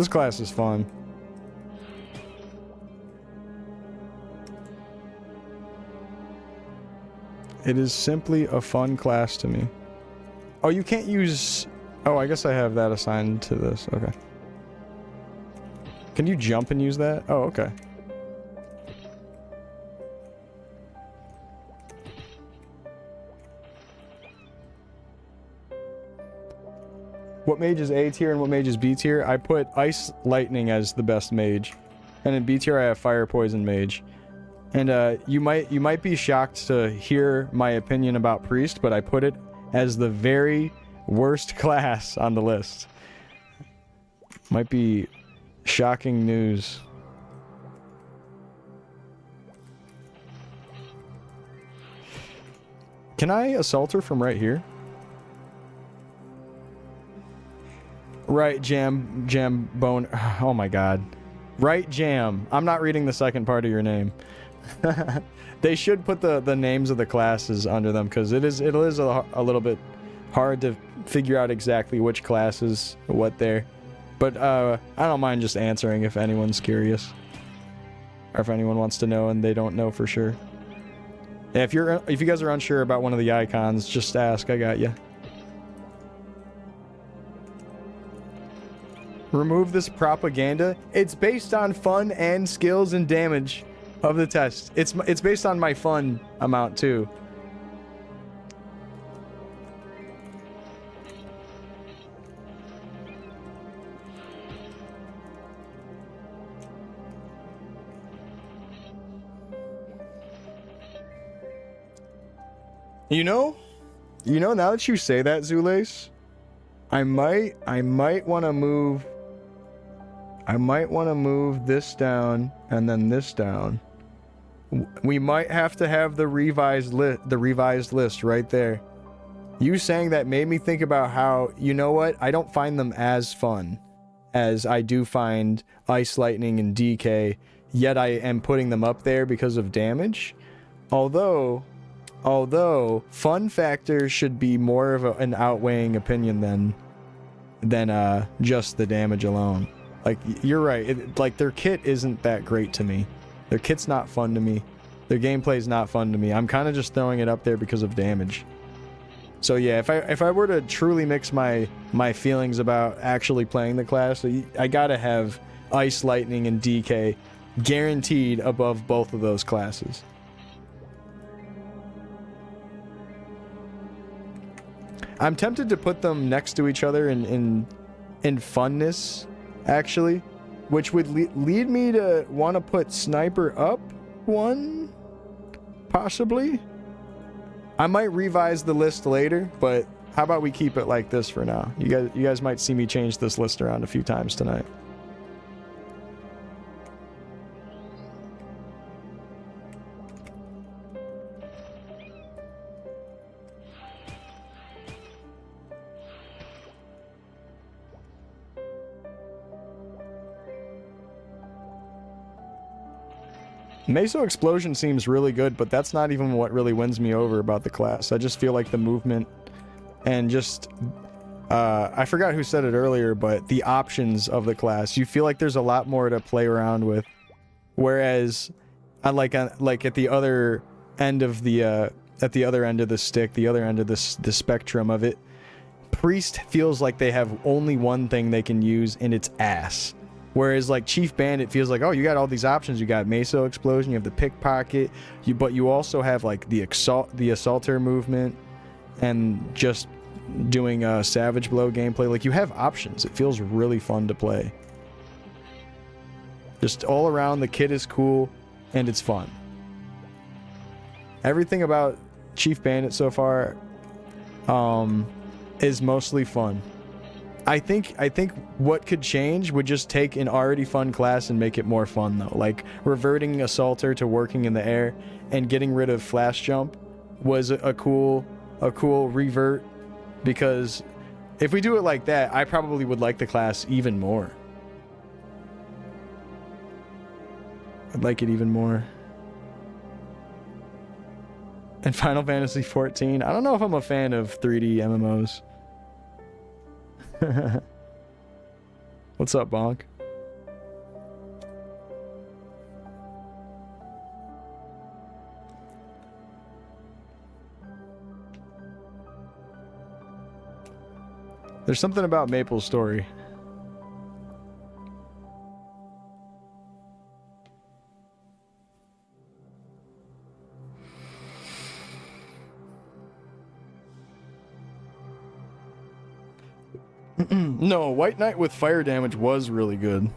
This class is fun. It is simply a fun class to me. Oh, you can't use... Oh, I guess I have that assigned to this. Okay. Can you jump and use that? Oh, okay. What mage is A tier and what mage is B tier? I put Ice Lightning as the best mage. And in B tier I have Fire Poison Mage. And you might be shocked to hear my opinion about Priest, but I put it as the very worst class on the list. Might be shocking news. Can I assault her from right here? Right, Jam Bone. Oh my god. Right, Jam. I'm not reading the second part of your name. They should put the names of the classes under them, because it is a little bit hard to figure out exactly which classes what they're. But I don't mind just answering if anyone's curious, or if anyone wants to know and they don't know for sure. Yeah, if you guys are unsure about one of the icons, just ask. I got you. Remove this propaganda. It's based on fun and skills and damage of the test. It's based on my fun amount too. You know, now that you say that, Zulace, I might want to move this down and then this down. We might have to have the revised list right there. You saying that made me think about how, you know what, I don't find them as fun as I do find Ice Lightning and DK, yet I am putting them up there because of damage. Although fun factor should be more of an outweighing opinion than just the damage alone. Like, you're right, like their kit isn't that great to me. Their kit's not fun to me. Their gameplay's not fun to me. I'm kind of just throwing it up there because of damage. So yeah, if I were to truly mix my feelings about actually playing the class, I gotta have Ice Lightning and DK guaranteed above both of those classes. I'm tempted to put them next to each other in funness, actually, which would lead me to want to put Sniper up one, possibly. I might revise the list later, but how about we keep it like this for now? You guys might see me change this list around a few times tonight. Meso Explosion seems really good, but that's not even what really wins me over about the class. I just feel like the movement and just... I forgot who said it earlier, but the options of the class. You feel like there's a lot more to play around with. Whereas, like at the other end of the... at the other end of the stick, the other end of the spectrum of it, Priest feels like they have only one thing they can use, and it's ass. Whereas like Chief Bandit feels like, oh, you got all these options. You got Meso Explosion, you have the Pickpocket, but you also have like the Assaulter movement, and just doing a Savage Blow gameplay. Like, you have options. It feels really fun to play. Just all around, the kit is cool, and it's fun. Everything about Chief Bandit so far is mostly fun. I think what could change would just take an already fun class and make it more fun, though. Like, reverting Assaulter to working in the air and getting rid of Flash Jump was a cool revert, because if we do it like that, I probably would like the class even more. I'd like it even more. And Final Fantasy XIV, I don't know if I'm a fan of 3D MMOs. What's up, Bonk? There's something about Maplestory. No, White Knight with fire damage was really good.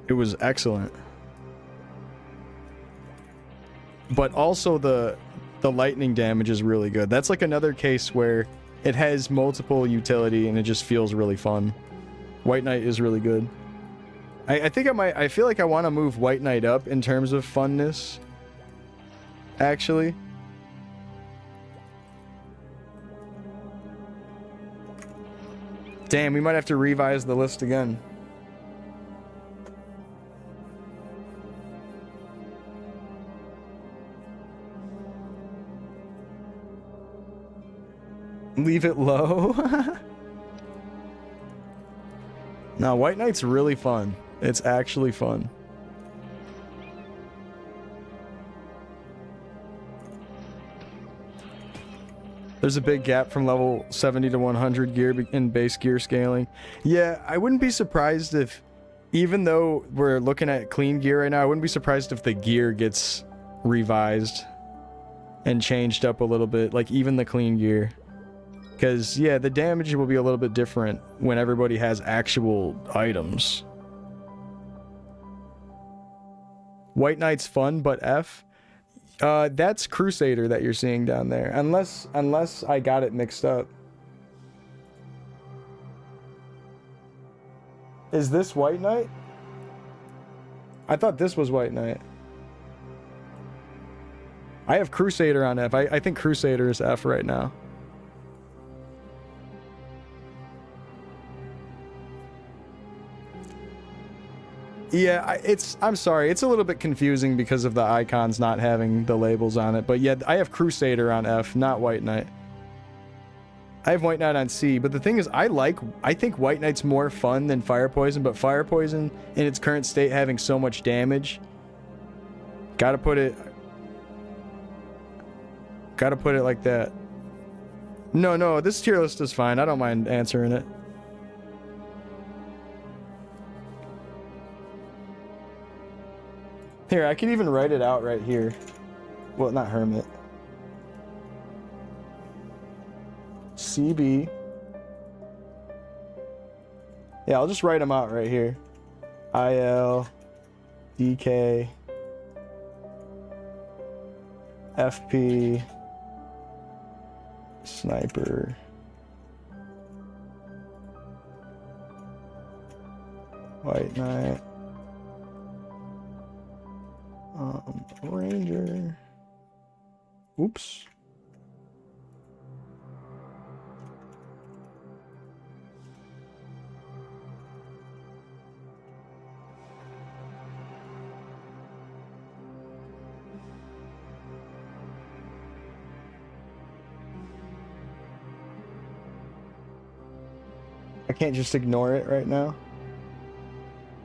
It was excellent. But also the lightning damage is really good. That's like another case where it has multiple utility and it just feels really fun. White Knight is really good. I think I feel like I want to move White Knight up in terms of funness. Actually. Damn, we might have to revise the list again. Leave it low? No, White Knight's really fun. It's actually fun. There's a big gap from level 70 to 100 gear in base gear scaling. Yeah, I wouldn't be surprised if, even though we're looking at clean gear right now, I wouldn't be surprised if the gear gets revised and changed up a little bit, like even the clean gear. Because, yeah, the damage will be a little bit different when everybody has actual items. White Knight's fun, but F. That's Crusader that you're seeing down there. Unless I got it mixed up. Is this White Knight? I thought this was White Knight. I have Crusader on F. I think Crusader is F right now. Yeah, I'm sorry, it's a little bit confusing because of the icons not having the labels on it, but yeah, I have Crusader on F, not White Knight. I have White Knight on C, but the thing is, I think White Knight's more fun than Fire Poison, but Fire Poison, in its current state, having so much damage, gotta put it like that. No, this tier list is fine, I don't mind answering it. Here, I could even write it out right here. Well, not Hermit. CB. Yeah, I'll just write them out right here. IL, DK, FP, Sniper, White Knight. Ranger. Oops. I can't just ignore it right now.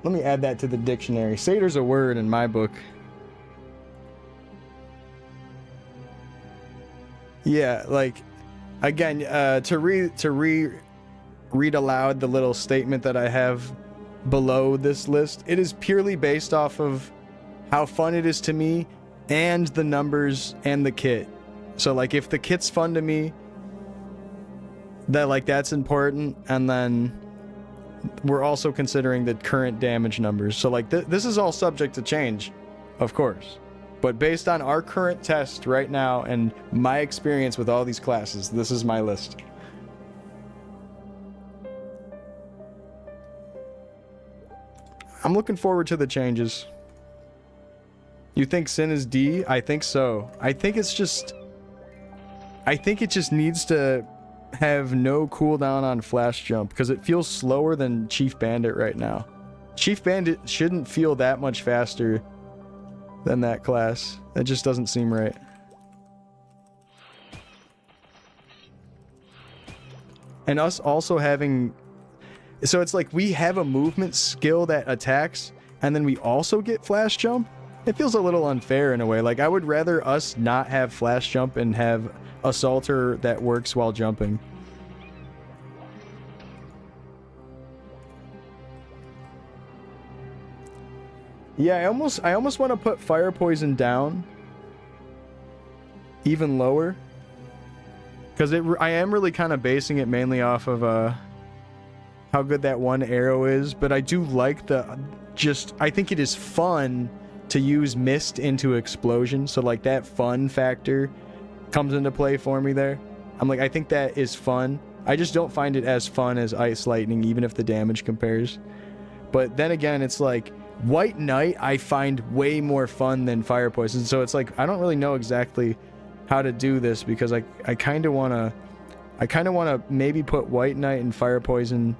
Let me add that to the dictionary. Satyr's a word in my book. Yeah, like, again, to read aloud the little statement that I have below this list, it is purely based off of how fun it is to me and the numbers and the kit. So, like, if the kit's fun to me, that's important, and then we're also considering the current damage numbers. So, like, this is all subject to change, of course. But based on our current test right now and my experience with all these classes, this is my list. I'm looking forward to the changes. You think Sin is D? I think so. I think it just needs to have no cooldown on flash jump because it feels slower than Chief Bandit right now. Chief Bandit shouldn't feel that much faster than that class. That just doesn't seem right. And us also having... So it's like we have a movement skill that attacks, and then we also get flash jump? It feels a little unfair in a way. Like, I would rather us not have flash jump and have Assaulter that works while jumping. Yeah, I almost want to put fire poison down even lower, because I am really kind of basing it mainly off of how good that one arrow is, but I do like I think it is fun to use mist into explosion, so like that fun factor comes into play for me there. I'm like, I think that is fun. I just don't find it as fun as ice lightning, even if the damage compares. But then again, it's like White Knight I find way more fun than fire poison, so it's like I don't really know exactly how to do this, because I kind of want to maybe put White Knight and fire poison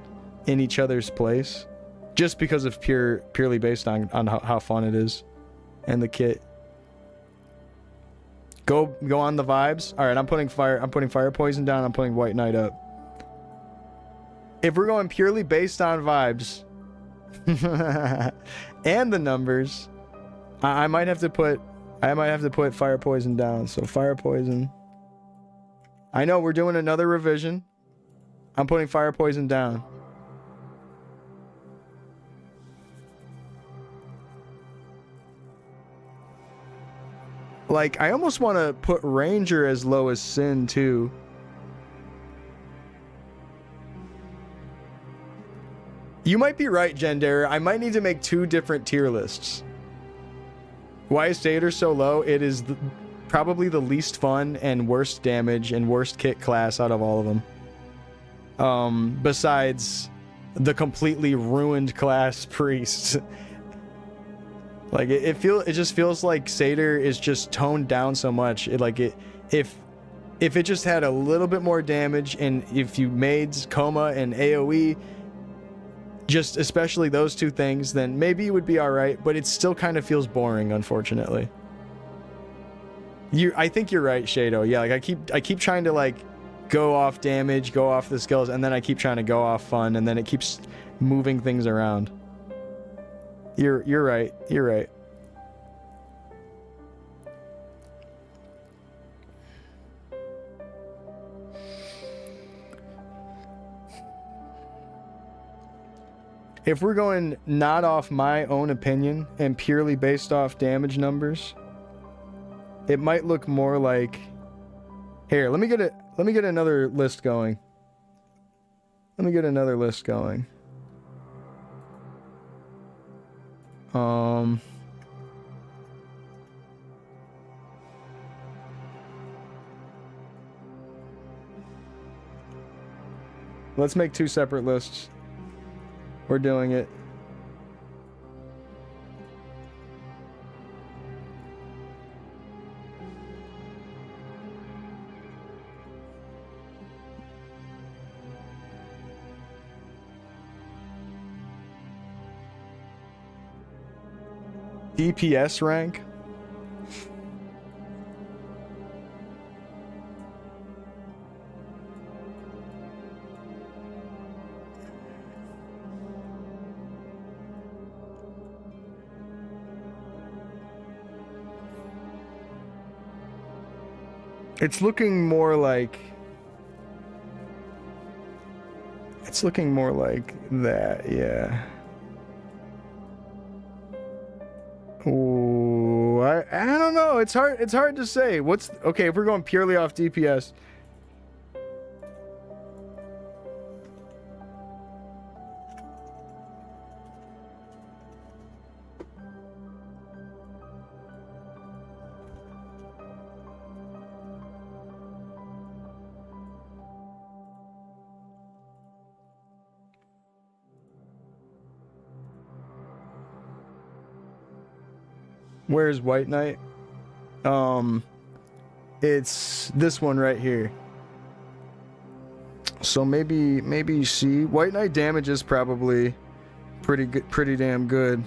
in each other's place, just because of purely based on how fun it is and the kit. Go on the vibes. All right, I'm putting fire poison down. I'm putting White Knight up. If we're going purely based on vibes and the numbers, I might have to put fire poison down. So fire poison. I know we're doing another revision. I'm putting fire poison down. Like, I almost want to put Ranger as low as Sin, too. You might be right, Gendera. I might need to make 2 different tier lists. Why is Satyr so low? It is probably the least fun and worst damage and worst kit class out of all of them. Besides the completely ruined class Priest. Like, it just feels like Satyr is just toned down so much. If it just had a little bit more damage, and if you made Coma and AoE, just especially those 2 things, then maybe it would be alright, but it still kind of feels boring, unfortunately. I think you're right, Shado. Yeah, like I keep trying to like go off damage, go off the skills, and then I keep trying to go off fun, and then it keeps moving things around. You're right. You're right. If we're going not off my own opinion and purely based off damage numbers, it might look more like... Here, let me get another list going. Let's make 2 separate lists. We're doing it. DPS rank? It's looking more like that, yeah. Ooh, I don't know. It's hard to say. Okay, if we're going purely off DPS. Where's White Knight? It's this one right here. So maybe C. White Knight damage is probably pretty damn good.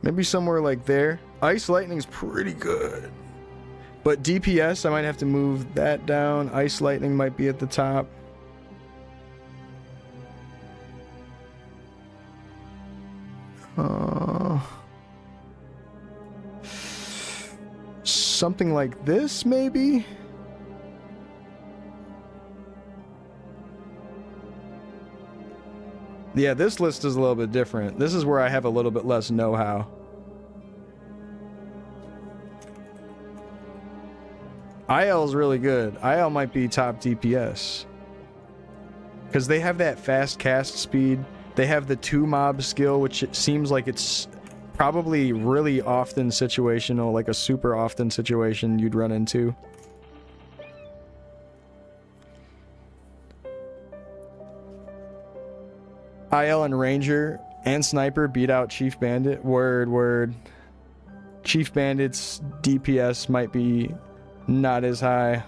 Maybe somewhere like there. Ice Lightning's pretty good. But DPS, I might have to move that down. Ice Lightning might be at the top. Something like this, maybe? Yeah, this list is a little bit different. This is where I have a little bit less know-how. IL is really good. IL might be top DPS. Because they have that fast cast speed. They have the 2-mob skill, which it seems like it's probably really often situational, like a super often situation you'd run into. IL and Ranger and Sniper beat out Chief Bandit. Word. Chief Bandit's DPS might be not as high.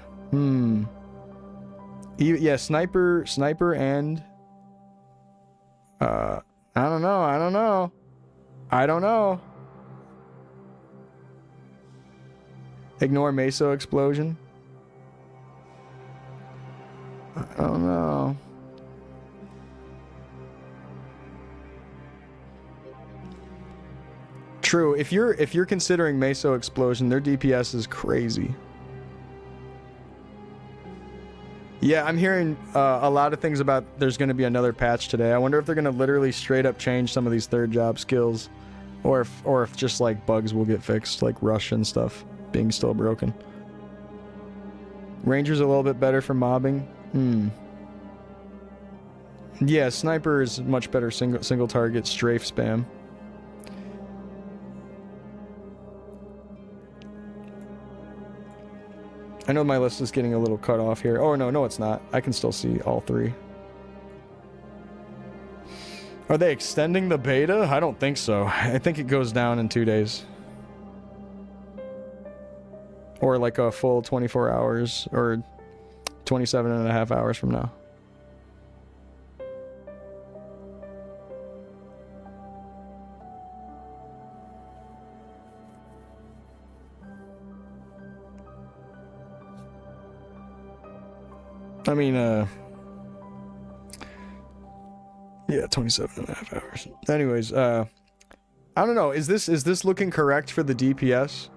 Yeah, Sniper and... I don't know. Ignore Meso Explosion. I don't know. True, if you're considering Meso Explosion, their DPS is crazy. Yeah, I'm hearing a lot of things about there's going to be another patch today. I wonder if they're going to literally straight up change some of these third job skills, or if just like bugs will get fixed, like rush and stuff being still broken. Ranger's a little bit better for mobbing. Yeah, Sniper is much better single target strafe spam. I know my list is getting a little cut off here. Oh, no, it's not. I can still see all three. Are they extending the beta? I don't think so. I think it goes down in 2 days. Or like a full 24 hours or 27 and a half hours from now. I mean, yeah, 27 and a half hours. Anyways, I don't know. Is this looking correct for the DPS?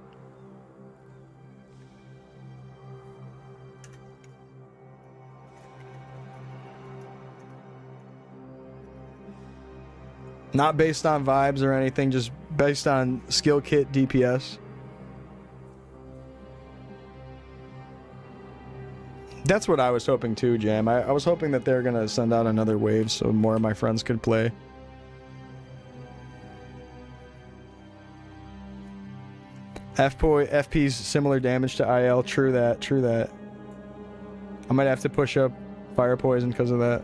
Not based on vibes or anything, just based on skill kit DPS. That's what I was hoping too, Jam. I was hoping that they're gonna send out another wave so more of my friends could play. FP's similar damage to IL. True that. I might have to push up Fire Poison because of that.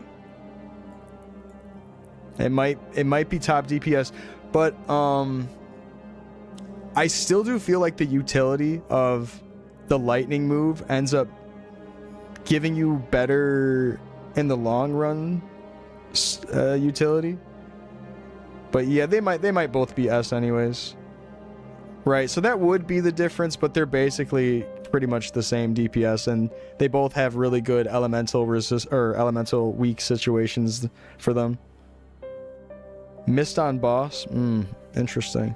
It might be top DPS, but I still do feel like the utility of the lightning move ends up giving you better in the long run utility. But yeah, they might both be S anyways. Right, so that would be the difference, but they're basically pretty much the same DPS, and they both have really good elemental elemental weak situations for them. Missed on boss? Interesting.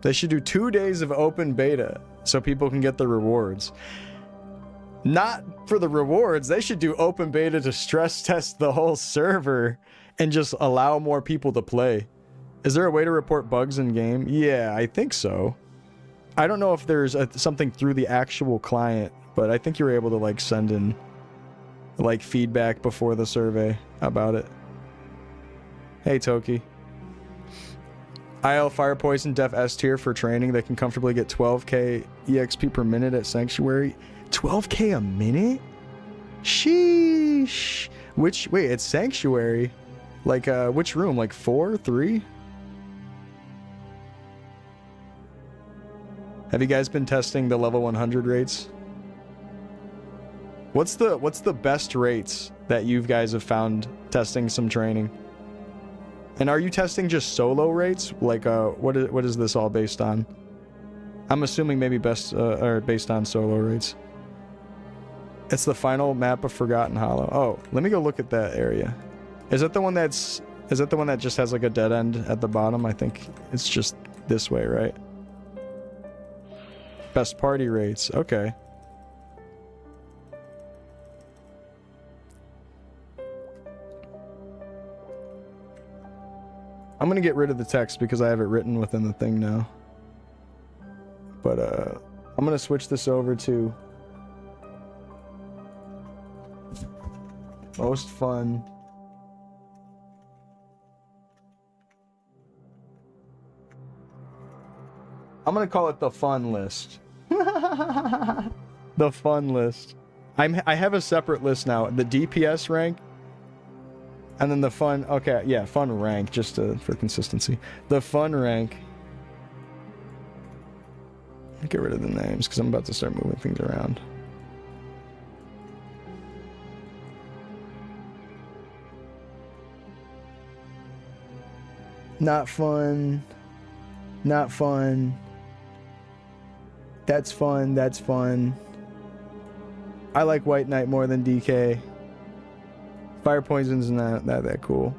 They should do 2 days of open beta so people can get the rewards. Not for the rewards. They should do open beta to stress test the whole server and just allow more people to play. Is there a way to report bugs in game? Yeah, I think so. I don't know if there's something through the actual client, but I think you're able to like send in like feedback before the survey about it. Hey Toki. IL Fire Poison Def S tier for training. They can comfortably get 12k EXP per minute at Sanctuary. 12k a minute? Sheesh. Wait, it's Sanctuary. Like, which room? Like 4, 3? Have you guys been testing the level 100 rates? What's the best rates that you guys have found testing some training? And are you testing just solo rates? Like, what is this all based on? I'm assuming maybe based on solo rates. It's the final map of Forgotten Hollow. Oh, let me go look at that area. Is that the one that just has like a dead end at the bottom? I think it's just this way, right? Best party rates. Okay. I'm gonna get rid of the text because I have it written within the thing now. But I'm gonna switch this over to most fun. I'm gonna call it the fun list. The fun list. I have a separate list now. The DPS rank. And then the fun, okay, yeah, fun rank, just for consistency. The fun rank. Get rid of the names, because I'm about to start moving things around. Not fun. Not fun. That's fun, that's fun. I like White Knight more than DK. Fire poison's not that cool.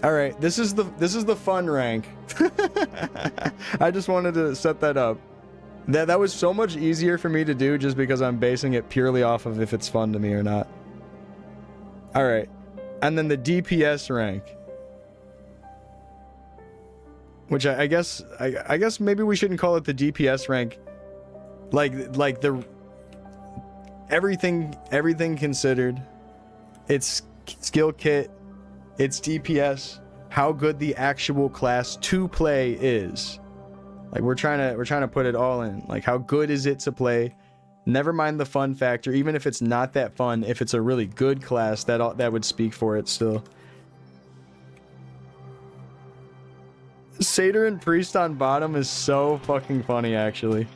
All right, this is the fun rank. I just wanted to set that up. That was so much easier for me to do just because I'm basing it purely off of if it's fun to me or not. All right, and then the DPS rank. Which I guess maybe we shouldn't call it the DPS rank. Like the everything considered. It's skill kit, it's DPS, how good the actual class to play is. Like we're trying to put it all in. Like how good is it to play? Never mind the fun factor, even if it's not that fun, if it's a really good class, that would speak for it still. Satyr and Priest on bottom is so fucking funny, actually.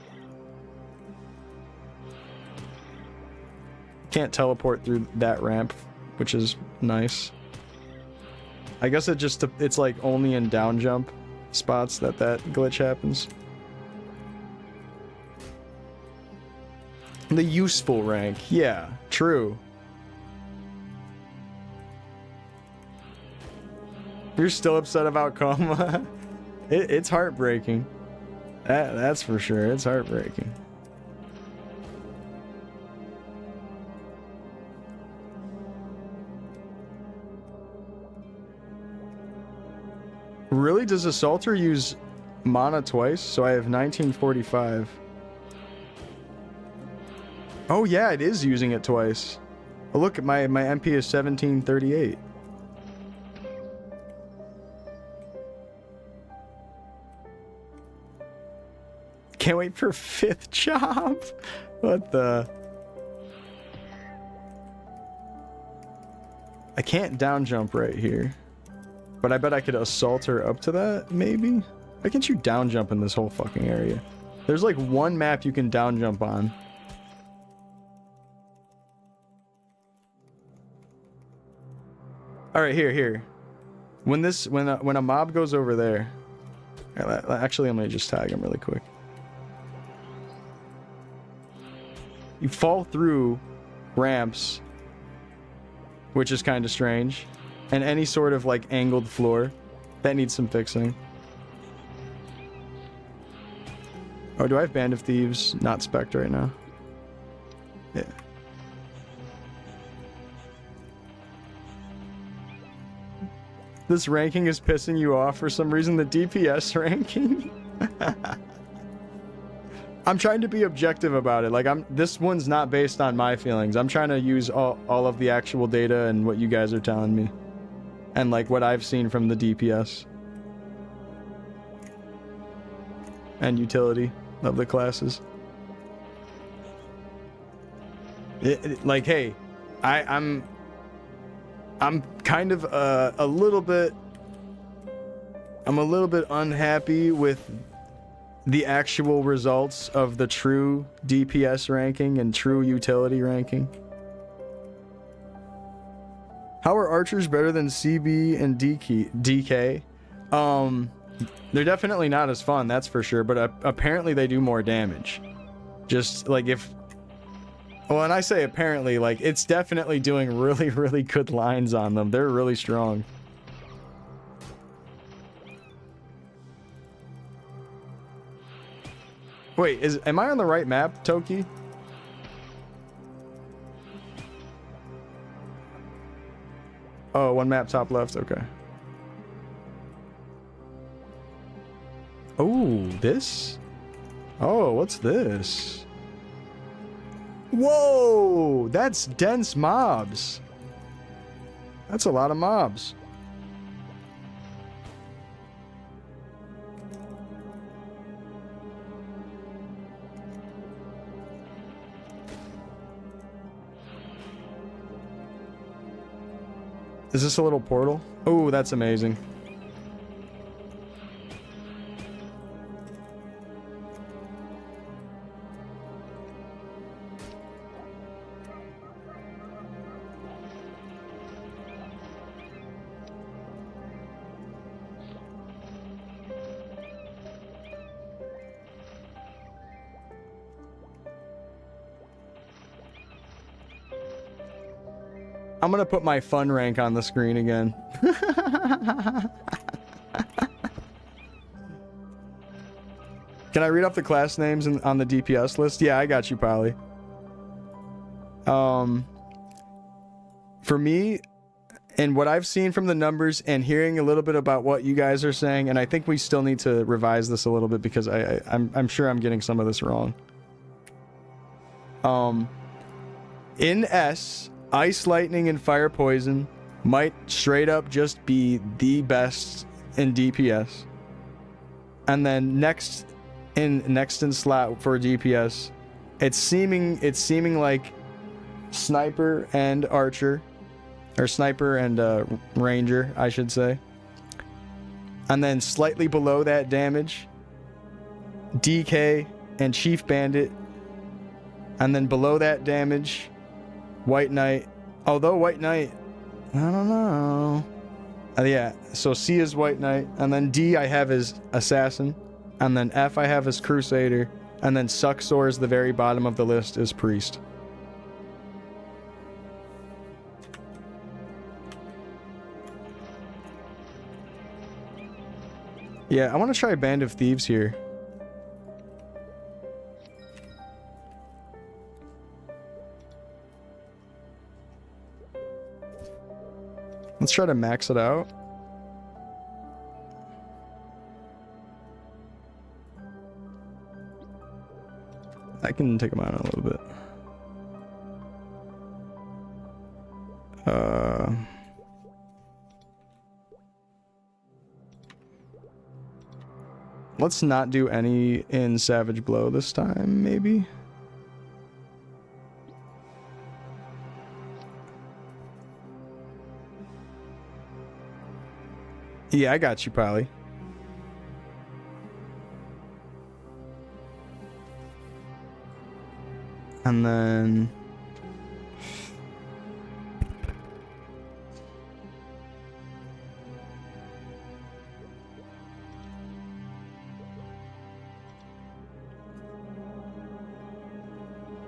Can't teleport through that ramp, which is nice. I guess it's like only in down jump spots that glitch happens. The useful rank, yeah, true. You're still upset about Coma? It's heartbreaking. That's for sure. It's heartbreaking. Really? Does Assaulter use mana twice? So I have 1945. Oh yeah, it is using it twice. Oh, look, my MP is 1738. Can't wait for 5th job. What the? I can't down jump right here. But I bet I could assault her up to that, maybe? Why can't you down jump in this whole fucking area? There's like one map you can down jump on. Alright, here. When a mob goes over there... Actually, I'm gonna just tag him really quick. You fall through ramps, which is kind of strange, and any sort of like angled floor that needs some fixing. Oh, do I have Band of Thieves not spec'd right now? Yeah. This ranking is pissing you off for some reason, the DPS ranking? I'm trying to be objective about it. Like this one's not based on my feelings. I'm trying to use all of the actual data and what you guys are telling me. And like what I've seen from the DPS. And utility of the classes. Like, hey, I'm kind of a little bit unhappy with the actual results of the true DPS ranking and true utility ranking. How are archers better than CB and DK? They're definitely not as fun, that's for sure, but apparently they do more damage. Just like well, and I say apparently, like it's definitely doing really, really good lines on them. They're really strong. Wait, am I on the right map, Toki? Oh, one map top left. Okay. Oh, this? Oh, what's this? Whoa! That's dense mobs. That's a lot of mobs. Is this a little portal? Oh, that's amazing. I'm gonna put my fun rank on the screen again. Can I read off the class names on the DPS list? Yeah, I got you, Polly. For me, and what I've seen from the numbers and hearing a little bit about what you guys are saying, and I think we still need to revise this a little bit because I'm sure I'm getting some of this wrong. In S, Ice, Lightning, and Fire Poison might straight up just be the best in DPS. And then next in slot for DPS, it's seeming like Sniper and Archer, or Sniper and Ranger, I should say. And then slightly below that damage, DK and Chief Bandit. And then below that damage, White Knight. Although White Knight, I don't know. Yeah, so C is White Knight, and then D I have as Assassin, and then F I have as Crusader, and then Suxor is the very bottom of the list is Priest. Yeah, I want to try Band of Thieves here. Let's try to max it out. I can take him out a little bit. Let's not do any in Savage Blow this time, maybe. Yeah, I got you, Polly. And then...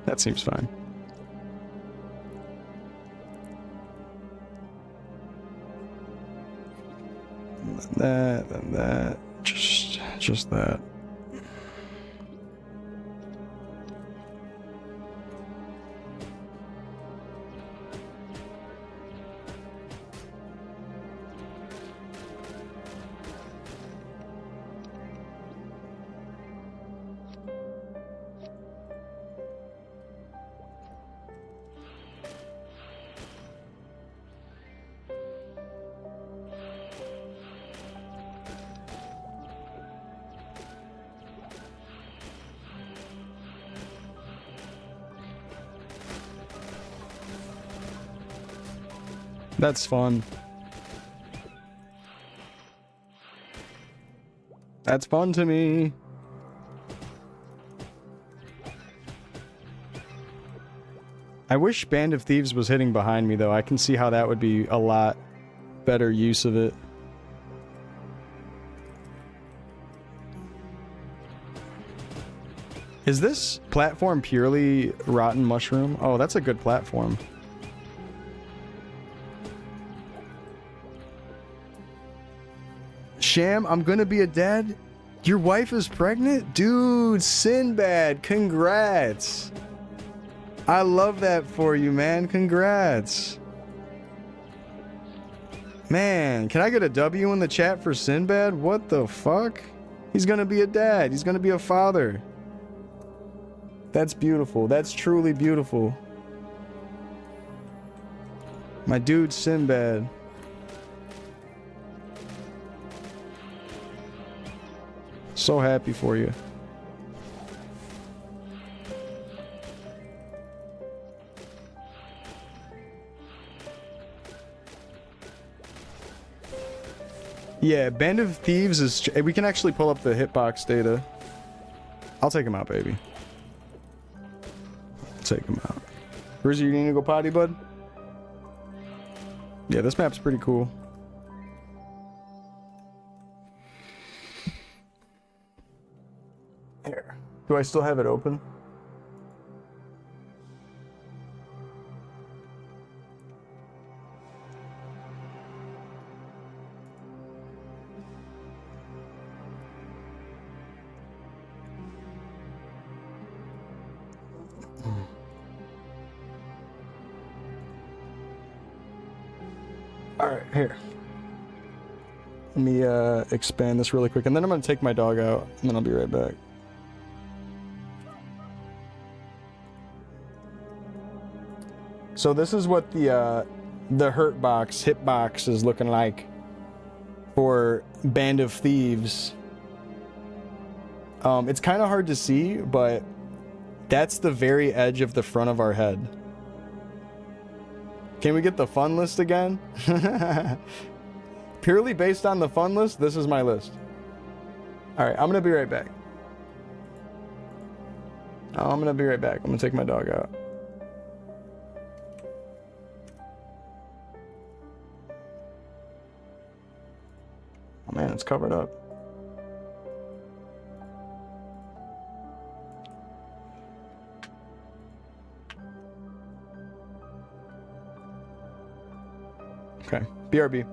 that seems fine. And that, just that. That's fun. That's fun to me. I wish Band of Thieves was hitting behind me, though. I can see how that would be a lot better use of it. Is this platform purely Rotten Mushroom? Oh, that's a good platform. Sham, I'm gonna be a dad. Your wife is pregnant? Dude, Sinbad, congrats. I love that for you, man. Congrats. Man, can I get a W in the chat for Sinbad? What the fuck? He's gonna be a dad. He's gonna be a father. That's beautiful. That's truly beautiful. My dude Sinbad. So happy for you. Yeah, Band of Thieves is... We can actually pull up the hitbox data. I'll take him out, baby. Take him out. Rizzy, you need to go potty, bud? Yeah, this map's pretty cool. Here. Do I still have it open? Alright, here. Let me expand this really quick, and then I'm going to take my dog out, and then I'll be right back. So this is what the hitbox is looking like for Band of Thieves. It's kind of hard to see, but that's the very edge of the front of our head. Can we get the fun list again? Purely based on the fun list, this is my list. Alright, I'm gonna be right back. I'm gonna take my dog out. Oh man, it's covered up. Okay, BRB.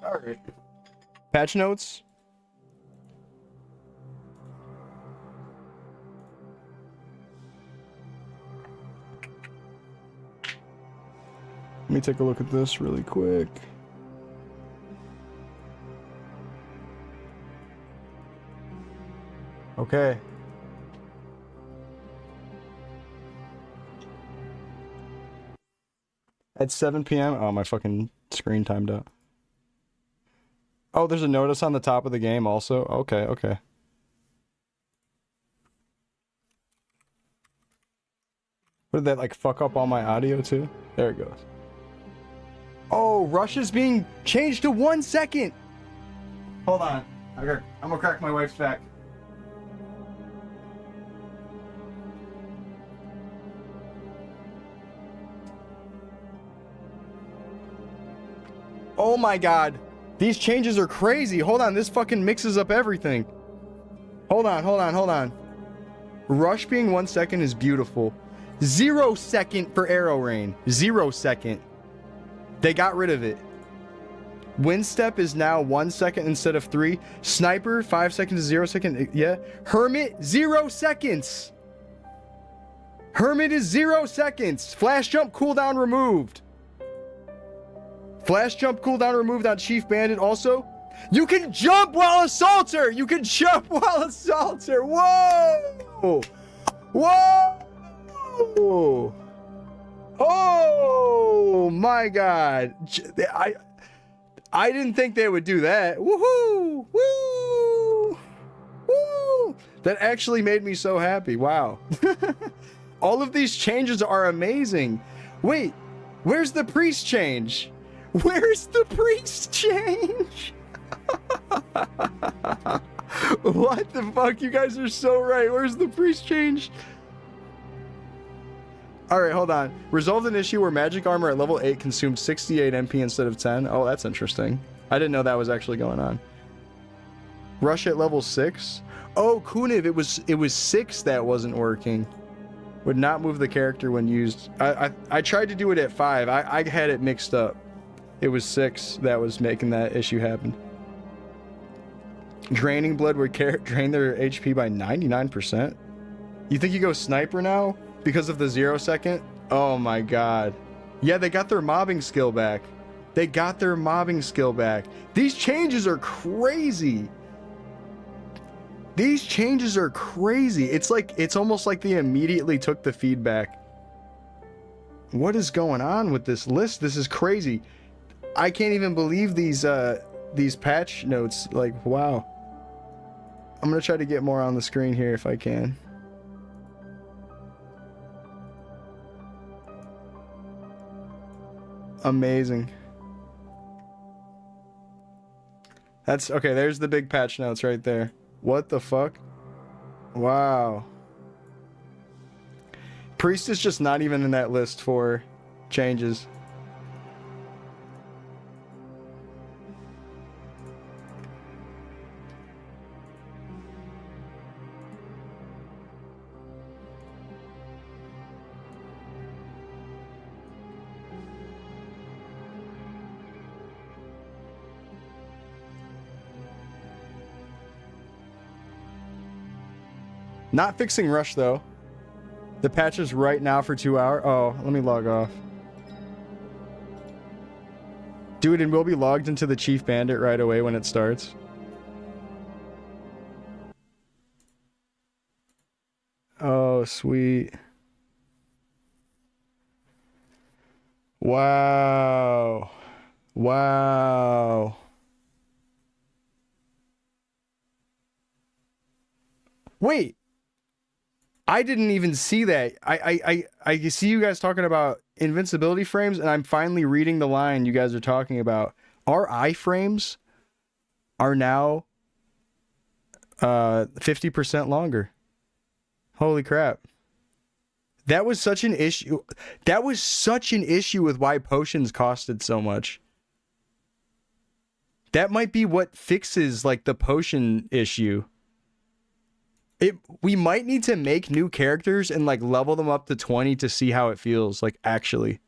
All right. Patch notes. Let me take a look at this really quick. Okay. At 7 p.m. Oh, my fucking screen timed out. Oh, there's a notice on the top of the game also. Okay, okay. What did that like fuck up all my audio too? There it goes. Oh, Russia's being changed to 1 second. Hold on. I'm gonna crack my wife's back. Oh my god. These changes are crazy. Hold on, this fucking mixes up everything. Hold on. Rush being 1 second is beautiful. 0 second for arrow rain. 0 second. They got rid of it. Wind step is now 1 second instead of 3. Sniper, 5 seconds to 0 second. Yeah. Hermit, 0 seconds. Hermit is 0 seconds. Flash jump cooldown removed. Flash jump cooldown removed on Chief Bandit also. You can jump while assaulter. You can jump while assaulter. Whoa. Whoa. Oh my god. I didn't think they would do that. Woohoo. Woo. Woo. That actually made me so happy. Wow. All of these changes are amazing. Wait, where's the priest change? Where's the priest change? What the fuck? You guys are so right. Where's the priest change? Alright, hold on. Resolved an issue where magic armor at level 8 consumed 68 MP instead of 10. Oh, that's interesting. I didn't know that was actually going on. Rush at level 6? Oh, Kuniv, it was 6 that wasn't working. Would not move the character when used. I tried to do it at 5. I had it mixed up. It was 6 that was making that issue happen. Draining blood would drain their HP by 99%. You think you go sniper now because of the 0 second? Oh my god. Yeah, they got their mobbing skill back. They got their mobbing skill back. These changes are crazy. These changes are crazy. It's almost like they immediately took the feedback. What is going on with this list? This is crazy. I can't even believe these patch notes. Like, wow. I'm gonna try to get more on the screen here if I can. Amazing. That's okay. There's the big patch notes right there. What the fuck? Wow. Priest is just not even in that list for changes. Not fixing rush though. The patch is right now for 2 hours. Oh, let me log off. Dude, and we'll be logged into the Chief Bandit right away when it starts. Oh, sweet. Wow. Wow. Wait. I didn't even see that. I see you guys talking about invincibility frames, and I'm finally reading the line you guys are talking about. Our iframes are now 50% longer. Holy crap. That was such an issue. That was such an issue with why potions costed so much. That might be what fixes like the potion issue. We might need to make new characters and like level them up to 20 to see how it feels like actually.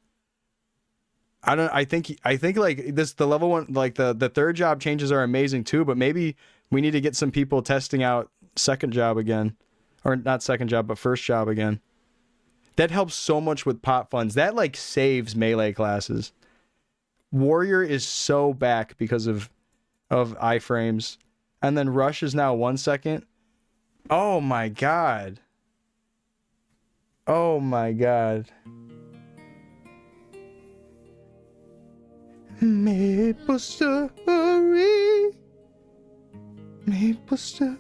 I think like this, the level 1, like the third job changes are amazing too, but maybe we need to get some people testing out second job again, or not second job, but first job again. That helps so much with pot funds. That like saves melee classes. Warrior is so back because of iframes, and then rush is now 1 second. Oh my god. Oh my god. Maplestory. Maplestory.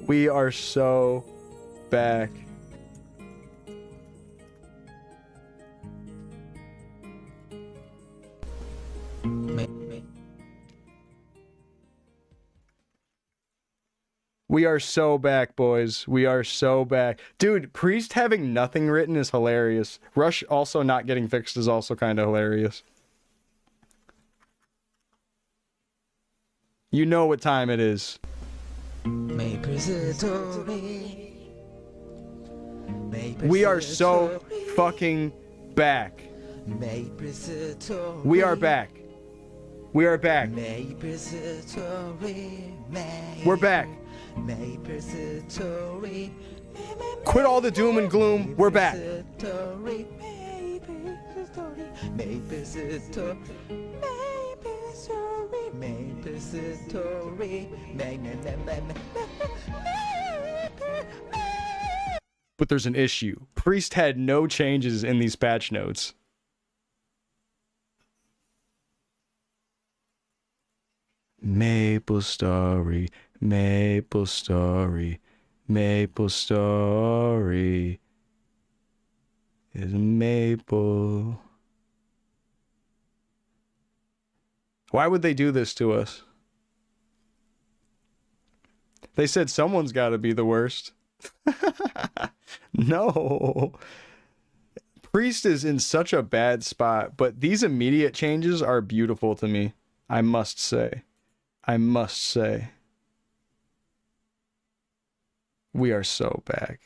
We are so back. We are so back, boys. We are so back. Dude, Priest having nothing written is hilarious. Rush also not getting fixed is also kind of hilarious. You know what time it is. We are so fucking back. We are back. We are back. We're back. Quit all the doom and gloom. We're back. But there's an issue. Priest had no changes in these patch notes. Maplestory, Maplestory, Maplestory is a maple. Why would they do this to us? They said someone's got to be the worst. No. Priest is in such a bad spot, but these immediate changes are beautiful to me. I must say. I must say. We are so back.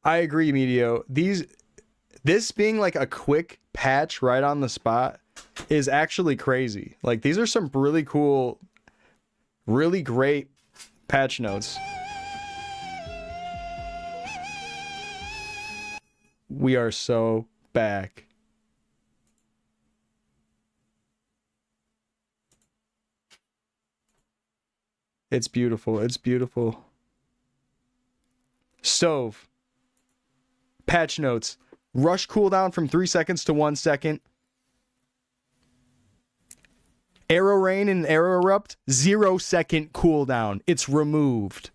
I agree, Medio. This being like a quick patch right on the spot is actually crazy. Like, these are some really cool, really great patch notes. We are so back. It's beautiful. It's beautiful. Stove. Patch notes. Rush cooldown from 3 seconds to 1 second. Arrow Rain and Arrow Erupt, 0 second cooldown. It's removed.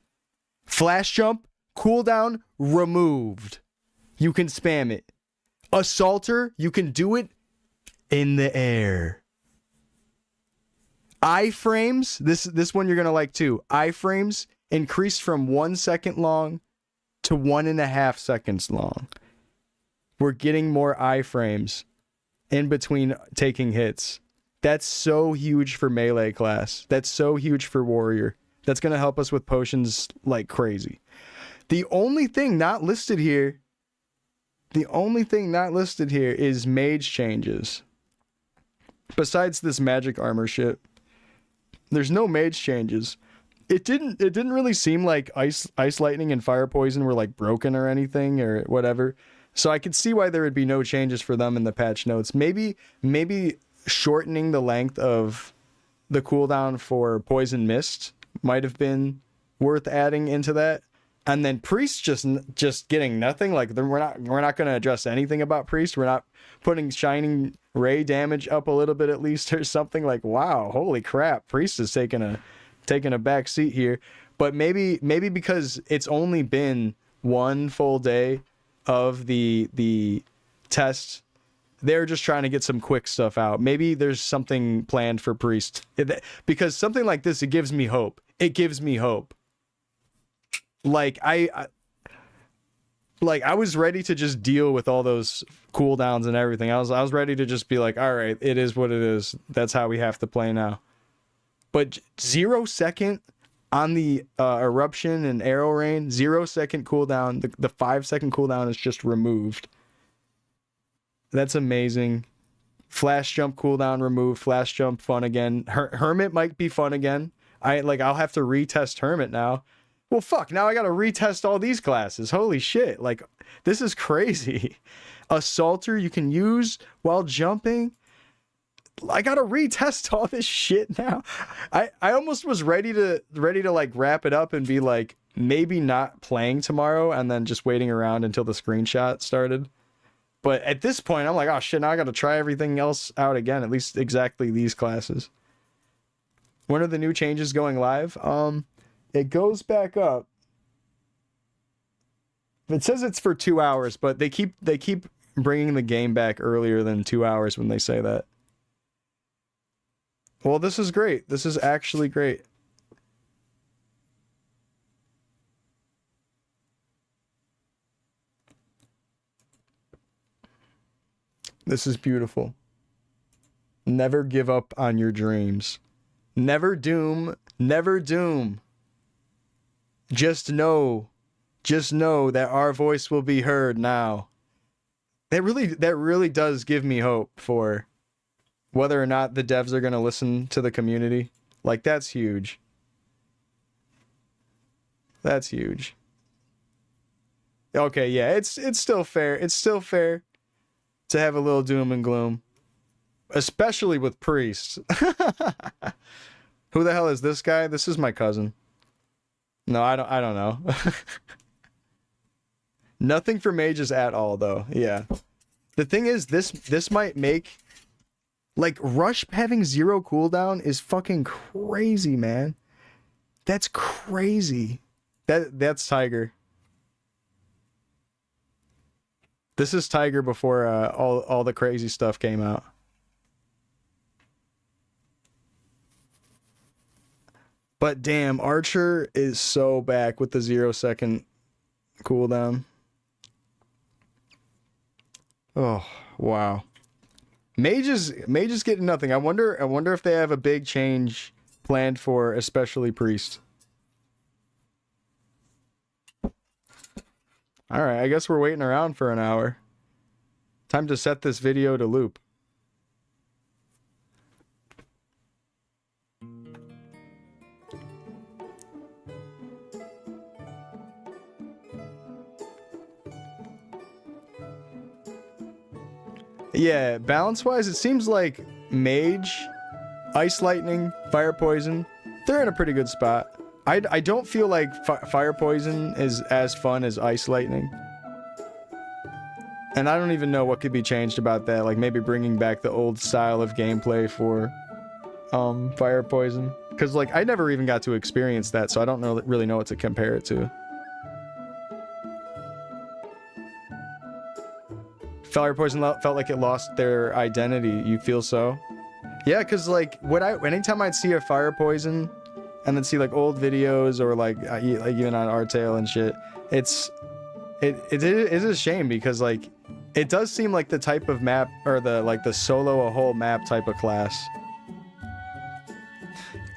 Flash Jump, cooldown, removed. You can spam it. Assaulter, you can do it in the air. Iframes, this one you're going to like too. Iframes increased from 1 second long to 1.5 seconds long. We're getting more iframes in between taking hits. That's so huge for melee class. That's so huge for warrior. That's going to help us with potions like crazy. The only thing not listed here is mage changes. Besides this magic armor shit, there's no mage changes. It didn't really seem like ice lightning and fire poison were like broken or anything or whatever. So I could see why there would be no changes for them in the patch notes. Maybe shortening the length of the cooldown for poison mist might have been worth adding into that. And then Priest just getting nothing. Like, we're not going to address anything about Priest. We're not putting Shining Ray damage up a little bit at least or something. Like, wow, holy crap, Priest is taking a back seat here. But maybe because it's only been 1 full day of the test, they're just trying to get some quick stuff out. Maybe there's something planned for Priest. Because something like this, it gives me hope. It gives me hope. Like, like I was ready to just deal with all those cooldowns and everything. I was ready to just be like, all right, it is what it is. That's how we have to play now. But 0 second on the eruption and arrow rain, 0 second cooldown. The 5 second cooldown is just removed. That's amazing. Flash jump cooldown removed. Flash jump fun again. Hermit might be fun again. I'll have to retest Hermit now. Well, fuck, now I gotta retest all these classes. Holy shit, like, this is crazy. Assaulter you can use while jumping. I gotta retest all this shit now. I almost was ready to like wrap it up and be like, maybe not playing tomorrow and then just waiting around until the screenshot started. But at this point, I'm like, oh shit, now I gotta try everything else out again, at least exactly these classes. When are the new changes going live? It goes back up. It says it's for 2 hours, but they keep bringing the game back earlier than 2 hours when they say that. Well, this is great. This is actually great. This is beautiful. Never give up on your dreams. Never doom. Never doom. Just know that our voice will be heard now. That really does give me hope for whether or not the devs are going to listen to the community. Like, that's huge. That's huge. Okay, yeah, it's still fair. It's still fair to have a little doom and gloom, especially with priests. Who the hell is this guy? This is my cousin. No, I don't know. Nothing for mages at all, though. Yeah. The thing is, this might make, like, Rush having 0 cooldown is fucking crazy, man. That's crazy. That's Tiger. This is Tiger before all the crazy stuff came out. But damn, Archer is so back with the 0 second cooldown. Oh, wow. Mages getting nothing. I wonder if they have a big change planned for especially Priest. Alright, I guess we're waiting around for an hour. Time to set this video to loop. Yeah, balance-wise, it seems like Mage, Ice Lightning, Fire Poison, they're in a pretty good spot. I don't feel like Fire Poison is as fun as Ice Lightning. And I don't even know what could be changed about that, like maybe bringing back the old style of gameplay for Fire Poison. Because, like, I never even got to experience that, so I don't really know what to compare it to. Fire Poison felt like it lost their identity. You feel so? Yeah, because, like, anytime I'd see a Fire Poison and then see, like, old videos or, like even on Artale and shit, it is a shame because, like, it does seem like the type of map, or the solo a whole map type of class.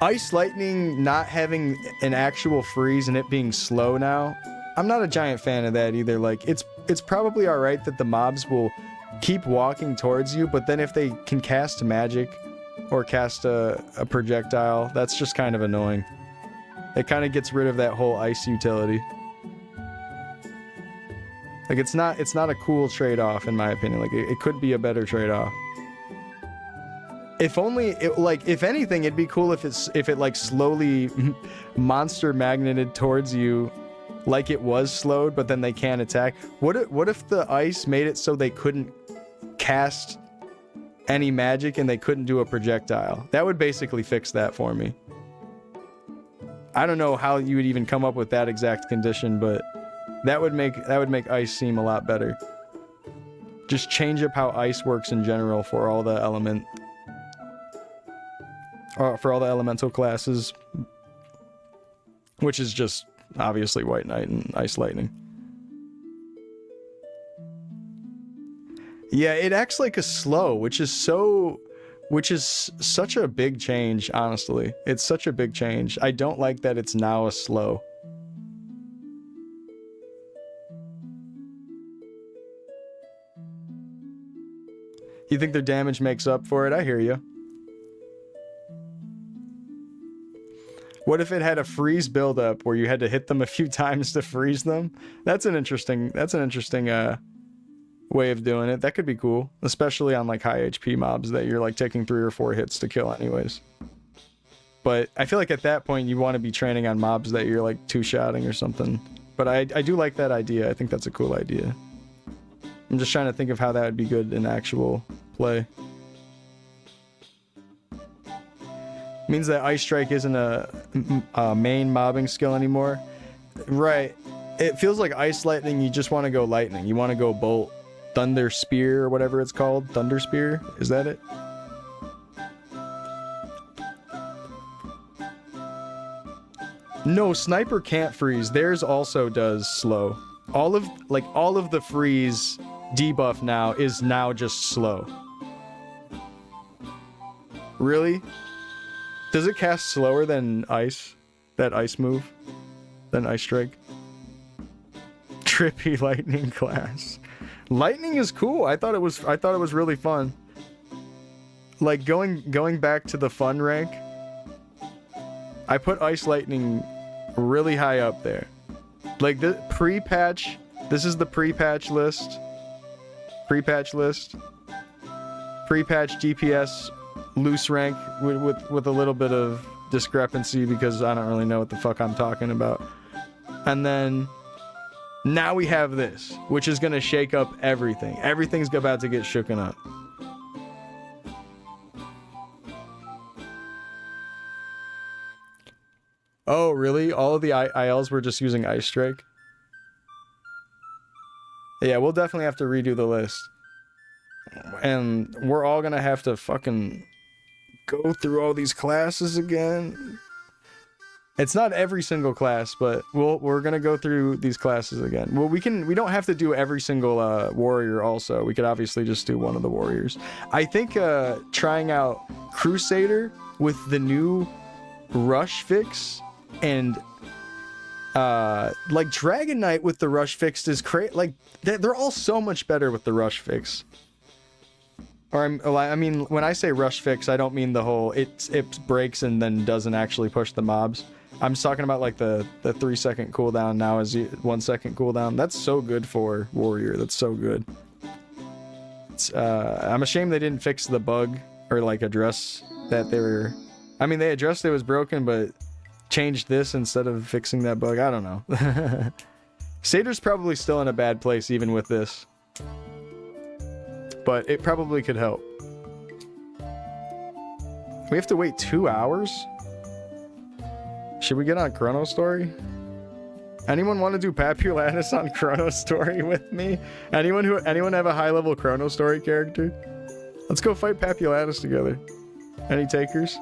Ice Lightning not having an actual freeze and it being slow now, I'm not a giant fan of that either. Like, it's probably alright that the mobs will keep walking towards you, but then if they can cast magic or cast a projectile, that's just kind of annoying. It kind of gets rid of that whole ice utility. Like, it's not a cool trade-off in my opinion. Like, it could be a better trade-off. If only if anything, it'd be cool if it like slowly monster magneted towards you, like it was slowed, but then they can't attack. What if the ice made it so they couldn't cast any magic and they couldn't do a projectile? That would basically fix that for me. I don't know how you would even come up with that exact condition, but that would make ice seem a lot better. Just change up how ice works in general for all the elemental classes, which is just obviously White Knight and Ice Lightning. Yeah, it acts like a slow, which is such a big change, honestly. It's such a big change. I don't like that it's now a slow. You think their damage makes up for it? I hear you. What if it had a freeze buildup where you had to hit them a few times to freeze them? That's an interesting way of doing it. That could be cool, especially on like high HP mobs that you're like taking 3 or 4 hits to kill anyways. But I feel like at that point you want to be training on mobs that you're like two-shotting or something. But I do like that idea. I think that's a cool idea. I'm just trying to think of how that would be good in actual play. Means that Ice Strike isn't a main mobbing skill anymore. Right. It feels like Ice Lightning, you just want to go Lightning. You want to go Bolt. Thunder Spear or whatever it's called. Thunder Spear? Is that it? No, Sniper can't freeze. Theirs also does slow. All of the freeze debuff now is now just slow. Really? Does it cast slower than Ice? That Ice move? Than Ice Strike? Trippy Lightning class. Lightning is cool. I thought it was really fun. Like going back to the fun rank, I put Ice Lightning really high up there. Like the pre-patch, this is the pre-patch list. Pre-patch list. Pre-patch DPS loose rank with a little bit of discrepancy because I don't really know what the fuck I'm talking about. And then now we have this, which is going to shake up everything. Everything's about to get shooken up. Oh, really? All of the ILs were just using Ice Strike? Yeah, we'll definitely have to redo the list. And we're all going to have to fucking go through all these classes again. It's not every single class, but we're gonna go through these classes again. Well, we don't have to do every single warrior also. We could obviously just do one of the warriors. I think trying out Crusader with the new rush fix and like Dragon Knight with the rush fix is like they're all so much better with the rush fix. Or I mean, when I say rush fix, I don't mean the whole it breaks and then doesn't actually push the mobs. I'm talking about like the 3-second cooldown now is 1 second cooldown. That's so good for warrior. That's so good. I'm ashamed they didn't fix the bug or like address that they were. I mean, they addressed it was broken, but changed this instead of fixing that bug. I don't know. Satyrs probably still in a bad place even with this, but it probably could help. We have to wait 2 hours? Should we get on Chrono Story? Anyone want to do Papulatus on Chrono Story with me? Anyone have a high level Chrono Story character? Let's go fight Papulatus together. Any takers?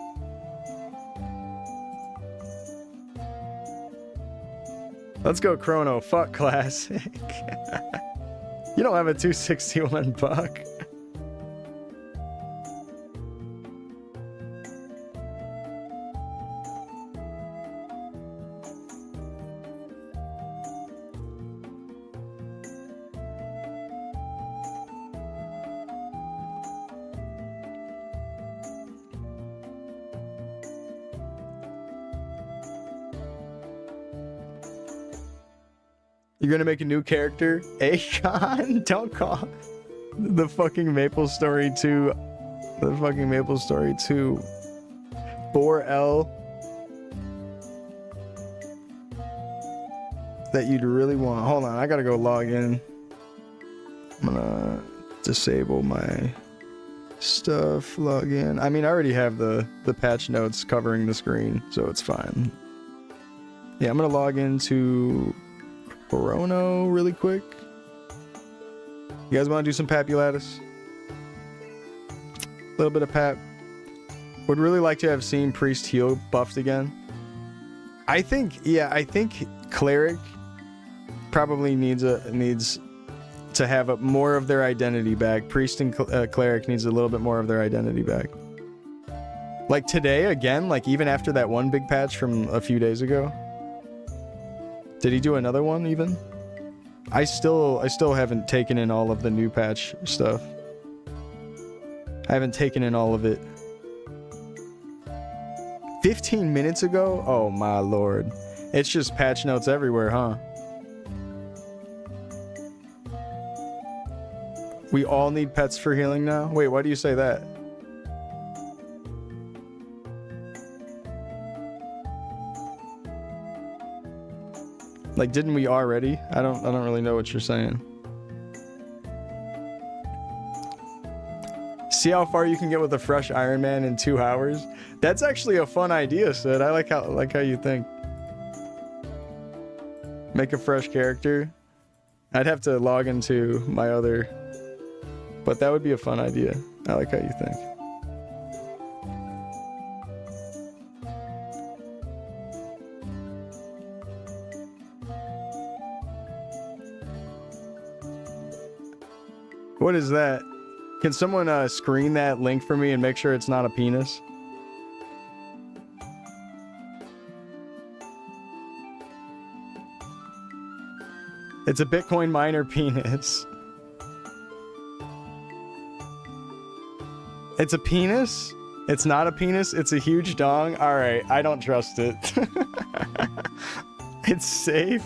Let's go Chrono. Fuck Classic. You don't have a 261 buck. You're gonna make a new character? Akon? Don't call the fucking Maplestory 2. The fucking Maplestory 2. 4L. That you'd really want. Hold on, I gotta go log in. I'm gonna disable my stuff, log in. I mean, I already have the patch notes covering the screen, so it's fine. Yeah, I'm gonna log into Chrono really quick. You guys want to do some Papulatus? A little bit of Pap. Would really like to have seen Priest Heal buffed again. I think Cleric probably needs to have more of their identity back. Priest and cleric needs a little bit more of their identity back. Like today, again, like even after that one big patch from a few days ago. Did he do another one even? I still haven't taken in all of the new patch stuff. I haven't taken in all of it. 15 minutes ago? Oh my lord. It's just patch notes everywhere, huh? We all need pets for healing now? Wait, why do you say that? Like, didn't we already? I don't really know what you're saying. See how far you can get with a fresh Iron Man in 2 hours? That's actually a fun idea, Sid. I like how you think. Make a fresh character. I'd have to log into my other, but that would be a fun idea. I like how you think. What is that? Can someone screen that link for me and make sure it's not a penis? It's a Bitcoin miner penis. It's a penis? It's not a penis? It's a huge dong? Alright, I don't trust it. It's safe.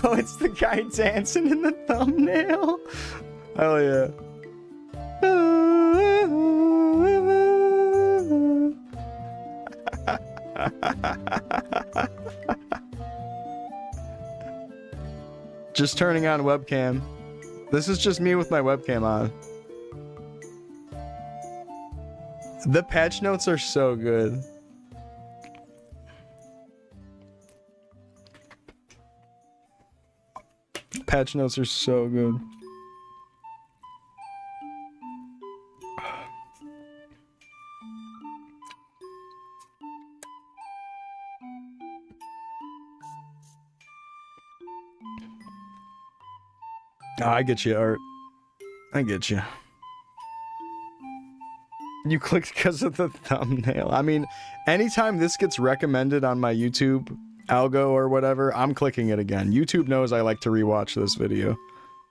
Oh, it's the guy dancing in the thumbnail. Oh yeah. Just turning on webcam. This is just me with my webcam on. The patch notes are so good. Patch notes are so good. Oh, I get you, Art. I get you. You clicked because of the thumbnail. I mean, anytime this gets recommended on my YouTube algo or whatever, I'm clicking it again. YouTube knows I like to rewatch this video.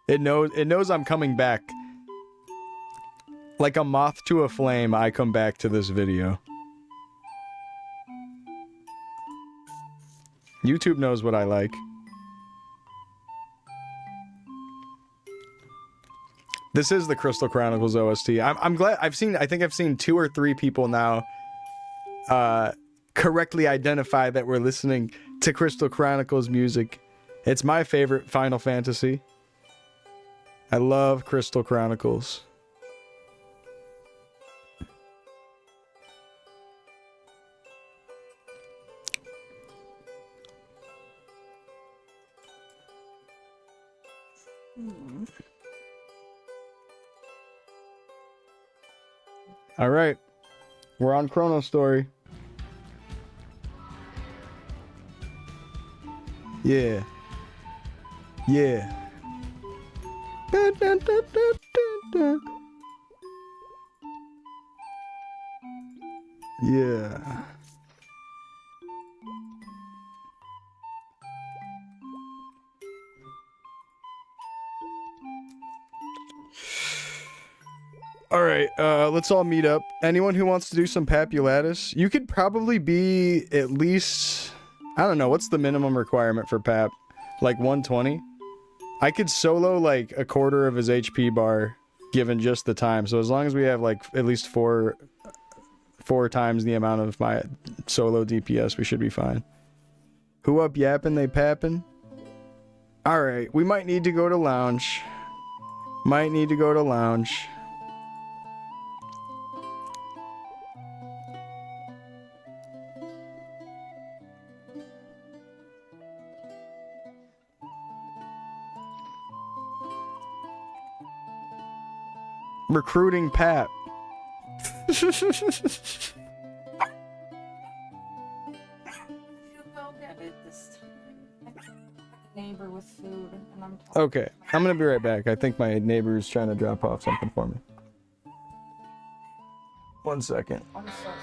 It knows I'm coming back. Like a moth to a flame, I come back to this video. YouTube knows what I like. This is the Crystal Chronicles OST. I'm glad I think I've seen 2 or 3 people now correctly identify that we're listening to Crystal Chronicles music. It's my favorite Final Fantasy. I love Crystal Chronicles. All right, we're on Chrono Story. Yeah. Yeah. Yeah. All right, let's all meet up. Anyone who wants to do some Papulatus, you could probably be at least, I don't know, what's the minimum requirement for Pap? Like 120? I could solo like a quarter of his HP bar given just the time. So as long as we have like at least four times the amount of my solo DPS, we should be fine. Who up yapping, they papping? All right, we might need to go to lounge. Might need to go to lounge. Recruiting Pat. You will get it this time. with food, and I'm tired. Okay, I'm gonna be right back. I think my neighbor's trying to drop off something for me. 1 second. I'm so sorry.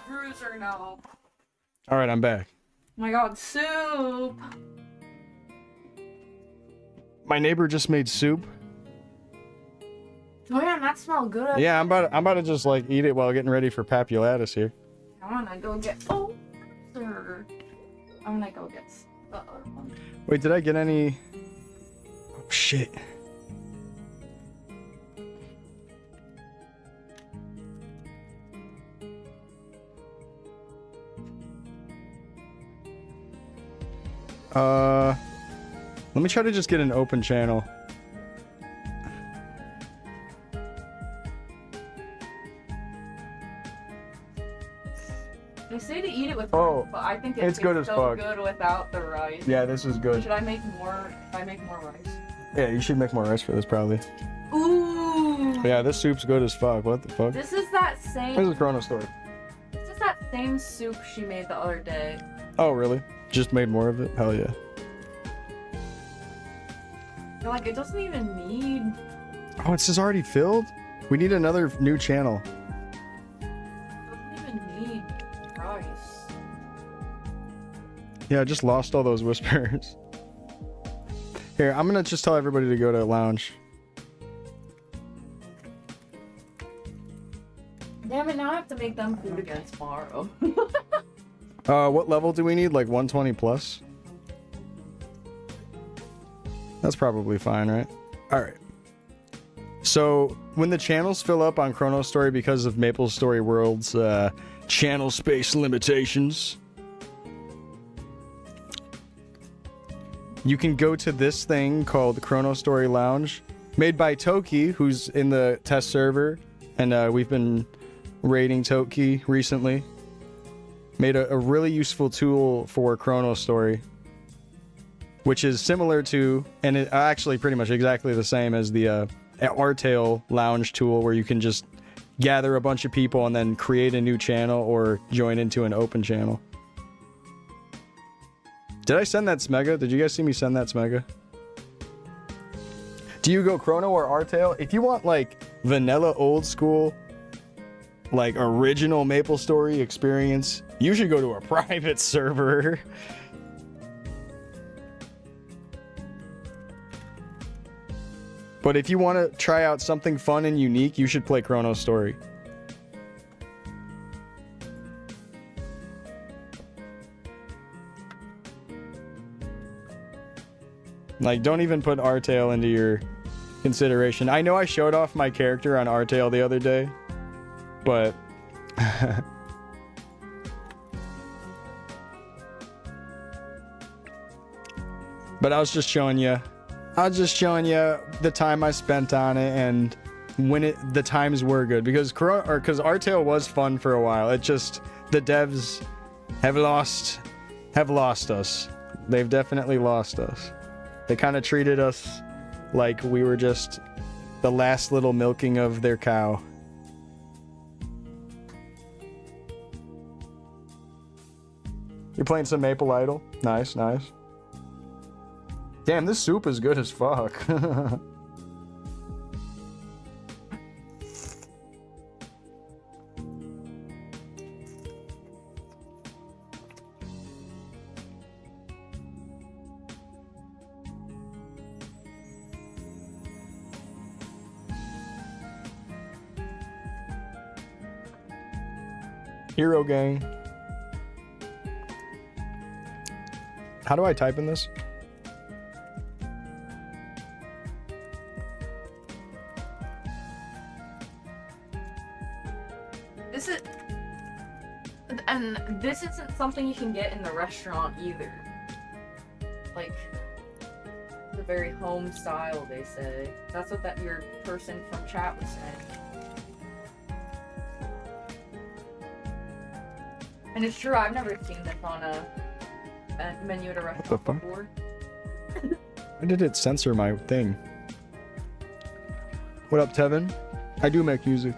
Bruiser, no. All right, I'm back. Oh my god, soup! My neighbor just made soup. Oh yeah, that smells good. Yeah, I'm about to just like eat it while getting ready for Papulatus here. I'm gonna go get. Oh, sir. I'm gonna go get the other one. Wait, did I get any? Oh shit. Let me try to just get an open channel. They say to eat it with Oh, rice, but I think it's good as so fuck. good without the rice. Yeah, this is good. Should I make more? If I make more rice. Yeah, you should make more rice for this probably. Ooh. Yeah, this soup's good as fuck. What the fuck? This is that same. This is Chrono Story. This is that same soup she made the other day. Oh, really? Just made more of it? Hell yeah. They're like, it doesn't even need. Oh, it says already filled? We need another new channel. It doesn't even need rice. Yeah, I just lost all those whispers. Here, I'm gonna just tell everybody to go to lounge. Damn it! Now I have to make them food again tomorrow. What level do we need? Like 120 plus? That's probably fine, right? Alright. So, when the channels fill up on Chrono Story because of Maplestory World's channel space limitations, you can go to this thing called Chrono Story Lounge, made by Toki, who's in the test server, and we've been raiding Toki recently. Made a really useful tool for Chrono Story, which is similar to, and it, actually pretty much exactly the same as the Artail Lounge tool, where you can just gather a bunch of people and then create a new channel or join into an open channel. Did I send that Smega? Did you guys see me send that Smega? Do you go Chrono or Artail? If you want like vanilla old school, like original Maplestory experience, you should go to a private server. But if you want to try out something fun and unique, you should play Chrono Story. Like, don't even put Artail into your consideration. I know I showed off my character on Artail the other day, but but I was just showing you the time I spent on it, and when the times were good, because Artale was fun for a while. It just, the devs have lost us. They've definitely lost us. They kind of treated us like we were just the last little milking of their cow. You're playing some Maple Idol? Nice, nice. Damn, this soup is good as fuck. Hero gang. How do I type in this? This isn't something you can get in the restaurant either. Like, it's a very home style, they say. That's what your person from chat was saying. And it's true, I've never seen this on a menu at a restaurant before. Why did it censor my thing? What up, Tevin? I do make music.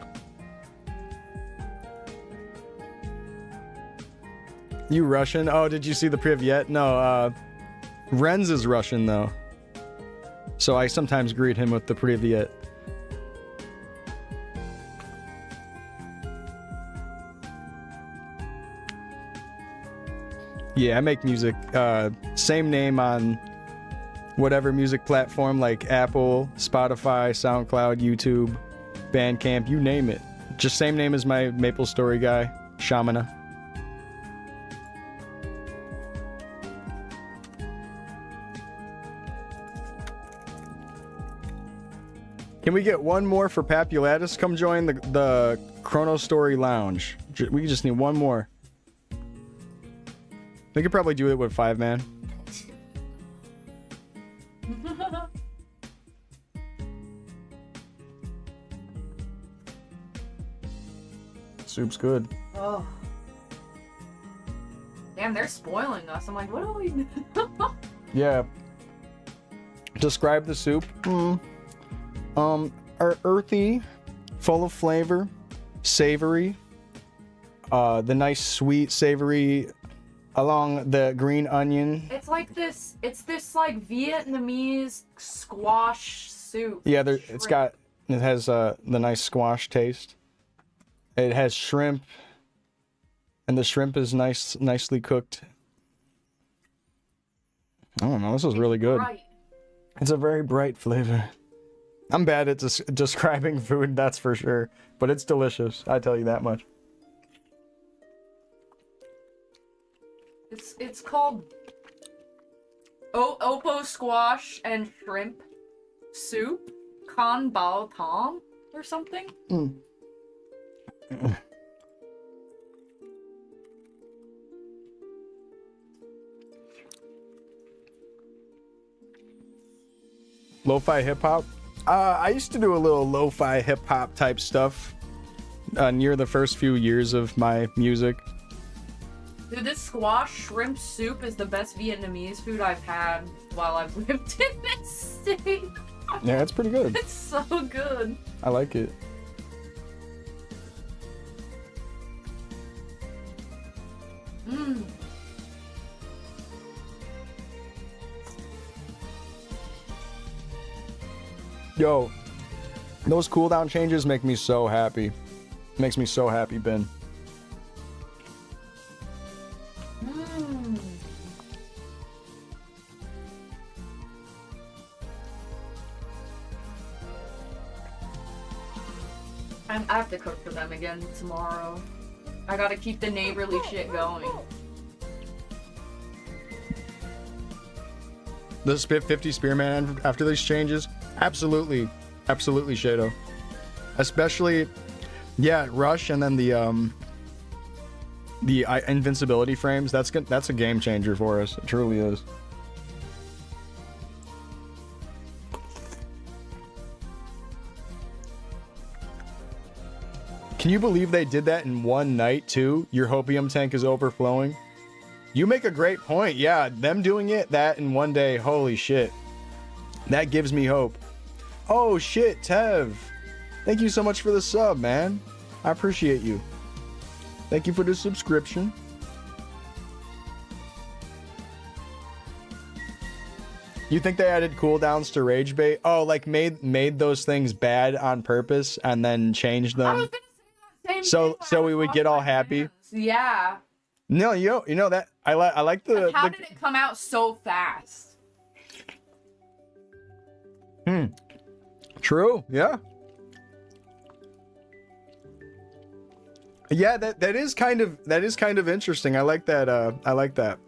You Russian? Oh, did you see the Privyet? No, Renz is Russian, though. So I sometimes greet him with the Privyet. Yeah, I make music. Same name on whatever music platform, like Apple, Spotify, SoundCloud, YouTube, Bandcamp, you name it. Just same name as my Maplestory guy, Shamana. Can we get one more for Papulatus? Come join the Chrono Story Lounge. We just need one more. We could probably do it with 5 man. Soup's good. Oh. Damn, they're spoiling us. I'm like, what do we do? Yeah. Describe the soup. Earthy, full of flavor, savory. The nice sweet savory along the green onion. It's like this. It's this like Vietnamese squash soup. Yeah, it has the nice squash taste. It has shrimp, and the shrimp is nicely cooked. I don't know. This is really good. Bright. It's a very bright flavor. I'm bad at describing food, that's for sure, but it's delicious. I tell you that much. It's called Opo squash and shrimp soup, Kan Bao Tom or something. Lo-fi hip-hop? I used to do a little lo-fi hip-hop type stuff near the first few years of my music. Dude, this squash shrimp soup is the best Vietnamese food I've had while I've lived in this state. Yeah, it's pretty good. It's so good. I like it. Yo, those cooldown changes make me so happy. Makes me so happy, Ben. I have to cook for them again tomorrow. I gotta keep the neighborly shit going. The 50 Spearman after these changes? Absolutely. Absolutely, Shado. Especially, yeah, Rush and then the invincibility frames. That's a game changer for us. It truly is. Can you believe they did that in one night too? Your hopium tank is overflowing. You make a great point. Yeah, them doing that in one day. Holy shit. That gives me hope. Oh shit, Tev. Thank you so much for the sub, man. I appreciate you. Thank you for the subscription. You think they added cooldowns to rage bait? Oh, like made those things bad on purpose and then changed them. I was gonna say that same thing So we would get all happy. hands. Yeah. No, you know that I like the. Like, how did it come out so fast? True. Yeah. Yeah, that is kind of interesting. I like that. I like that.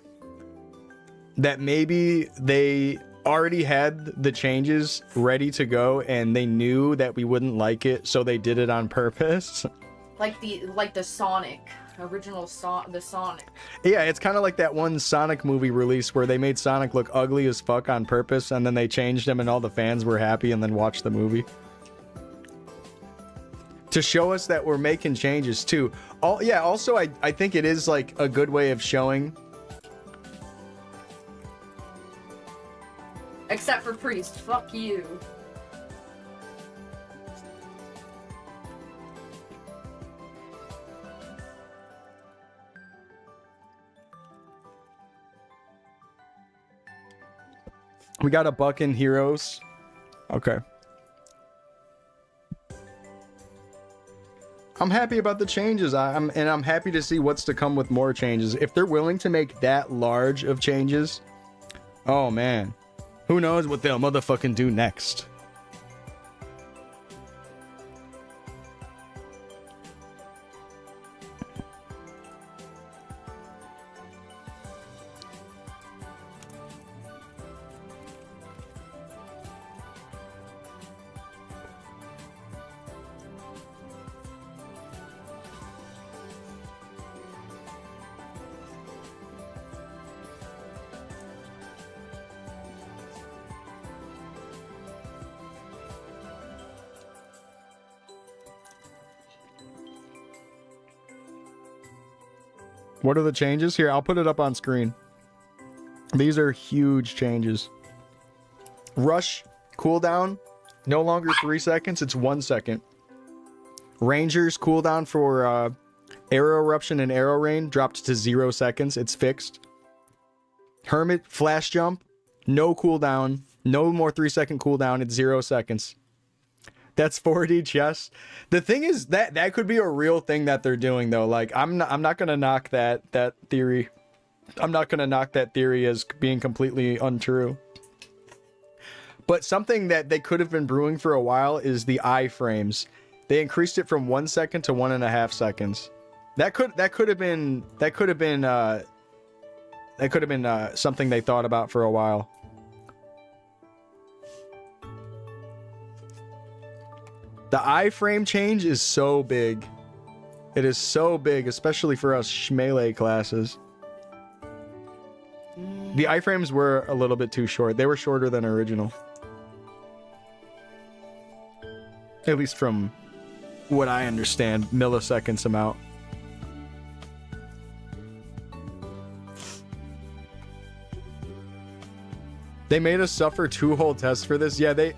That maybe they already had the changes ready to go and they knew that we wouldn't like it, so they did it on purpose. Like the Sonic original the Sonic. Yeah, it's kind of like that one Sonic movie release where they made Sonic look ugly as fuck on purpose and then they changed him and all the fans were happy and then watched the movie. To show us that we're making changes too. Also I think it is like a good way of showing. Except for Priest, fuck you. We got a buck in heroes. Okay. I'm happy about the changes. I'm happy to see what's to come with more changes. If they're willing to make that large of changes, oh man, who knows what they'll motherfucking do next. What are the changes? Here, I'll put it up on screen. These are huge changes. Rush cooldown, no longer 3 seconds, it's 1 second. Ranger's cooldown for arrow eruption and arrow rain dropped to 0 seconds, it's fixed. Hermit flash jump, no cooldown, no more 3 second cooldown, it's 0 seconds. That's 4D chess. The thing is that could be a real thing that they're doing though. Like I'm not gonna knock that theory. I'm not gonna knock that theory as being completely untrue. But something that they could have been brewing for a while is the iframes. They increased it from 1 second to 1.5 seconds. That could have been something they thought about for a while. The iframe change is so big. It is so big, especially for us melee classes. The iframes were a little bit too short. They were shorter than original. At least from what I understand, milliseconds amount. They made us suffer 2 whole tests for this. Yeah, they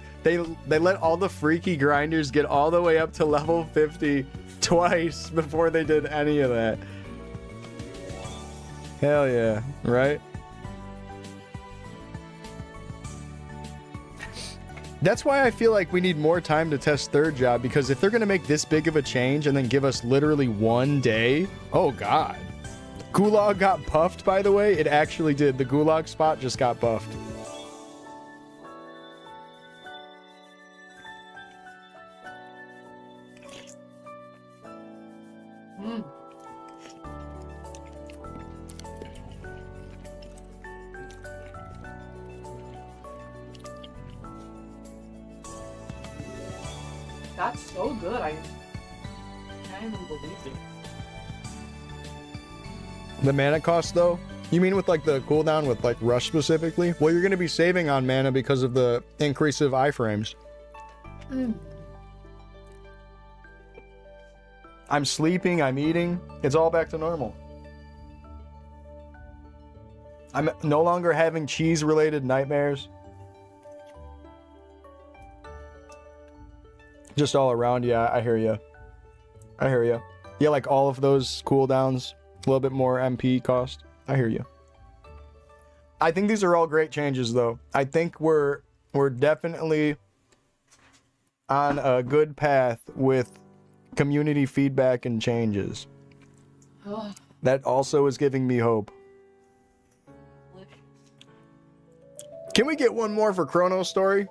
let all the freaky grinders get all the way up to level 50 twice before they did any of that. Hell yeah, right? That's why I feel like we need more time to test third job, because if they're gonna make this big of a change and then give us literally 1 day, oh god. Gulag got buffed, by the way. It actually did. The Gulag spot just got buffed. That's so good. I can't even believe it. The mana cost though? You mean with like the cooldown with like rush specifically? Well, you're gonna be saving on mana because of the increase of iframes. I'm sleeping, I'm eating. It's all back to normal. I'm no longer having cheese-related nightmares. Just all around, yeah, I hear you. I hear you. Yeah, like all of those cooldowns, a little bit more MP cost. I hear you. I think these are all great changes, though. I think we're definitely on a good path with community feedback and changes. That also is giving me hope. Can we get one more for Chrono Story?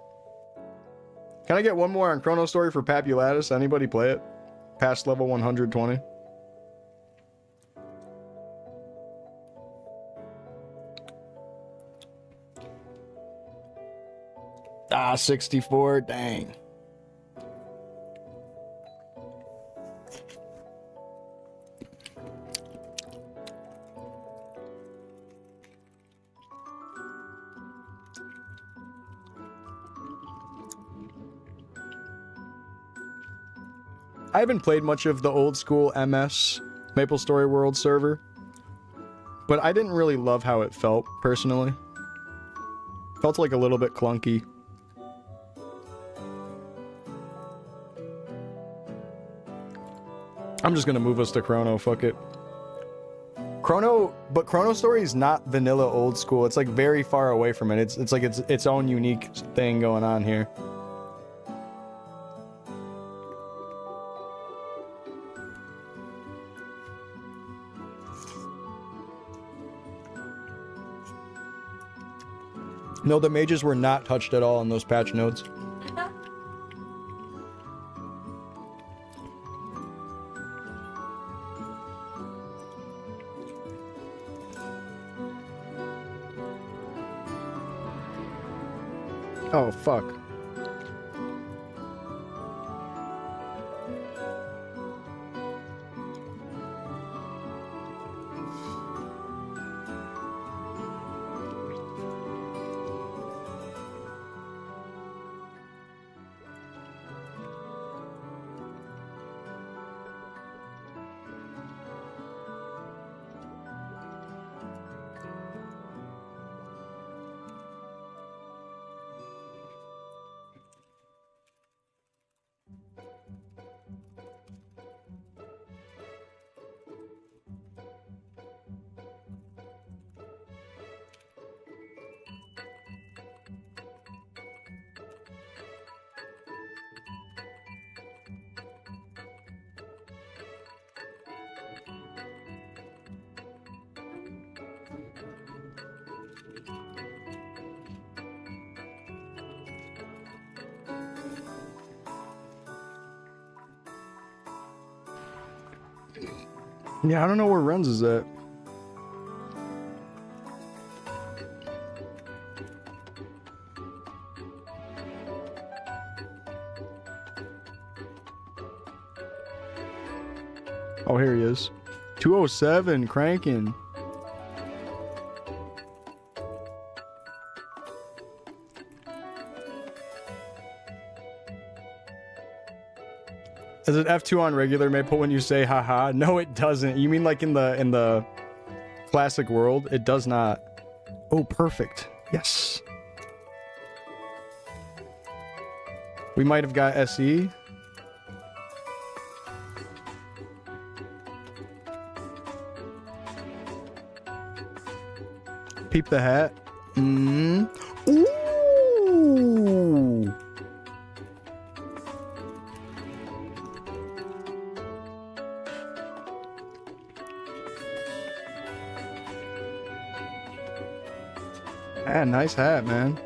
Can I get one more on Chrono Story for Papulatus? Anybody play it? Past level 120. Ah, 64, dang. I haven't played much of the old school MS Maplestory World server, but I didn't really love how it felt, personally. Felt like a little bit clunky. I'm just gonna move us to Chrono, fuck it. But Chrono Story is not vanilla old school. It's like very far away from it. It's like its own unique thing going on here. No, the mages were not touched at all in those patch notes. Oh, fuck. Yeah, I don't know where Renz is at. Oh, here he is. 207, cranking. Is it F2 on regular Maple when you say haha? No, it doesn't. You mean like in the classic world? It does not. Oh, perfect. Yes. We might have got SE. Peep the hat. Ooh. Ah, nice hat, man.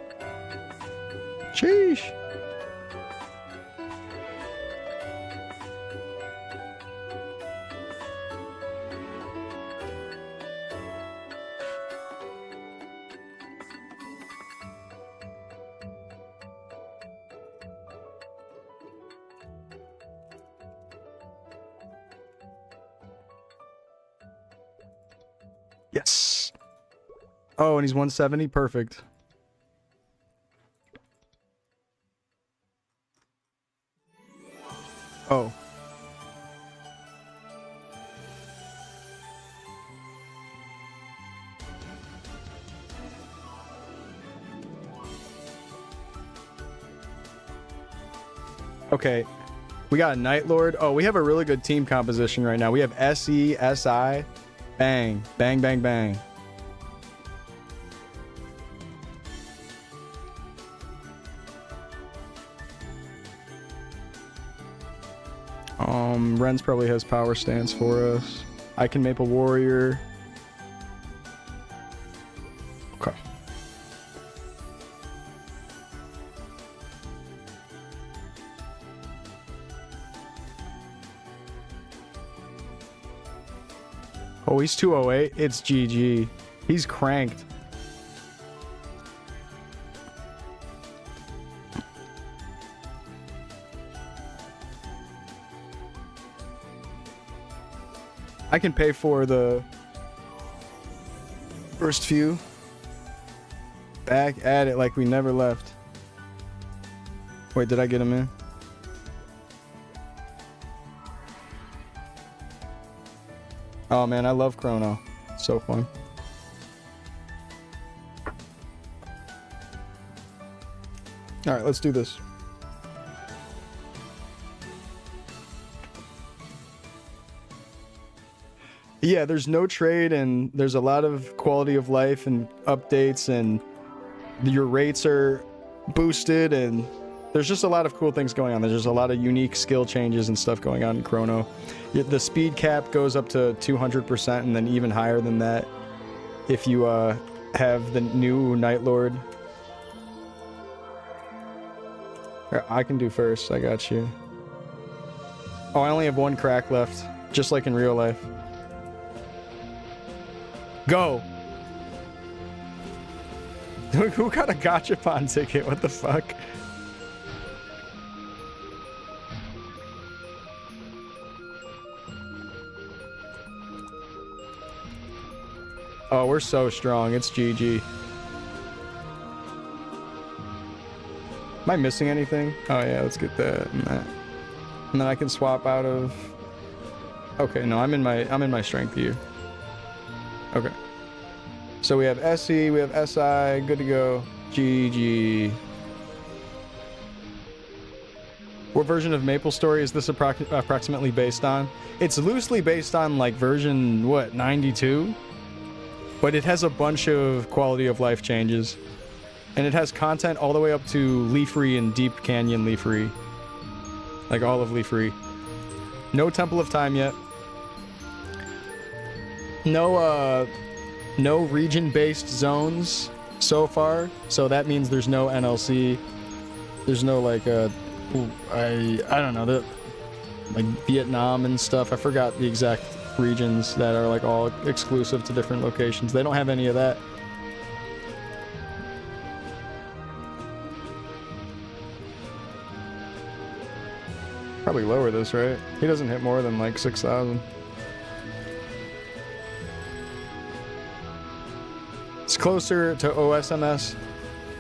Sheesh. Yes. Oh, and he's 170. Perfect. Oh. Okay. We got a Night Lord. Oh, we have a really good team composition right now. We have SE, SI. Bang. Bang, bang, bang. Ren's probably has power stance for us. I can Maple Warrior. Okay. Oh, he's 208. It's GG. He's cranked. I can pay for the first few. Back at it like we never left. Wait, did I get him in? Oh man, I love Chrono. So fun. Alright, let's do this. Yeah, there's no trade and there's a lot of quality of life and updates and your rates are boosted and there's just a lot of cool things going on. There's just a lot of unique skill changes and stuff going on in Chrono. The speed cap goes up to 200% and then even higher than that if you have the new Night Lord. I can do first, I got you. Oh, I only have one crack left, just like in real life. Go! Who got a gachapon ticket? What the fuck? Oh, we're so strong. It's GG. Am I missing anything? Oh yeah, let's get that and that. And then I can swap out of... Okay, no, I'm in my strength here. Okay. So we have SE, we have SI, good to go. GG. What version of Maplestory is this approximately based on? It's loosely based on like version, what, 92? But it has a bunch of quality of life changes. And it has content all the way up to Leafree and Deep Canyon Leafree. Like all of Leafree. No Temple of Time yet. No region-based zones so far, so that means there's no NLC. There's no like I don't know, like Vietnam and stuff. I forgot the exact regions that are like all exclusive to different locations. They don't have any of that. Probably lower this, right? He doesn't hit more than like 6,000. It's closer to OSMS.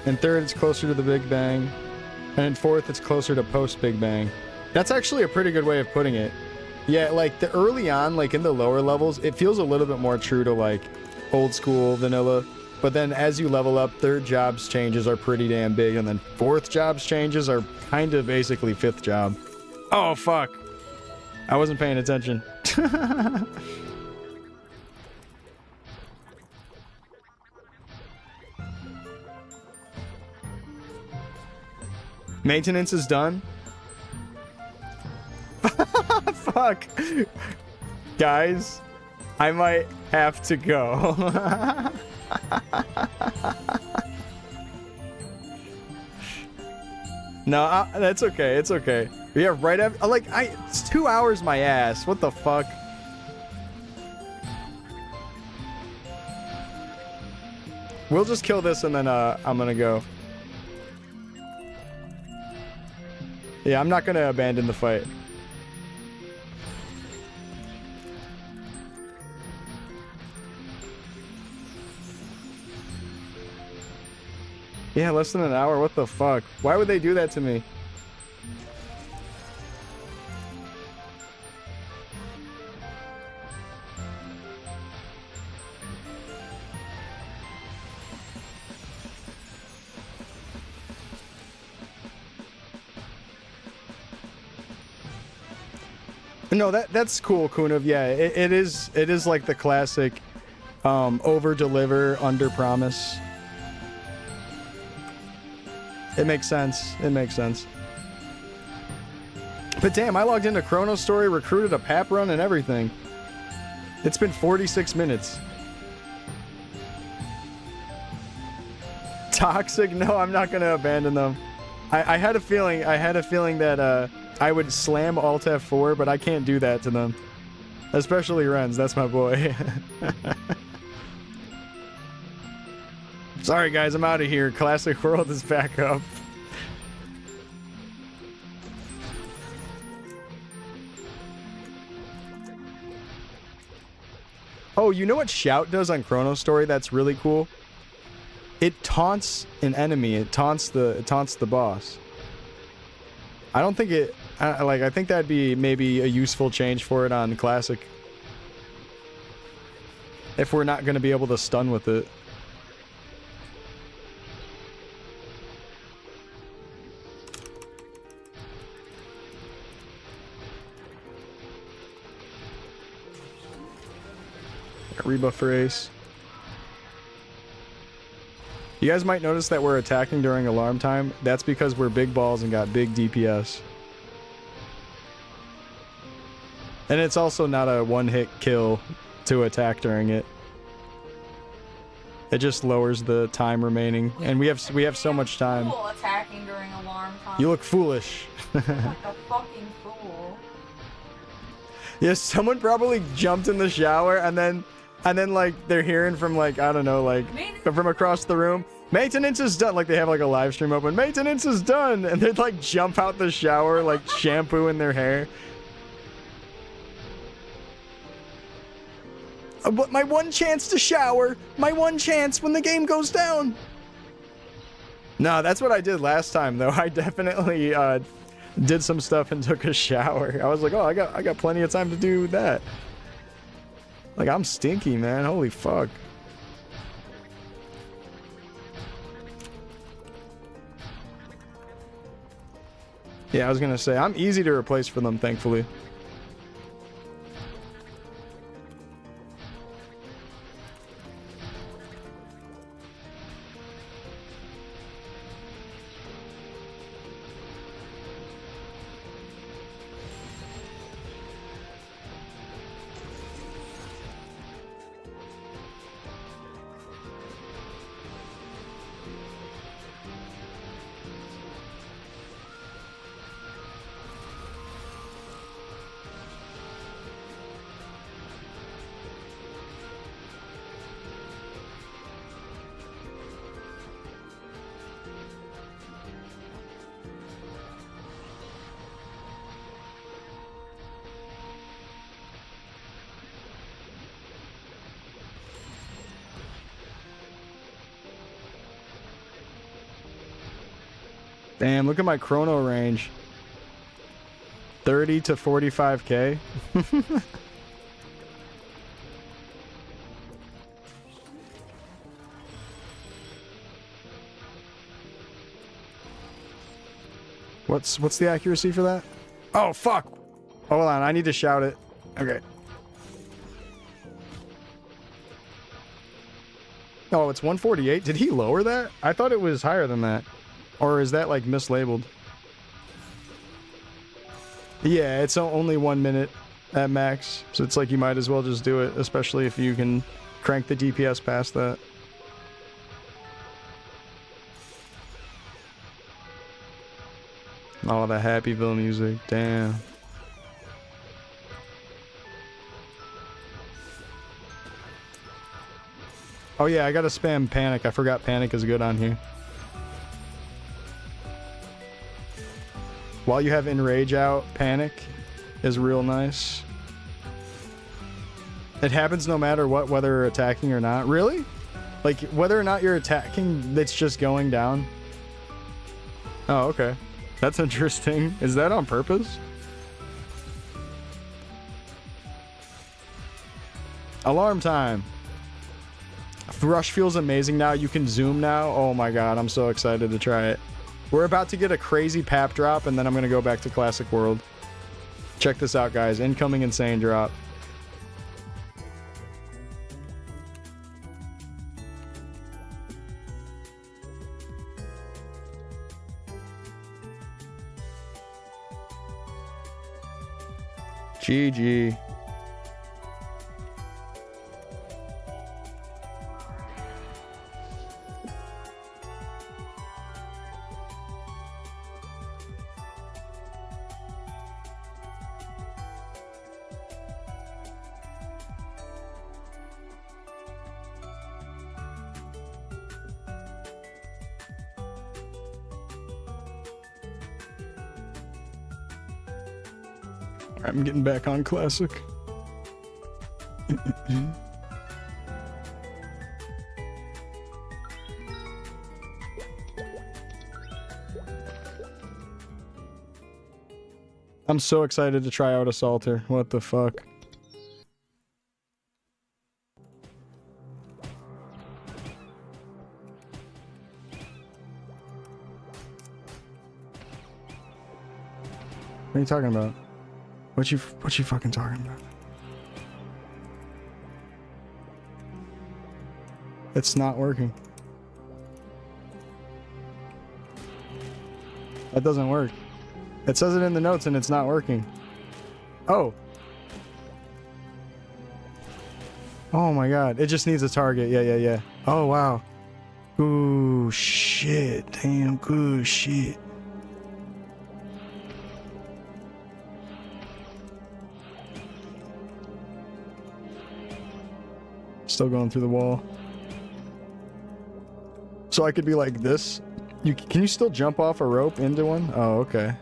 In third, it's closer to the Big Bang. And in fourth, it's closer to post-Big Bang. That's actually a pretty good way of putting it. Yeah, like the early on, like in the lower levels, it feels a little bit more true to like old school vanilla. But then as you level up, third jobs changes are pretty damn big. And then fourth jobs changes are kind of basically fifth job. Oh, fuck. I wasn't paying attention. Maintenance is done. Fuck. Guys, I might have to go. No, that's okay. It's okay. Yeah, right after, like, it's 2 hours my ass. What the fuck? We'll just kill this and then I'm gonna go. Yeah, I'm not gonna abandon the fight. Yeah, less than an hour. What the fuck? Why would they do that to me? No, that's cool, Kunav. Yeah, it is like the classic over deliver, under promise. It makes sense. It makes sense. But damn, I logged into Chronostory, recruited a pap run and everything. It's been 46 minutes. Toxic? No, I'm not gonna abandon them. I had a feeling that I would slam Alt F4, but I can't do that to them. Especially Renz, that's my boy. Sorry guys, I'm out of here. Classic World is back up. Oh, you know what Shout does on Chronostory that's really cool? It taunts an enemy. It taunts the boss. I don't think it... I think that'd be maybe a useful change for it on Classic. If we're not going to be able to stun with it. Rebuff for Ace. You guys might notice that we're attacking during alarm time. That's because we're big balls and got big DPS. And it's also not a one-hit kill to attack during it. It just lowers the time remaining, and we have so much time. Cool attacking during alarm time. You look foolish. Like a fucking fool. Yes, someone probably jumped in the shower and then like they're hearing from like I don't know like from across the room. Maintenance is done. Like they have like a live stream open. Maintenance is done, and they'd like jump out the shower like shampoo in their hair. But my one chance to shower. My one chance when the game goes down. No, that's what I did last time though. I definitely did some stuff and took a shower. I was like, oh, I got plenty of time to do that. Like I'm stinky, man. Holy fuck. Yeah, I was gonna say I'm easy to replace for them, thankfully. Damn, look at my chrono range. 30 to 45k. What's the accuracy for that? Oh fuck. Hold on, I need to shout it. Okay. Oh, it's 148. Did he lower that? I thought it was higher than that. Or is that like mislabeled? Yeah, it's only 1 minute at max. So it's like you might as well just do it, especially if you can crank the DPS past that. Oh, the Happyville music. Damn. Oh yeah, I gotta spam Panic. I forgot Panic is good on here. While you have Enrage out, Panic is real nice. It happens no matter what, whether you're attacking or not. Really? Like, whether or not you're attacking, it's just going down? Oh, okay. That's interesting. Is that on purpose? Alarm time. Rush feels amazing now. You can zoom now. Oh my god, I'm so excited to try it. We're about to get a crazy pap drop, and then I'm going to go back to Classic World. Check this out, guys. Incoming insane drop. GG. I'm getting back on classic. I'm so excited to try out Assaulter. What the fuck? What are you talking about? What you fucking talking about? It's not working. That doesn't work. It says it in the notes and it's not working. Oh. Oh my god. It just needs a target. Yeah. Oh wow. Ooh shit. Damn good shit. Still going through the wall. So I could be like this. Can you still jump off a rope into one? Oh, okay.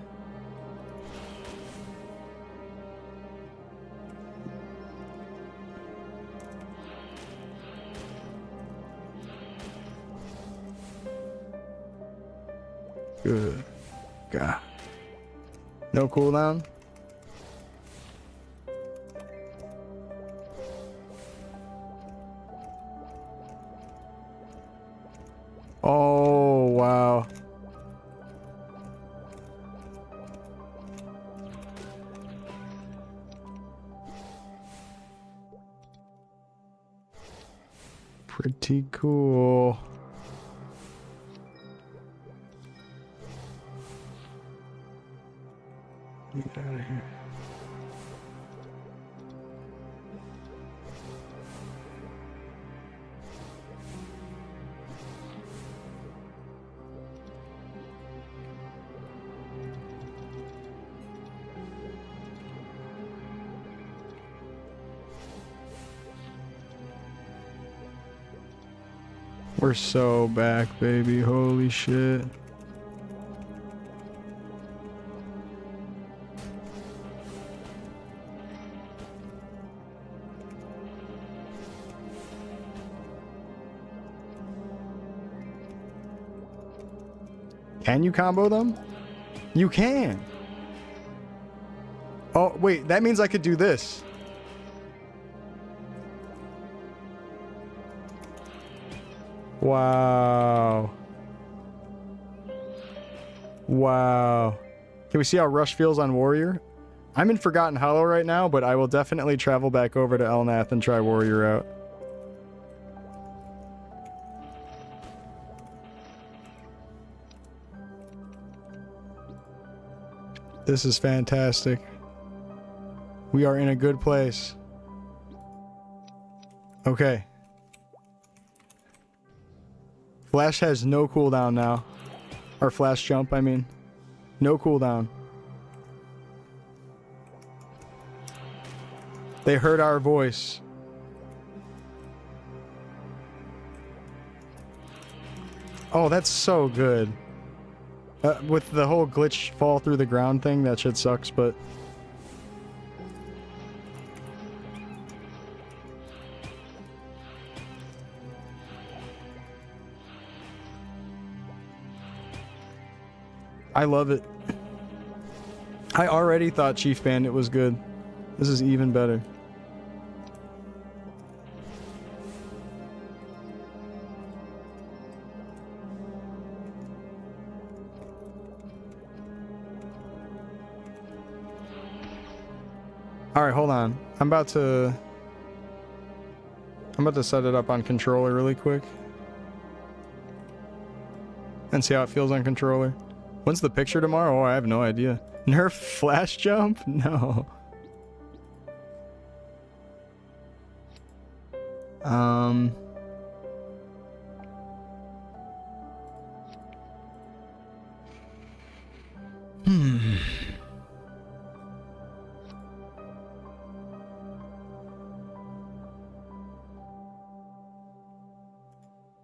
Good. God. No cooldown? Oh, wow. Pretty cool. Get out of here. We're so back, baby. Holy shit. Can you combo them? You can. Oh, wait, that means I could do this. Wow. Wow. Can we see how Rush feels on Warrior? I'm in Forgotten Hollow right now, but I will definitely travel back over to Elnath and try Warrior out. This is fantastic. We are in a good place. Okay. Flash has no cooldown now. Or flash jump, I mean. No cooldown. They heard our voice. Oh, that's so good. With the whole glitch fall through the ground thing, that shit sucks, but... I love it. I already thought Chief Bandit was good. This is even better. All right, hold on. I'm about to set it up on controller really quick. And see how it feels on controller. When's the picture tomorrow? Oh, I have no idea. Nerf flash jump? No.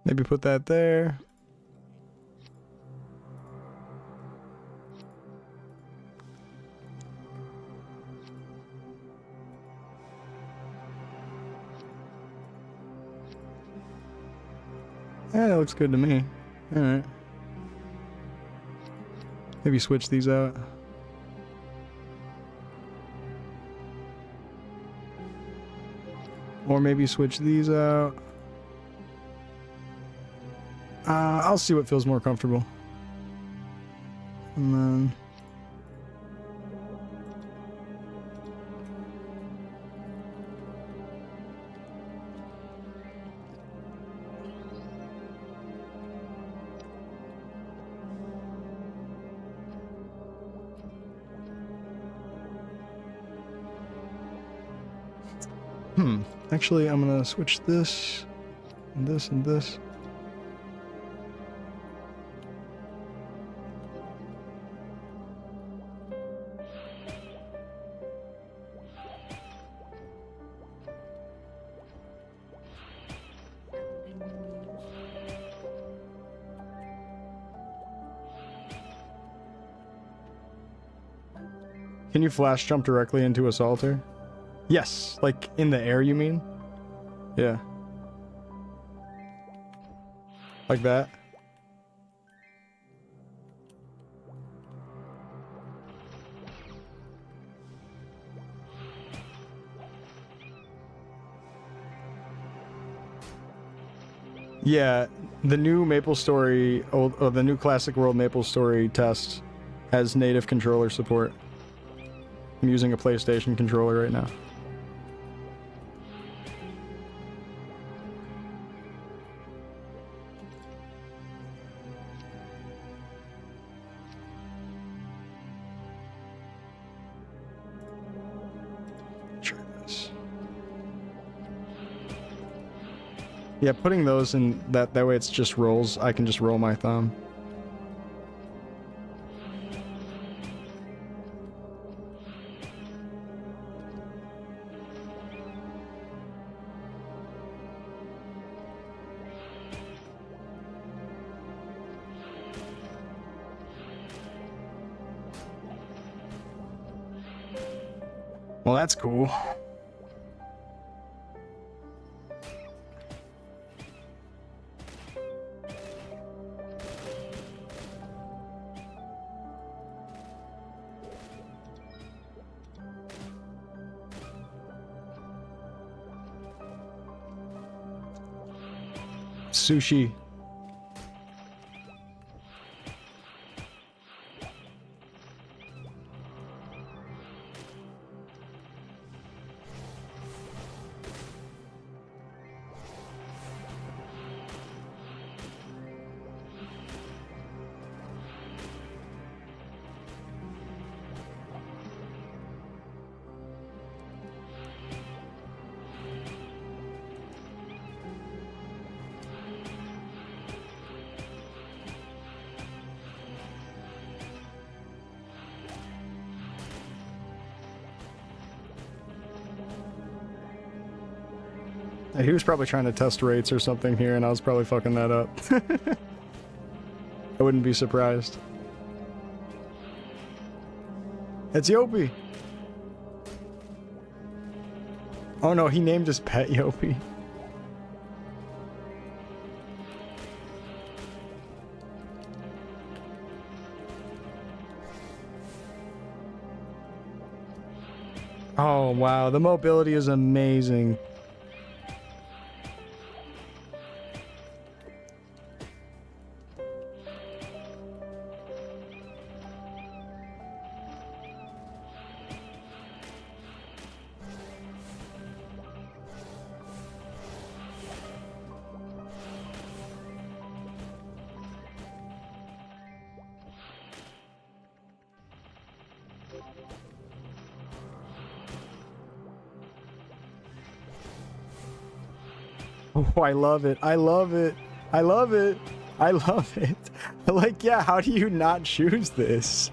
Maybe put that there. Yeah, that looks good to me. Alright. Maybe switch these out. Or maybe switch these out. I'll see what feels more comfortable. And then... Actually, I'm gonna switch this, and this, and this. Can you flash jump directly into a salter? Yes, like in the air, you mean? Yeah. Like that? Yeah, the new Maplestory, the new Classic World Maplestory test has native controller support. I'm using a PlayStation controller right now. Try this. Yeah, putting those in that way it's just rolls. I can just roll my thumb. Well, that's cool. Sushi. He was probably trying to test rates or something here, and I was probably fucking that up. I wouldn't be surprised. It's Yopi! Oh no, he named his pet Yopi. Oh wow, the mobility is amazing. Oh, I love it. I love it. I love it. I love it. Like, yeah, how do you not choose this?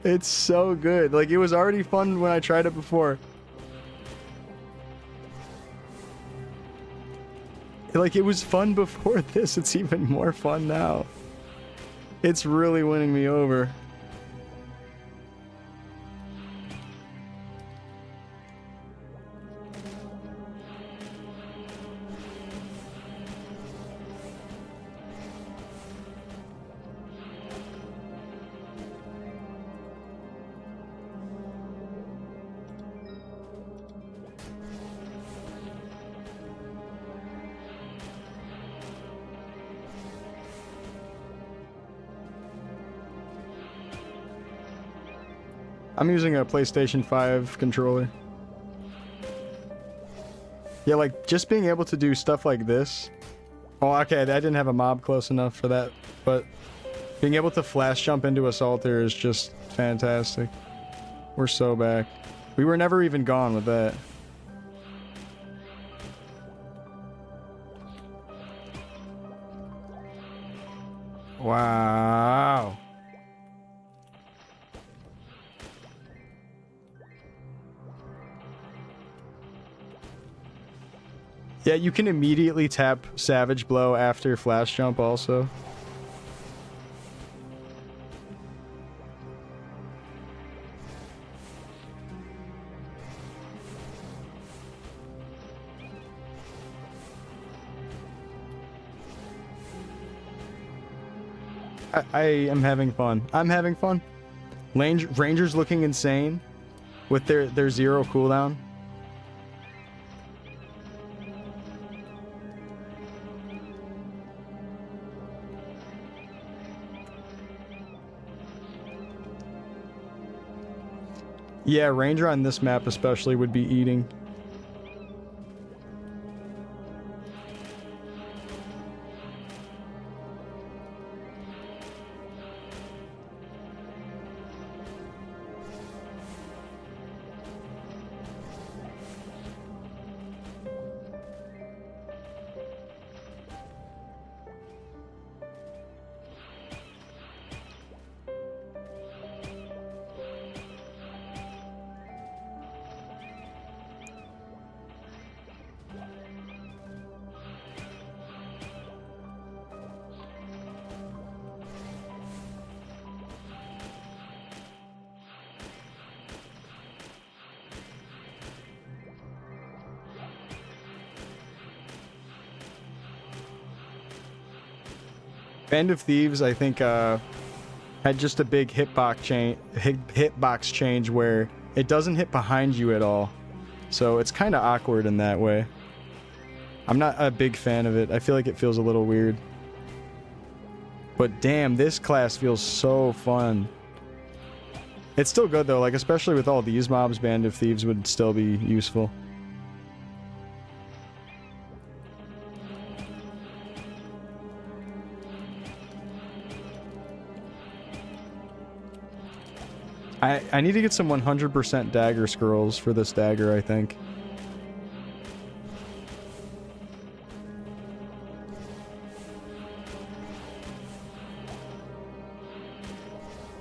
It's so good. Like, it was already fun when I tried it before. Like, it was fun before this. It's even more fun now. It's really winning me over. I'm using a PlayStation 5 controller. Yeah, like, just being able to do stuff like this. Oh, okay, I didn't have a mob close enough for that, but being able to flash jump into Assaulter is just fantastic. We're so back. We were never even gone with that. Wow. Yeah, you can immediately tap Savage Blow after Flash Jump also. I am having fun. I'm having fun. Ranger's looking insane with their 0 cooldown. Yeah, Ranger on this map especially would be eating. Band of Thieves, I think, had just a big hitbox change where it doesn't hit behind you at all. So it's kind of awkward in that way. I'm not a big fan of it. I feel like it feels a little weird. But damn, this class feels so fun. It's still good though, like especially with all these mobs, Band of Thieves would still be useful. I need to get some 100% dagger scrolls for this dagger, I think.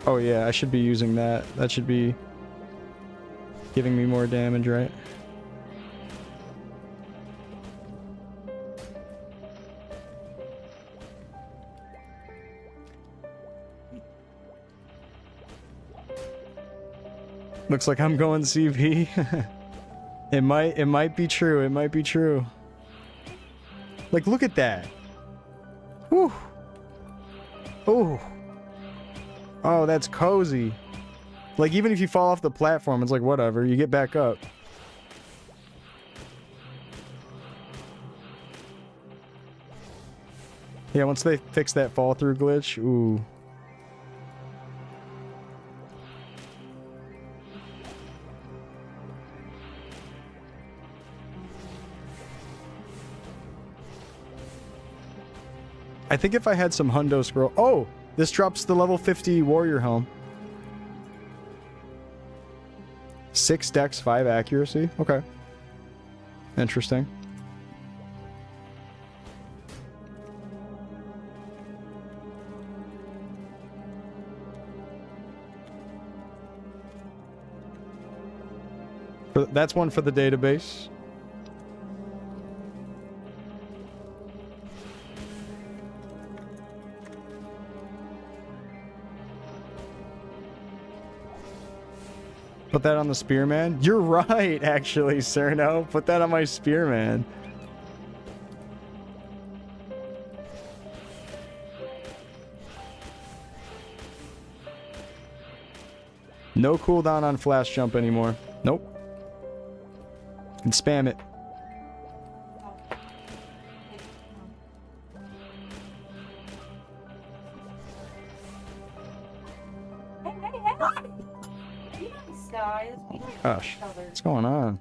Oh yeah, I should be using that. That should be giving me more damage, right? Looks like I'm going CV. It might be true. It might be true. Like, look at that. Whew. Ooh. Oh, that's cozy. Like, even if you fall off the platform, it's like, whatever. You get back up. Yeah, once they fix that fall-through glitch, ooh. I think if I had some hundo scroll... Oh! This drops the level 50 warrior helm. 6 dex, 5 accuracy. Okay. Interesting. That's one for the database. Put that on the spearman. You're right, actually, Cerno. Put that on my spearman. No cooldown on flash jump anymore. Nope. And spam it. Guys, Gosh, what's going on?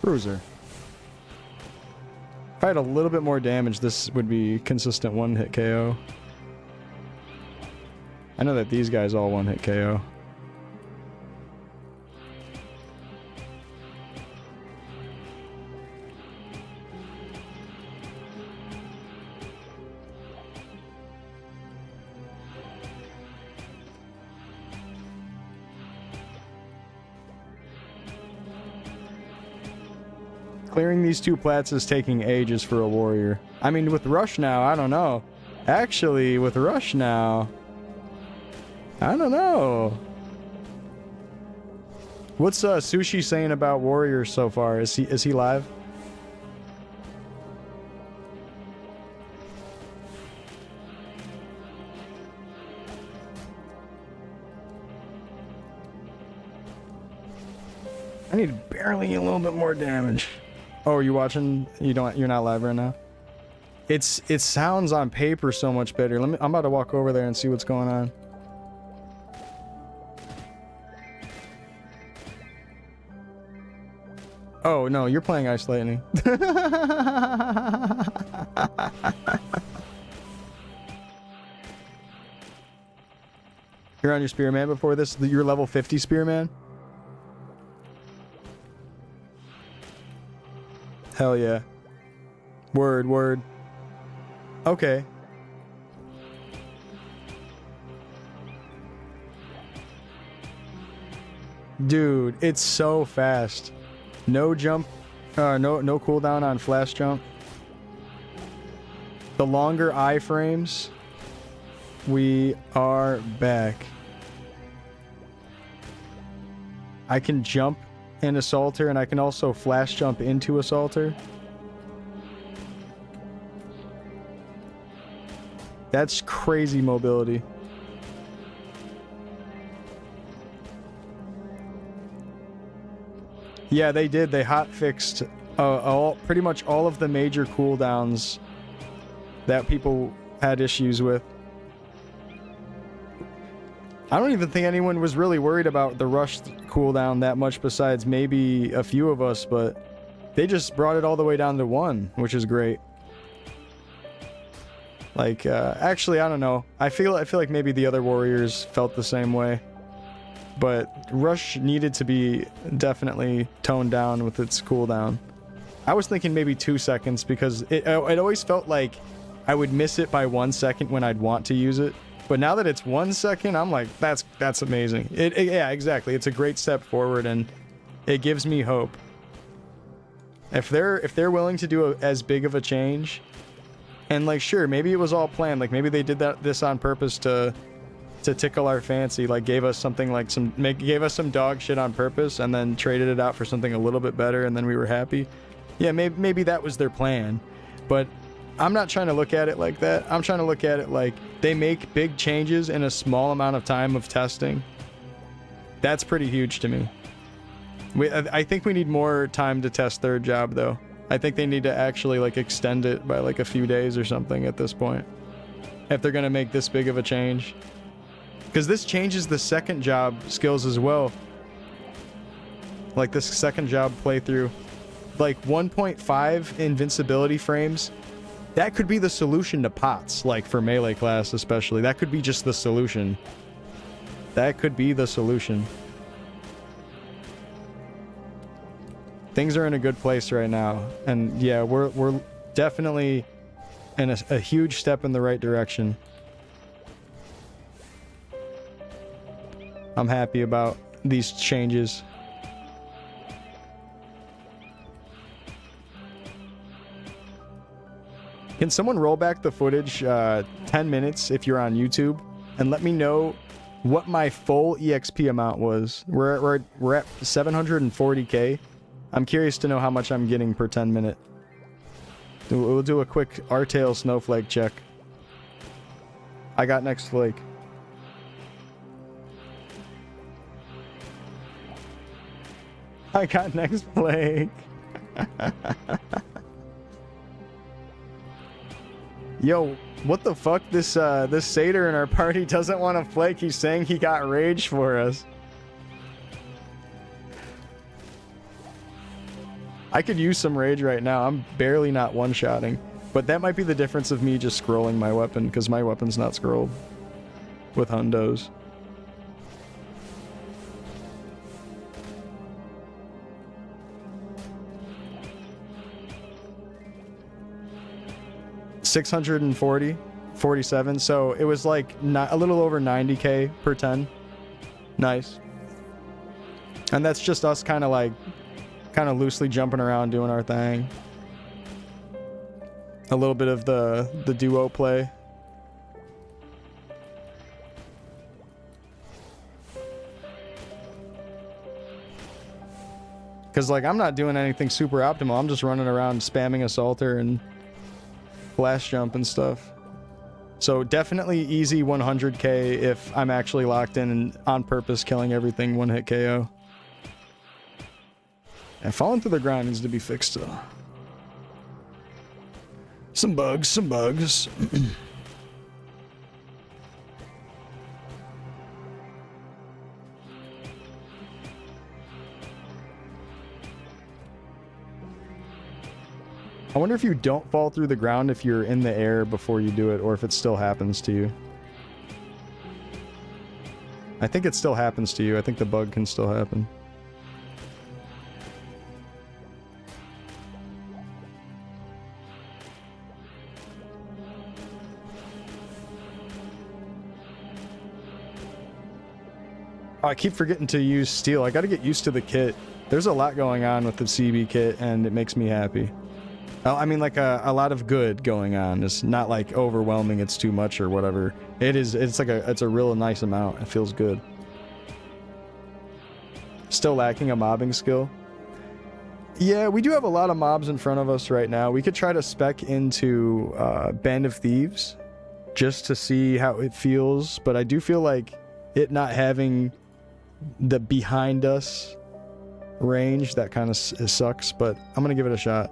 Bruiser. If I had a little bit more damage, this would be consistent one-hit KO. I know that these guys all one-hit KO. Clearing these two plats is taking ages for a warrior. I mean, with Rush now, I don't know. Actually, with Rush now, I don't know. What's Sushi saying about warriors so far? Is he live? I need barely a little bit more damage. Oh, are you watching? You're not live right now? It sounds on paper so much better. I'm about to walk over there and see what's going on. Oh, no, you're playing Ice Lightning. You're on your Spearman before this? You're level 50 Spearman? Hell yeah. Word, word. Okay. Dude, it's so fast. No jump, no cooldown on flash jump. The longer iframes. We are back. I can jump in Assaulter, and I can also flash jump into Assaulter. That's crazy mobility. Yeah, they did. They hotfixed pretty much all of the major cooldowns that people had issues with. I don't even think anyone was really worried about the rush cooldown that much besides maybe a few of us, but they just brought it all the way down to 1, which is great. Like, actually, I don't know. I feel like maybe the other warriors felt the same way. But rush needed to be definitely toned down with its cooldown. I was thinking maybe 2 seconds because it always felt like I would miss it by 1 second when I'd want to use it. But now that it's 1 second, I'm like, that's amazing. Yeah, exactly. It's a great step forward, and it gives me hope. If they're willing to do as big of a change, and like, sure, maybe it was all planned. Like maybe they did this on purpose to tickle our fancy. Like gave us something like gave us some dog shit on purpose, and then traded it out for something a little bit better, and then we were happy. Yeah, maybe that was their plan, but I'm not trying to look at it like that. I'm trying to look at it like they make big changes in a small amount of time of testing. That's pretty huge to me. I think we need more time to test third job, though. I think they need to actually like extend it by like a few days or something at this point, if they're gonna make this big of a change. Because this changes the second job skills as well. Like this second job playthrough. Like 1.5 invincibility frames. That could be the solution to pots, like for melee class especially. That could be just the solution. That could be the solution. Things are in a good place right now. And yeah, we're definitely and a huge step in the right direction. I'm happy about these changes. Can someone roll back the footage 10 minutes if you're on YouTube and let me know what my full EXP amount was? We're at 740k. I'm curious to know how much I'm getting per 10 minute. We'll do a quick R-tail snowflake check. I got next flake. I got next flake. Yo, what the fuck? This satyr in our party doesn't want to flake. He's saying he got rage for us. I could use some rage right now. I'm barely not one-shotting. But that might be the difference of me just scrolling my weapon, because my weapon's not scrolled with hundos. $640, 47. So it was like a little over 90k per 10. Nice. And that's just us kind of loosely jumping around doing our thing. A little bit of the duo play. Because like I'm not doing anything super optimal. I'm just running around spamming assaulter and flash jump and stuff. So definitely easy 100k if I'm actually locked in and on purpose killing everything one hit KO. And falling through the ground needs to be fixed though. Some bugs, some bugs. I wonder if you don't fall through the ground if you're in the air before you do it, or if it still happens to you. I think it still happens to you. I think the bug can still happen. Oh, I keep forgetting to use steel. I gotta get used to the kit. There's a lot going on with the CB kit, and it makes me happy. I mean, like a lot of good going on. It's not like overwhelming, it's too much or whatever. It's a real nice amount. It feels good. Still lacking a mobbing skill. Yeah, we do have a lot of mobs in front of us right now. We could try to spec into Band of Thieves just to see how it feels, but I do feel like it not having the behind us range, that kind of sucks, but I'm gonna give it a shot.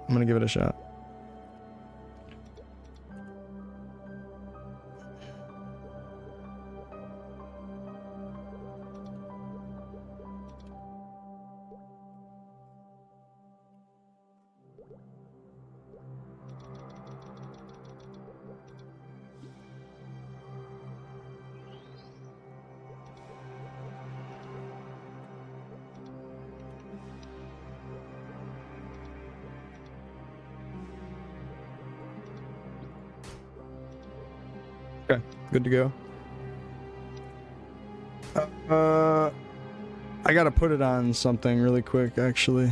Okay, good to go. I gotta put it on something really quick, actually.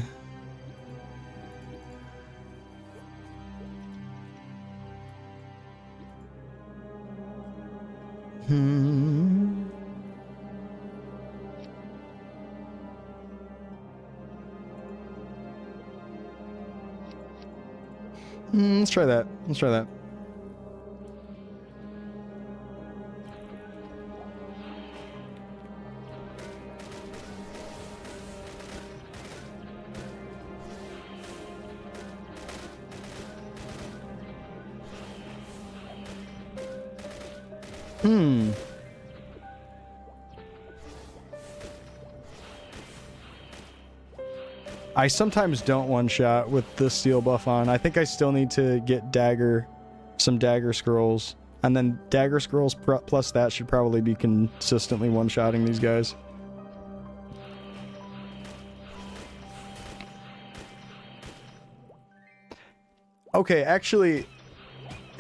Let's try that. I sometimes don't one-shot with the steel buff on. I think I still need to get some dagger scrolls. And then dagger scrolls plus that should probably be consistently one-shotting these guys. Okay, actually,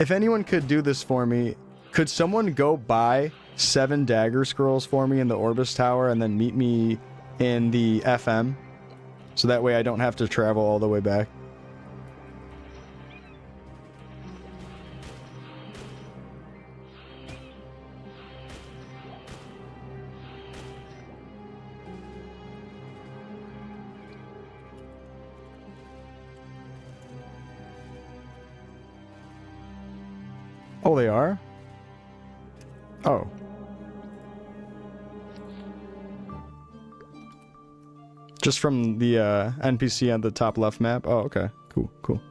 If anyone could do this for me, could someone go buy 7 dagger scrolls for me in the Orbis Tower and then meet me in the FM? So that way I don't have to travel all the way back. Oh, they are? Oh. Just from the NPC on the top left map? Oh, okay. Cool, cool.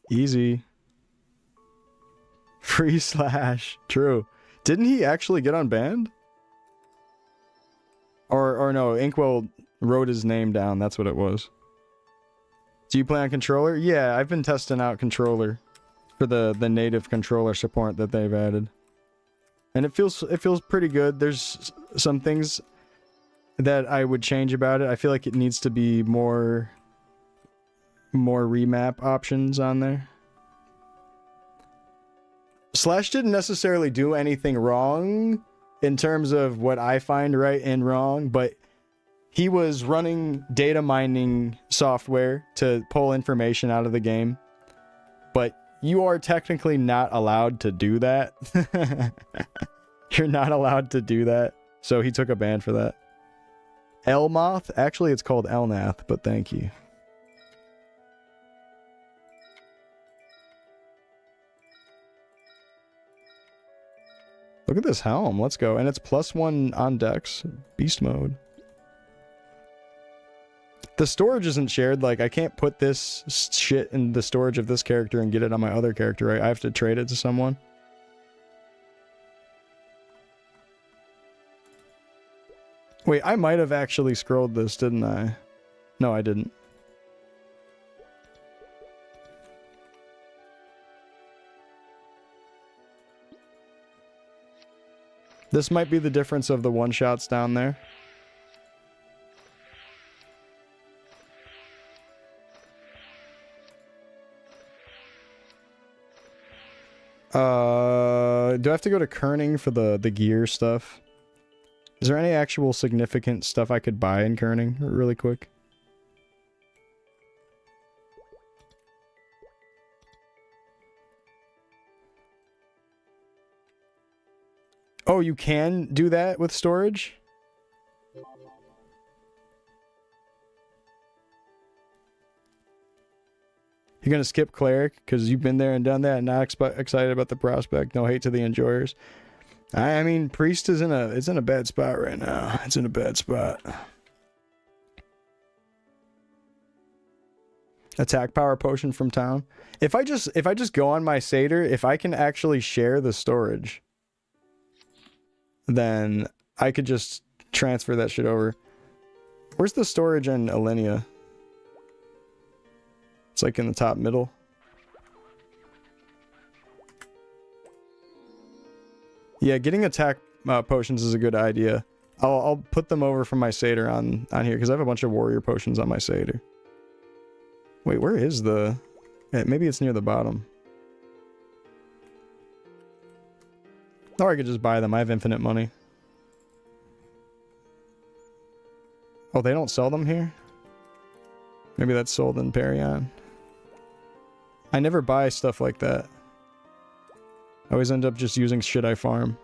Easy. Free slash. True. Didn't he actually get unbanned? Or no, Inkwell wrote his name down. That's what it was. Do you play on controller? Yeah, I've been testing out controller for the native controller support that they've added. And it feels pretty good. There's some things that I would change about it. I feel like it needs to be more remap options on there. Slash didn't necessarily do anything wrong in terms of what I find right and wrong, but he was running data mining software to pull information out of the game. But you are technically not allowed to do that. You're not allowed to do that. So he took a ban for that. Elmoth? Actually, it's called Elnath, but thank you. Look at this helm. Let's go. And it's +1 on Dex. Beast mode. The storage isn't shared. Like, I can't put this shit in the storage of this character and get it on my other character, right? I have to trade it to someone. Wait, I might have actually scrolled this, didn't I? No, I didn't. This might be the difference of the one-shots down there. Do I have to go to Kerning for the gear stuff? Is there any actual significant stuff I could buy in Kerning really quick? Oh, you can do that with storage? You're gonna skip cleric because you've been there and done that and not excited about the prospect. No hate to the enjoyers. I mean, priest is in a bad spot right now. It's in a bad spot. Attack power potion from town. If I just go on my satyr, if I can actually share the storage, then I could just transfer that shit over. Where's the storage in Alinea? It's like in the top middle. Yeah, getting attack potions is a good idea. I'll put them over from my satyr on here because I have a bunch of warrior potions on my satyr. Wait, where is the... maybe it's near the bottom. Or I could just buy them. I have infinite money. Oh, they don't sell them here? Maybe that's sold in Perion. I never buy stuff like that. I always end up just using shit I farm.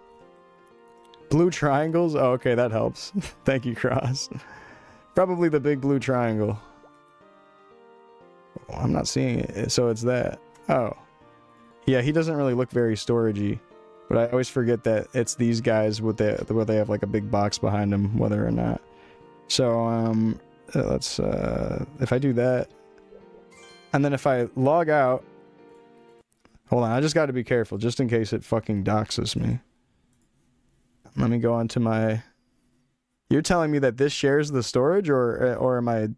Blue triangles? Oh, okay, that helps. Thank you, Cross. Probably the big blue triangle. Oh, I'm not seeing it, so it's that. Oh. Yeah, he doesn't really look very storagey. But I always forget that it's these guys with where they have like a big box behind them, whether or not. So, let's, if I do that, and then if I log out, hold on, I just got to be careful, just in case it fucking doxes me. Let me go on to my, you're telling me that this shares the storage, or am I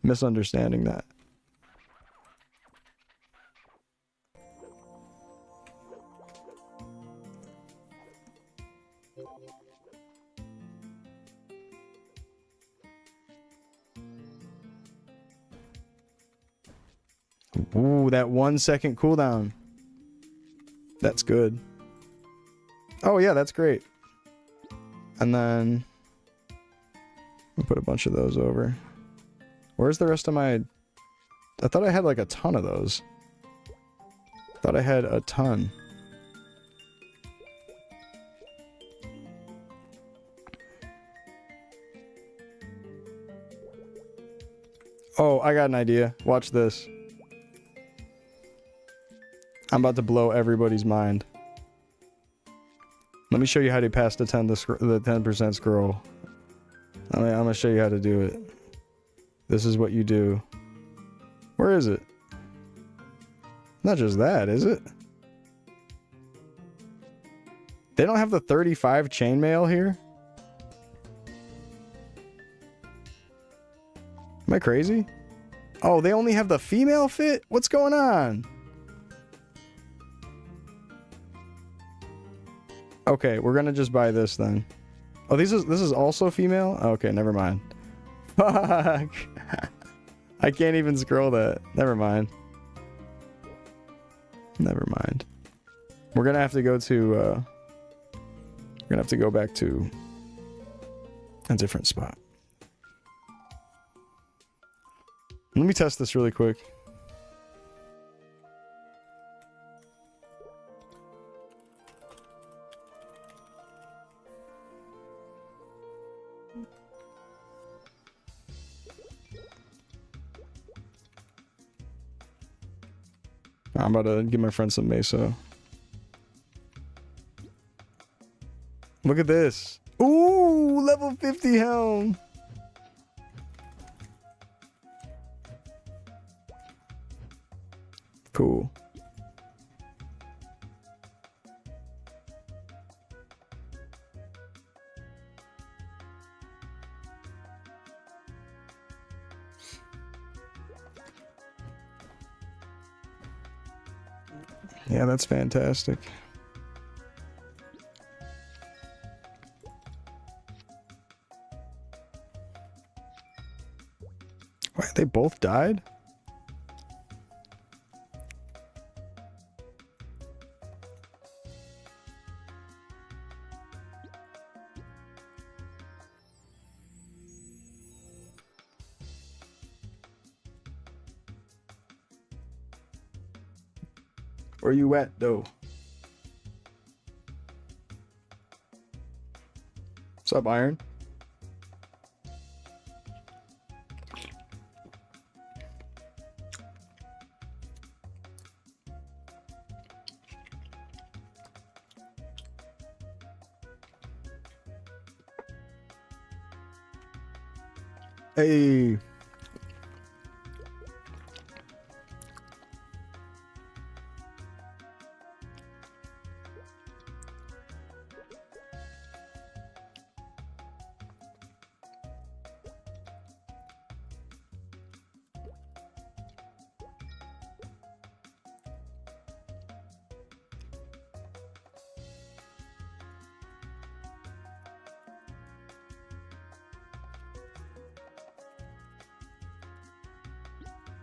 misunderstanding that? Ooh, that 1 second cooldown. That's good. Oh yeah, that's great. And then we'll put a bunch of those over. Where's the rest of my... I thought I had like a ton of those. Thought I had a ton. Oh, I got an idea. Watch this. I'm about to blow everybody's mind. Let me show you how to pass the 10% scroll. I'm gonna show you how to do it. This is what you do. Where is it? Not just that, is it? They don't have the 35 chainmail here? Am I crazy? Oh, they only have the female fit? What's going on? Okay, we're gonna just buy this then. Oh, this is also female? Okay, never mind. Fuck. I can't even scroll that. Never mind. Never mind. We're gonna have to go to we're gonna have to go back to a different spot. Let me test this really quick. I'm about to give my friend some Mesa. Look at this. Ooh, level 50 helm. Cool. Yeah, that's fantastic. Wait, they both died? Where you at, though? What's up, Iron? Hey.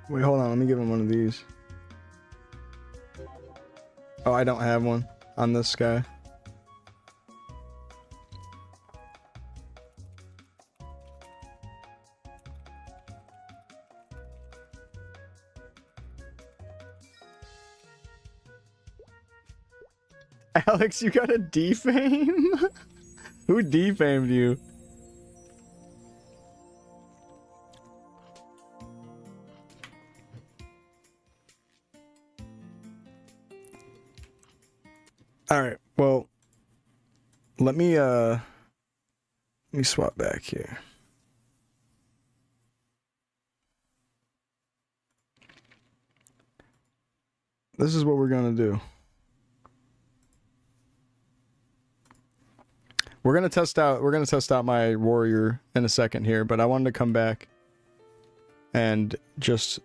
Wait, hold on. Let me give him one of these. Oh, I don't have one on this guy. Alex, you got a defame? Who defamed you? All right. Well, let me swap back here. This is what we're going to do. We're going to test out my warrior in a second here, but I wanted to come back and just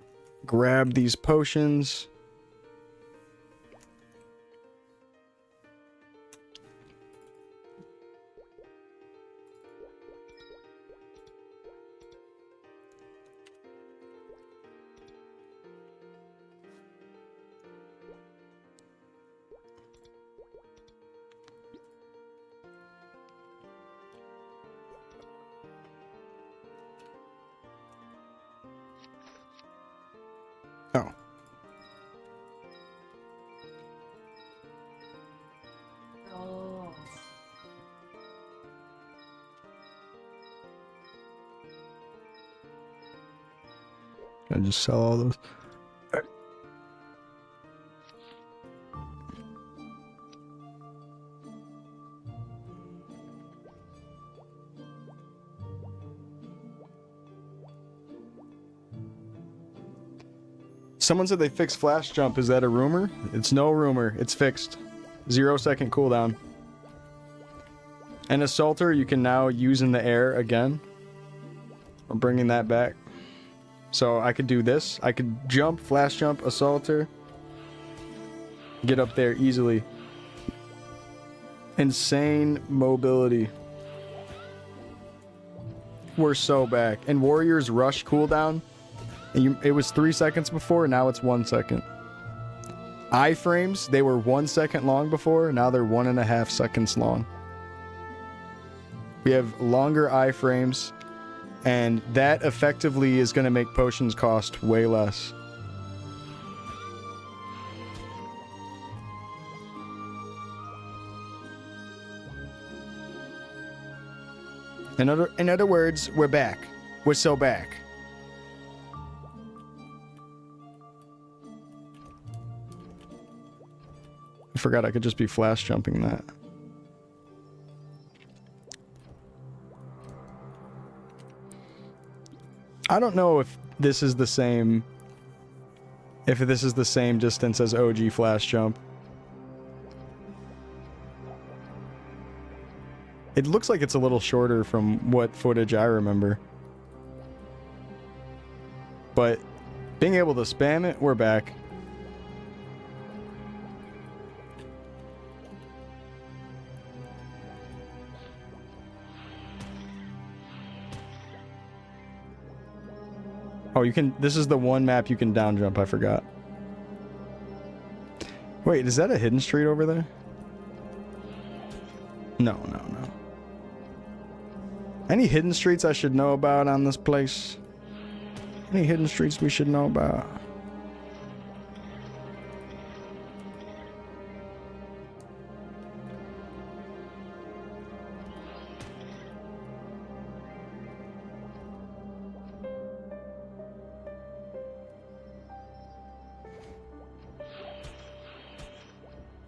grab these potions. I just sell all those. Someone said they fixed flash jump. Is that a rumor? It's no rumor. It's fixed. 0-second cooldown. And Assaulter you can now use in the air again. I'm bringing that back. So I could do this. I could jump, flash jump, Assaulter. Get up there easily. Insane mobility. We're so back. And Warrior's rush cooldown. It was 3 seconds before, now it's 1 second. Iframes, they were 1 second long before, now they're 1.5 seconds long. We have longer iframes, and that effectively is going to make potions cost way less. In other words, we're back. We're so back. I forgot I could just be flash jumping that. I don't know if this is the same... If this is the same distance as OG flash jump. It looks like it's a little shorter from what footage I remember. But being able to spam it, we're back. Oh, you can... This is the one map you can down jump, I forgot. Wait, is that a hidden street over there? No. Any hidden streets I should know about on this place? Any hidden streets we should know about?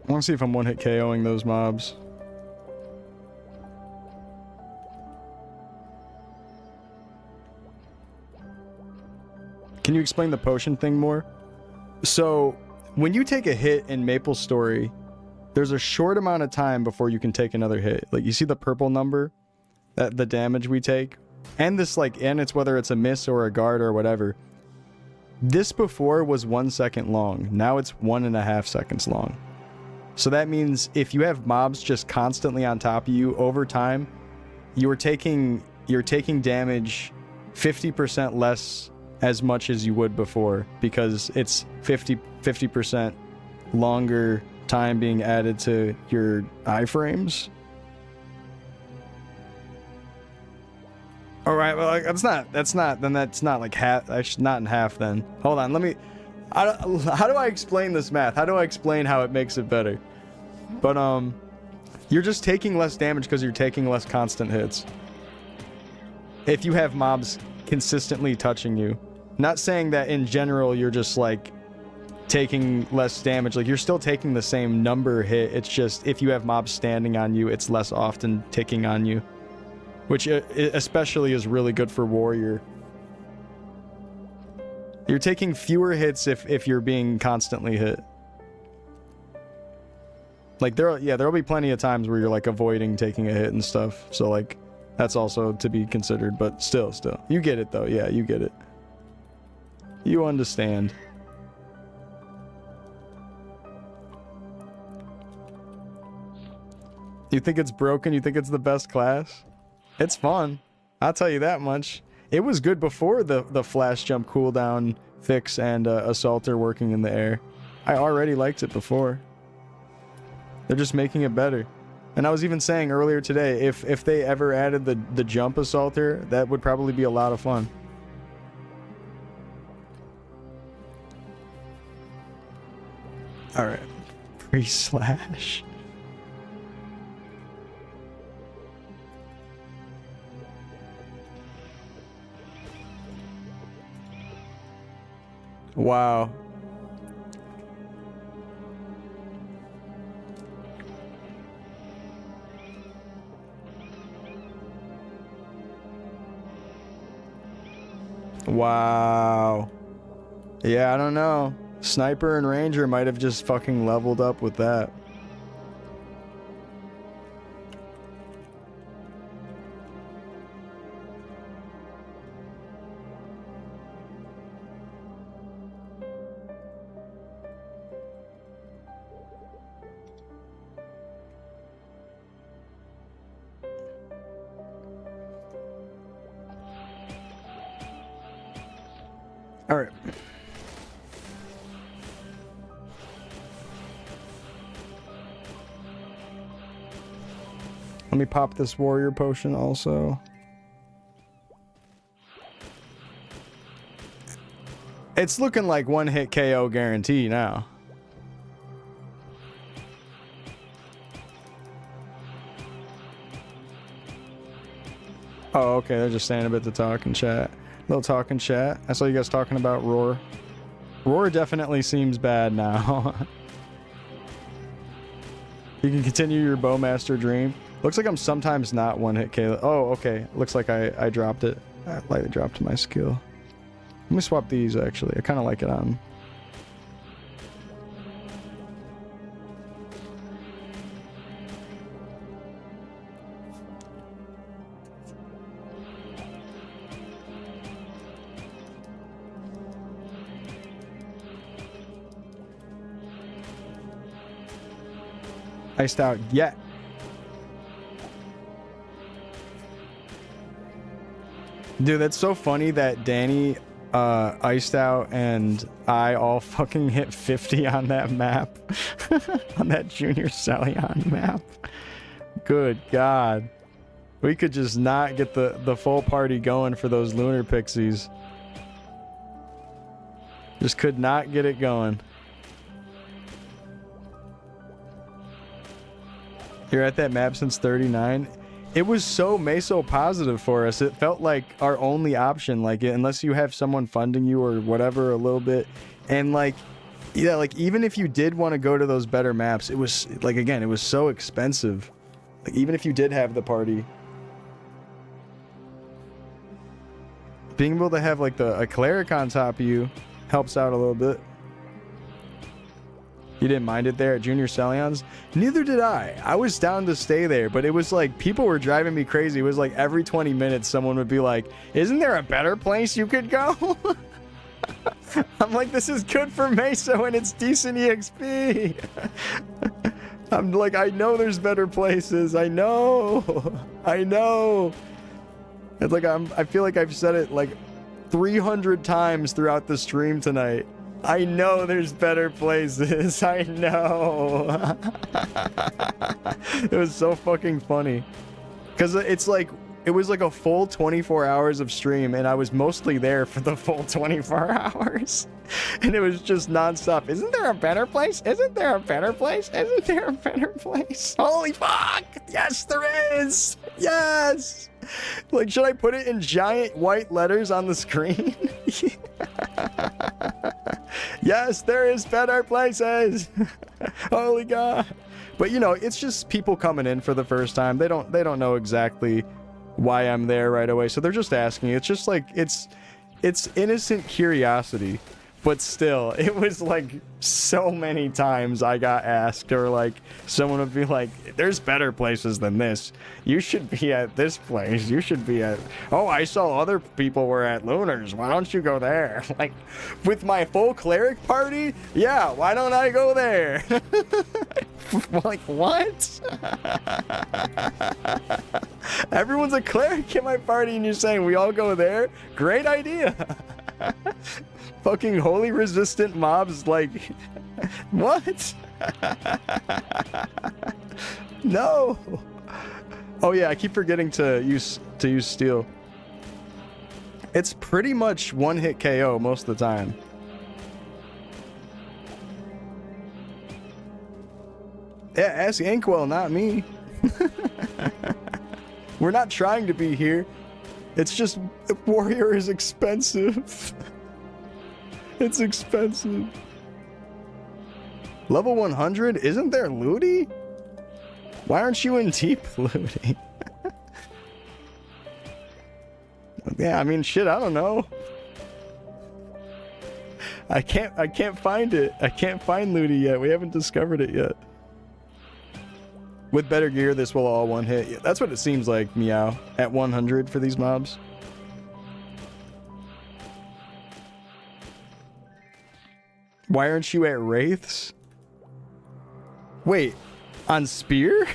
I want to see if I'm one-hit KOing those mobs. Can you explain the potion thing more? So, when you take a hit in Maplestory, there's a short amount of time before you can take another hit. Like, you see the purple number? That the damage we take? And this, like, and it's whether it's a miss or a guard or whatever. This before was 1 second long. Now it's 1.5 seconds long. So that means if you have mobs just constantly on top of you over time, you're taking damage 50% less as much as you would before, because it's 50% longer time being added to your iframes. All right, well, that's not like half. Actually, not in half. Then hold on, let me. How do I explain this math? How do I explain how it makes it better? But you're just taking less damage because you're taking less constant hits. If you have mobs consistently touching you. Not saying that in general you're just like taking less damage. Like, you're still taking the same number hit. It's just if you have mobs standing on you, it's less often ticking on you. Which especially is really good for Warrior. You're taking fewer hits if you're being constantly hit. Like, there'll be plenty of times where you're like avoiding taking a hit and stuff. So like, that's also to be considered, but still. You get it though. Yeah, you get it. You understand. You think it's broken? You think it's the best class? It's fun. I'll tell you that much. It was good before the flash jump cooldown fix and assaulter working in the air. I already liked it before. They're just making it better. And I was even saying earlier today, if they ever added the jump assaulter, that would probably be a lot of fun. Alright. Pre-slash. Wow. Wow. Yeah, I don't know. Sniper and Ranger might have just fucking leveled up with that. All right. Let me pop this warrior potion also. It's looking like one hit KO guarantee now. Oh, okay. They're just standing a bit to talk and chat. Little talk and chat. I saw you guys talking about Roar. Roar definitely seems bad now. You can continue your Bowmaster dream. Looks like I'm sometimes not one hit KO. Oh, okay. Looks like I dropped it. I lightly dropped my skill. Let me swap these actually. I kind of like it on. Iced out yet. Dude, that's so funny that Danny, Iced Out, and I all fucking hit 50 on that map. On that Junior Salion map. Good God. We could just not get the full party going for those lunar pixies. Just could not get it going. You're at that map since 39. It was so meso positive for us. It felt like our only option, like unless you have someone funding you or whatever a little bit. And like, yeah, like even if you did want to go to those better maps, it was like, again, it was so expensive. Like even if you did have the party, being able to have like a cleric on top of you helps out a little bit. You didn't mind it there at Junior Salion's? Neither did I. I was down to stay there, but it was like people were driving me crazy. It was like every 20 minutes someone would be like, isn't there a better place you could go? I'm like, this is good for Meso and it's decent EXP. I'm like, I know there's better places. I know. I know. It's like I feel like I've said it like 300 times throughout the stream tonight. I know there's better places. I know. It was so fucking funny. Because it's like, it was like a full 24 hours of stream, and I was mostly there for the full 24 hours. And it was just nonstop. Isn't there a better place? Isn't there a better place? Isn't there a better place? Holy fuck! Yes, there is! Yes! Like, should I put it in giant white letters on the screen? Yes, there is better places. Holy God. But you know, it's just people coming in for the first time. They don't know exactly why I'm there right away. So they're just asking. It's just like it's innocent curiosity. But still, it was like so many times I got asked, or like someone would be like, there's better places than this. You should be at this place. You should be at, oh, I saw other people were at Lunars. Why don't you go there? Like, with my full cleric party? Yeah, why don't I go there? Like, what? Everyone's a cleric in my party and you're saying we all go there? Great idea. Fucking holy resistant mobs, like, what? No. Oh yeah, I keep forgetting to use steel. It's pretty much one hit KO most of the time. Yeah, ask Inkwell, not me. We're not trying to be here. It's just warrior is expensive. It's expensive. Level 100? Isn't there looty? Why aren't you in deep looty? Yeah, I mean, shit, I don't know. I can't find it. I can't find looty yet. We haven't discovered it yet. With better gear, this will all one hit. Yeah, that's what it seems like, Meow. At 100 for these mobs. Why aren't you at Wraiths? Wait, on Spear?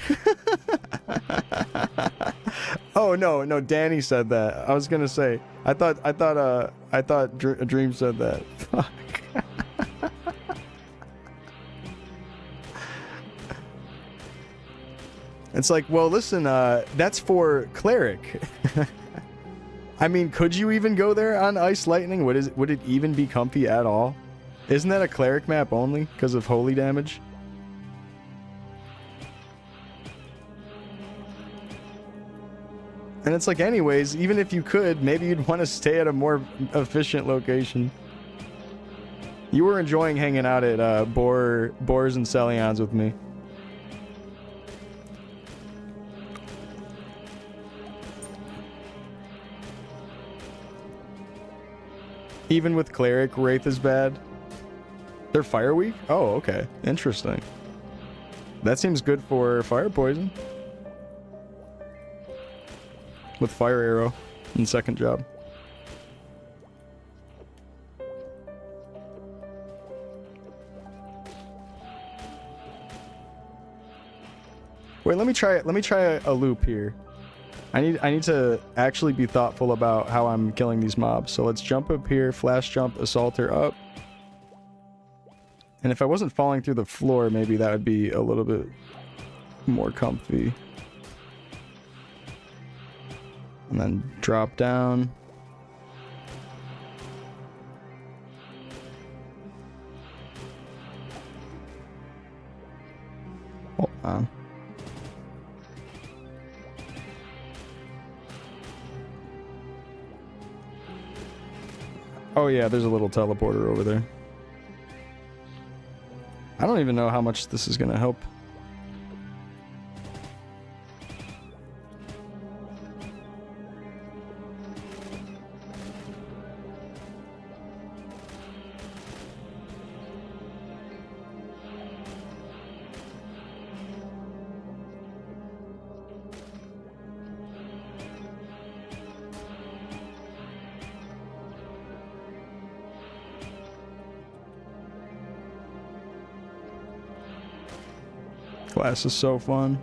Oh no, Danny said that. I was gonna say. I thought Dream said that. Fuck. It's like, well, listen, that's for Cleric. I mean, could you even go there on Ice Lightning? Would it even be comfy at all? Isn't that a Cleric map only because of holy damage? And it's like, anyways, even if you could, maybe you'd want to stay at a more efficient location. You were enjoying hanging out at Boars and Celions with me. Even with Cleric, Wraith is bad. They're fire weak? Oh, okay. Interesting. That seems good for fire poison. With fire arrow in second job. Wait, let me try a loop here. I need to actually be thoughtful about how I'm killing these mobs. So let's jump up here, flash jump, assaulter up. And if I wasn't falling through the floor, maybe that would be a little bit more comfy. And then drop down. Hold on. Oh yeah, there's a little teleporter over there. I don't even know how much this is gonna help. Class is so fun.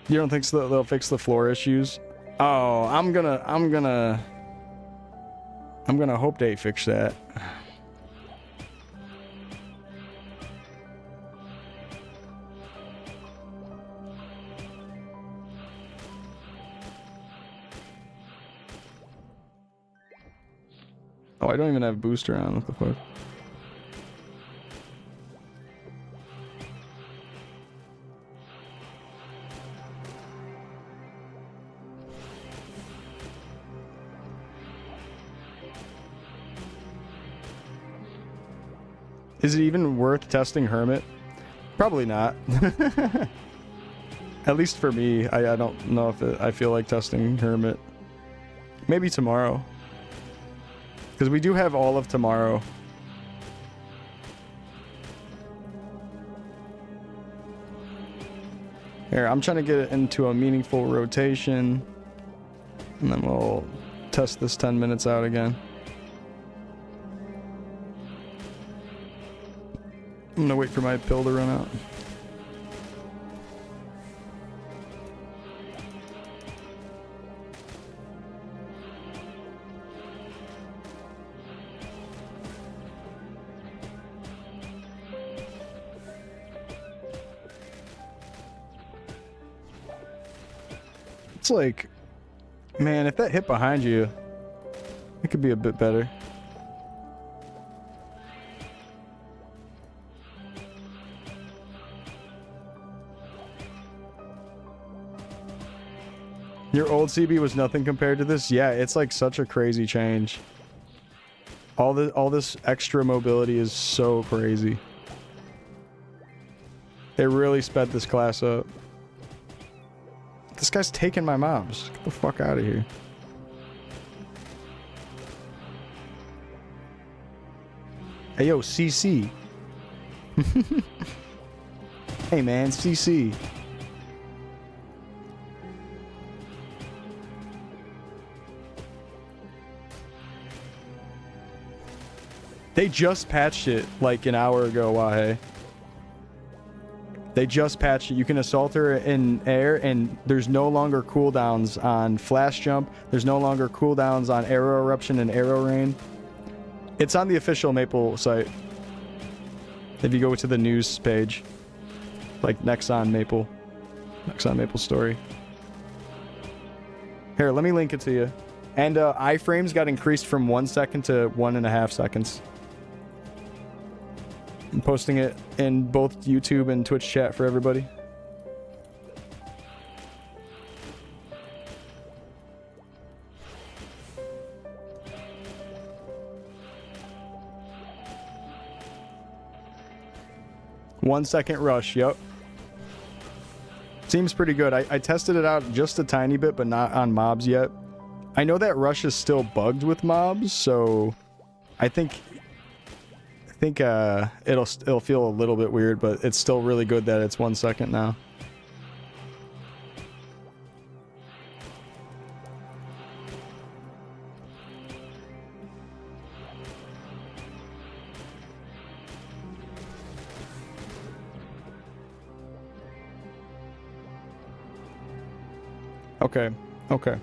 You don't think so they'll fix the floor issues? Oh, I'm gonna hope they fix that. Oh, I don't even have booster on. What the fuck? Is it even worth testing Hermit? Probably not. At least for me, I don't know if I feel like testing Hermit. Maybe tomorrow. Because we do have all of tomorrow. Here, I'm trying to get it into a meaningful rotation. And then we'll test this 10 minutes out again. I'm gonna wait for my pill to run out. It's like, man, if that hit behind you, it could be a bit better. Your old CB was nothing compared to this? Yeah, it's like such a crazy change. All this extra mobility is so crazy. They really sped this class up. This guy's taking my mobs. Get the fuck out of here. Hey, yo, CC. Hey, man, CC. They just patched it like an hour ago, Wahe. They just patched it. You can assault her in air, and there's no longer cooldowns on flash jump. There's no longer cooldowns on arrow eruption and arrow rain. It's on the official Maple site. If you go to the news page, like next on Maple Story. Here, let me link it to you. And iframes got increased from 1 second to 1.5 seconds. I'm posting it in both YouTube and Twitch chat for everybody. One second rush, yep. Seems pretty good. I tested it out just a tiny bit, but not on mobs yet. I know that rush is still bugged with mobs, so I think it'll feel a little bit weird, but it's still really good that it's 1 second now. Okay, okay.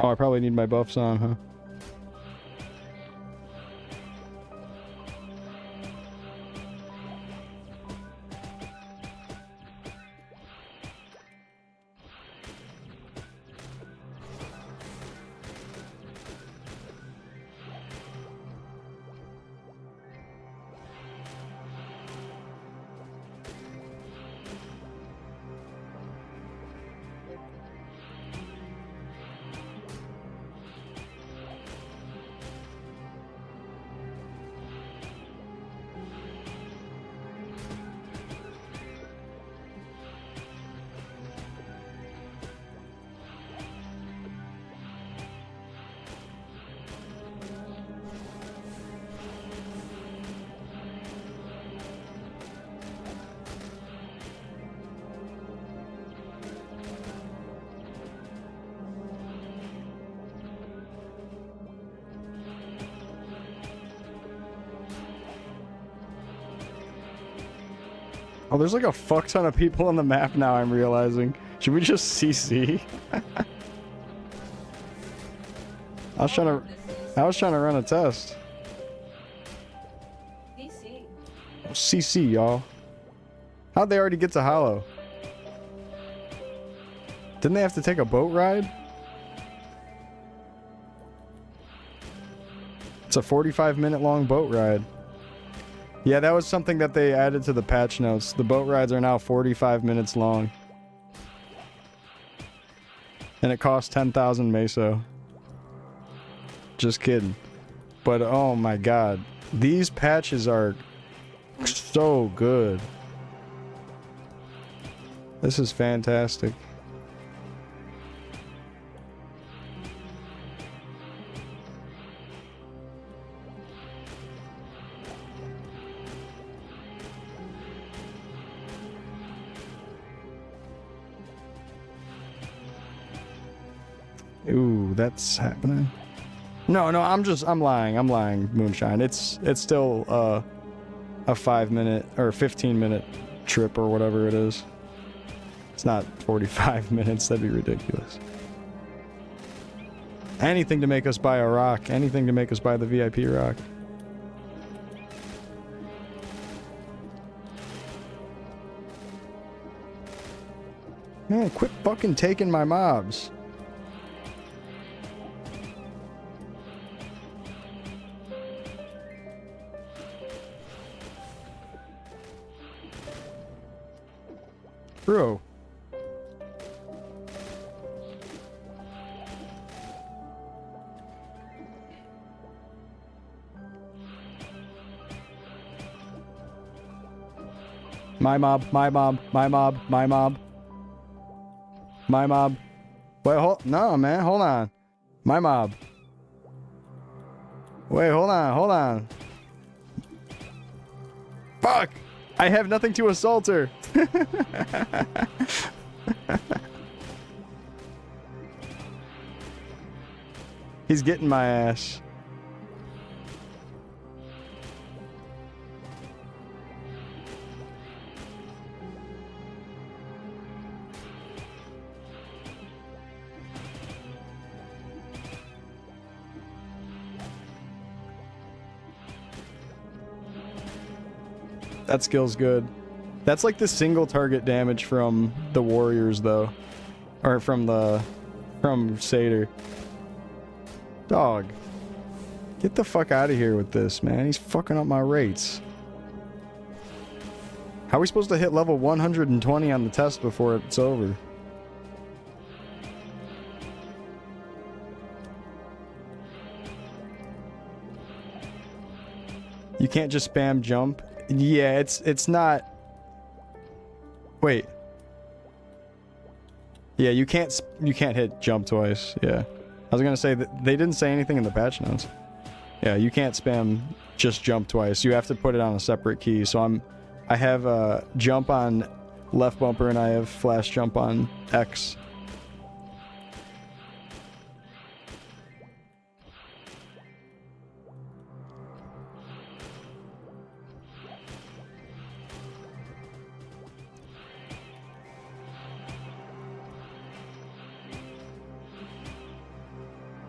Oh, I probably need my buffs on, huh? Oh, there's like a fuck ton of people on the map now, I'm realizing. Should we just CC? I was trying to run a test. CC. CC, y'all. How'd they already get to Hollow? Didn't they have to take a boat ride? It's a 45-minute long boat ride. Yeah, that was something that they added to the patch notes. The boat rides are now 45 minutes long. And it costs 10,000 meso. Just kidding. But oh my god. These patches are so good. This is fantastic. Ooh, that's happening. No, I'm lying, Moonshine. It's still a 5-minute or 15-minute trip or whatever it is. It's not 45 minutes, that'd be ridiculous. Anything to make us buy a rock, anything to make us buy the VIP rock. Man, quit fucking taking my mobs. Bro. My mob, my mob, my mob, my mob. My mob. Wait, no, man, hold on. My mob. Wait, hold on. Fuck! I have nothing to assault her. He's getting my ass. That skill's good. That's like the single target damage from the warriors though. Or from Satyr. Dog. Get the fuck out of here with this, man. He's fucking up my rates. How are we supposed to hit level 120 on the test before it's over? You can't just spam jump. Yeah, it's not. Wait. Yeah, you can't hit jump twice. Yeah. I was gonna say that they didn't say anything in the patch notes. Yeah, you can't spam just jump twice. You have to put it on a separate key. So I have jump on left bumper and I have flash jump on X.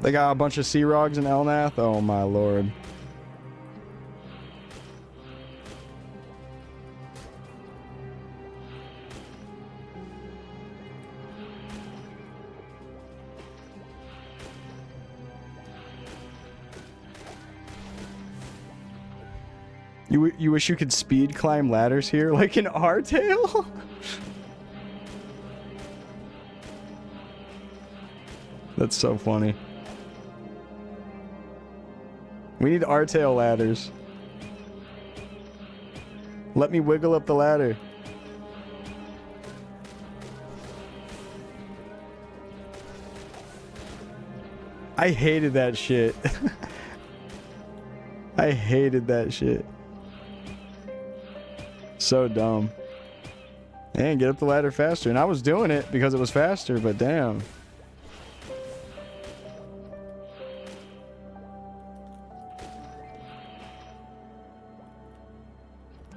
They got a bunch of Sea Rogs in Elnath? Oh my lord. You wish you could speed climb ladders here like an R-tail? That's so funny. We need R-tail ladders. Let me wiggle up the ladder. I hated that shit. I hated that shit. So dumb. And get up the ladder faster. And I was doing it because it was faster, but damn.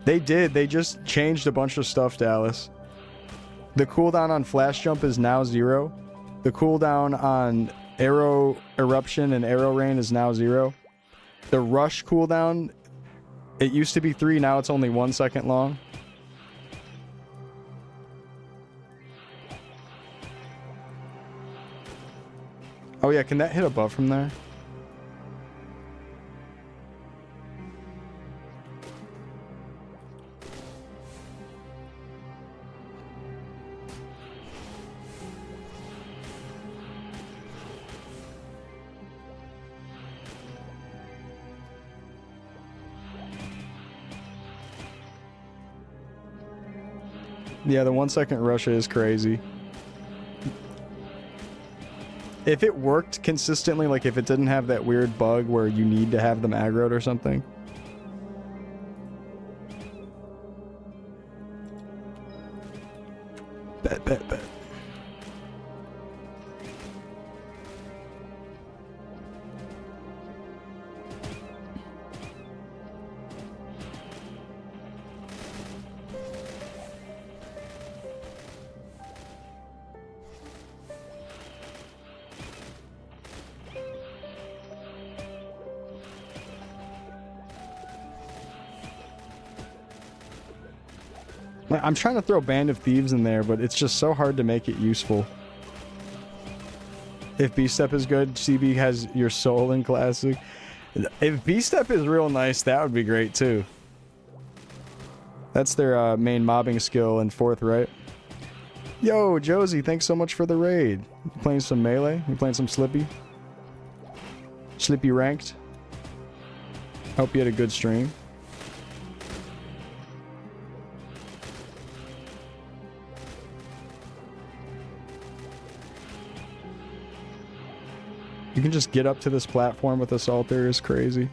They did. They just changed a bunch of stuff, Dallas. The cooldown on flash jump is now 0. The cooldown on arrow eruption and arrow rain is now 0. The rush cooldown, it used to be 3, now it's only 1 second long. Oh yeah, can that hit above from there? Yeah, the 1 second rush is crazy. If it worked consistently, like if it didn't have that weird bug where you need to have them aggroed or something. Bet. Like, I'm trying to throw Band of Thieves in there, but it's just so hard to make it useful. If B-Step is good, CB has your soul in Classic. If B-Step is real nice, that would be great too. That's their main mobbing skill in 4th, right? Yo, Josie, thanks so much for the raid. You playing some Melee? You playing some Slippy? Slippy ranked? Hope you had a good stream. You can just get up to this platform with Assaulter is crazy.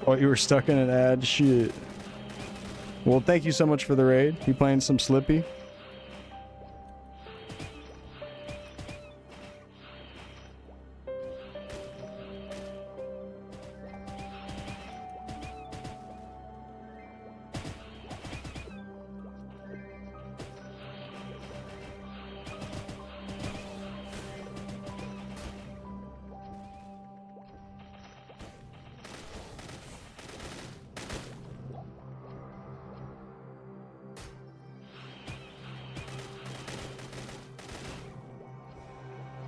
Oh, you were stuck in an ad? Shit. Well, thank you so much for the raid. You playing some Slippy?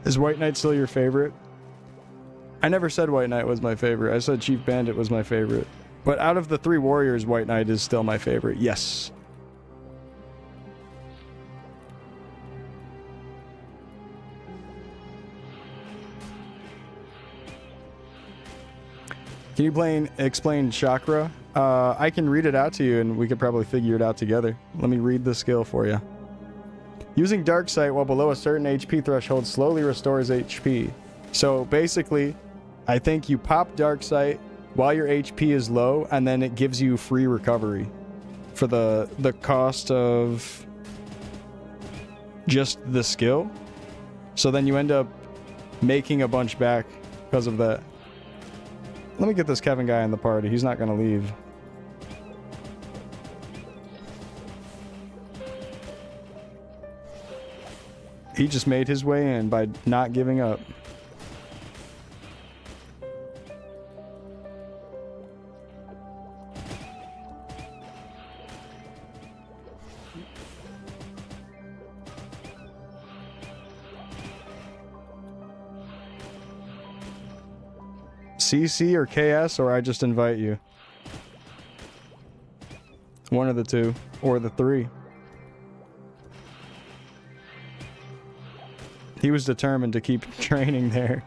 Is White Knight still your favorite? I never said White Knight was my favorite. I said Chief Bandit was my favorite. But out of the 3 warriors, White Knight is still my favorite. Yes. Can you explain chakra? I can read it out to you and we could probably figure it out together. Let me read the skill for you. Using Dark Sight while below a certain HP threshold slowly restores HP. So basically, I think you pop Dark Sight while your HP is low, and then it gives you free recovery for the cost of just the skill. So then you end up making a bunch back because of that. Let me get this Kevin guy in the party. He's not going to leave. He just made his way in by not giving up. CC or KS, or I just invite you. One of the 2, or the 3. He was determined to keep training there.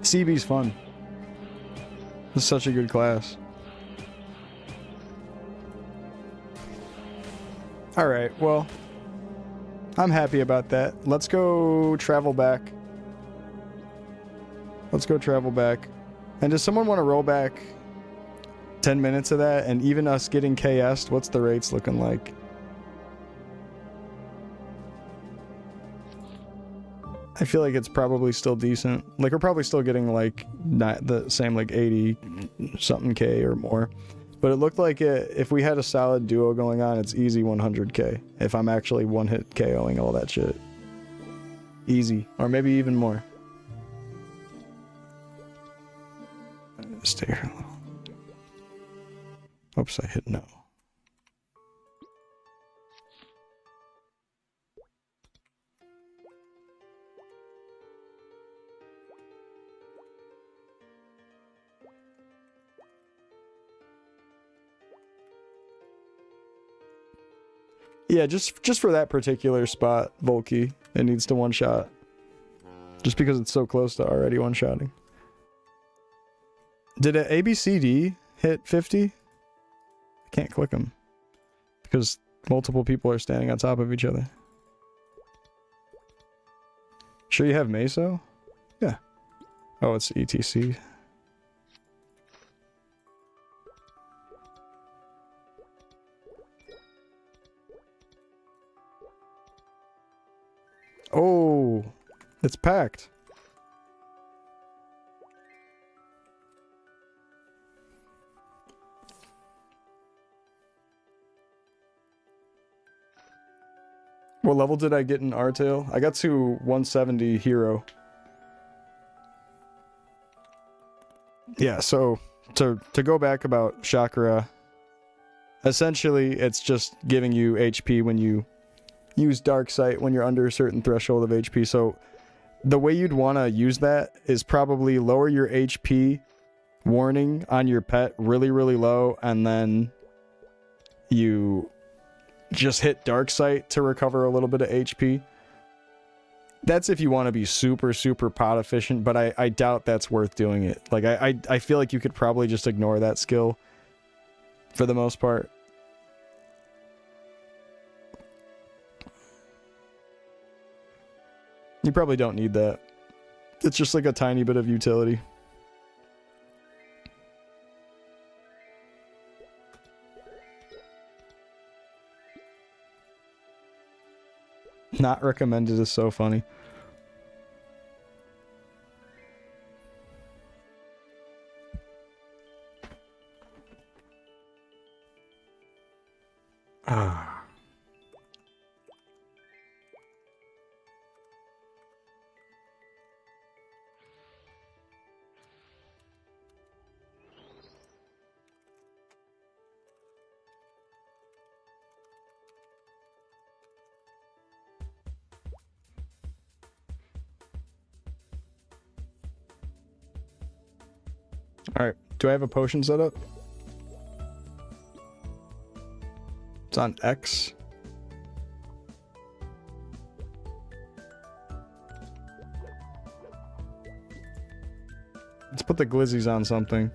CB's fun. It's such a good class. Alright, well, I'm happy about that. Let's go travel back. Let's go travel back. And does someone want to roll back 10 minutes of that? And even us getting KS'd, what's the rates looking like? I feel like it's probably still decent. Like, we're probably still getting, like, not the same, like, 80-something K or more. But it looked like if we had a solid duo going on, it's easy 100K. If I'm actually one-hit KOing all that shit. Easy. Or maybe even more. Stay here a little. Oops, I hit no. Yeah, just for that particular spot, Volky, it needs to one-shot. Just because it's so close to already one-shotting. Did an ABCD hit 50? I can't click them. Because multiple people are standing on top of each other. Sure you have Meso? Yeah. Oh, it's ETC. Oh, it's packed. What level did I get in R-Tail? I got to 170 hero. Yeah, so to go back about chakra, essentially it's just giving you HP when you use dark sight when you're under a certain threshold of HP. So the way you'd want to use that is probably lower your HP warning on your pet really, really low, and then you just hit dark sight to recover a little bit of HP. That's if you want to be super, super pot efficient, but I doubt that's worth doing it. Like, I feel like you could probably just ignore that skill for the most part. You probably don't need that. It's just like a tiny bit of utility. Not recommended is so funny. Ah. Alright, do I have a potion set up? It's on X. Let's put the glizzies on something.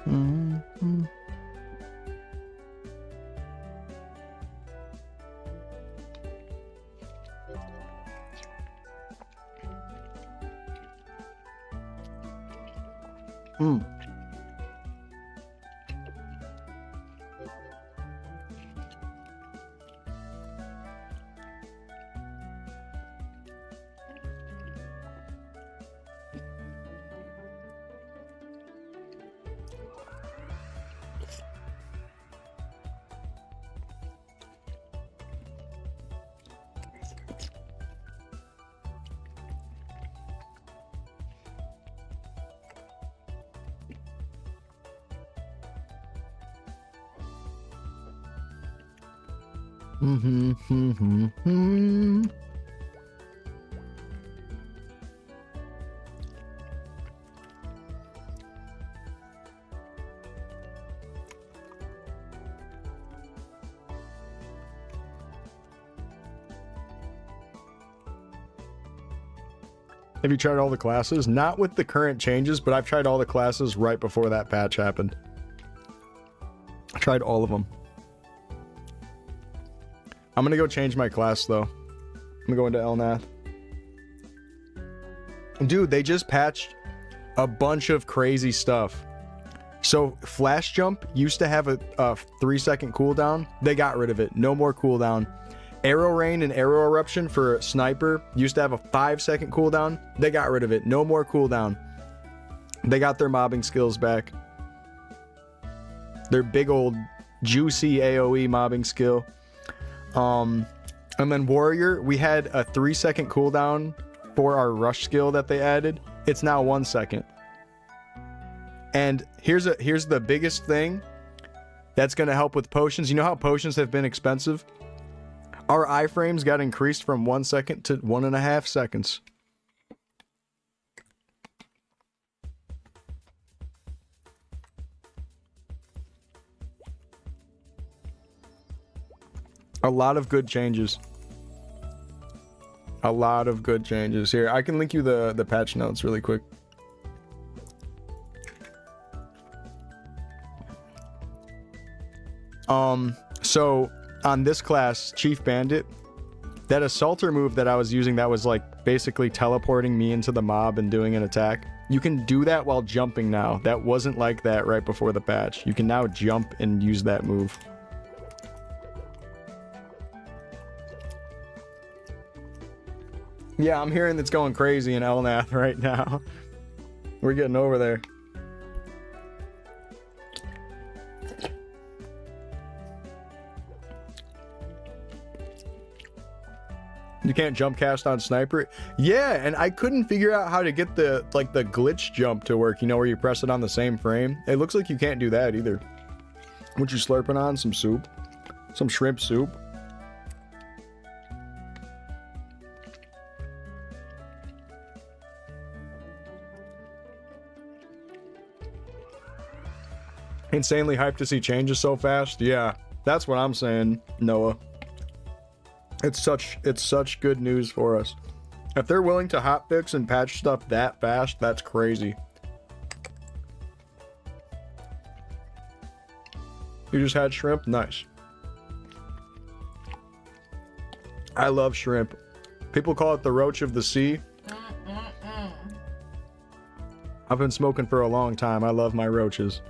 Mm-hmm. Mm. Mm-hmm. Have you tried all the classes? Not with the current changes, but I've tried all the classes right before that patch happened. I tried all of them. I'm gonna go change my class though. I'm gonna go into Elnath. Dude, they just patched a bunch of crazy stuff. So Flash Jump used to have a 3-second cooldown. They got rid of it. No more cooldown. Arrow Rain and Arrow Eruption for Sniper used to have a 5-second cooldown. They got rid of it. No more cooldown. They got their mobbing skills back. Their big old juicy AoE mobbing skill. And then Warrior, we had a 3-second cooldown for our rush skill that they added. It's now 1 second. And here's the biggest thing that's going to help with potions. You know how potions have been expensive? Our iframes got increased from 1 second to 1.5 seconds. A lot of good changes. A lot of good changes. Here, I can link you the patch notes really quick. So on this class, Chief Bandit, that assaulter move that I was using that was like basically teleporting me into the mob and doing an attack, you can do that while jumping now. That wasn't like that right before the patch. You can now jump and use that move. Yeah, I'm hearing it's going crazy in Elnath right now. We're getting over there. You can't jump cast on sniper? Yeah, and I couldn't figure out how to get the glitch jump to work, you know, where you press it on the same frame. It looks like you can't do that either. What you slurping on? Some soup? Some shrimp soup? Insanely hyped to see changes so fast. Yeah, that's what I'm saying, Noah. It's such good news for us. If they're willing to hotfix and patch stuff that fast, that's crazy. You just had shrimp? Nice. I love shrimp. People call it the roach of the sea. I've been smoking for a long time. I love my roaches.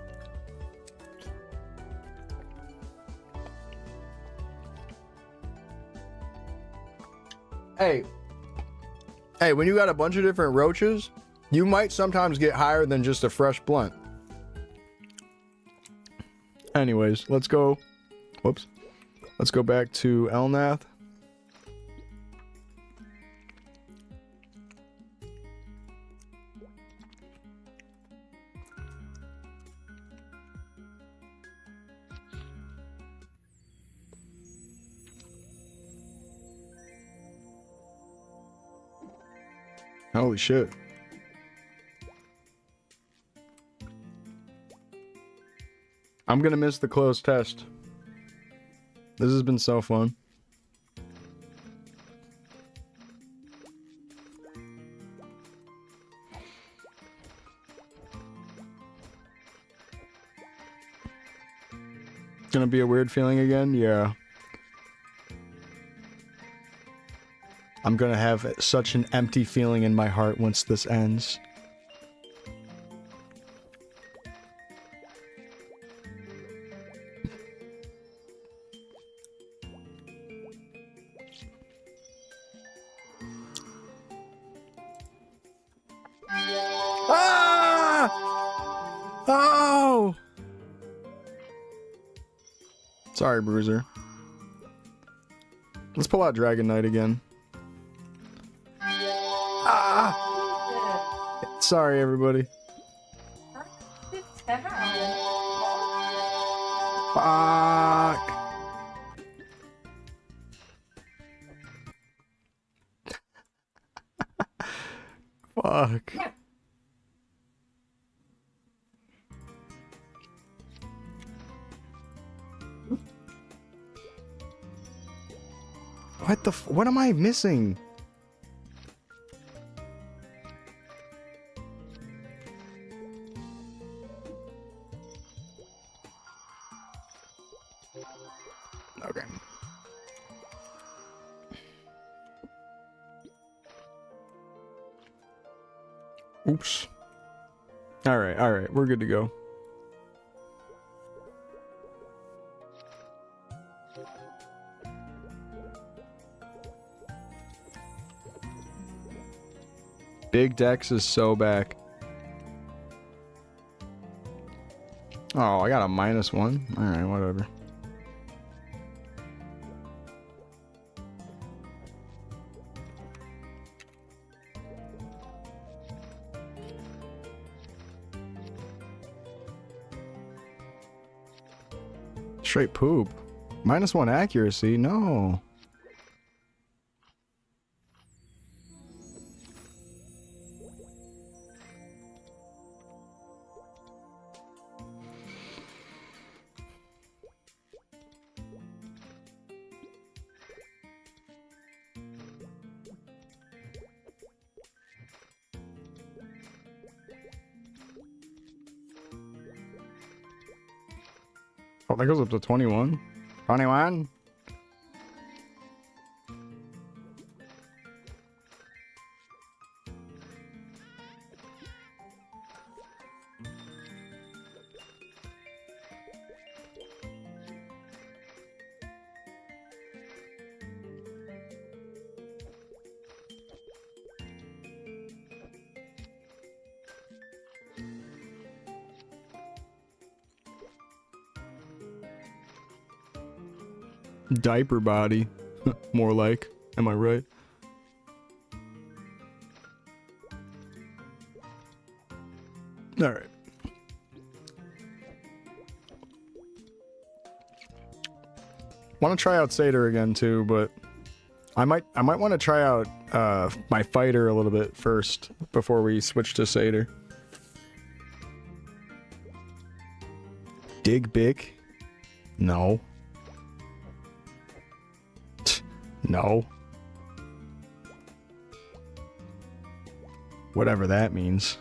Hey, when you got a bunch of different roaches, you might sometimes get higher than just a fresh blunt. Anyways, let's go. Whoops. Let's go back to Elnath. Holy shit. I'm gonna miss the closed test. This has been so fun. Gonna be a weird feeling again? Yeah. I'm gonna have such an empty feeling in my heart once this ends. Ah! Oh! Sorry, Bruiser. Let's pull out Dragon Knight again. Sorry, everybody. Fuck. Fuck. What am I missing? Okay. Oops. All right. We're good to go. Big Dex is so back. Oh, I got a -1. All right, whatever. Straight poop. -1 accuracy? No. Oh, that goes up to 21. 21? Diaper body. More like. Am I right? Alright. Want to try out Satyr again too, but I might want to try out my fighter a little bit first before we switch to Satyr. Dig big? No. No. Whatever that means.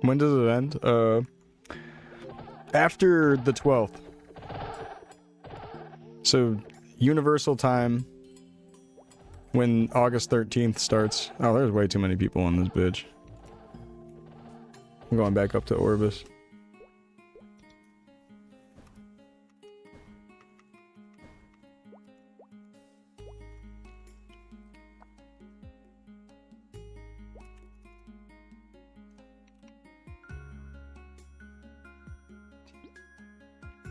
When does it end? After the 12th. So, universal time when August 13th starts. Oh, there's way too many people on this bitch. I'm going back up to Orbis.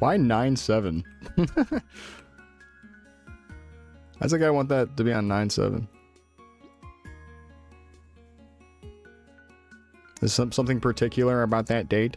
Why 9-7? I think I want that to be on 9-7. Is something particular about that date?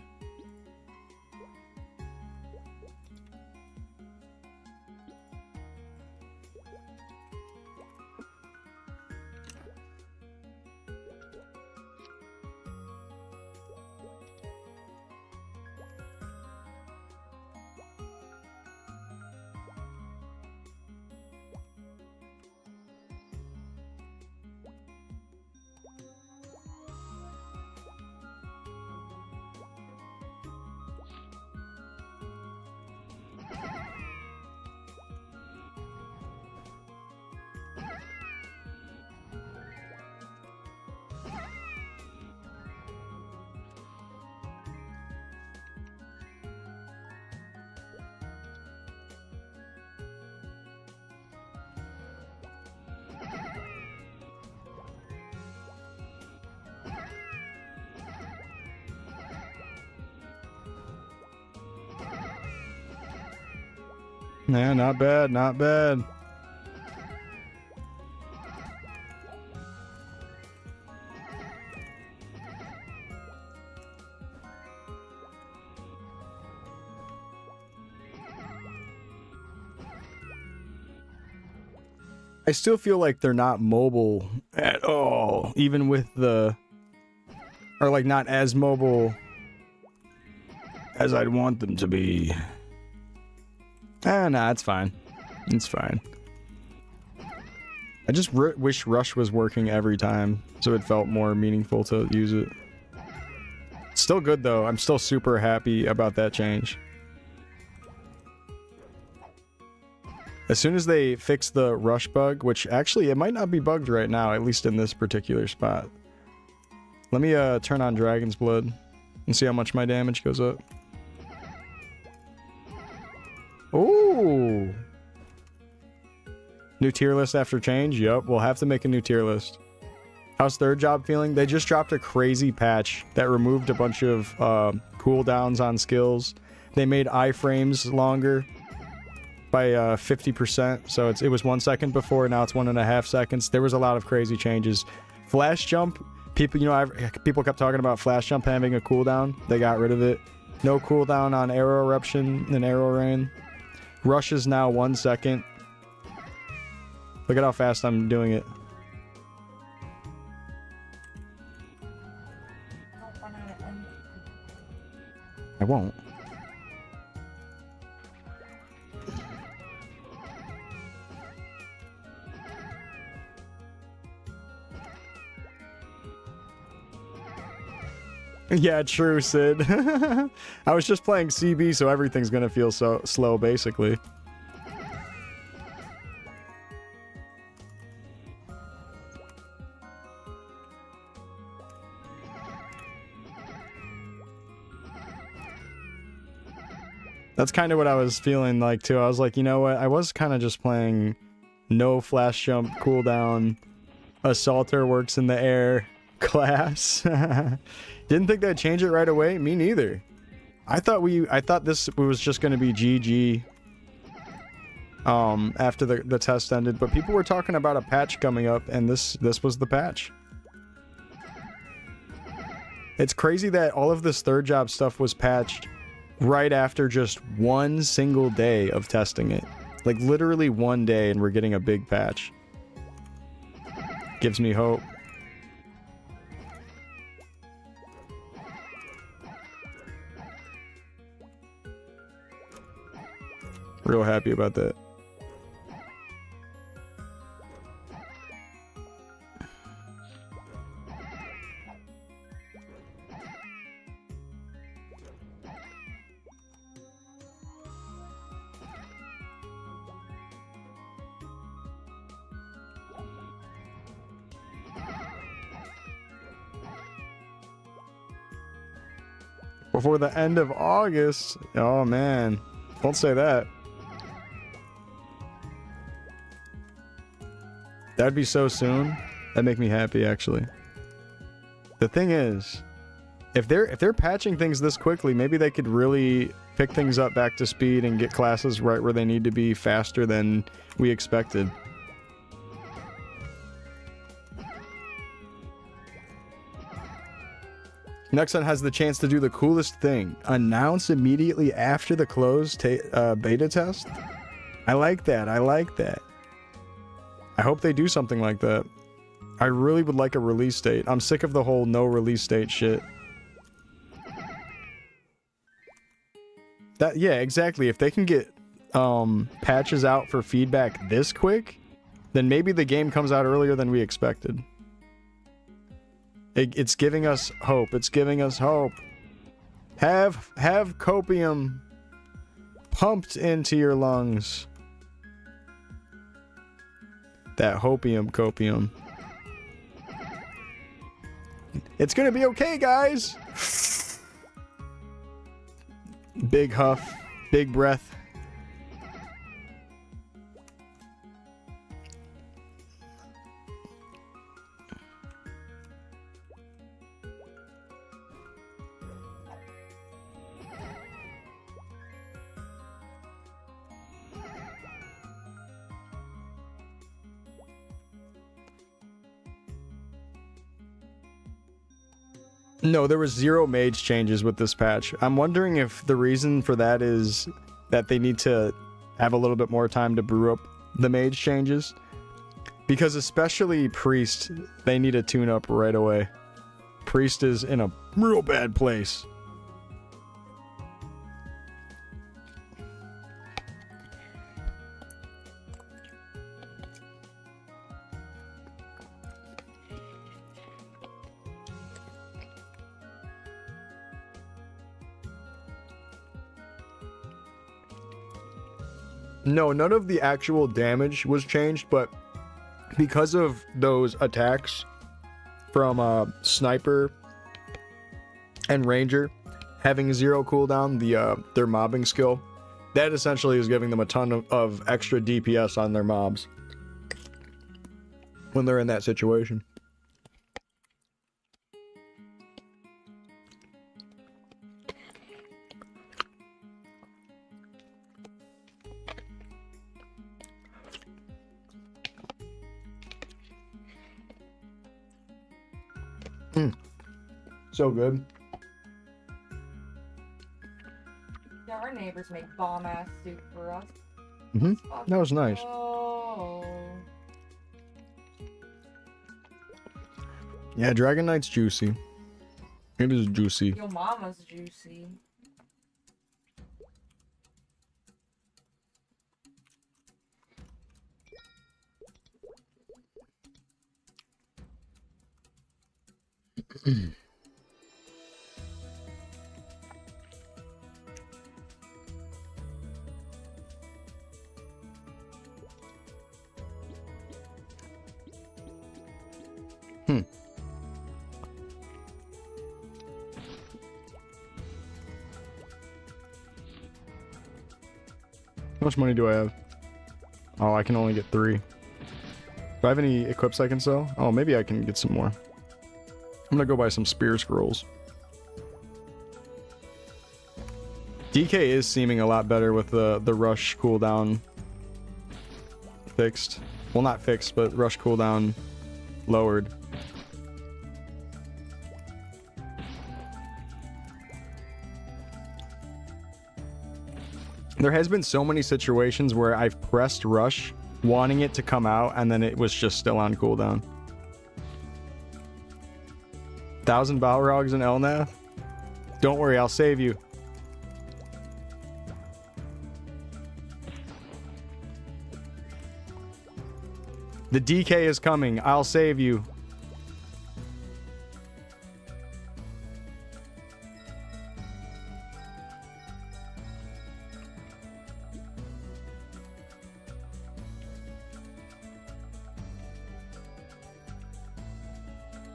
Yeah, not bad, not bad. I still feel like they're not mobile at all, even with the... Or like not as mobile as I'd want them to be. Nah, it's fine. It's fine. I just wish Rush was working every time, so it felt more meaningful to use it. Still good though. I'm still super happy about that change. As soon as they fix the Rush bug, which actually it might not be bugged right now, at least in this particular spot. Let me turn on Dragon's Blood and see how much my damage goes up. Ooh. New tier list after change? Yup, we'll have to make a new tier list. How's third job feeling? They just dropped a crazy patch that removed a bunch of cooldowns on skills They made iframes longer by 50%. So it was 1 second before, now it's 1.5 seconds. There was a lot of crazy changes. Flash jump, people, people kept talking about flash jump having a cooldown. They got rid of it. No cooldown on arrow eruption and arrow rain. Rush is now 1 second. Look at how fast I'm doing it. I won't. Yeah, true, Sid. I was just playing CB, so everything's gonna feel so slow, basically. That's kind of what I was feeling like, too. I was like, you know what? I was kind of just playing no flash jump, cooldown, assaulter works in the air class. Didn't think they'd change it right away. Me neither. I thought this was just going to be GG after the test ended, but people were talking about a patch coming up, and this was the patch. It's crazy that all of this third job stuff was patched right after just one single day of testing it. Like literally one day and we're getting a big patch. Gives me hope. Real happy about that. Before the end of August. Oh man, don't say that. That'd be so soon. That'd make me happy, actually. The thing is, if they're patching things this quickly, maybe they could really pick things up back to speed and get classes right where they need to be faster than we expected. Nexon has the chance to do the coolest thing. Announce immediately after the closed beta test? I like that. I like that. I hope they do something like that. I really would like a release date. I'm sick of the whole no release date shit. Yeah, exactly. If they can get patches out for feedback this quick, then maybe the game comes out earlier than we expected. It's giving us hope. It's giving us hope. Have copium pumped into your lungs. That copium. It's gonna be okay, guys. Big huff, big breath. No, there was 0 mage changes with this patch. I'm wondering if the reason for that is that they need to have a little bit more time to brew up the mage changes. Because especially Priest, they need a tune-up right away. Priest is in a real bad place. No, none of the actual damage was changed, but because of those attacks from Sniper and Ranger having 0 cooldown, their mobbing skill, that essentially is giving them a ton of extra DPS on their mobs when they're in that situation. So good. Yeah, our neighbors make bomb ass soup for us. Mm-hmm. That was nice. Oh. Yeah, Dragon Knight's juicy. It is juicy. Your mama's juicy. How much money do I have? Oh, I can only get 3. Do I have any equips I can sell? Oh, maybe I can get some more. I'm gonna go buy some spear scrolls. DK is seeming a lot better with the rush cooldown fixed. Well, not fixed, but rush cooldown lowered. There has been so many situations where I've pressed rush, wanting it to come out, and then it was just still on cooldown. 1,000 Balrogs in Elnath? Don't worry, I'll save you. The DK is coming. I'll save you.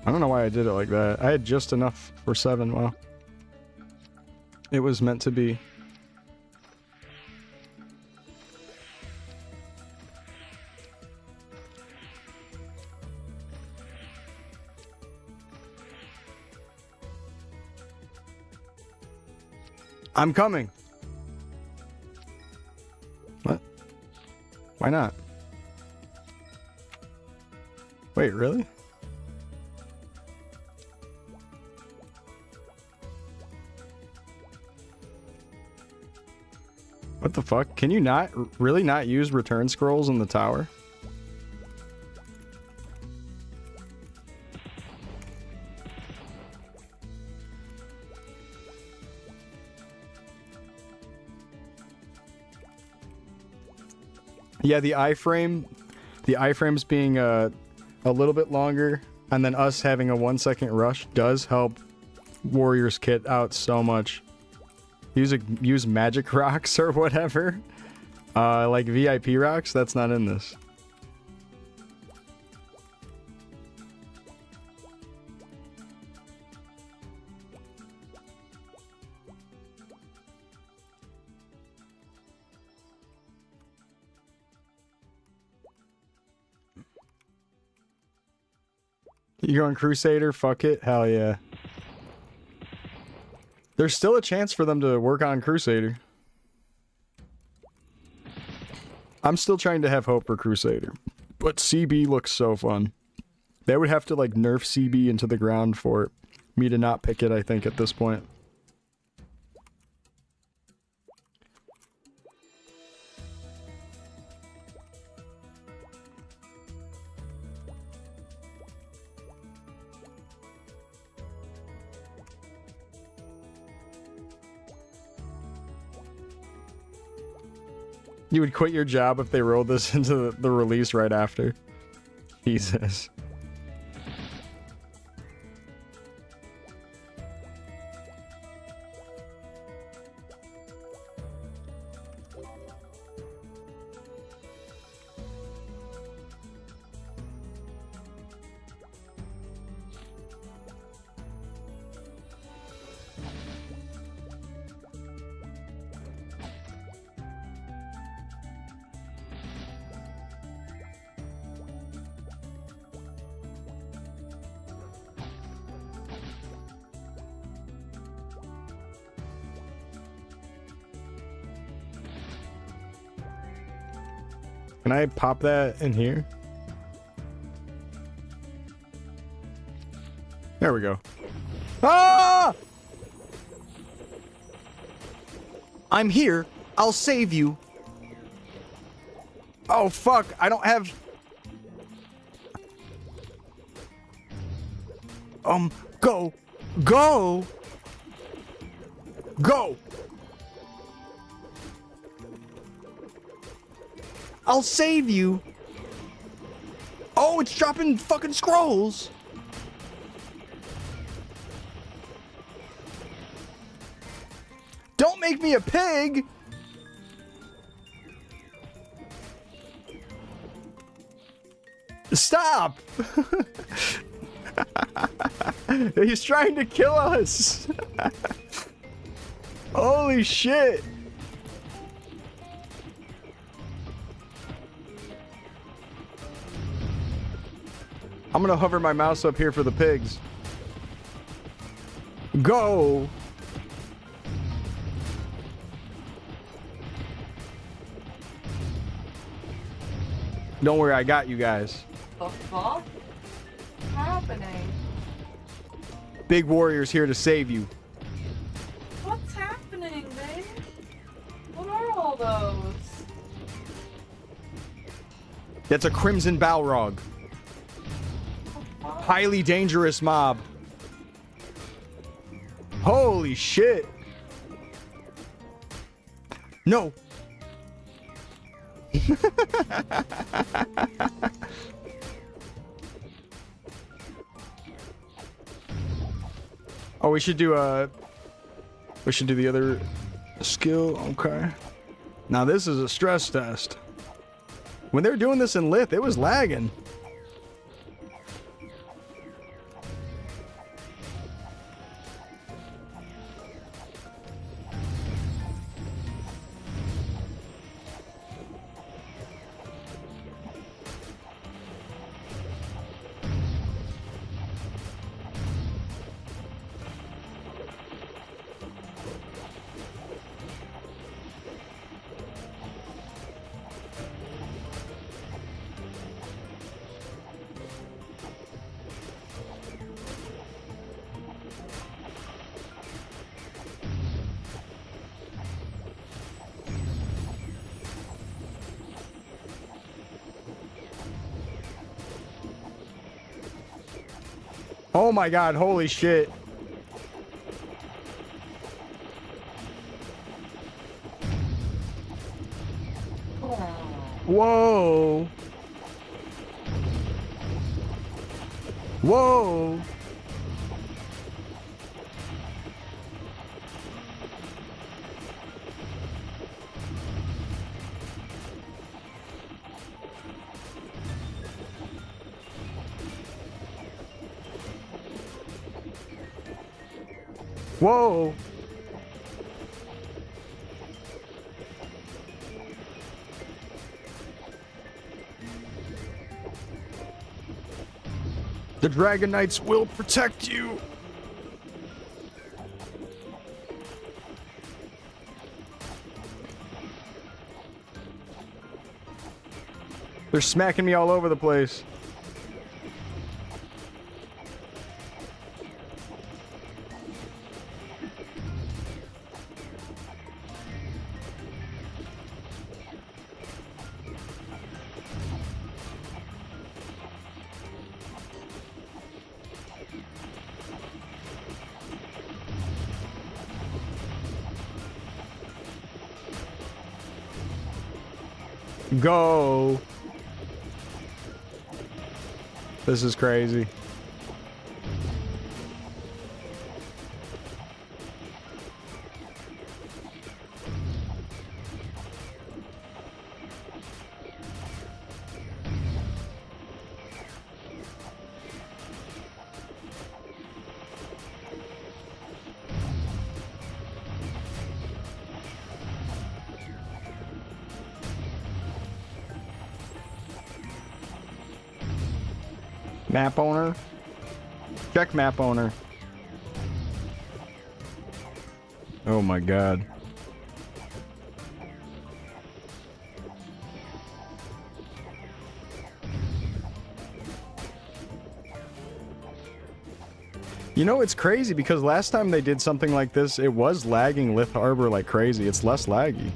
I don't know why I did it like that. I had just enough for 7. Wow. It was meant to be. I'm coming. What? Why not? Wait, really? What the fuck? Can you not really not use return scrolls in the tower? Yeah, the iframes being a little bit longer, and then us having a 1-second rush does help Warriors kit out so much. Use magic rocks or whatever. Like VIP rocks, that's not in this. You going Crusader? Fuck it. Hell yeah. There's still a chance for them to work on Crusader. I'm still trying to have hope for Crusader. But CB looks so fun. They would have to like nerf CB into the ground for me to not pick it, I think, at this point. You would quit your job if they rolled this into the release right after. Jesus. Can I pop that in here? There we go. Ah! I'm here. I'll save you. Oh, fuck. I don't have... Go. Go. Go! I'll save you. Oh, it's dropping fucking scrolls. Don't make me a pig! Stop! He's trying to kill us! Holy shit! I'm gonna hover my mouse up here for the pigs. Go! Don't worry, I got you guys. The fuck? What's happening? Big warrior's here to save you. What's happening, babe? What are all those? That's a crimson balrog. Highly dangerous mob. Holy shit. No. Oh, we should do the other skill. Okay. Now this is a stress test. When they were doing this in Lith, it was lagging. Oh my god, holy shit. Whoa. Whoa. Whoa. The Dragon Knights will protect you. They're smacking me all over the place. Go. This is crazy. Map owner. Check map owner. Oh my god. You know, it's crazy because last time they did something like this, it was lagging Lith Harbor like crazy. It's less laggy.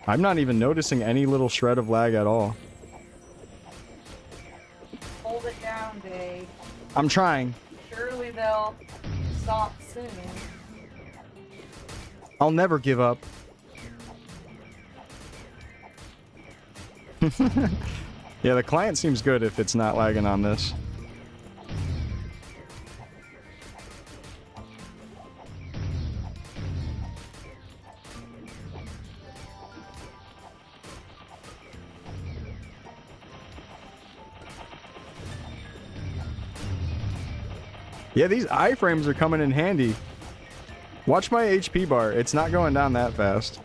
I'm not even noticing any little shred of lag at all. Hold it down, Dave. I'm trying. Surely they'll stop soon. I'll never give up. Yeah, the client seems good if it's not lagging on this. Yeah, these iframes are coming in handy. Watch my HP bar. It's not going down that fast.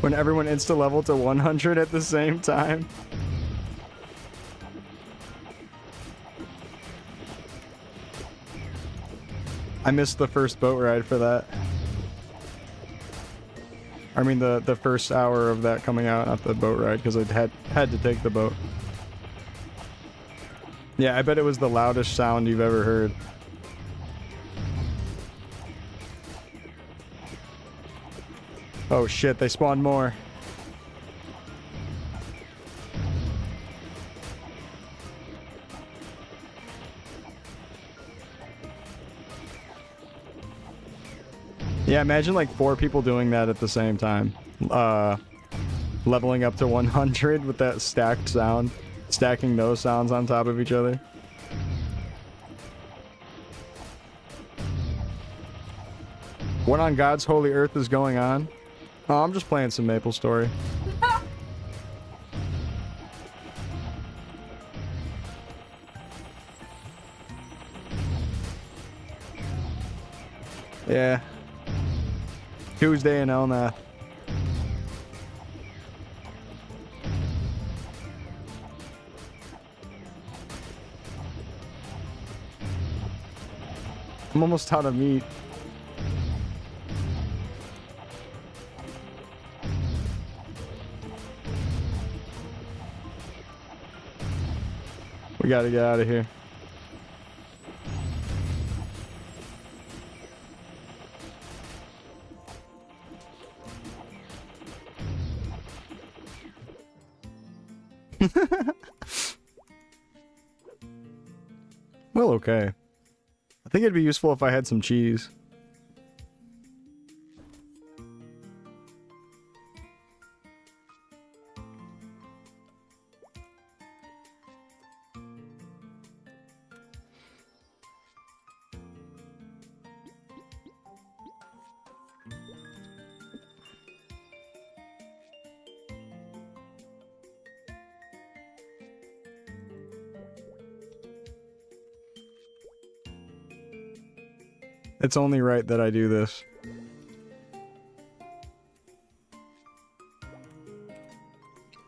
When everyone insta-level to 100 at the same time. I missed the first boat ride for that. I mean the first hour of that coming out, not the boat ride, because I had to take the boat. Yeah, I bet it was the loudest sound you've ever heard. Oh shit, they spawned more. Yeah, imagine like 4 people doing that at the same time. Leveling up to 100 with that stacked sound. Stacking those sounds on top of each other. What on God's holy earth is going on? Oh, I'm just playing some Maplestory. Yeah. Tuesday and Elnath. I'm almost out of meat. We gotta get out of here. Well, okay. I think it'd be useful if I had some cheese. It's only right that I do this.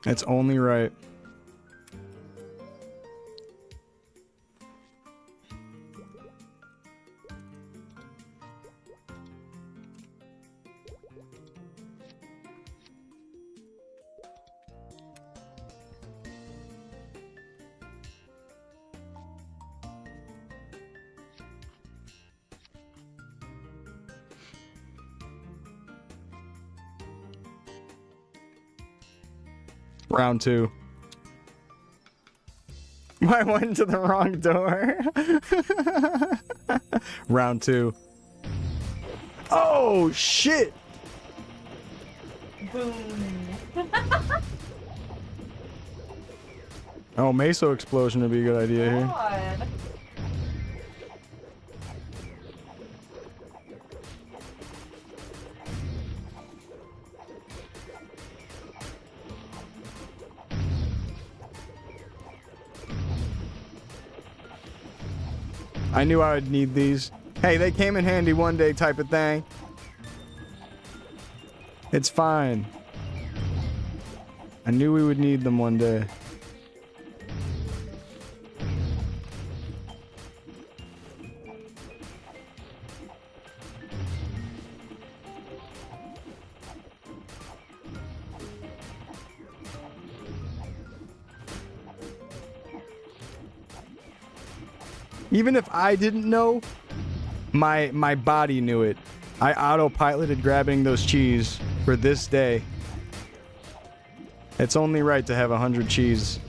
It's only right. Round 2. I went to the wrong door. Round 2. Oh, shit! Boom. Oh, Meso explosion would be a good idea here. God. I knew I would need these. Hey, they came in handy one day type of thing. It's fine. I knew we would need them one day. Even if I didn't know, my body knew it. I autopiloted grabbing those cheese for this day. It's only right to have 100 cheese.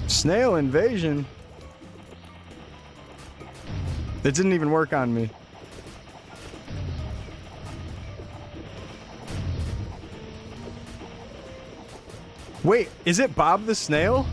Snail invasion? It didn't even work on me. Wait, is it Bob the Snail?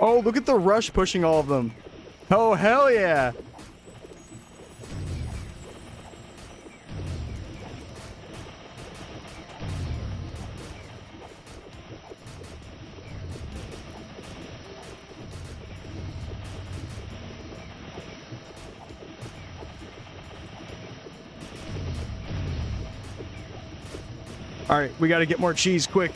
Oh, look at the rush pushing all of them. Oh, hell yeah. All right, we got to get more cheese quick.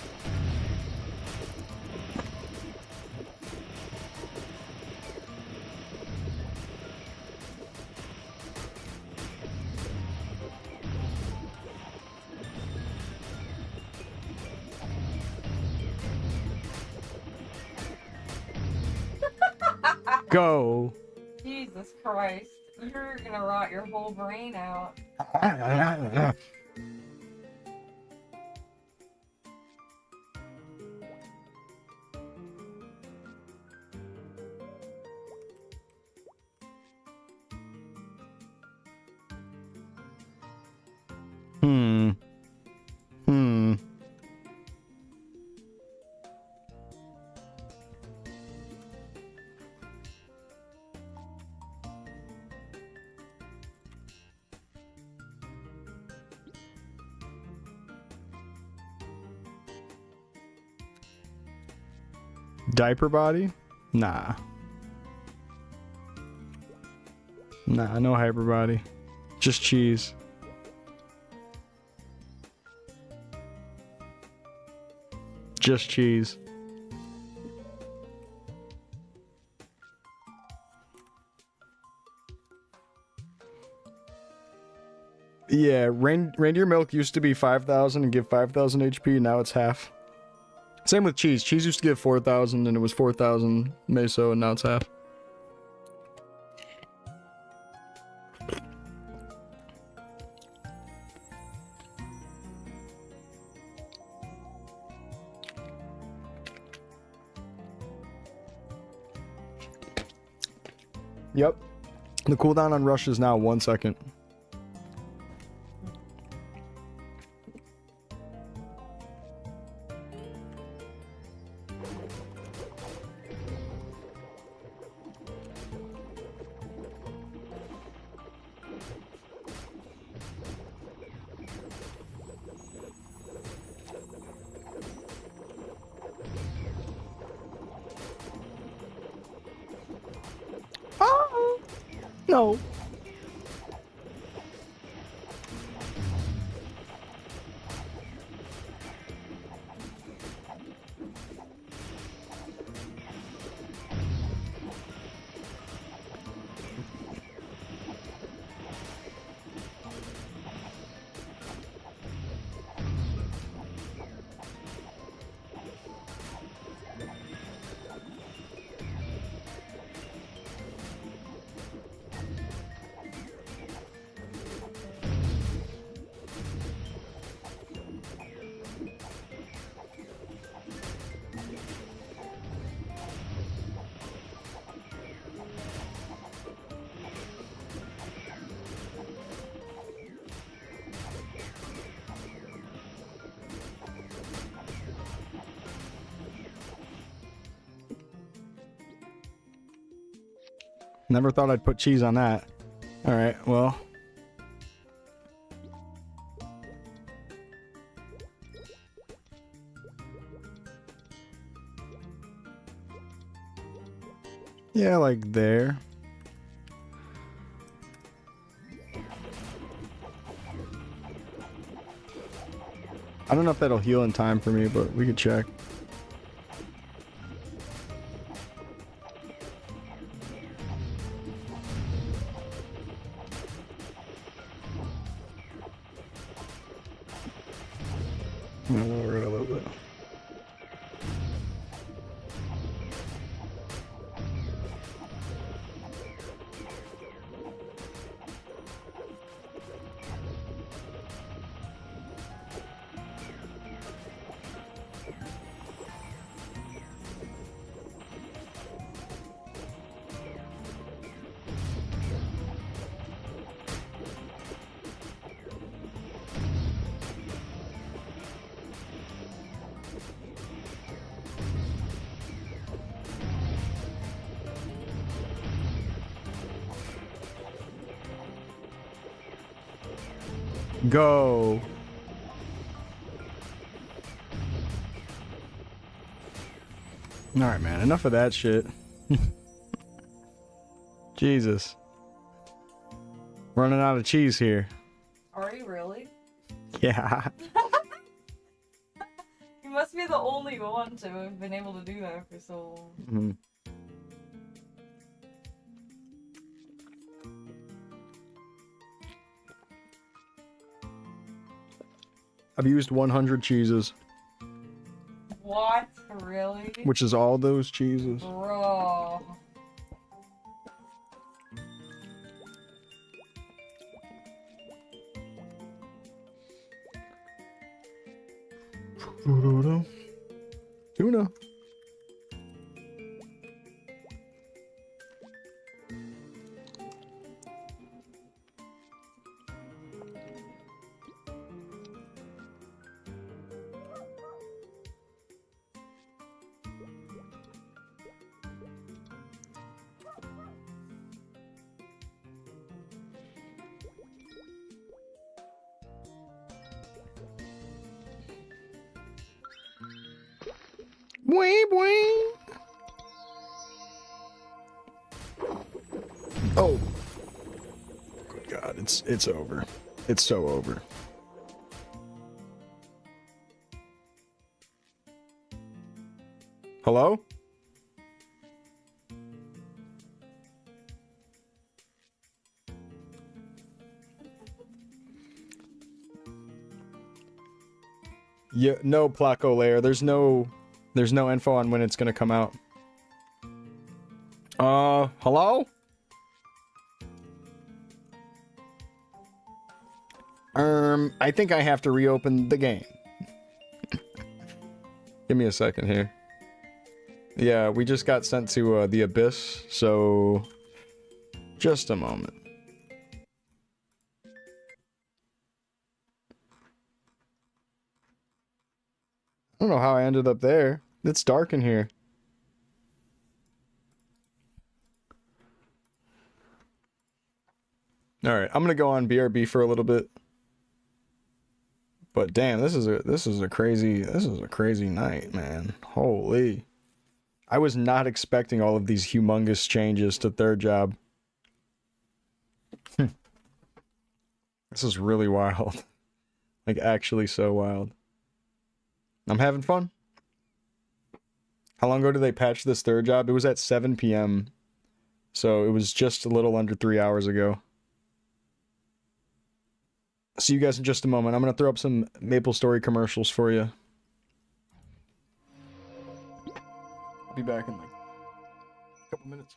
Go. Jesus Christ. You're gonna rot your whole brain out. Hmm. Diaper body? Nah. Nah, no hyper body. Just cheese. Just cheese. Yeah, reindeer milk used to be 5,000 and give 5,000 HP, now it's half. Same with cheese. Cheese used to give 4,000 and it was 4,000 meso and now it's half. Yep. The cooldown on rush is now 1 second. Oh, no. Never thought I'd put cheese on that. Alright, well. Yeah, like there. I don't know if that'll heal in time for me, but we could check. I'm gonna lower it a little bit. Go. Alright, man. Enough of that shit. Jesus. Running out of cheese here. Are you really? Yeah. You must be the only one to have been able to do that for so long. Mm-hmm. I've used 100 cheeses, What? Really? which is all those cheeses. Bro. Tuna. Boing, boing. Oh. Good God, it's over. It's so over. Hello? Yeah, no Placo layer. There's no info on when it's gonna come out. Hello? I think I have to reopen the game. Give me a second here. Yeah, we just got sent to the Abyss, so just a moment. I don't know how I ended up there. It's dark in here. All right, I'm gonna go on BRB for a little bit. But damn, this is a crazy night, man. Holy. I was not expecting all of these humongous changes to third job. This is really wild. Like, actually so wild. I'm having fun. How long ago did they patch this third job? It was at 7 p.m. So it was just a little under 3 hours ago. See you guys in just a moment. I'm going to throw up some Maplestory commercials for you. I'll be back in like a couple minutes.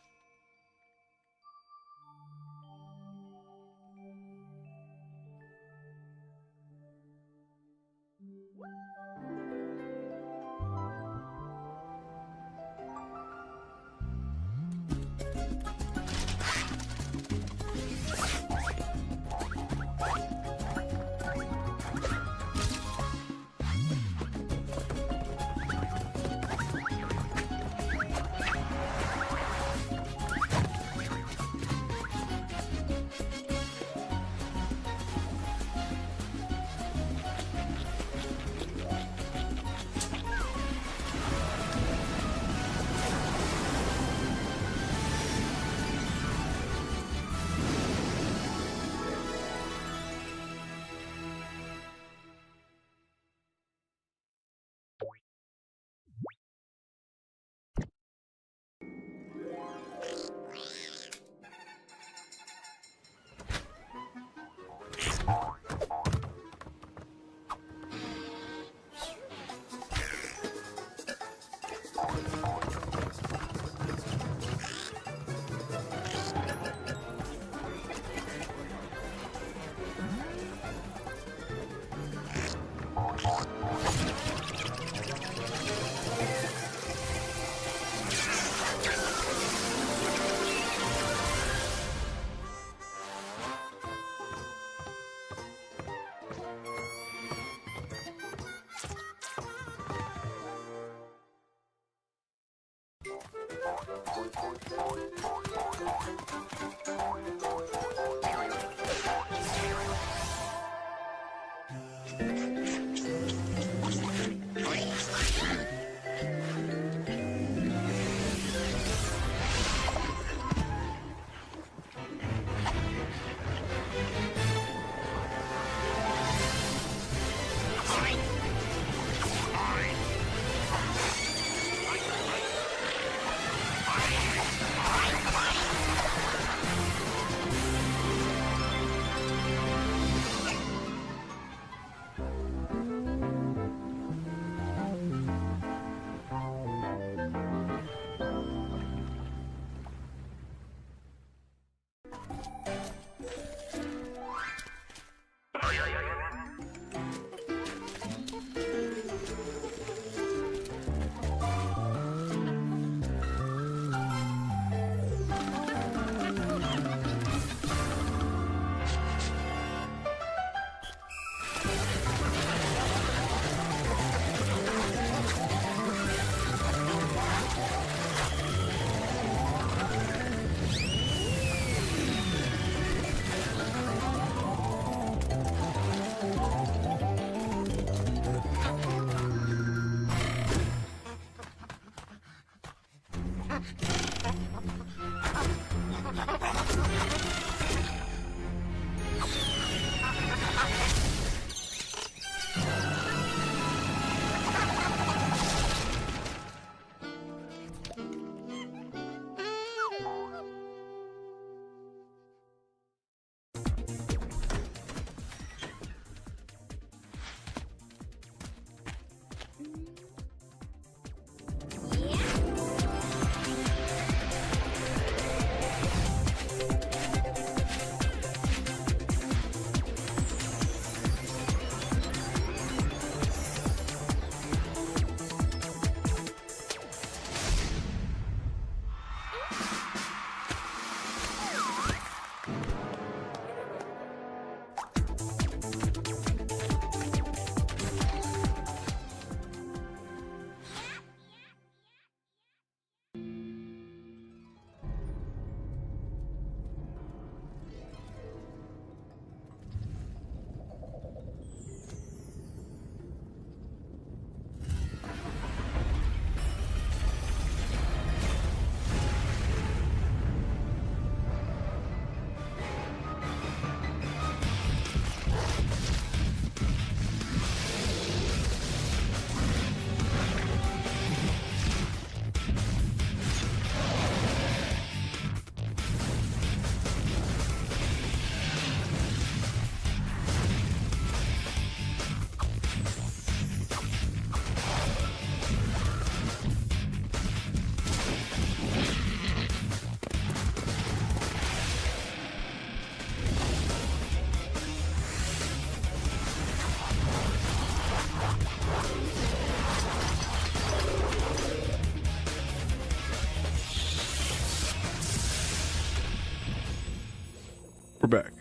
We're back.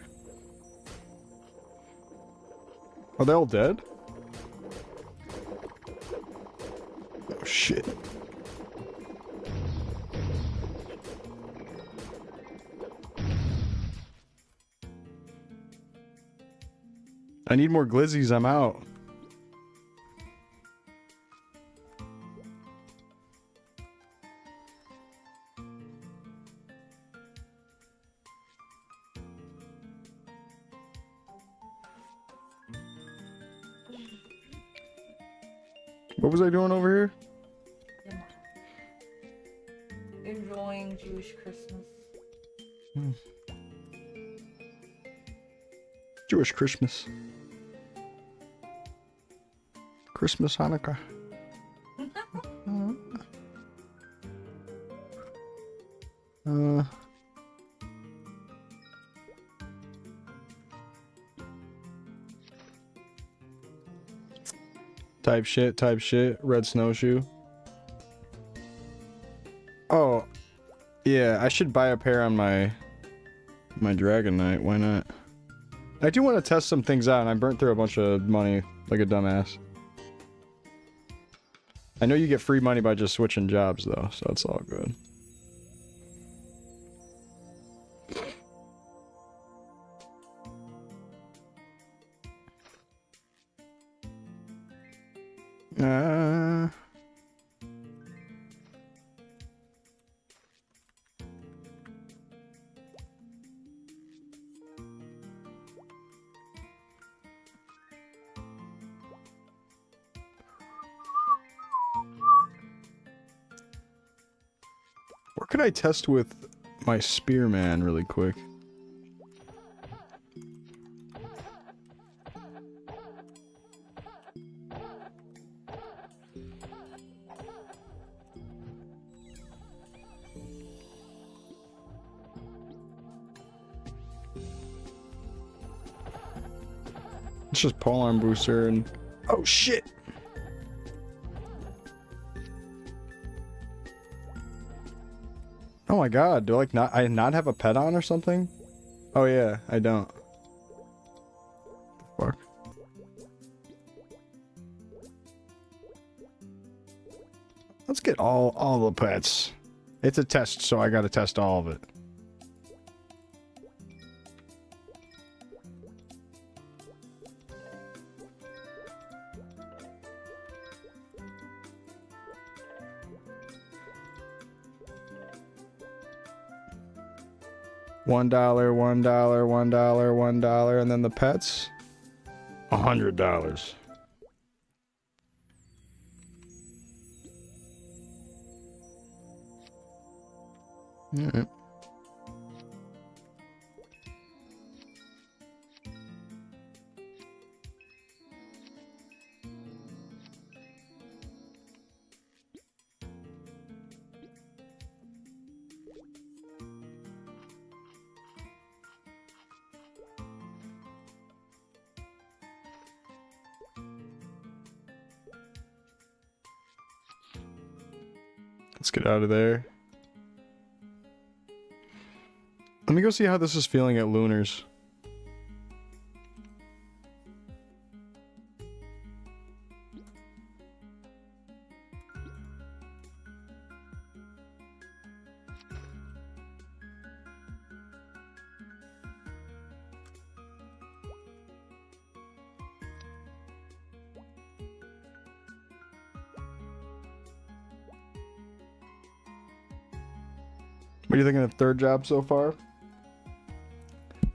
Are they all dead? Oh shit. I need more glizzies, I'm out. What was I doing over here? Enjoying Jewish Christmas. Jewish Christmas. Christmas, Hanukkah. Type shit, red snowshoe. Oh, yeah, I should buy a pair on my Dragon Knight, why not? I do want to test some things out, and I burnt through a bunch of money like a dumbass. I know you get free money by just switching jobs, though, so it's all good. What could I test with my Spearman really quick? It's just polearm booster and... Oh shit! Oh my god, do I not have a pet on or something? Oh yeah, I don't. What the fuck? Let's get all the pets. It's a test, so I gotta test all of it. $1, $1, $1, $1, and then the pets, $100. Alright. Let's get out of there. Let me go see how this is feeling at Lunars. What do you think of the third job so far?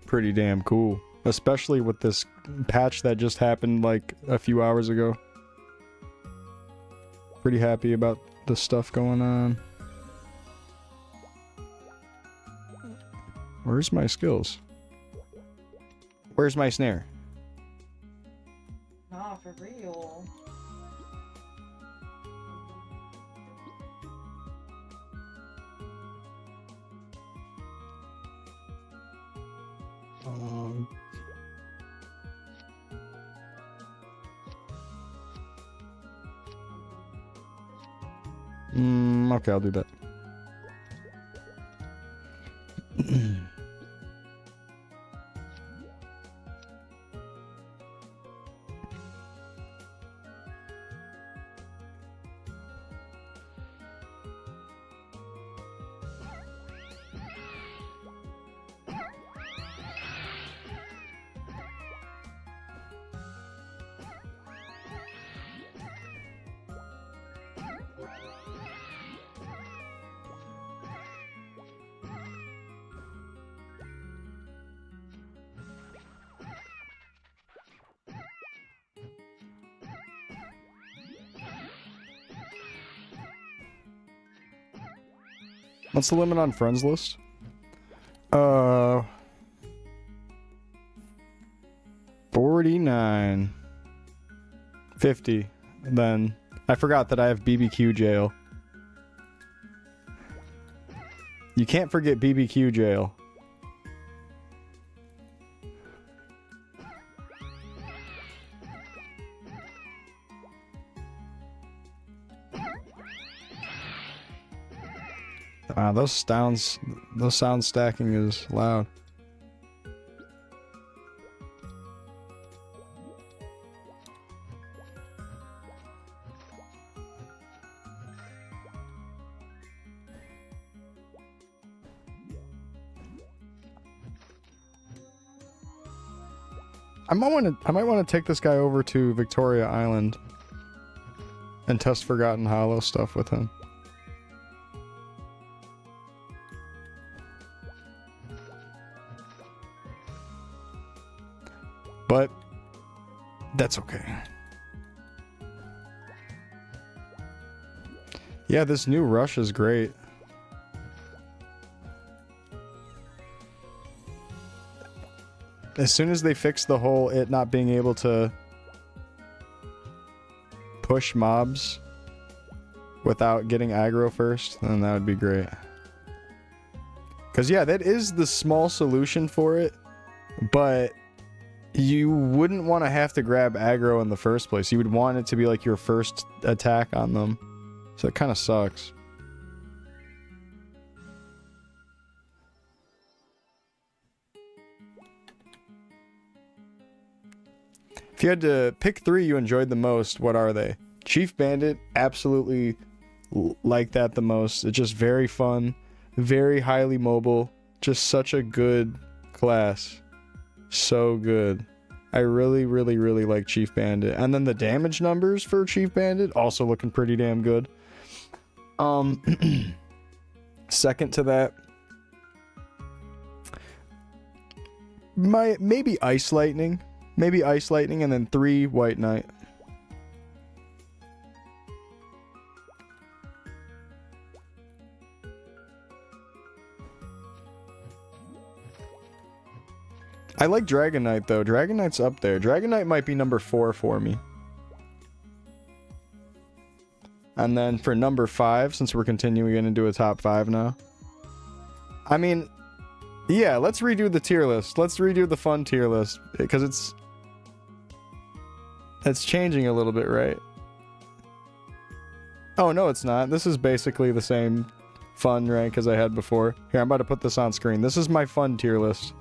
Pretty damn cool. Especially with this patch that just happened like a few hours ago. Pretty happy about the stuff going on. Where's my skills? Where's my snare? Nah, for real. Okay, I'll do that. What's the limit on friends list? 49. 50. Then I forgot that I have BBQ jail. You can't forget BBQ jail. Those sound stacking is loud. I might want to take this guy over to Victoria Island and test Forgotten Hollow stuff with him. But that's okay. Yeah, this new rush is great. As soon as they fix the whole it not being able to push mobs without getting aggro first, then that would be great. Because yeah, that is the small solution for it, but you wouldn't want to have to grab aggro in the first place. You would want it to be like your first attack on them. So it kind of sucks. If you had to pick 3 you enjoyed the most, what are they? Chief Bandit, absolutely like that the most. It's just very fun, very highly mobile, just such a good class. So good. I really, really, really like Chief Bandit. And then the damage numbers for Chief Bandit, also looking pretty damn good. Second to that, maybe Ice Lightning. Maybe Ice Lightning, and then 3 White Knight. I like Dragon Knight though. Dragon Knight's up there. Dragon Knight might be number 4 for me. And then for number 5, since we're continuing into a top 5 now. I mean, yeah, let's redo the tier list. Let's redo the fun tier list, because it's changing a little bit, right? Oh, no, it's not. This is basically the same fun rank as I had before. Here, I'm about to put this on screen. This is my fun tier list.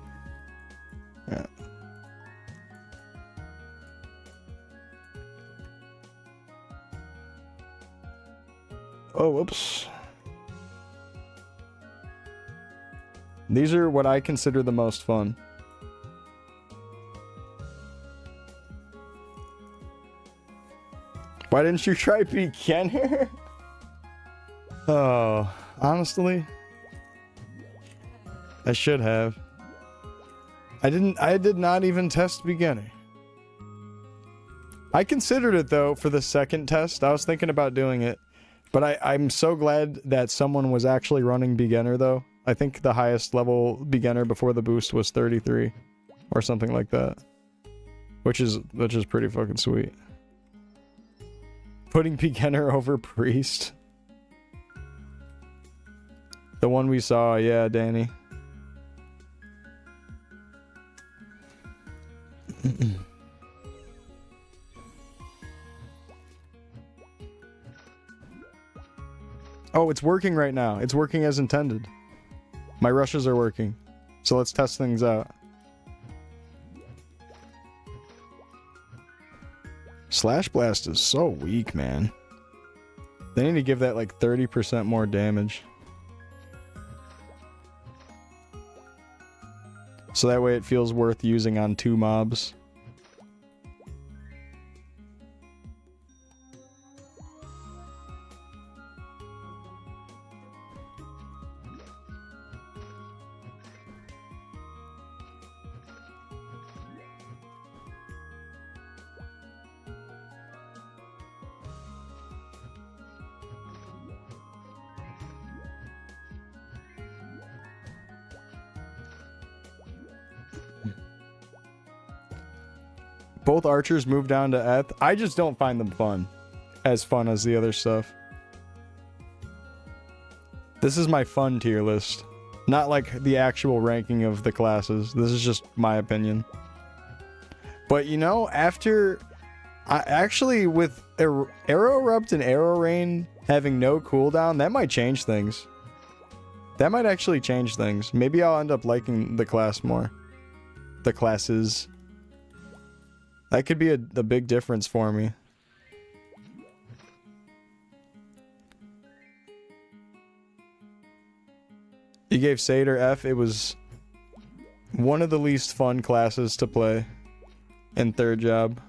Yeah. Oh, whoops. These are what I consider the most fun. Why didn't you try beginner? Oh, honestly, I should have. I did not even test beginner. I considered it though for the second test. I was thinking about doing it, but I'm so glad that someone was actually running beginner though. I think the highest level beginner before the boost was 33 or something like that, which is pretty fucking sweet. Putting beginner over priest. The one we saw, yeah, Danny. Oh, it's working right now. It's working as intended. My rushes are working. So let's test things out. Slash Blast is so weak, man. They need to give that like 30% more damage. So that way it feels worth using on 2 mobs. Both archers move down to Eth. I just don't find them fun. As fun as the other stuff. This is my fun tier list. Not like the actual ranking of the classes. This is just my opinion. But you know, after... actually, with Arrow Erupt and Arrow Rain having no cooldown, that might change things. That might actually change things. Maybe I'll end up liking the class more. The classes. That could be a big difference for me. You gave Satyr F. It was one of the least fun classes to play in third job.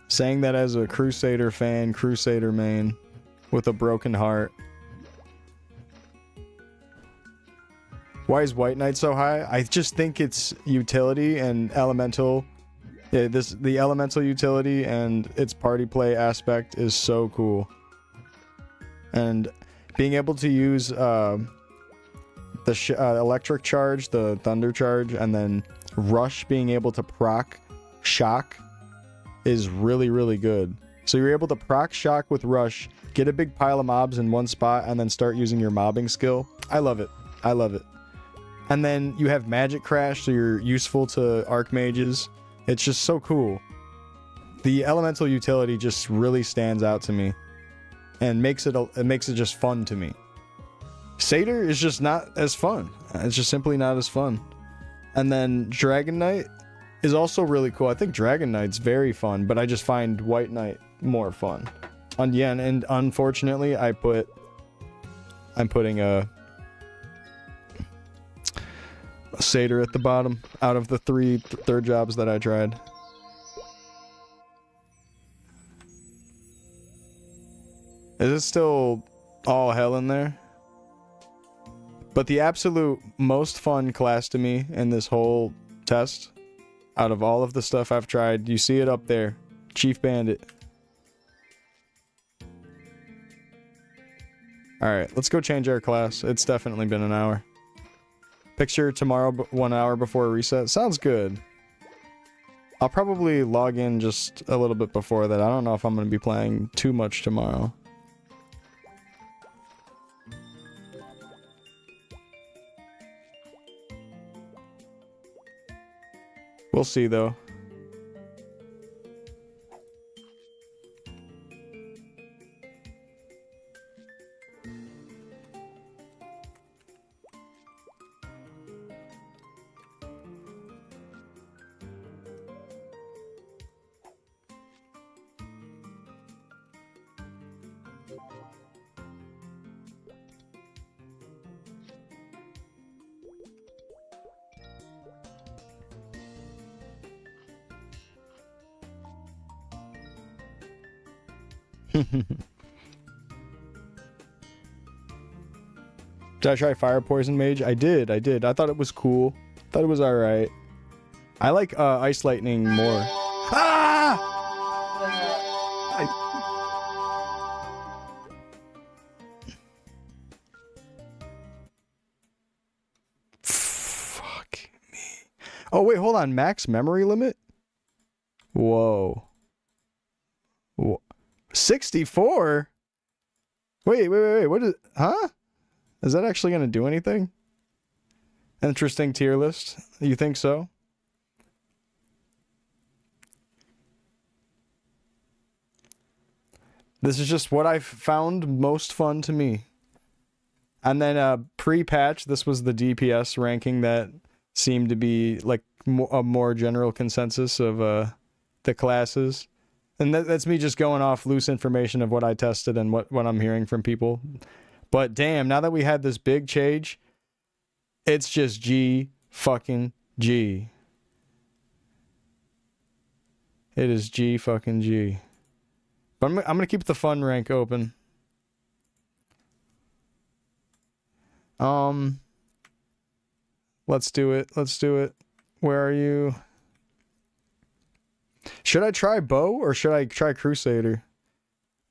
Saying that as a Crusader fan, Crusader main, with a broken heart. Why is White Knight so high? I just think its utility and elemental... Yeah, the elemental utility and its party play aspect is so cool. And being able to use the electric charge, the thunder charge, and then rush being able to proc shock is really, really good. So you're able to proc shock with rush, get a big pile of mobs in one spot, and then start using your mobbing skill. I love it. I love it. And then you have magic crash, so you're useful to archmages. It's just so cool. The elemental utility just really stands out to me, and makes it just fun to me. Satyr is just not as fun. It's just simply not as fun. And then Dragon Knight is also really cool. I think Dragon Knight's very fun, but I just find White Knight more fun. And yeah, and unfortunately, I'm putting a Satyr at the bottom out of the three third jobs that I tried. Is it still all hell in there? But the absolute most fun class to me in this whole test, out of all of the stuff I've tried, you see it up there. Chief Bandit. Alright, let's go change our class. It's definitely been an hour. Picture tomorrow 1 hour before reset. Sounds good. I'll probably log in just a little bit before that. I don't know if I'm going to be playing too much tomorrow. We'll see though. Did I try Fire Poison Mage? I did. I thought it was cool. Thought it was alright. I like Ice Lightning more. Ah! Fuck me. Oh wait, hold on. Max memory limit? Whoa. 64? Wait. What is... Huh? Is that actually going to do anything? Interesting tier list. You think so? This is just what I've found most fun to me. And then pre-patch, this was the DPS ranking that seemed to be like a more general consensus of the classes. And that's me just going off loose information of what I tested and what I'm hearing from people. But damn, now that we had this big change, it's just G fucking G. It is G fucking G. But I'm gonna keep the fun rank open. Let's do it. Where are you? Should I try Bow or should I try Crusader?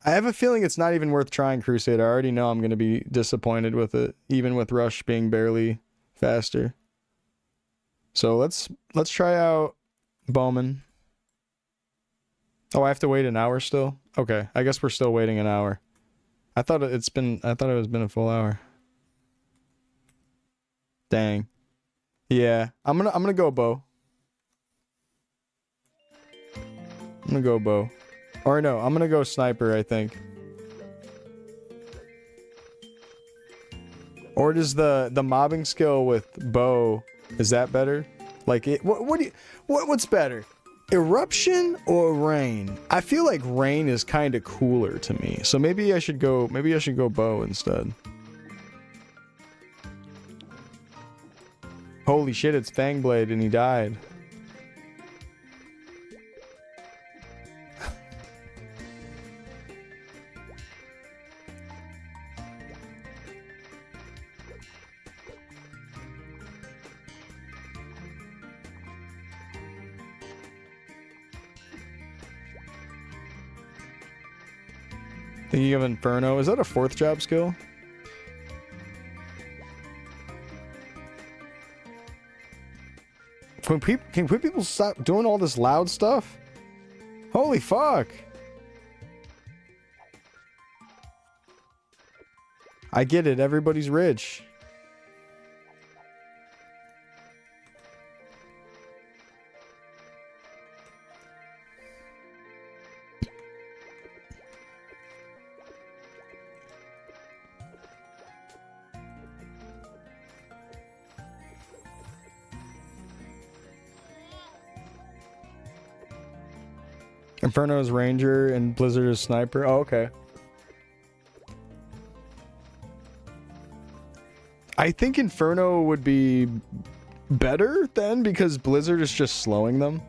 I have a feeling it's not even worth trying Crusader. I already know I'm going to be disappointed with it, even with Rush being barely faster. So let's try out Bowman. Oh, I have to wait an hour still? Okay, I guess we're still waiting an hour. I thought it was been a full hour. Dang. Yeah, I'm gonna go bow. I'm gonna go bow. Or no, I'm gonna go sniper, I think. Or does the mobbing skill with bow, is that better? Like it what's better? Eruption or rain? I feel like rain is kind of cooler to me. So maybe I should go bow instead. Holy shit, it's Fangblade and he died. Thinking of Inferno. Is that a 4th job skill? Can people stop doing all this loud stuff? Holy fuck. I get it. Everybody's rich. Inferno is Ranger and Blizzard is Sniper. Oh, okay. I think Inferno would be better then because Blizzard is just slowing them.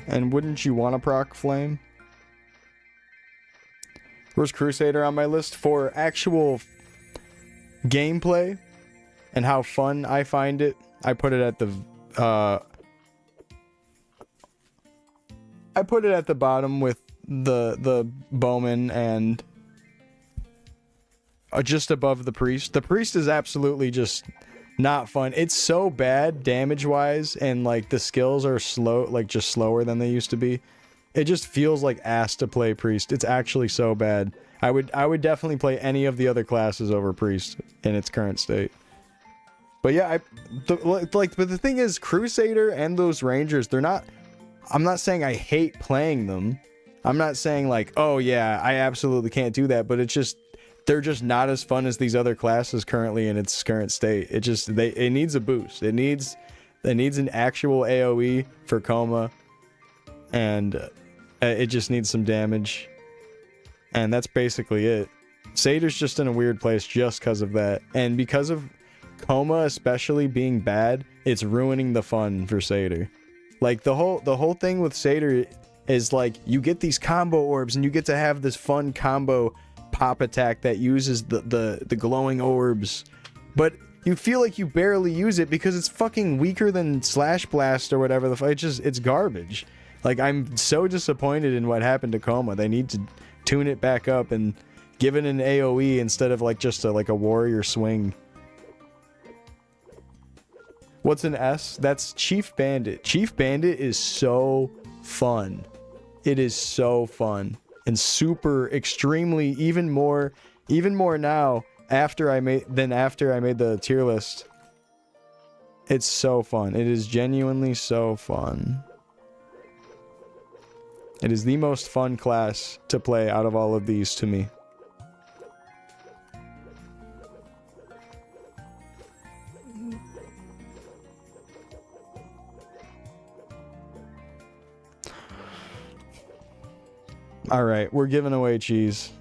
And wouldn't you want to proc Flame? Where's Crusader on my list? For actual gameplay and how fun I find it, I put it at the bottom with the Bowman and just above the Priest. The Priest is absolutely just not fun. It's so bad damage wise, and like the skills are slow, like just slower than they used to be. It just feels like ass to play Priest. It's actually so bad. I would definitely play any of the other classes over Priest in its current state. But yeah, but the thing is, Crusader and those Rangers, they're not. I'm not saying I hate playing them. I'm not saying like, oh yeah, I absolutely can't do that. But it's just they're just not as fun as these other classes currently in its current state. It just it needs a boost. It needs an actual AOE for Coma, and it just needs some damage. And that's basically it. Satyrs just in a weird place just because of that, and because of Coma especially being bad, it's ruining the fun for Satyr. Like the whole thing with Satyr is like you get these combo orbs and you get to have this fun combo pop attack that uses the glowing orbs, but you feel like you barely use it because it's fucking weaker than Slash Blast or whatever the fuck. It's garbage. Like I'm so disappointed in what happened to Coma. They need to tune it back up and give it an AOE instead of like just a warrior swing. What's an S? That's Chief Bandit. Chief Bandit is so fun. It is so fun and super extremely even more now after I made the tier list. It's so fun. It is genuinely so fun. It is the most fun class to play out of all of these to me. Alright, we're giving away cheese.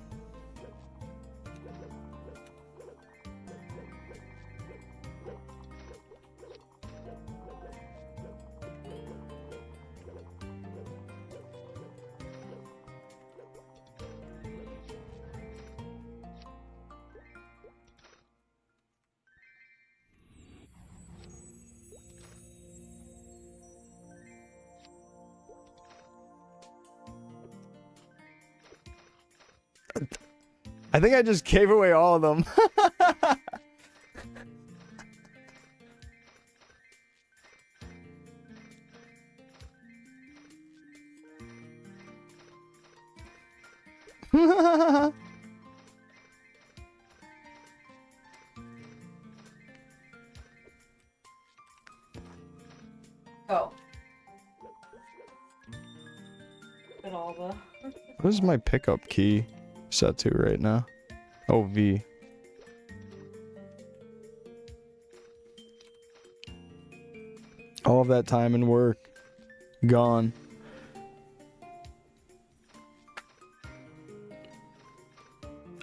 I think I just gave away all of them. Oh. But all the... What is my pickup key set to right now? Oh, V. All of that time and work gone.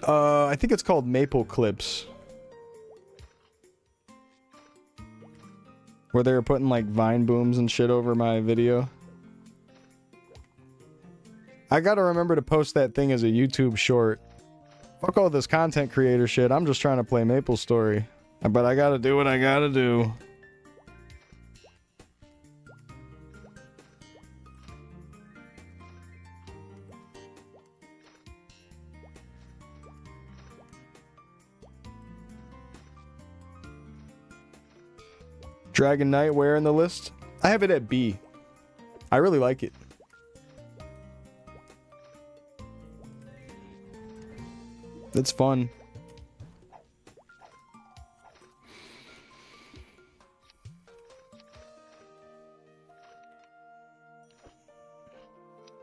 I think it's called Maple Clips. Where they were putting like vine booms and shit over my video. I gotta remember to post that thing as a YouTube short. Fuck all this content creator shit. I'm just trying to play Maplestory. But I gotta do what I gotta do. Dragon Knight, where in the list? I have it at B. I really like it. It's fun.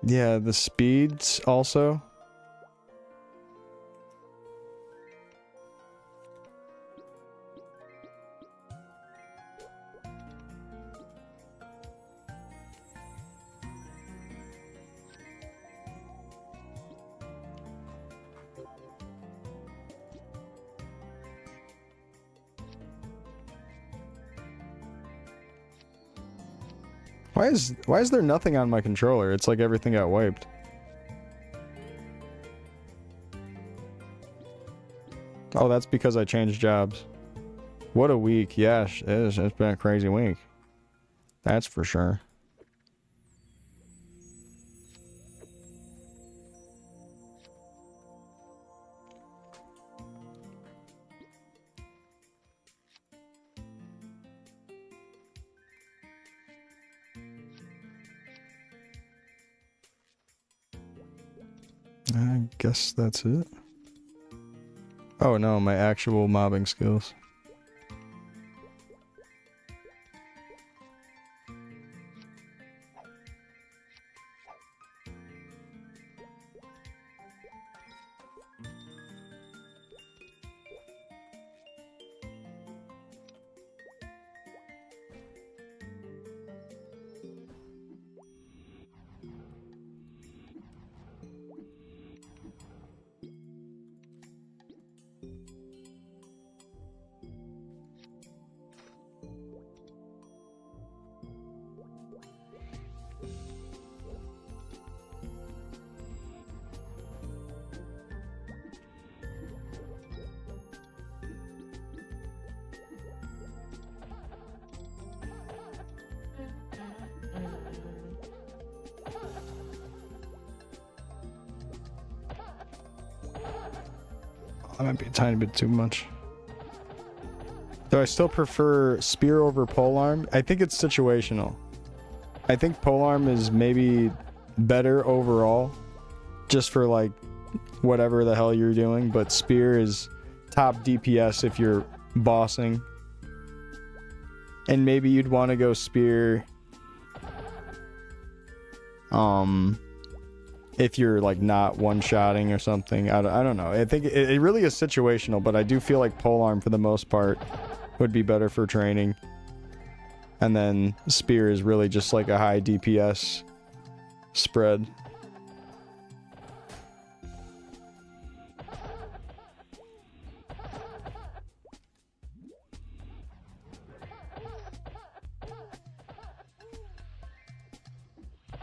Yeah, the speeds also. Why is there nothing on my controller? It's like everything got wiped. Oh, that's because I changed jobs. What a week. Yeah, it's been a crazy week. That's for sure. I guess that's it. Oh no, my actual mobbing skills. That might be a tiny bit too much. Though I still prefer spear over polearm. I think it's situational. I think polearm is maybe better overall, just for like whatever the hell you're doing, but spear is top DPS if you're bossing. And maybe you'd want to go spear if you're like not one-shotting or something. I don't know. I think it really is situational, but I do feel like polearm for the most part would be better for training. And then spear is really just like a high DPS spread.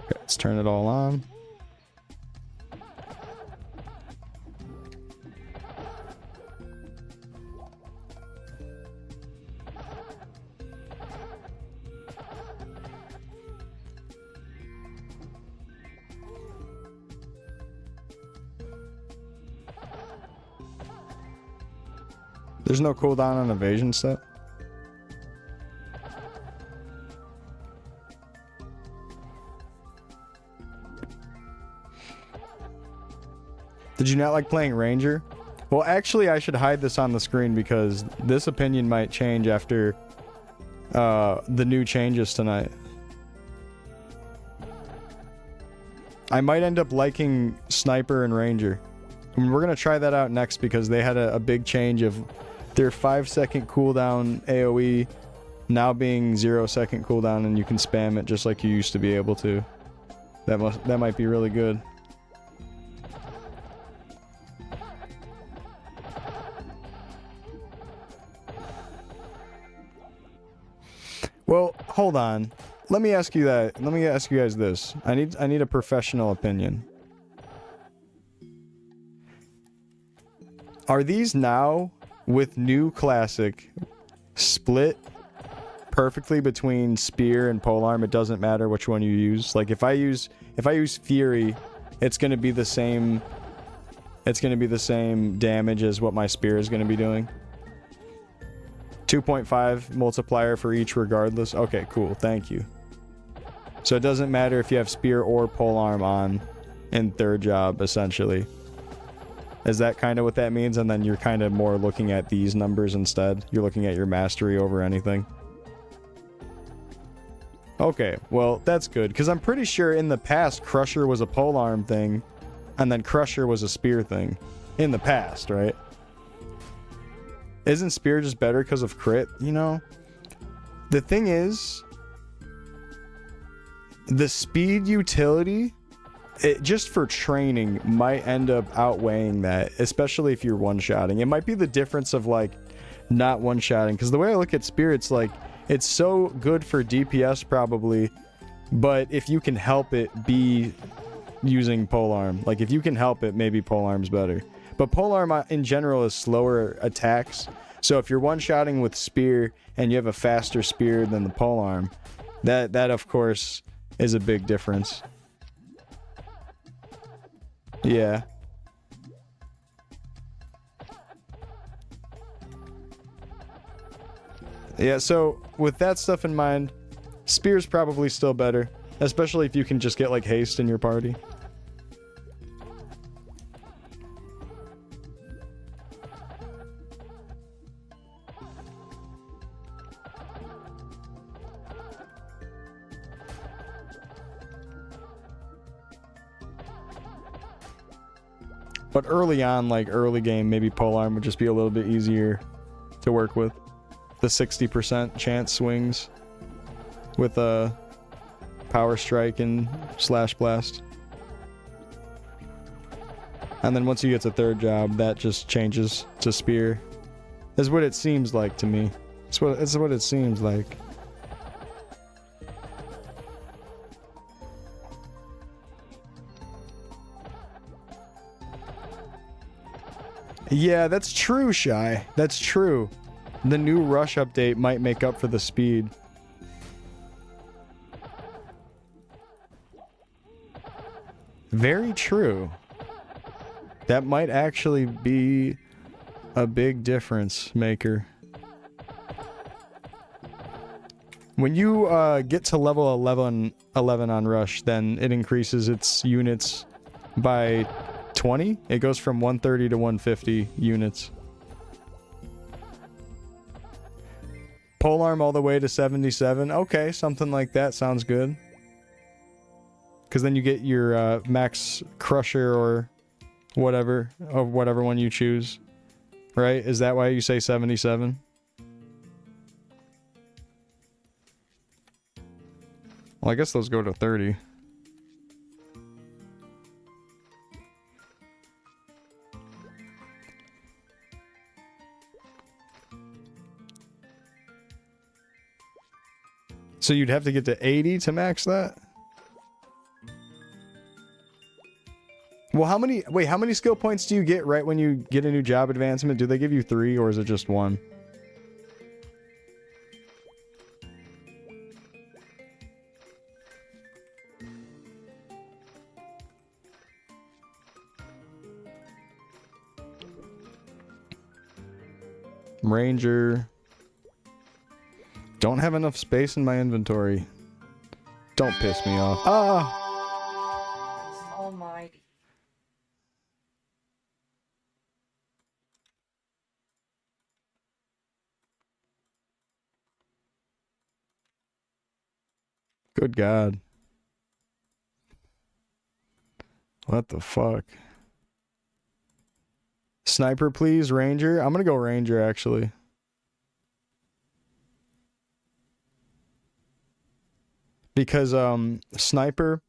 Okay, let's turn it all on. There's no cooldown on evasion step. Did you not like playing Ranger? Well, actually, I should hide this on the screen because this opinion might change after the new changes tonight. I might end up liking Sniper and Ranger. And we're going to try that out next because they had a big change of their 5-second cooldown AoE now being 0-second cooldown, and you can spam it just like you used to be able to. That might be really good. Well, hold on. Let me ask you that. Let me ask you guys this. I need a professional opinion. Are these now with new classic split perfectly between spear and polearm? It doesn't matter which one you use. Like if I use Fury, it's going to be the same. It's going to be the same damage as what my spear is going to be doing. 2.5 multiplier for each regardless. Okay, cool. Thank you. So it doesn't matter if you have spear or polearm on in third job, essentially. Is that kind of what that means? And then you're kind of more looking at these numbers instead. You're looking at your mastery over anything. Okay, well, that's good. Because I'm pretty sure in the past, Crusher was a polearm thing. And then Crusher was a spear thing. In the past, right? Isn't spear just better because of crit, you know? The thing is, the speed utility, it just for training, might end up outweighing that, especially if you're one-shotting. It might be the difference of, like, not one-shotting. Because the way I look at spear, it's like, it's so good for DPS probably, but if you can help it, be using polearm. Like, if you can help it, maybe polearm's better. But polearm in general is slower attacks. So if you're one-shotting with spear and you have a faster spear than the polearm, that of course is a big difference. Yeah. Yeah, so with that stuff in mind, spear's probably still better, especially if you can just get like haste in your party. But early on, like early game, maybe polearm would just be a little bit easier to work with. The 60% chance swings with a power strike and slash blast. And then once you get to third job, that just changes to spear. Is what it seems like to me. It's what it seems like. Yeah, that's true, Shy. That's true. The new Rush update might make up for the speed. Very true. That might actually be a big difference maker. When you get to level 11 on Rush, then it increases its units by 20. It goes from 130 to 150 units. Polearm all the way to 77. Okay, something like that sounds good. Because then you get your max Crusher or whatever one you choose. Right? Is that why you say 77? Well, I guess those go to 30. So you'd have to get to 80 to max that? Well, how many skill points do you get right when you get a new job advancement? Do they give you 3 or is it just 1? Ranger. Don't have enough space in my inventory. Don't piss me off. Ah! Almighty. Good God. What the fuck? Sniper, please. Ranger. I'm gonna go Ranger, actually. Because, Sniper,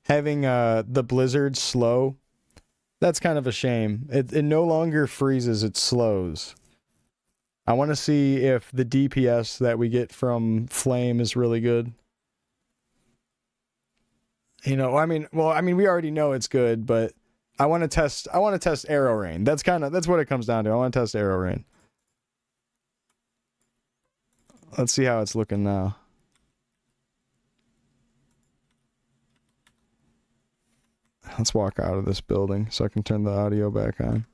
having, the blizzard slow, that's kind of a shame. It no longer freezes, it slows. I want to see if the DPS that we get from Flame is really good. You know, I mean, we already know it's good, but I want to test Arrow Rain. That's what it comes down to. I want to test Arrow Rain. Let's see how it's looking now. Let's walk out of this building so I can turn the audio back on.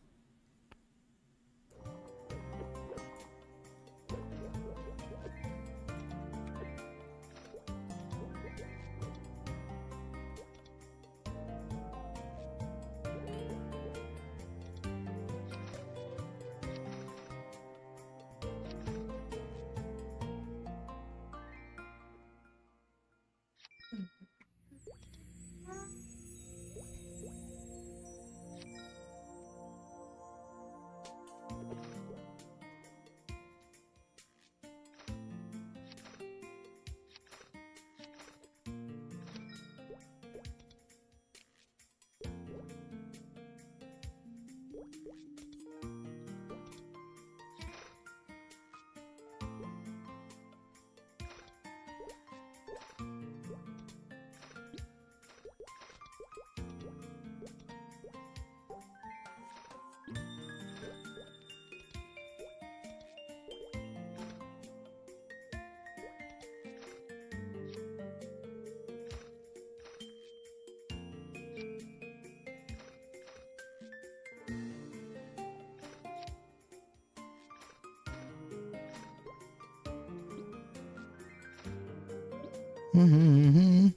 Mm-hmm.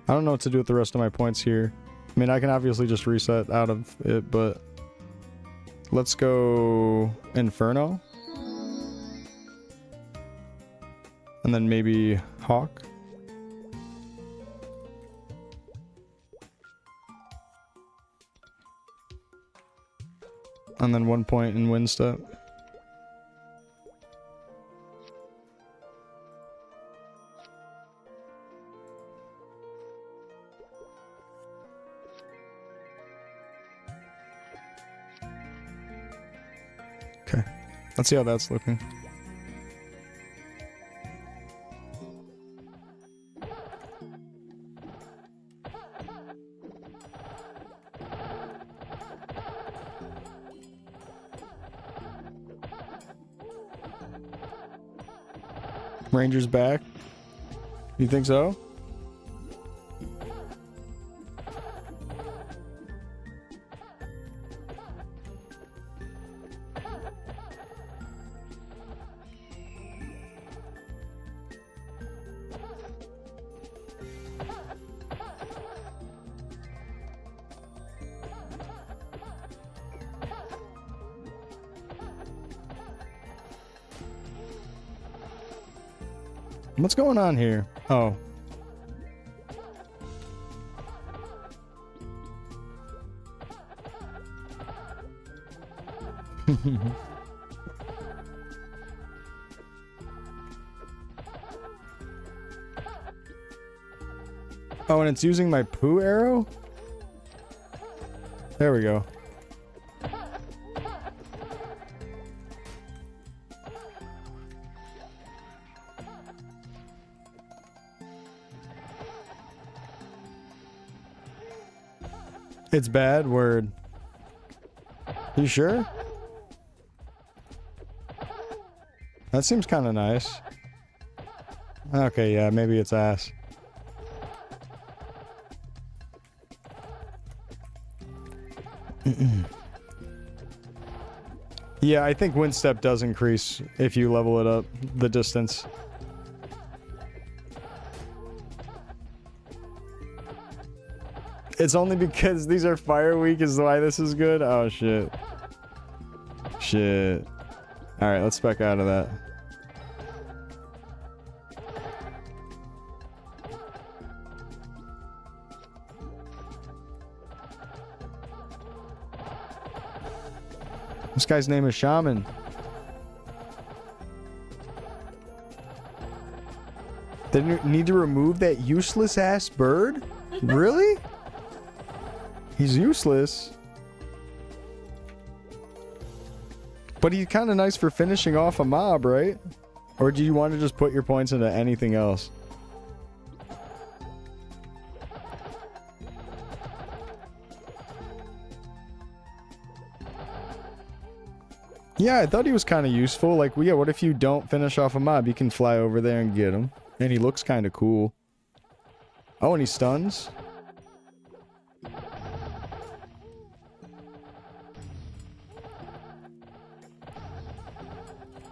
I don't know what to do with the rest of my points here. I mean, I can obviously just reset out of it, but let's go Inferno. And then maybe Hawk. And then 1 point in Wind Step. Okay, let's see how that's looking. Ranger's back. You think so? What's going on here? Oh. Oh, and it's using my poo arrow? There we go. It's bad word. You sure? That seems kind of nice. Okay, yeah, maybe it's ass. Yeah, I think wind step does increase if you level it up, the distance. It's only because these are fire weak is why this is good? Oh, shit. Shit. Alright, let's back out of that. This guy's name is Shaman. They need to remove that useless ass bird? Really? He's useless. But he's kind of nice for finishing off a mob, right? Or do you want to just put your points into anything else? Yeah, I thought he was kind of useful. Like, yeah, what if you don't finish off a mob? You can fly over there and get him. And he looks kind of cool. Oh, and he stuns?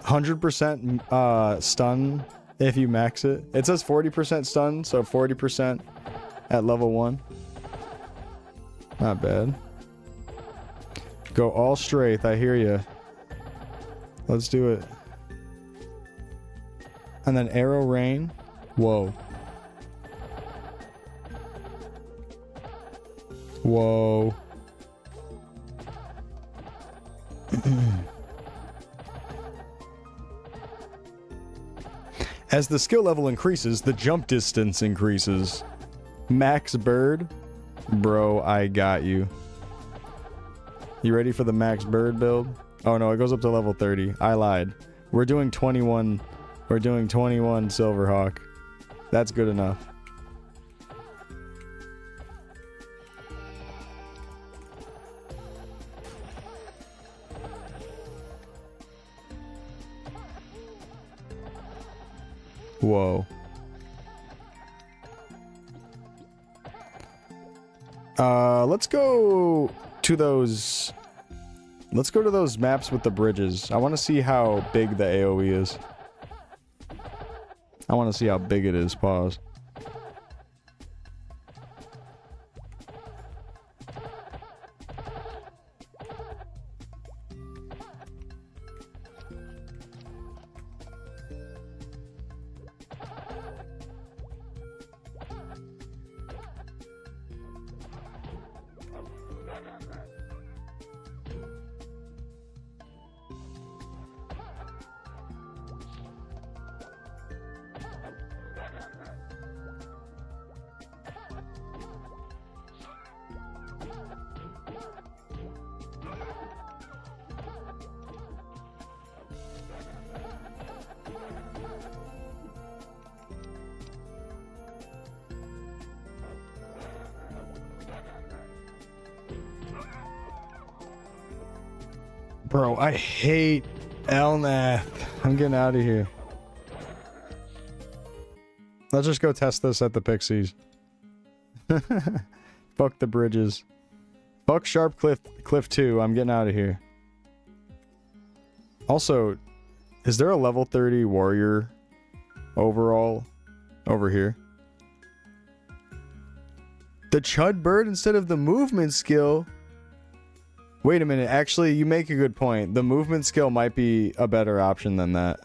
%, stun if you max it. It says 40% stun, so 40% at level 1. Not bad. Go all straight, I hear ya. Let's do it. And then arrow rain. Whoa. Whoa. As the skill level increases, the jump distance increases. Max bird? Bro, I got you. You ready for the max bird build? Oh no, it goes up to level 30. I lied. We're doing 21. We're doing 21 Silverhawk. That's good enough. Whoa. Let's go to those... Let's go to those maps with the bridges. I want to see how big the AoE is. I want to see how big it is. Pause. Bro, I hate Elnath. I'm getting out of here. Let's just go test this at the Pixies. Fuck the bridges. Fuck Sharp Cliff 2. I'm getting out of here. Also, is there a level 30 warrior overall over here? The Chud Bird instead of the movement skill? Wait a minute, actually, you make a good point. The movement skill might be a better option than that.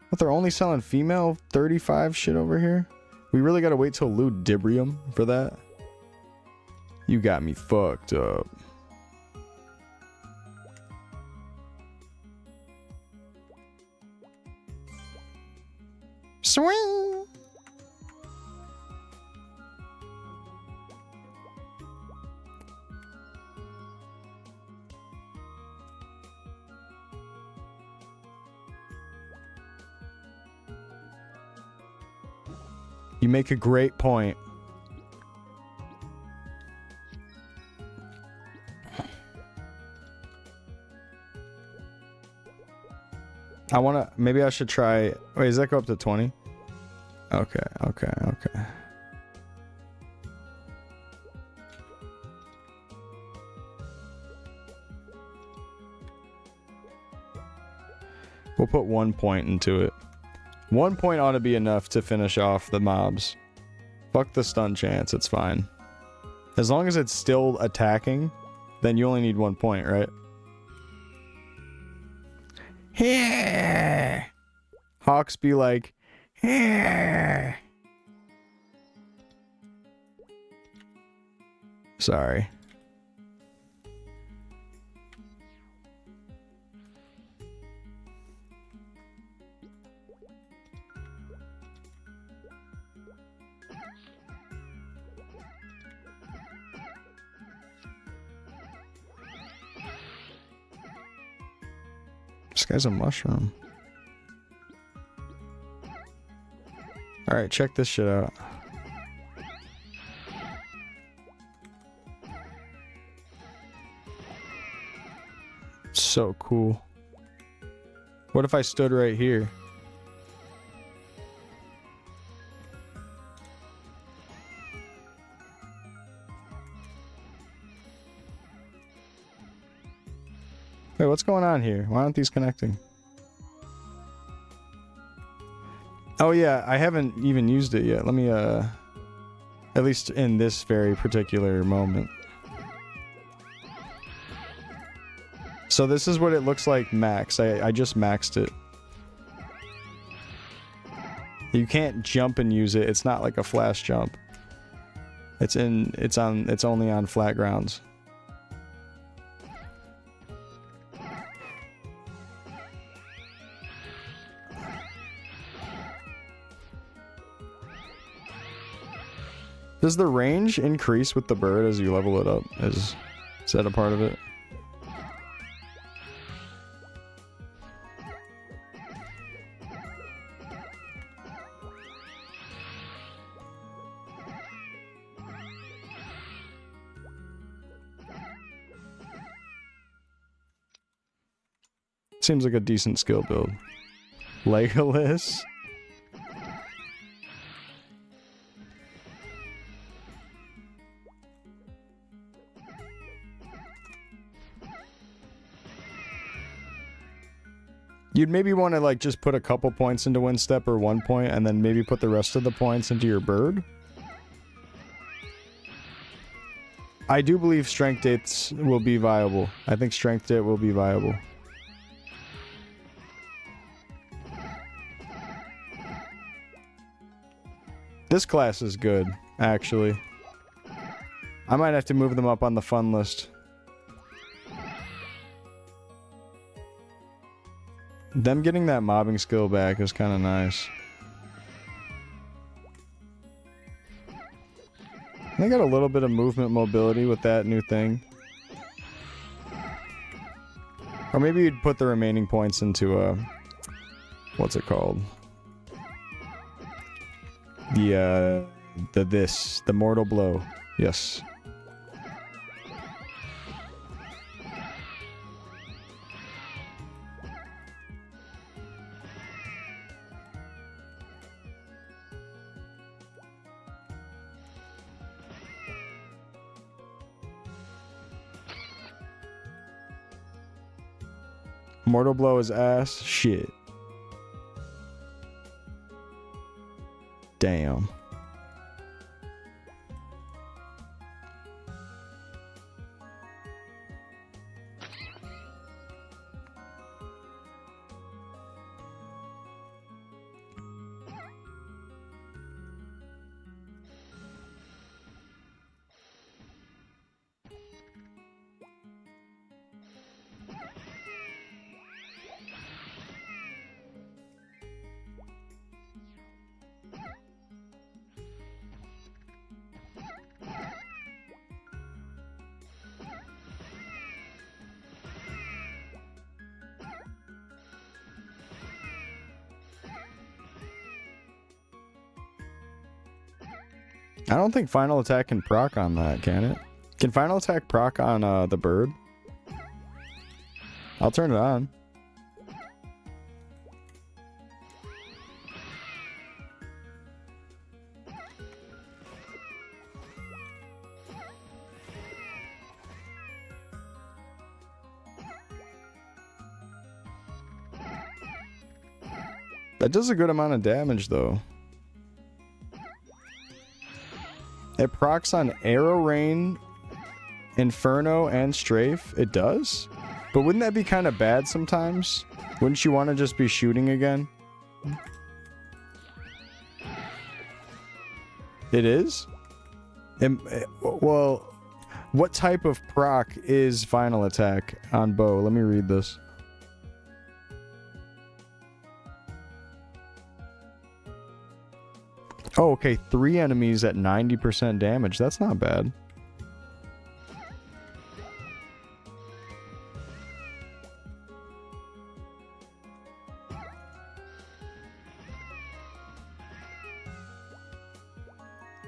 But they're only selling female 35 shit over here? We really gotta wait till Ludibrium for that? You got me fucked up. Swing! You make a great point. I wanna, maybe I should try, wait, does that go up to 20? Okay, okay, okay. We'll put 1 point into it. 1 point ought to be enough to finish off the mobs. Fuck the stun chance, it's fine. As long as it's still attacking, then you only need 1 point, right? Yeah. Hawks be like, yeah. Sorry. This guy's a mushroom. Alright, check this shit out. So cool. What if I stood right here? Wait, what's going on here? Why aren't these connecting? Oh yeah, I haven't even used it yet. Let me, at least in this very particular moment. So this is what it looks like max. I just maxed it. You can't jump and use it. It's not like a flash jump. It's only on flat grounds. Does the range increase with the bird as you level it up? Is that a part of it? Seems like a decent skill build. Legolas? You'd maybe want to like just put a couple points into Wind Step or 1 point and then maybe put the rest of the points into your bird. I do believe strength dates will be viable. I think strength date will be viable. This class is good, actually. I might have to move them up on the fun list. Them getting that mobbing skill back is kind of nice. They got a little bit of movement mobility with that new thing. Or maybe you'd put the remaining points into what's it called? The Mortal Blow. Yes. Mortal Blow is ass. Shit. Damn. I don't think final attack can proc on that, can it? Can final attack proc on the bird? I'll turn it on. That does a good amount of damage, though. It procs on Arrow Rain, Inferno, and Strafe. It does? But wouldn't that be kind of bad sometimes? Wouldn't you want to just be shooting again? It is? Well, what type of proc is final attack on bow? Let me read this. Oh, okay. 3 enemies at 90% damage. That's not bad.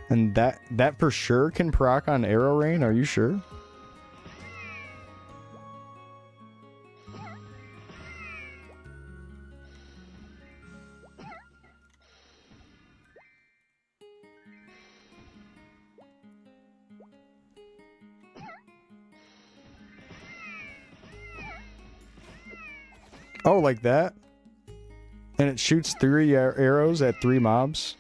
And that for sure can proc on Arrow Rain? Are you sure? Oh, like that? And it shoots 3 arrows at 3 mobs?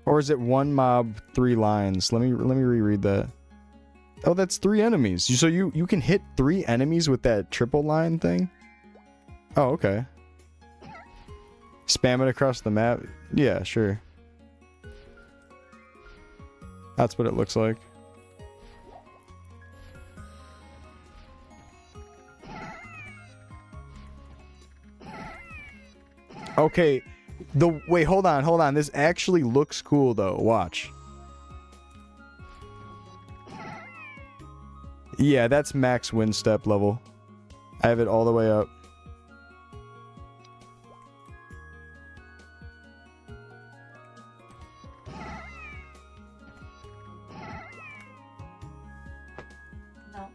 Or is it 1 mob, 3 lines? Let me reread that. Oh, that's 3 enemies. So you can hit 3 enemies with that triple line thing? Oh, okay. Spam it across the map? Yeah, sure. That's what it looks like. Okay. Wait, hold on. This actually looks cool though. Watch. Yeah, that's max wind step level. I have it all the way up. No.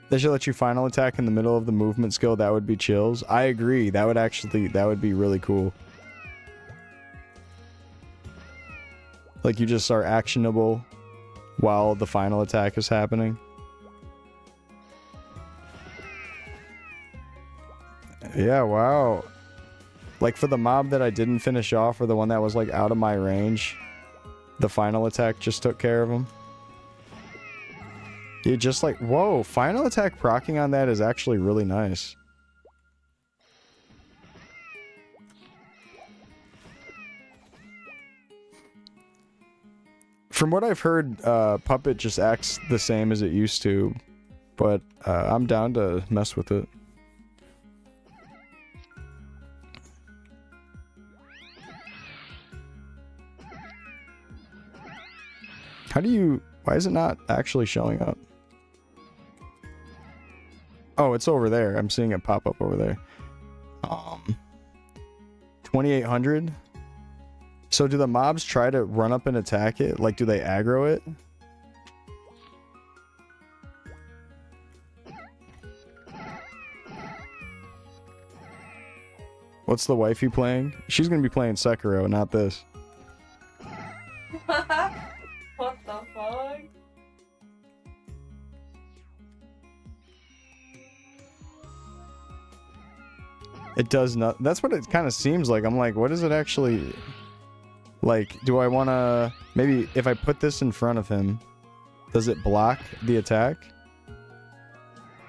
They should let you final attack in the middle of the movement skill. That would be chills. I agree. That would be really cool. Like you just are actionable while the final attack is happening. Yeah, wow. Like for the mob that I didn't finish off, or the one that was like out of my range, the final attack just took care of him. You just like, whoa, final attack proccing on that is actually really nice. From what I've heard, Puppet just acts the same as it used to, but I'm down to mess with it. Why is it not actually showing up? Oh, it's over there. I'm seeing it pop up over there. 2800? So do the mobs try to run up and attack it? Like, do they aggro it? What's the wifey playing? She's gonna be playing Sekiro, not this. What the fuck? It does not. That's what it kind of seems like. I'm like, what is it actually? Like, do I want to... Maybe if I put this in front of him, does it block the attack?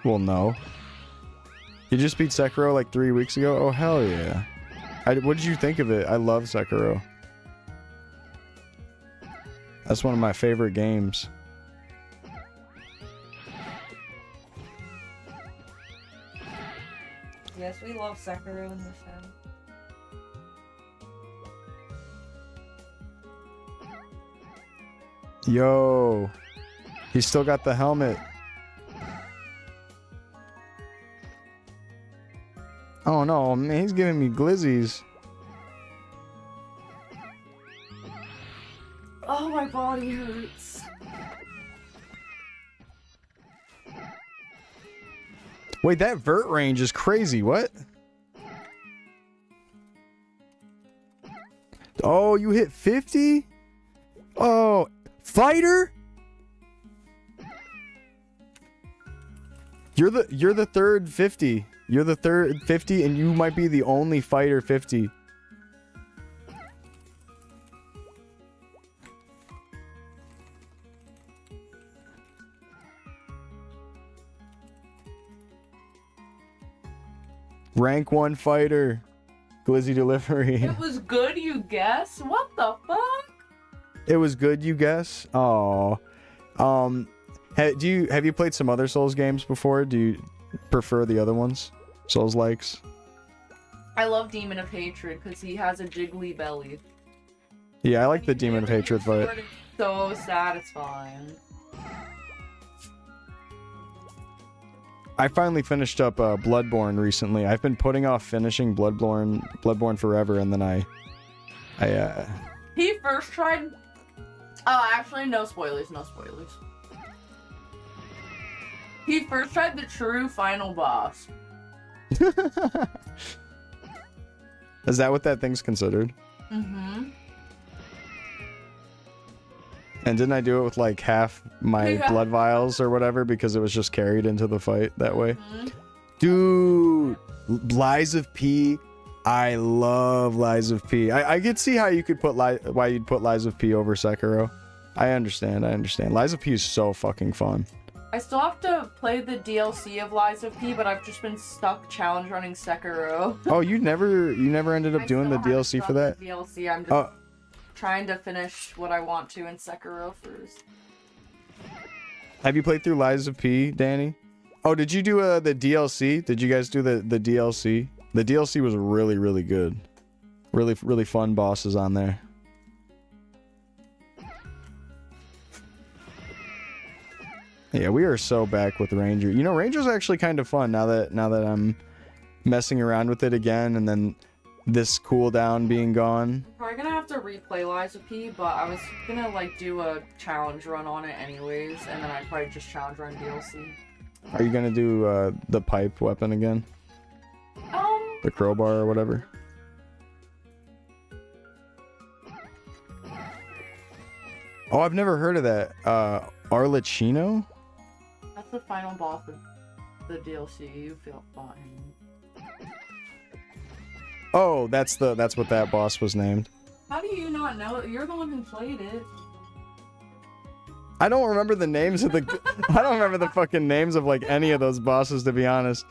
Well, no. You just beat Sekiro like 3 weeks ago? Oh, hell yeah. What did you think of it? I love Sekiro. That's one of my favorite games. Yes, we love Sekiro in this house. Yo. He's still got the helmet. Oh no, man, he's giving me glizzies. Oh, my body hurts. Wait, that vert range is crazy. What? Oh, you hit 50? Oh, fighter? You're the third 50. You're the third 50 and you might be the only fighter 50. Rank 1 fighter. Glizzy delivery. It was good, you guess? What the fuck? It was good, you guess? Oh. Have you played some other Souls games before? Do you prefer the other ones? Souls likes? I love Demon of Hatred because he has a jiggly belly. Yeah, I like the Demon of Hatred fight. It's so satisfying. I finally finished up Bloodborne recently. I've been putting off finishing Bloodborne forever, and then I He first tried. Oh, actually, no spoilers, no spoilers. He first tried the true final boss. Is that what that thing's considered? Mm-hmm. And didn't I do it with like half my blood vials or whatever because it was just carried into the fight that way? Mm-hmm. Dude, Lies of P. I love Lies of P. I could see how you could put why you'd put Lies of P over Sekiro. I understand. Lies of P is so fucking fun. I still have to play the DLC of Lies of P, but I've just been stuck challenge running Sekiro. Oh, you never ended up doing the DLC for that? The DLC, I'm just trying to finish what I want to in Sekiro first. Have you played through Lies of P, Danny? Oh, did you do the DLC? Did you guys do the DLC? The DLC was really, really good. Really, really fun bosses on there. Yeah, we are so back with Ranger. You know, Ranger's actually kind of fun now that I'm messing around with it again, and then this cooldown being gone. Probably gonna have to replay Lies of P, but I was gonna like do a challenge run on it anyways, and then I'd probably just challenge run DLC. Are you gonna do the pipe weapon again? The crowbar or whatever? Oh, I've never heard of that. Arlecchino? That's the final boss of the DLC. You feel fine. Oh, that's what that boss was named. How do you not know it? You're the one who played it. I don't remember the names of the I don't remember the fucking names of like any of those bosses, to be honest.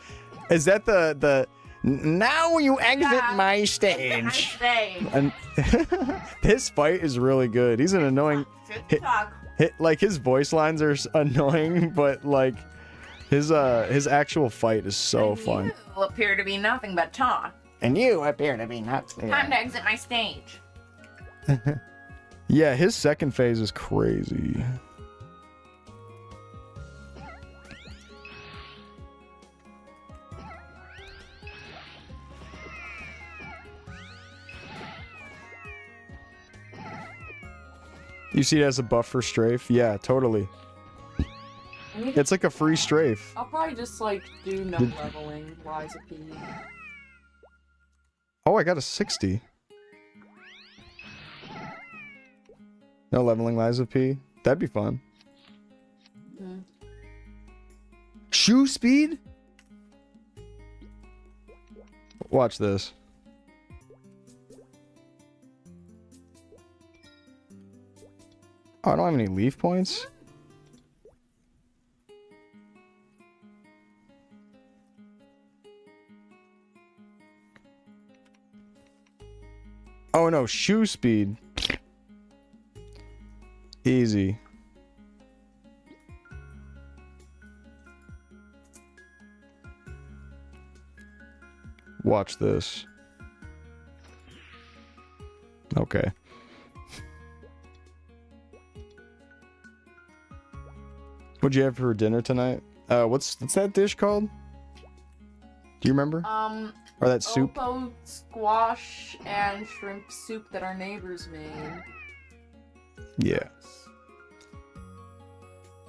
Is that the now you exit my stage? And this fight is really good. He's an annoying like his voice lines are annoying, but like his actual fight is so fun. You appear to be nothing but talk. And you appear to be nuts. Time to exit my stage. Yeah, his second phase is crazy. You see it as a buff for strafe? Yeah, totally. It's like a free strafe. I'll probably just like do no leveling Lies of P. Oh, I got a 60. No leveling Lies of P. That'd be fun. Mm-hmm. Shoe speed? Watch this. Oh, I don't have any leaf points. Oh no, shoe speed. Easy. Watch this. Okay. What'd you have for dinner tonight? What's that dish called? Do you remember? Or that soup? Opo squash and shrimp soup that our neighbors made. Yeah.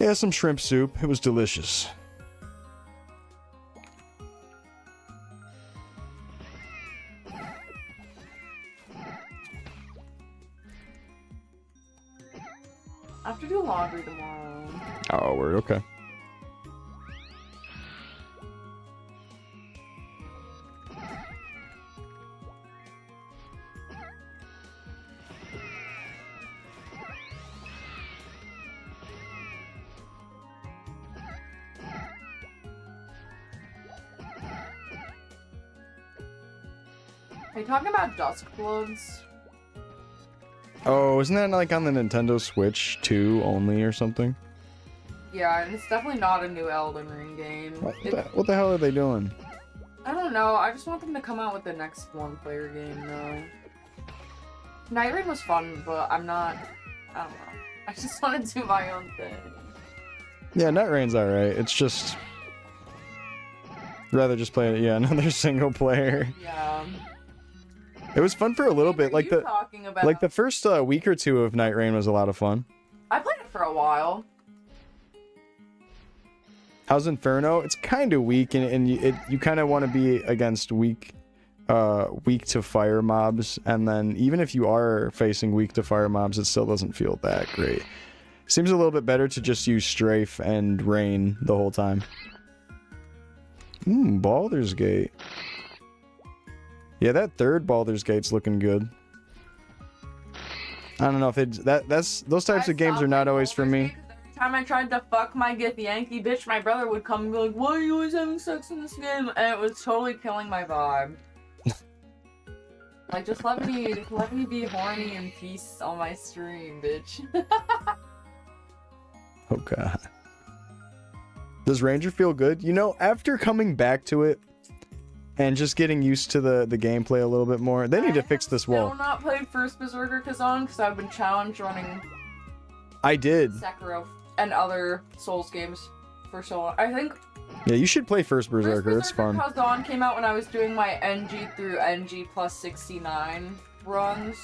Yeah, some shrimp soup. It was delicious. I have to do laundry tomorrow. Oh, word. Okay. Are you talking about dusk bloods? Oh, isn't that like on the Nintendo Switch 2 only or something? Yeah, and it's definitely not a new Elden Ring game. What the hell are they doing? I don't know. I just want them to come out with the next one-player game, though. Night Rain was fun, but I don't know. I just want to do my own thing. Yeah, Night Rain's alright. It's just... rather just play it, yeah, another single player. Yeah. It was fun for a little bit. Like the first week or two of Night Rain was a lot of fun. I played it for a while. How's Inferno? It's kind of weak, and you kind of want to be against weak to fire mobs, and then even if you are facing weak to fire mobs, it still doesn't feel that great. Seems a little bit better to just use strafe and rain the whole time. Baldur's Gate. Yeah, that third Baldur's Gate's looking good. I don't know if it's those types of games are not always for me. Every time I tried to fuck my Githyanki bitch, my brother would come and be like, "Why are you always having sex in this game?" And it was totally killing my vibe. Like, just let me be horny in peace on my stream, bitch. Oh god. Does Ranger feel good? You know, after coming back to it and just getting used to the gameplay a little bit more, they need to fix this wall. I have still not played First Berserker Kazan because I've been challenged running I did. Sekiro and other Souls games for so long. I think Yeah, you should play First Berserker. It's fun. Kazan came out when I was doing my NG through NG plus 69 runs,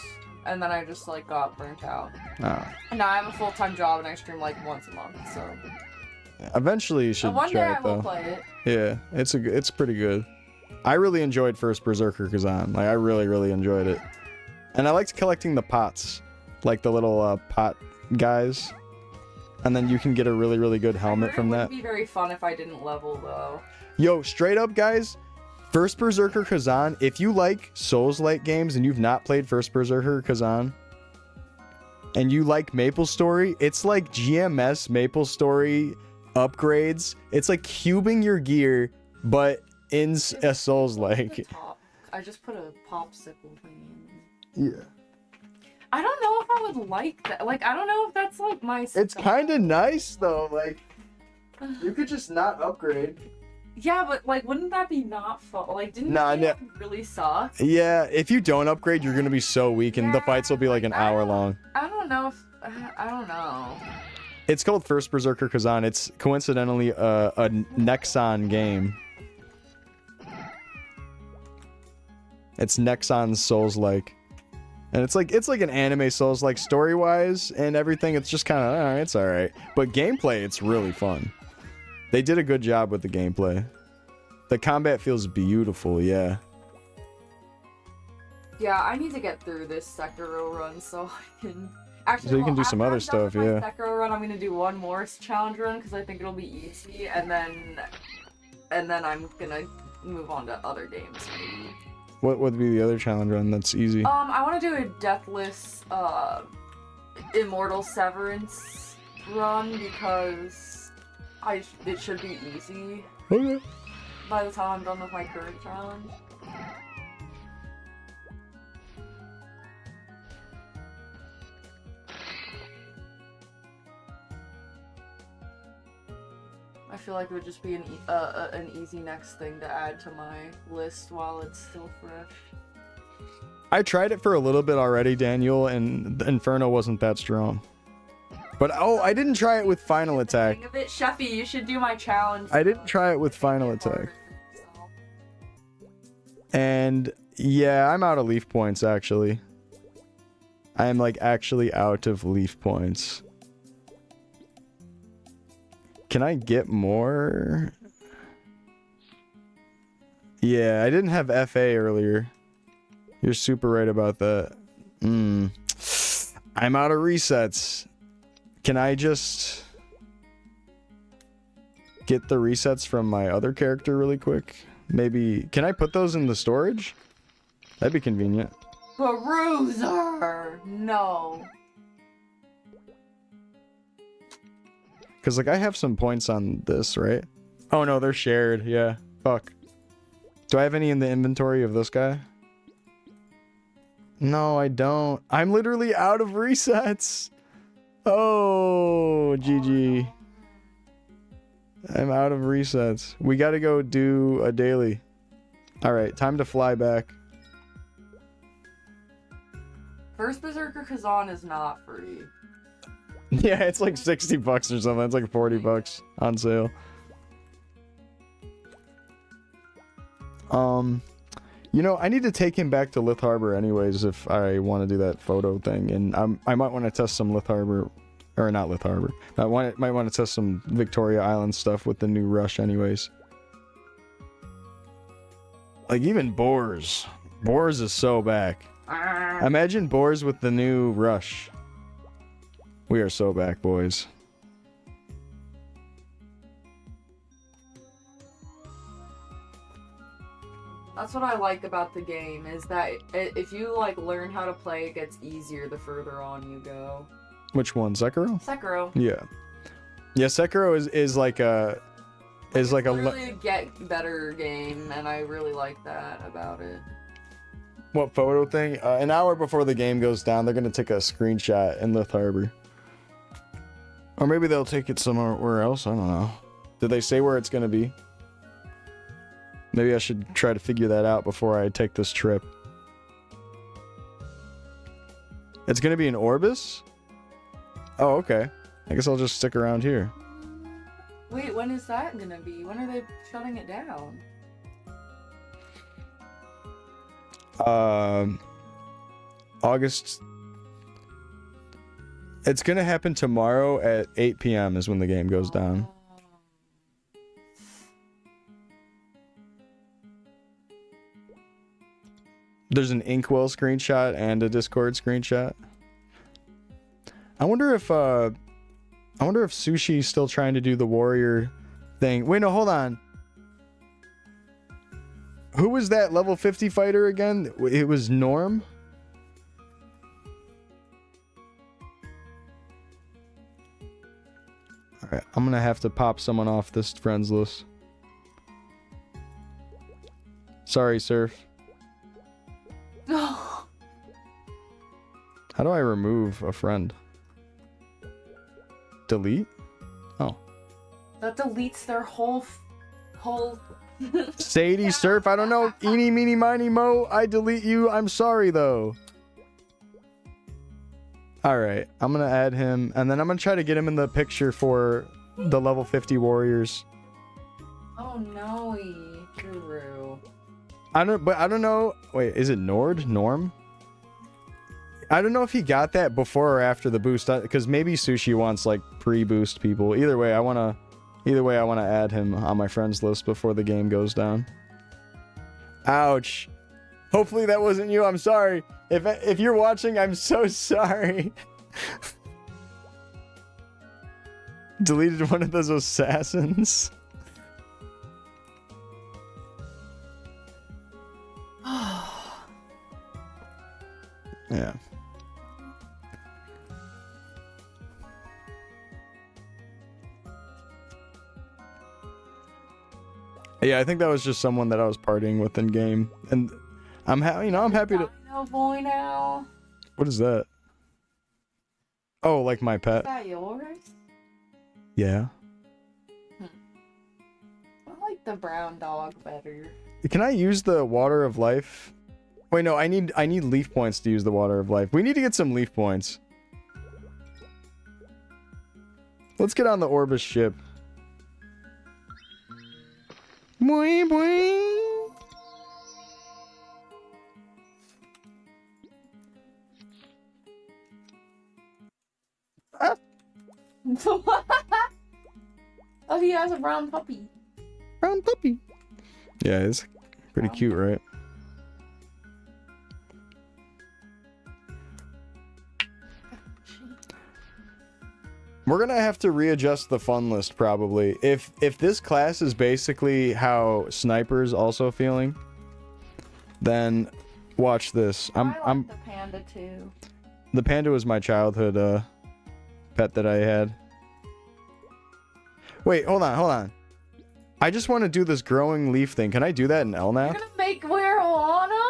and then I just like got burnt out. Oh. And now I have a full-time job and I stream like once a month, so. Eventually you should one day try I it will though. play it. Yeah, it's pretty good. I really enjoyed First Berserker Kazan. Like I really enjoyed it. And I liked collecting the pots. Like the little pot guys. And then you can get a really good helmet from that. It would be very fun if I didn't level though. Yo, straight up guys, First Berserker Kazan, if you like Souls-like games and you've not played First Berserker Kazan, and you like Maplestory, it's like GMS Maplestory upgrades. It's like cubing your gear, but in a Souls-like. I just put a popsicle thing Yeah. in. I don't know if I would like that. Like, I don't know if that's like my style. It's kind of nice though. Like, you could just not upgrade. Yeah, but like, wouldn't that be not fun? Like, didn't Nah, really suck? Yeah, if you don't upgrade, you're gonna be so weak, and the fights will be like an hour long. I don't know if I don't know. It's called First Berserker Kazan. It's coincidentally a Nexon game. It's Nexon's Souls-like. And it's like an anime Souls-like story-wise and everything. It's just kind of, alright, it's alright. But gameplay, it's really fun. They did a good job with the gameplay. The combat feels beautiful, yeah. Yeah, I need to get through this Sekiro run so I can... Actually, So you can do some after other I'm done with stuff, my yeah. Sekiro run, I'm gonna do one more challenge run because I think it'll be easy, and then I'm gonna move on to other games maybe. What would be the other challenge run that's easy? I want to do a Deathless, Immortal Severance run because it should be easy Okay. by the time I'm done with my current challenge. I feel like it would just be an easy next thing to add to my list while it's still fresh. I tried it for a little bit already, Daniel, and Inferno wasn't that strong. But oh, I didn't try it with final attack. Think of it, Sheffy, you should do my challenge. I didn't try it with final attack. And yeah, I'm out of leaf points actually. I am like actually out of leaf points. Can I get more? Yeah, I didn't have FA earlier. You're super right about that. I'm out of resets. Can I just get the resets from my other character really quick? Maybe, can I put those in the storage? That'd be convenient. Bruiser! No. Because, like, I have some points on this, right? Oh, no, they're shared. Yeah. Fuck. Do I have any in the inventory of this guy? No, I don't. I'm literally out of resets. Oh, GG. I'm out of resets. We gotta go do a daily. Alright, time to fly back. First Berserker Kazan is not free. Yeah, it's like 60 bucks or something. It's like 40 bucks on sale. You know, I need to take him back to Lith Harbor anyways if I want to do that photo thing. And I might want to test some Lith Harbor, or not Lith Harbor. I might want to test some Victoria Island stuff with the new Rush anyways. Like even Boars. Boars is so back. Imagine Boars with the new Rush. We are so back, boys. That's what I like about the game, is that if you like learn how to play, it gets easier the further on you go. Which one? Sekiro? Sekiro. Yeah. Yeah, Sekiro is like a really a get better game, and I really like that about it. What photo thing? An hour before the game goes down, they're gonna take a screenshot in Lith Harbor. Or maybe they'll take it somewhere else. I don't know. Did they say where it's gonna be? Maybe I should try to figure that out before I take this trip. It's gonna be in Orbis? Oh, okay. I guess I'll just stick around here. Wait, when is that gonna be? When are they shutting it down? August. It's gonna happen tomorrow at 8 p.m. is when the game goes down. There's an Inkwell screenshot and a Discord screenshot. I wonder if Sushi's still trying to do the warrior thing. Wait, no, hold on. Who was that level 50 fighter again? It was Norm? Alright, I'm gonna have to pop someone off this friends list. Sorry, Surf. How do I remove a friend? Delete? Oh. That deletes their whole Sadie, Surf, I don't know. Eeny, meeny, miny, mo. I delete you. I'm sorry, though. Alright, I'm gonna add him, and then I'm gonna try to get him in the picture for the level 50 warriors. Oh no, Guru. I don't know. Wait, is it Nord? Norm? I don't know if he got that before or after the boost, because maybe Sushi wants like pre-boost people. Either way, I wanna add him on my friends list before the game goes down. Ouch. Hopefully that wasn't you. I'm sorry. If you're watching, I'm so sorry. Deleted one of those assassins. Yeah. Yeah, I think that was just someone that I was partying with in game, and I'm happy to. No boy now. What is that? Oh, like my pet. Is that yours? Yeah. I like the brown dog better. Can I use the water of life? Wait, no, I need leaf points to use the water of life. We need to get some leaf points. Let's get on the Orbis ship. Boing, boing. Ah. Oh, he has a brown puppy. Brown puppy. Yeah, it's pretty cute, right? We're gonna have to readjust the fun list probably. If this class is basically how Sniper's also feeling, then watch this. I like the panda too. The panda was my childhood pet that I had. Wait, hold on. I just want to do this growing leaf thing. Can I do that in LNAP? You're gonna make marijuana?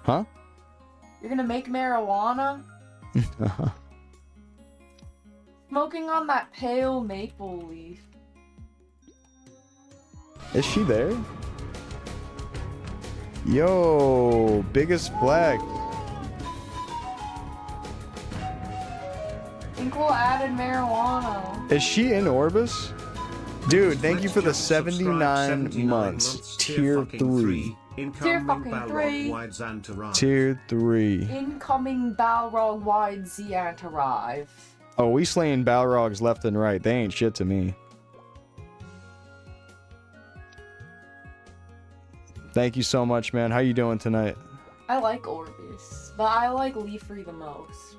Huh? You're gonna make marijuana? Smoking on that pale maple leaf. Is she there? Yo, biggest flag. Think we'll add in marijuana. Is she in Orbis? Dude, thank you for the 79 months. Tier 3. Tier fucking 3. Tier 3. Incoming Balrog wide Ziant arrive. Oh, we slaying Balrogs left and right. They ain't shit to me. Thank you so much, man. How you doing tonight? I like Orbis, but I like Leafrey the most.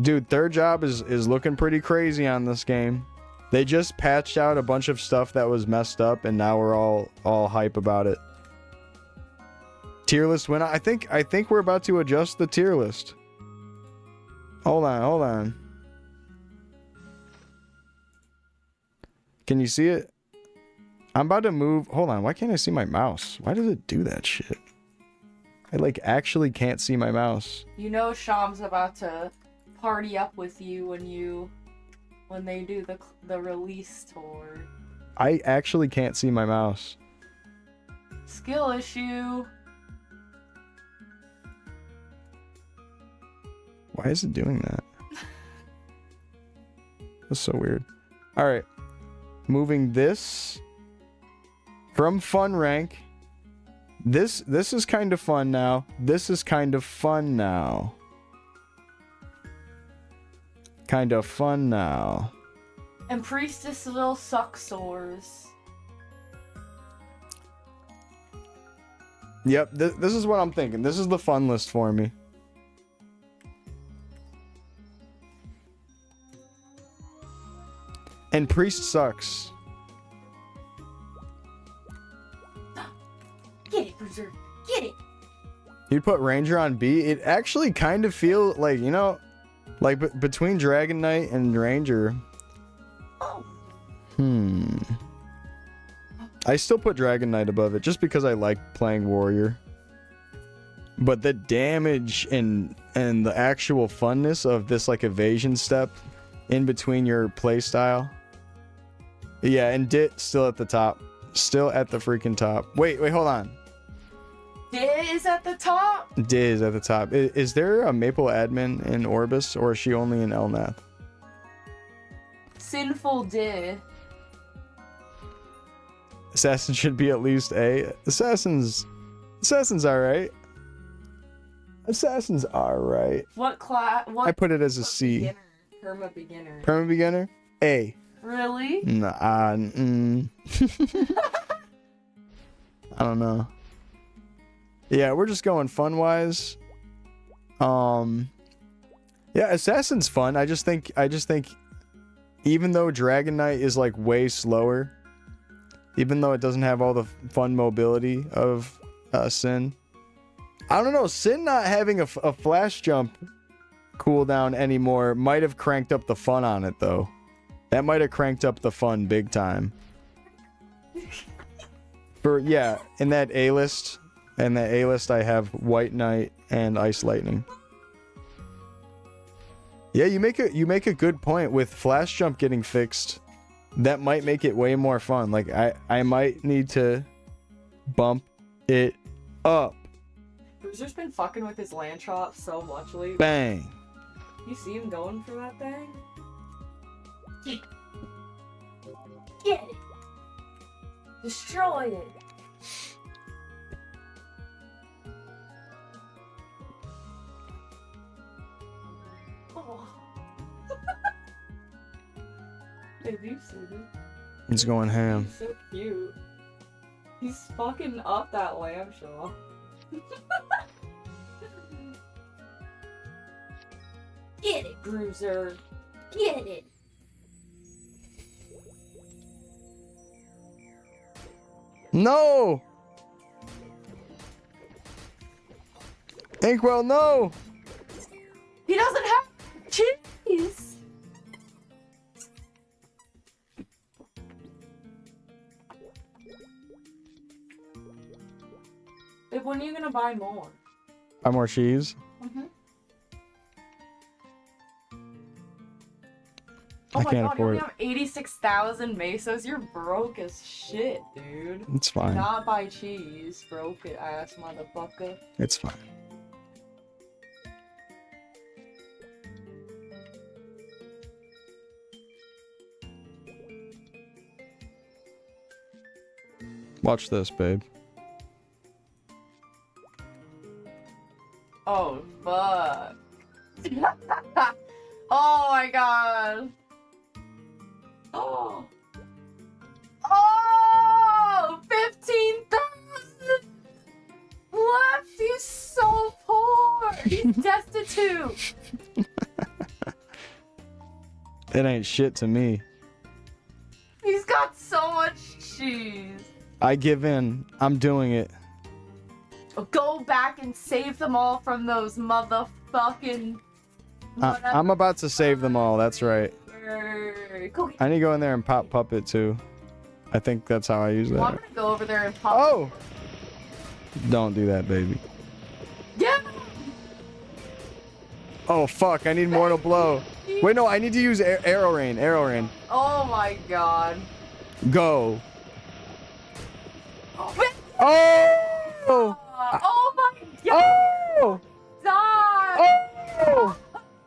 Dude, third job is looking pretty crazy on this game. They just patched out a bunch of stuff that was messed up, and now we're all hype about it. Tier list win. I think we're about to adjust the tier list. Hold on. Can you see it? I'm about to move. Hold on. Why can't I see my mouse? Why does it do that shit? I like actually can't see my mouse. You know Sham's about to party up with you when they do the release tour. I actually can't see my mouse. Skill issue. Why is it doing that? That's so weird. All right. Moving this from fun rank. This is kind of fun now. This is kind of fun now. Kind of fun now. And Priestess little suck sores. Yep, this is what I'm thinking. This is the fun list for me. And Priest sucks. Get it, Berserk. Get it. You'd put Ranger on B. It actually kind of feel like, you know, like between Dragon Knight and Ranger. Oh. I still put Dragon Knight above it just because I like playing Warrior. But the damage and the actual funness of this like evasion step in between your playstyle. Yeah, and Dit still at the top. Still at the freaking top. Wait, hold on. Dit is at the top? Dit is at the top. Is there a Maple admin in Orbis, or is she only in Elnath? Sinful Dit. Assassin should be at least A. Assassin's alright. Assassin's alright. What class? I put it as a C. Beginner. Perma beginner. Perma beginner? A. Really? Nah, I don't know. Yeah, we're just going fun-wise. Yeah, Assassin's fun. I just think even though Dragon Knight is like way slower, even though it doesn't have all the fun mobility of Sin. I don't know, Sin not having a flash jump cooldown anymore might have cranked up the fun on it though. That might have cranked up the fun big time. Yeah, in that A list, I have White Knight and Ice Lightning. Yeah, you make a good point with flash jump getting fixed. That might make it way more fun. Like I might need to bump it up. Bruiser's been fucking with his land chop so much lately. Bang. You see him going for that thing? Get it! Destroy it! Oh. Have you seen it? He's going ham. He's so cute. He's fucking up that lamb shaw. Get it, Bruiser! Get it! No! Inkwell, no! He doesn't have cheese! Babe, when are you gonna buy more? Buy more cheese? Mm-hmm. I Oh my can't god, you afford only it. have 86,000 mesos? You're broke as shit, dude. It's fine. Not buy cheese, broke it ass motherfucker. It's fine. Watch this, babe. Oh, fuck. Oh my god. Oh. Oh! 15,000! Left, he's so poor! He's destitute! It ain't shit to me. He's got so much cheese. I give in. I'm doing it. Go back and save them all from those motherfucking... I'm about to save them all. That's right. Go I need to go in there and pop puppet too. I think that's how I use I'm that. gonna go over there and pop. Oh! Don't do that, baby. Yeah! Oh, fuck. I need mortal blow. Wait, no. I need to use arrow rain. Arrow rain. Oh my god. Go. Oh, Oh! oh my god! Oh! Die! Oh!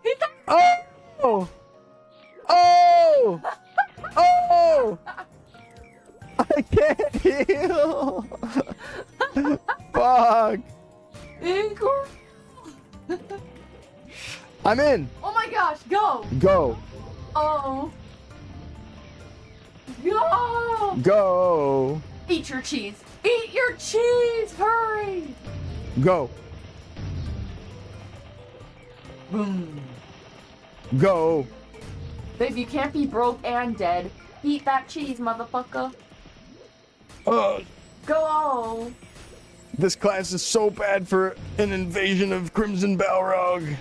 He died! Oh! Oh! Oh! I can't heal! Fuck! Incredible! I'm in! Oh my gosh, go! Go! Oh! Go! Go! Eat your cheese! Eat your cheese! Hurry! Go! Boom! Go! Babe, you can't be broke and dead. Eat that cheese, motherfucker. Go! This class is so bad for an invasion of Crimson Balrog.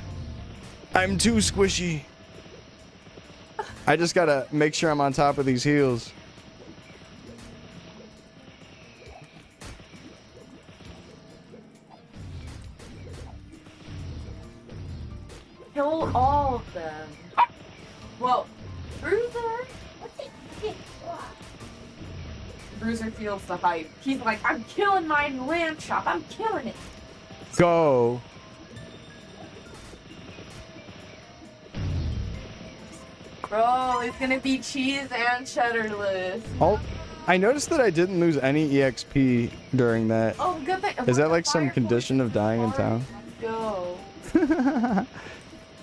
I'm too squishy. I just gotta make sure I'm on top of these heals. Kill all of them. Whoa. Bruiser! What's it? Bruiser feels the hype. He's like, I'm killing my lamb chop. I'm killing it. Go. Bro, it's gonna be cheese and cheddarless. Oh, I noticed that I didn't lose any EXP during that. Oh, good thing. Is that like some condition of dying in town? Let's go.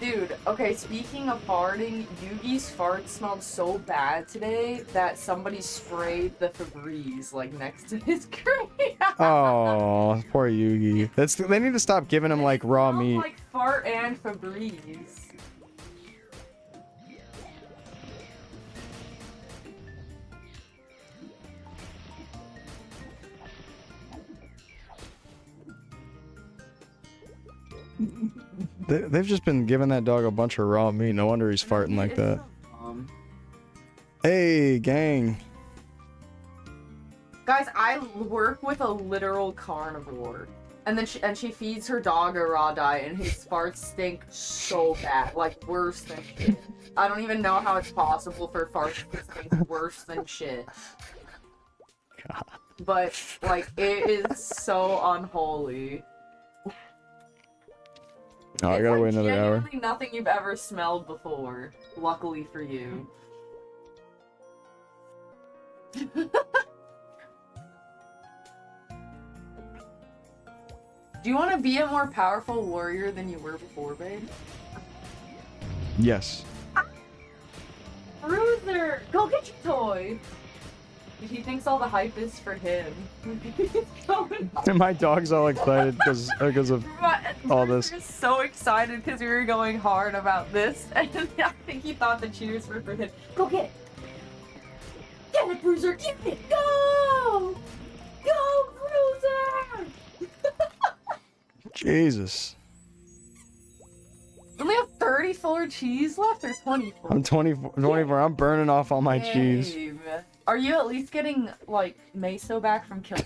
Dude, okay, speaking of farting, Yugi's fart smelled so bad today that somebody sprayed the Febreze, like, next to his crate. Oh, poor Yugi. They need to stop giving him like raw Smelled meat. like fart and Febreze. They've just been giving that dog a bunch of raw meat. No wonder he's farting like that. Hey, gang. Guys, I work with a literal carnivore. And then she feeds her dog a raw diet, and his farts stink so bad, like worse than shit. I don't even know how it's possible for farts to stink worse than shit. God. But like, it is so unholy. Oh, I It's gotta like wait another hour. genuinely nothing you've ever smelled before. Luckily for you. Do you want to be a more powerful warrior than you were before, babe? Yes. Bruiser, go get your toy. He thinks all the hype is for him. And my dog's all excited because of all this. Bruiser is so excited because we were going hard about this, and I think he thought the cheers were for him. Go get it. Get it, Bruiser. Get it. Go. Go, Bruiser. Jesus. We only have 34 cheese left, or 24? I'm 24. I'm burning off all my cheese. Babe. Are you at least getting, like, Meso back from killing?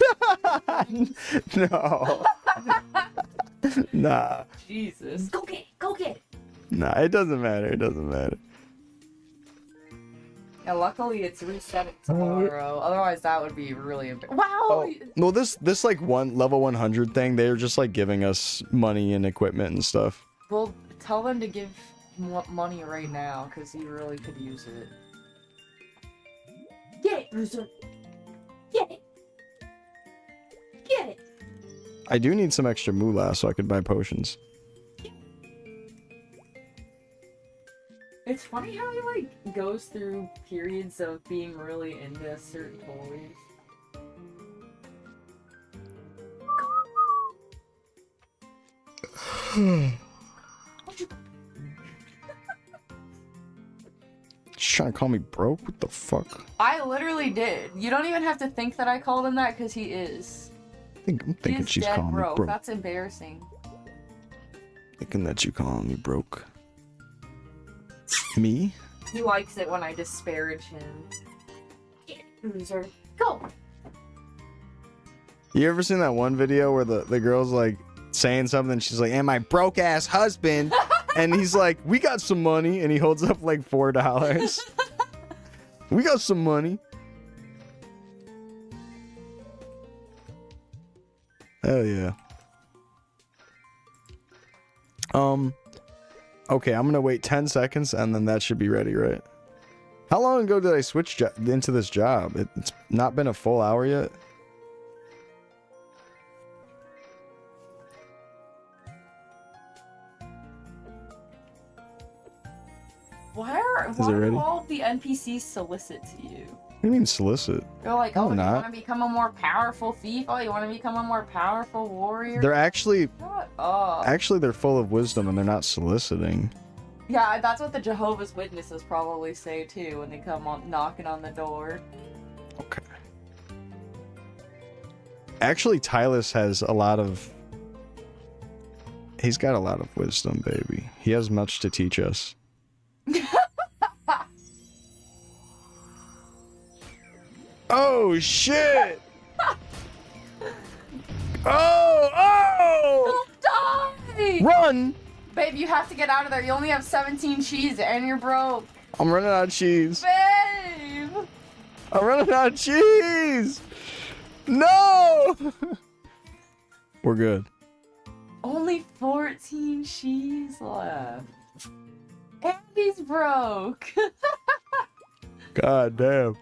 No. Nah. Jesus. Go get it. Go get it. Nah, it doesn't matter. It doesn't matter. Yeah, luckily it's resetting tomorrow. Otherwise, that would be really wow. Oh, well, this like level 100 thing, they're just like giving us money and equipment and stuff. Well, tell them to give money right now, because he really could use it. Get it, Bruiser. Get it. Get it. I do need some extra moolah so I could buy potions. It's funny how he, like, goes through periods of being really into certain toys. Just trying to call me broke? What the fuck? I literally did. You don't even have to think that I called him that, because he is. I'm thinking He is she's dead calling me broke. That's embarrassing. Thinking that you calling me broke. Me? He likes it when I disparage him. Get it, Bruiser. Go! You ever seen that one video where the girl's like saying something, she's like, and my broke ass husband, and he's like, we got some money, and he holds up like $4. We got some money. Hell yeah. Okay, I'm gonna wait 10 seconds and then that should be ready, right? How long ago did I switch into this job? It's not been a full hour yet. Why ready? do all of the NPCs solicit to you? What do you mean solicit? They're like, No, oh, you not. want to become a more powerful thief? Oh, you want to become a more powerful warrior? They're actually Shut up. they're full of wisdom and they're not soliciting. Yeah, that's what the Jehovah's Witnesses probably say too when they come on knocking on the door. Okay. Actually, Tylus has a lot of... He's got a lot of wisdom, baby. He has much to teach us. Oh, shit! Oh! Don't die! Run! Babe, you have to get out of there. You only have 17 cheese and you're broke. I'm running out of cheese. Babe! I'm running out of cheese! No! We're good. Only 14 cheese left. And he's broke. God damn.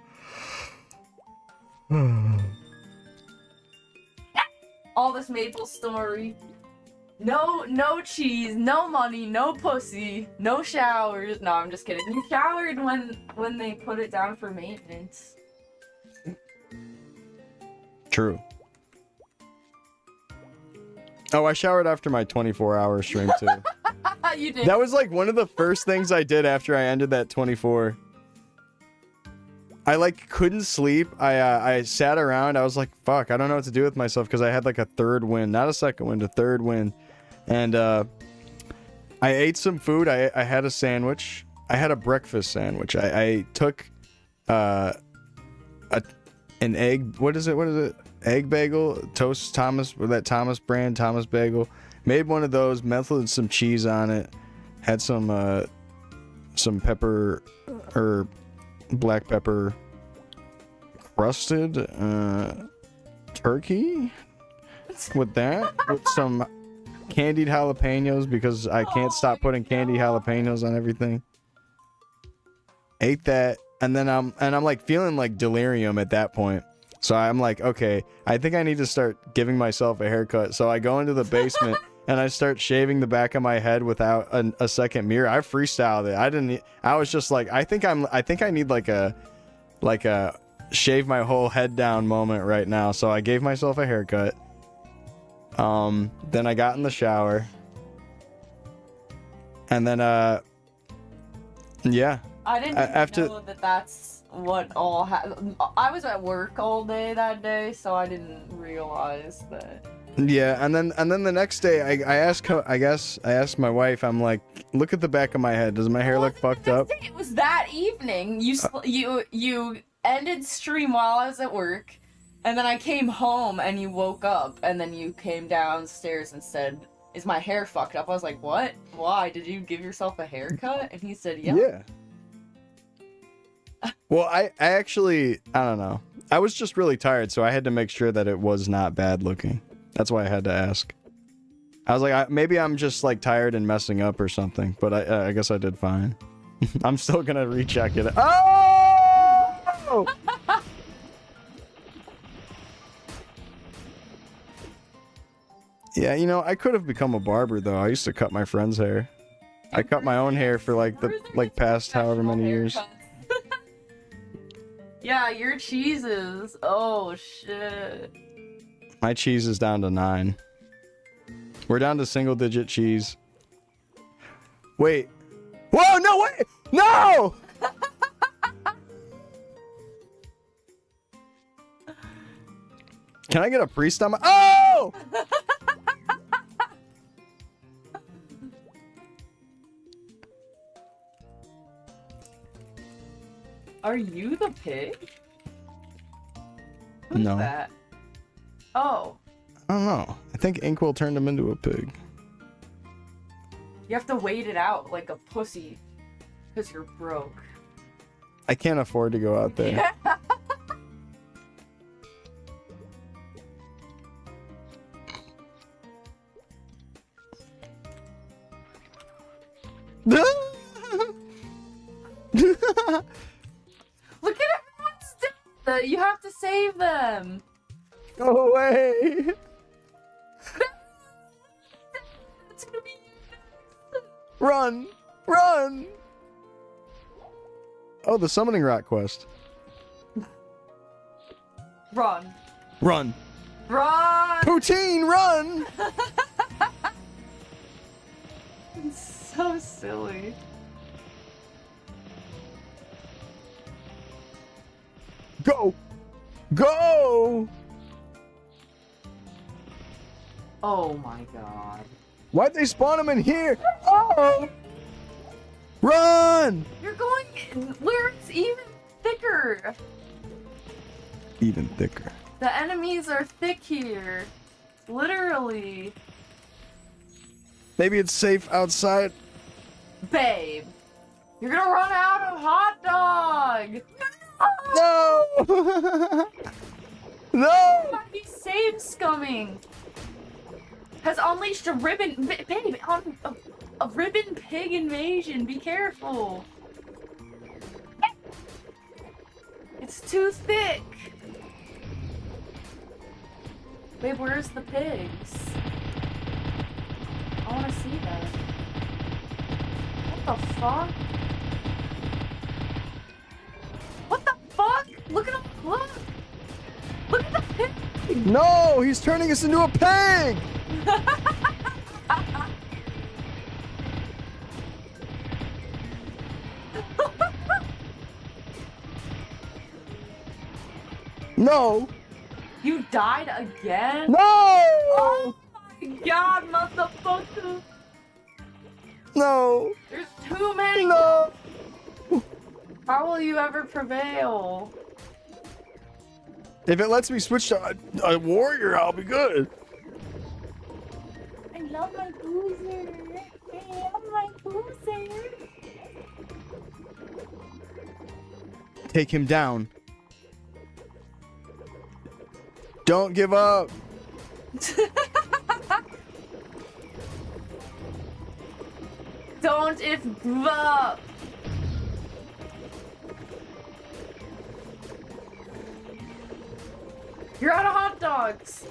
All this Maplestory. No cheese, no money, no pussy, no showers. No, I'm just kidding. You showered when they put it down for maintenance. True. Oh, I showered after my 24-hour stream too. You did. That was like one of the first things I did after I ended that 24. I like couldn't sleep. I sat around. I was like, fuck, I don't know what to do with myself because I had like a third wind, not a second wind, a third wind. And I ate some food. I had a sandwich. I had a breakfast sandwich. I took an egg. What is it? Egg bagel, toast Thomas, with that Thomas brand, Thomas bagel. Made one of those, melted some cheese on it. Had some pepper or black pepper crusted turkey with that, with some candied jalapenos because I can't stop putting candied jalapenos on everything. Ate that, and then I'm like feeling like delirium at that point. So I'm like, okay, I think I need to start giving myself a haircut. So I go into the basement and I start shaving the back of my head without a second mirror. I freestyled it. I was just like, I think I need like a shave my whole head down moment right now. So I gave myself a haircut. Then I got in the shower. And then yeah. I didn't even know that that's what all I was at work all day that day, so I didn't realize that. Yeah, and then the next day I asked my wife, I'm like, look at the back of my head. Does my hair look fucked up? It was that evening. You ended stream while I was at work, and then I came home and you woke up, and then you came downstairs and said, "Is my hair fucked up?" I was like, "What? Why? Did you give yourself a haircut?" And he said, "Yeah." Yeah. Well, I actually, I don't know. I was just really tired, so I had to make sure that it was not bad looking. That's why I had to ask. I was like, maybe I'm just like tired and messing up or something, but I guess I did fine. I'm still gonna recheck it. Oh! Yeah, you know, I could have become a barber though. I used to cut my friend's hair. I cut my own hair for like the past however many years. Yeah, your cheeses. Oh shit. My cheese is down to 9. We're down to single digit cheese. Wait. Whoa, no, wait! No! Can I get a priest on my... Oh! Are you the pig? Who's No. that? Oh. I don't know. I think Inkwell turned him into a pig. You have to wait it out like a pussy. Because you're broke. I can't afford to go out there. Look at everyone's dead. You have to save them. Go away! It's gonna be... Run! Run! Oh, the summoning rock quest. Run. Run! Run! Poutine, run! It's so silly. Go! Go! Oh my god. Why'd they spawn him in here? Oh! Run! You're going where it's even thicker. Even thicker. The enemies are thick here. Literally. Maybe it's safe outside. Babe. You're gonna run out of hot dog. No! No! Might be save scumming. Has unleashed a ribbon, babe, a ribbon pig invasion. Be careful. It's too thick. Babe, where's the pigs? I want to see them. What the fuck? What the fuck? Look at him. Look. Look at the pig. No! He's turning us into a pig! No! You died again? No! Oh my god, motherfucker! No! There's too many! No! How will you ever prevail? If it lets me switch to a warrior, I'll be good. I love my boozer. I love my boozer. Take him down. Don't give up. Don't if give up. You're out of hot dogs!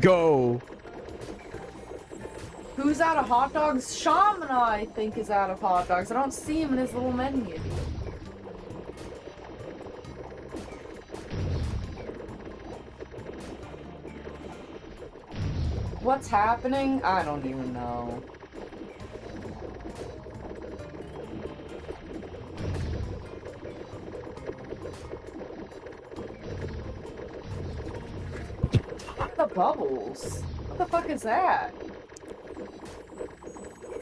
Go. Who's out of hot dogs? Shaman, I think, is out of hot dogs. I don't see him in his little menu. What's happening? I don't even know. The bubbles. What the fuck is that?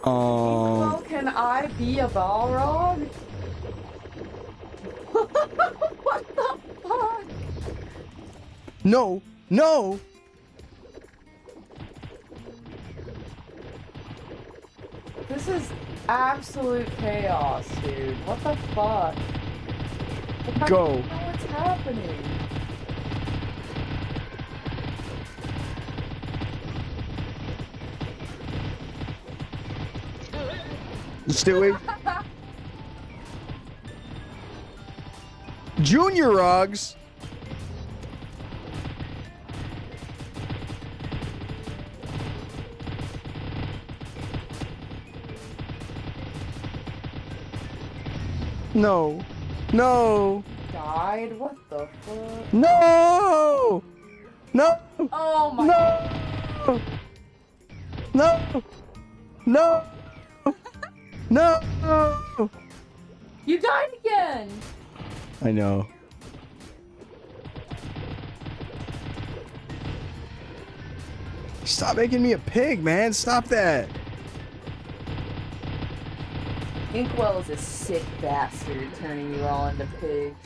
Well, can I be a Balrog? What the fuck? No, no. This is absolute chaos, dude. What the fuck? I Go. don't know what's happening. Stewie. Junior Rogs. No. No. Died? What the fuck? No. No. Oh my No. No. No. No. You died again! I know. Stop making me a pig, man. Stop that. Inkwell is a sick bastard, turning you all into pigs.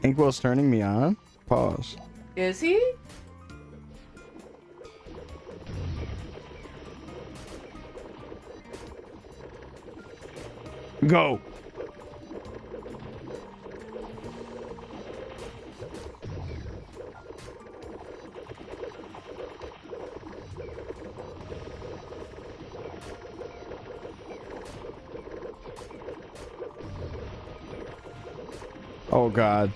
Inkwell's turning me on? Pause. Is he? Go. Oh God.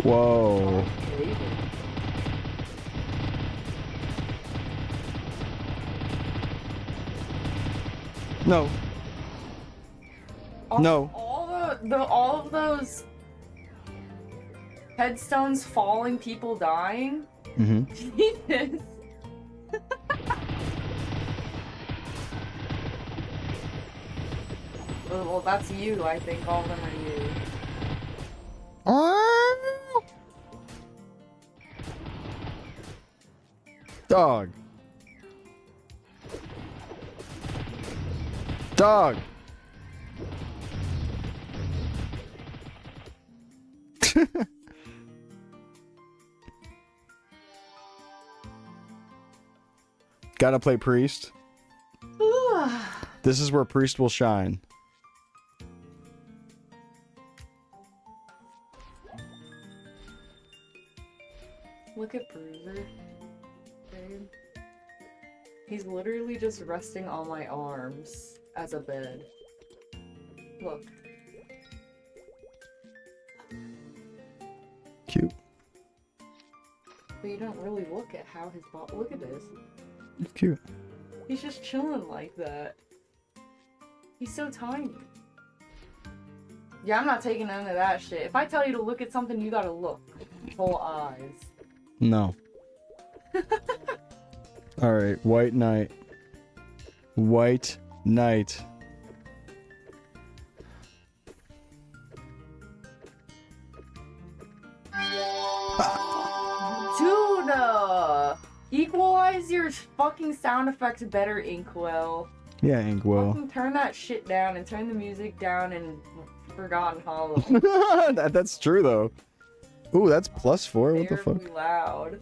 Whoa. No. No. All of those headstones falling, people dying. Mm-hmm. Jesus. Well, that's you. I think all of them are you. Dog. Dog. Gotta play Priest. This is where Priest will shine. Look at Bruiser. Babe. He's literally just resting on my arms as a bed. Look. Cute. But you don't really look at how his body. Look at this. It's cute. He's just chilling like that. He's so tiny. Yeah, I'm not taking none of that shit. If I tell you to look at something, you gotta look. Full eyes. No. Alright, White Knight. White Knight. Dude! Equalize your fucking sound effects better, Inkwell. Yeah, Inkwell. Fucking turn that shit down and turn the music down in Forgotten Hollow. That's true though. Ooh, that's +4. What the fuck? Terribly loud.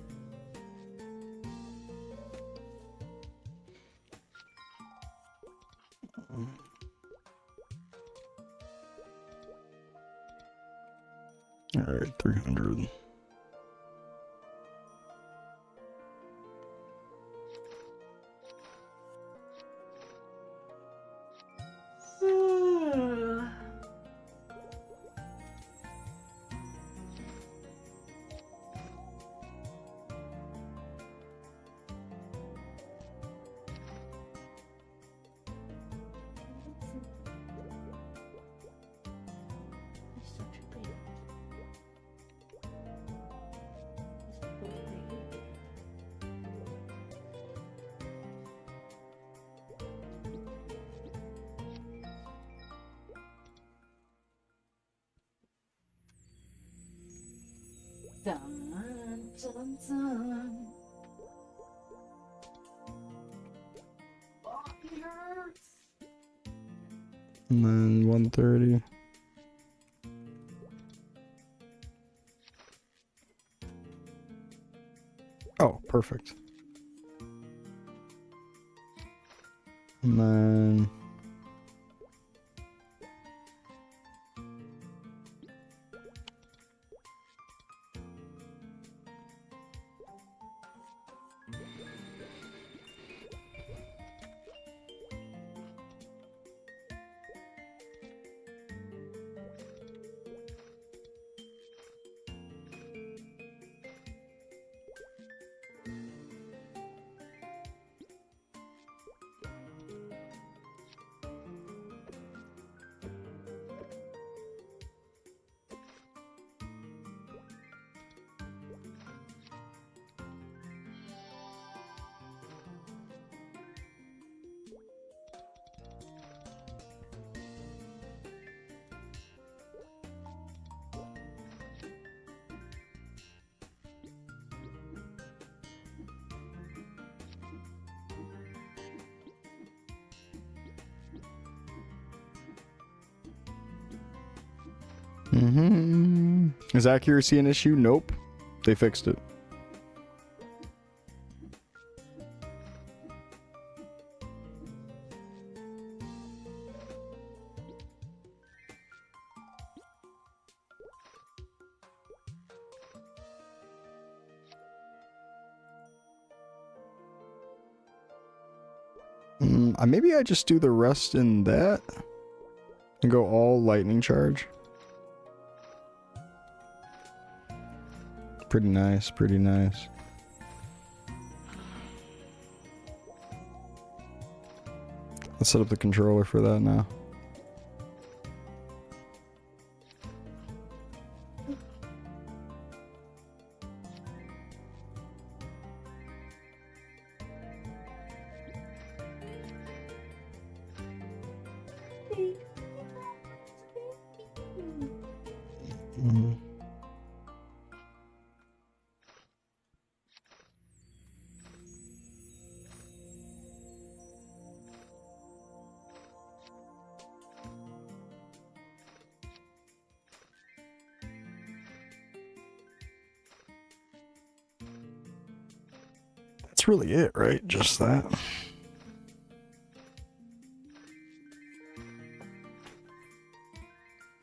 All right, 300. Dun, dun, dun. Fuck, it hurts. And then 130. Oh, perfect. And then Is accuracy an issue? Nope. They fixed it. Maybe I just do the rest in that and go all lightning charge. Pretty nice, pretty nice. Let's set up the controller for that now. That's really it, right? Just that.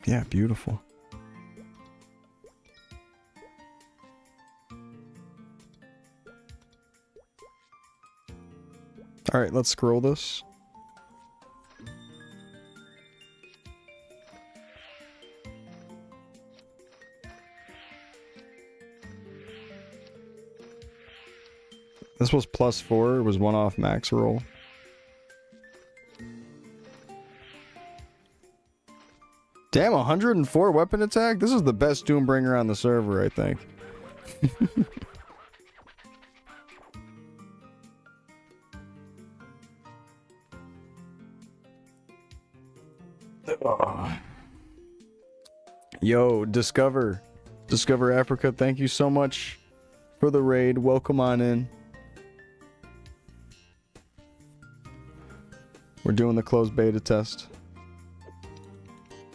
Yeah, beautiful. All right, let's scroll this. This was +4. It was one off max roll. Damn, 104 weapon attack? This is the best Doombringer on the server, I think. Yo, Discover Africa, thank you so much for the raid. Welcome on in. We're doing the closed beta test.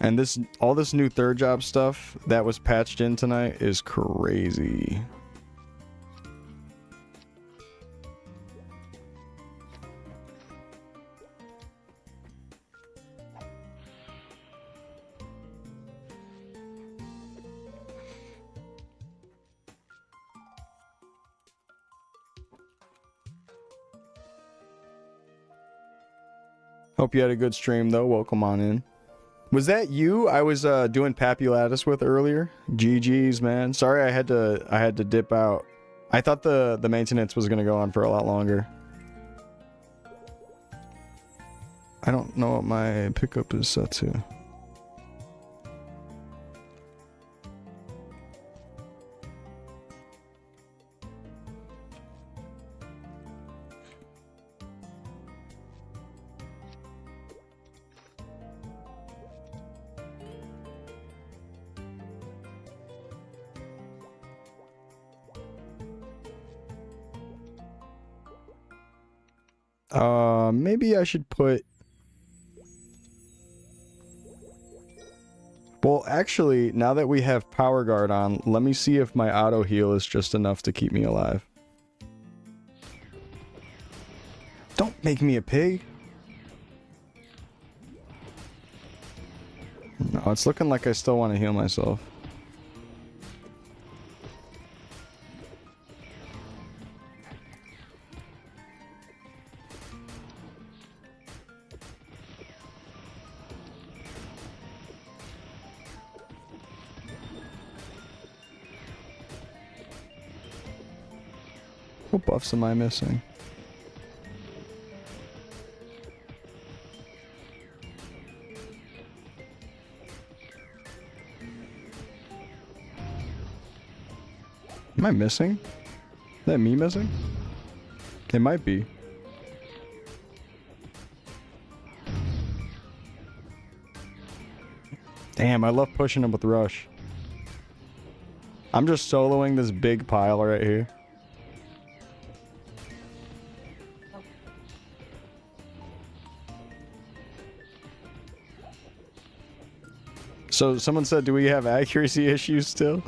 And all this new third job stuff that was patched in tonight is crazy. Hope you had a good stream though. Welcome on in. Was that you I was doing Pappy Lattice with earlier? GG's, man. Sorry I had to dip out. I thought the maintenance was gonna go on for a lot longer. I don't know what my pickup is set to. Maybe I should put... Well, actually, now that we have Power Guard on, let me see if my auto heal is just enough to keep me alive. Don't make me a pig. No, it's looking like I still want to heal myself. What buffs am I missing? Am I missing? Is that me missing? It might be. Damn, I love pushing him with Rush. I'm just soloing this big pile right here. So someone said, do we have accuracy issues still?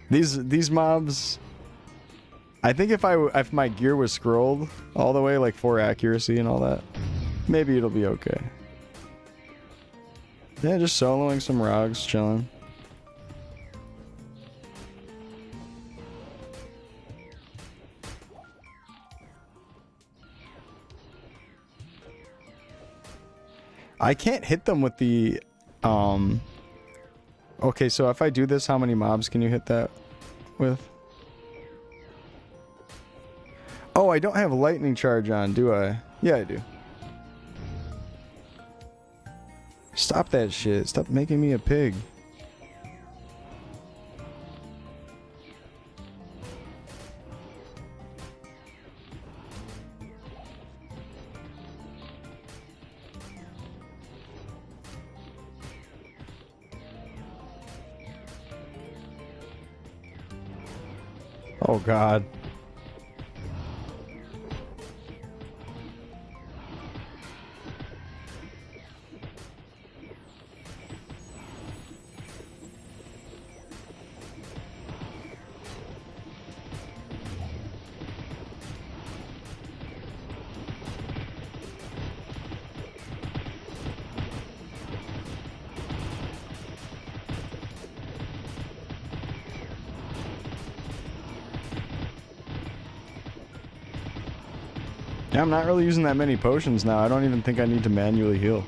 These mobs, I think if my gear was scrolled all the way, like for accuracy and all that, maybe it'll be okay. Yeah, just soloing some rogs, chilling. I can't hit them with the, okay, so if I do this, how many mobs can you hit that with? Oh, I don't have lightning charge on, do I? Yeah, I do. Stop that shit. Stop making me a pig. Oh God. Yeah, I'm not really using that many potions now. I don't even think I need to manually heal.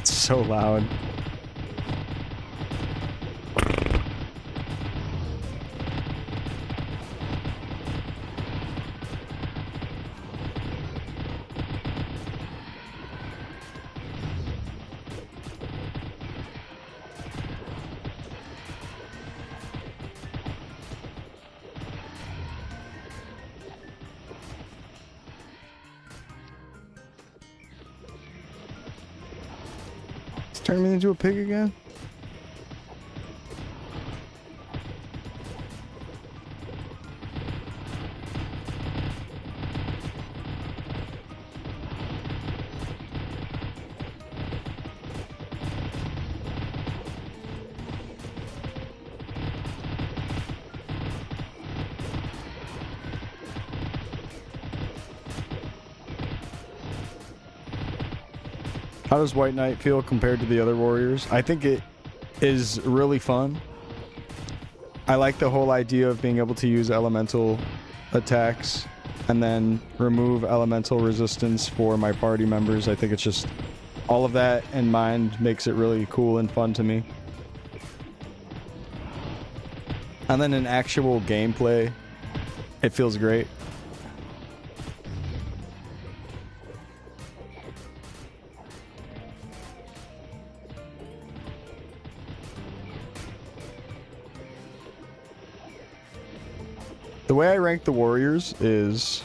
It's so loud. It's turning me into a pig again? How does White Knight feel compared to the other warriors? I think it is really fun. I like the whole idea of being able to use elemental attacks and then remove elemental resistance for my party members. I think it's just all of that in mind makes it really cool and fun to me. And then in actual gameplay, it feels great. The way I rank the warriors is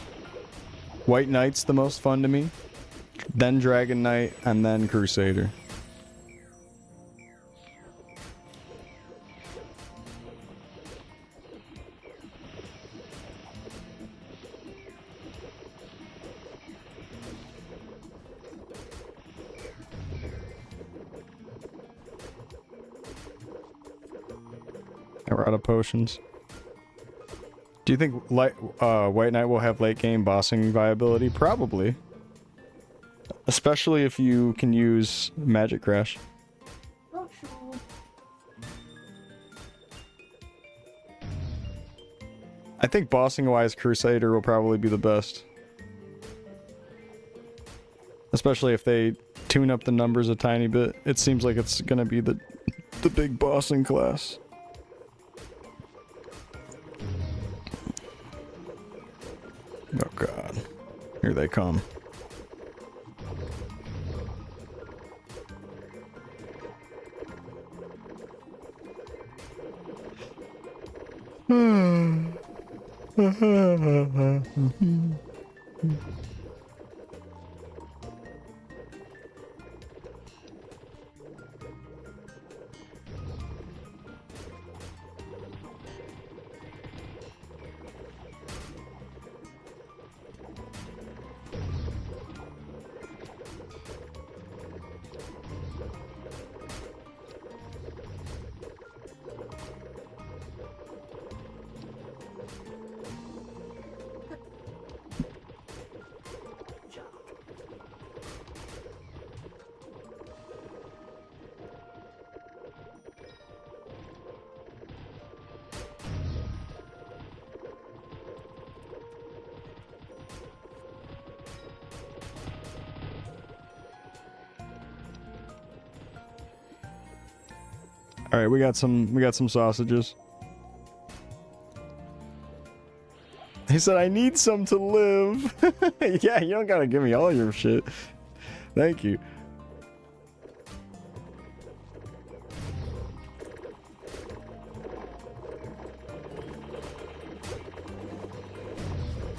White Knight's the most fun to me, then Dragon Knight, and then Crusader. And we're out of potions. Do you think White Knight will have late game bossing viability? Probably. Especially if you can use Magic Crash. Not sure. I think bossing wise, Crusader will probably be the best. Especially if they tune up the numbers a tiny bit. It seems like it's gonna be the big bossing class. Oh god. Here they come. All right, we got some sausages. He said, "I need some to live." Yeah, you don't gotta give me all your shit. Thank you.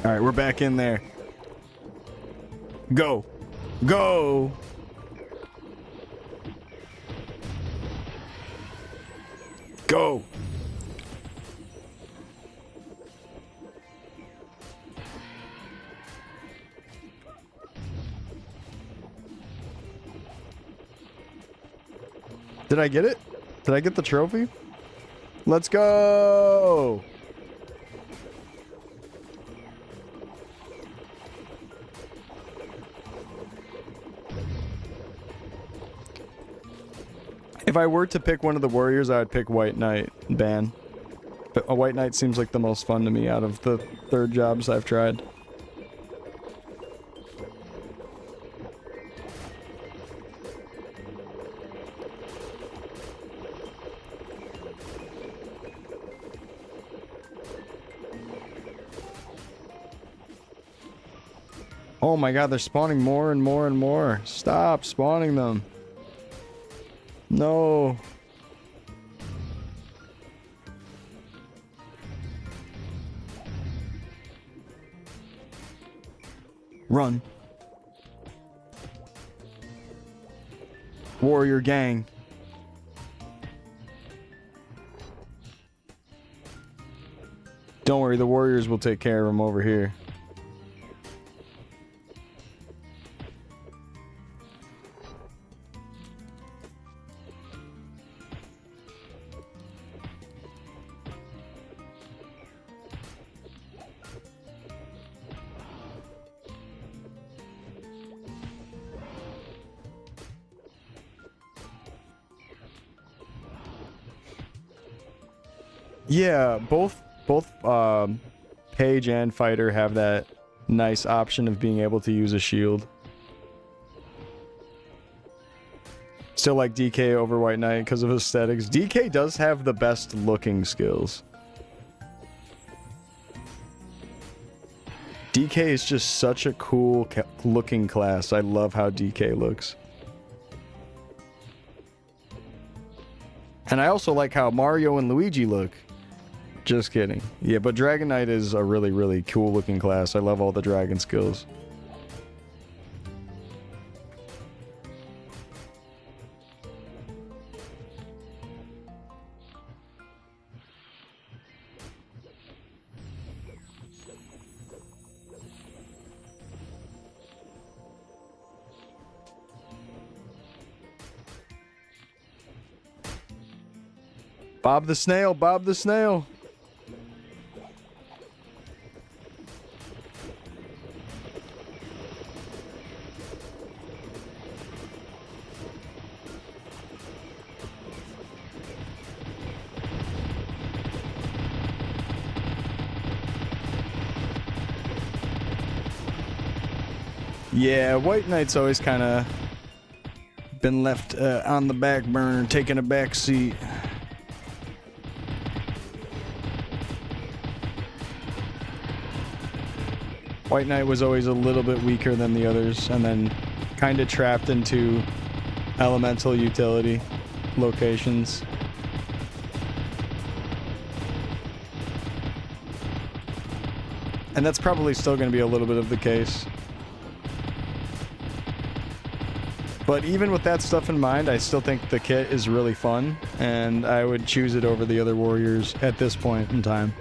All right, we're back in there. Go, go. Go! Did I get it? Did I get the trophy? Let's go! If I were to pick one of the warriors, I would pick White Knight, Ban. But a White Knight seems like the most fun to me out of the third jobs I've tried. Oh my god, they're spawning more and more and more. Stop spawning them. No. Run. Warrior gang. Don't worry, the warriors will take care of him over here. Yeah, both Page and Fighter have that nice option of being able to use a shield. Still like DK over White Knight because of aesthetics. DK does have the best looking skills. DK is just such a cool looking class. I love how DK looks. And I also like how Mario and Luigi look. Just kidding. Yeah, but Dragon Knight is a really, really cool looking class. I love all the dragon skills. Bob the Snail, Bob the Snail. Yeah, White Knight's always kind of been left on the back burner, taking a back seat. White Knight was always a little bit weaker than the others, and then kind of trapped into elemental utility locations. And that's probably still going to be a little bit of the case. But even with that stuff in mind, I still think the kit is really fun, and I would choose it over the other warriors at this point in time.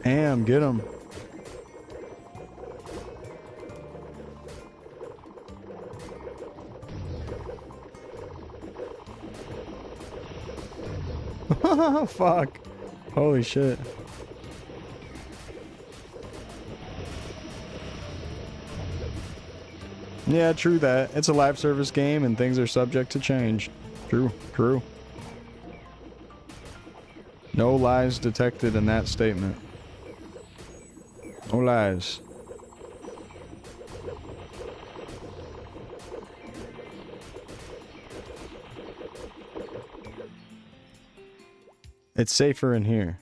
Damn, get him. Fuck. Holy shit. Yeah, true that. It's a live service game and things are subject to change. True, true. No lies detected in that statement. No lies. It's safer in here.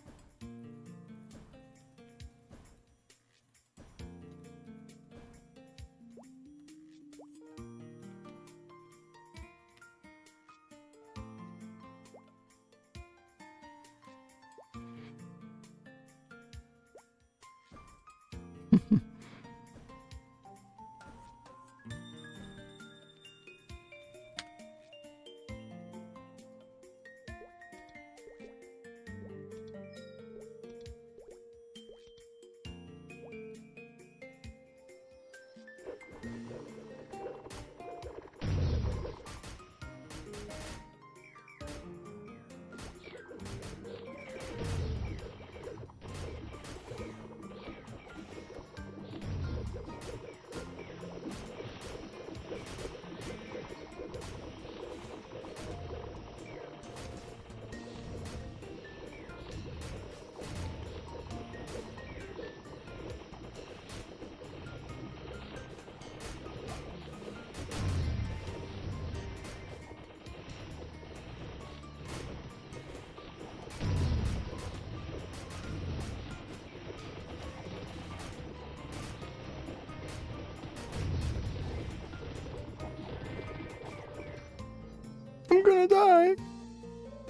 gonna die.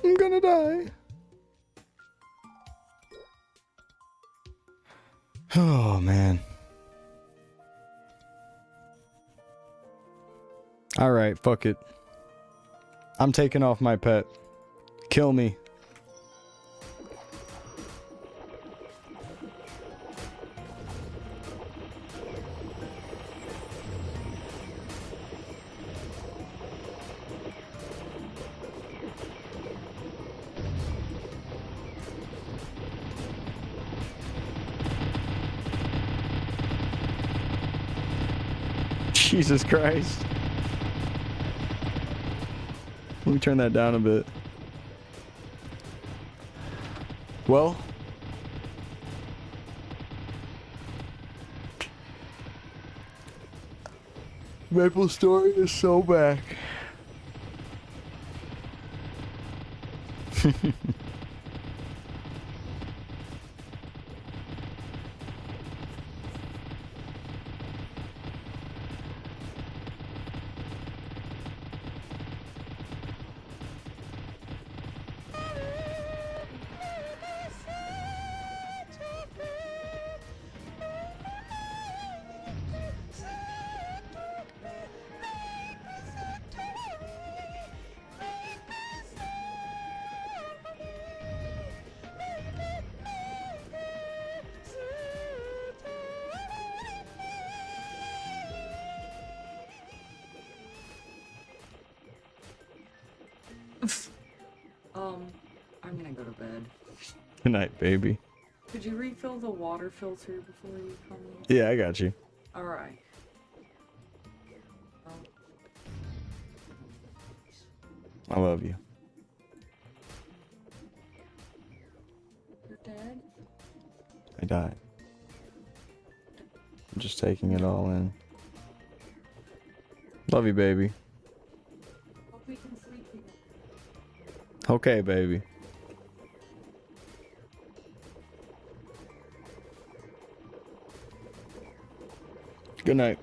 I'm gonna die. Oh, man. Alright, fuck it. I'm taking off my pet. Kill me. Jesus Christ. Let me turn that down a bit. Well. Maplestory is so back. I'm gonna go to bed. Good night, baby. Could you refill the water filter before you come in? Yeah, I got you. Alright. I love you. You're dead? I died. I'm just taking it all in. Love you, baby. Hope we can sleep together. Okay, baby. Good night.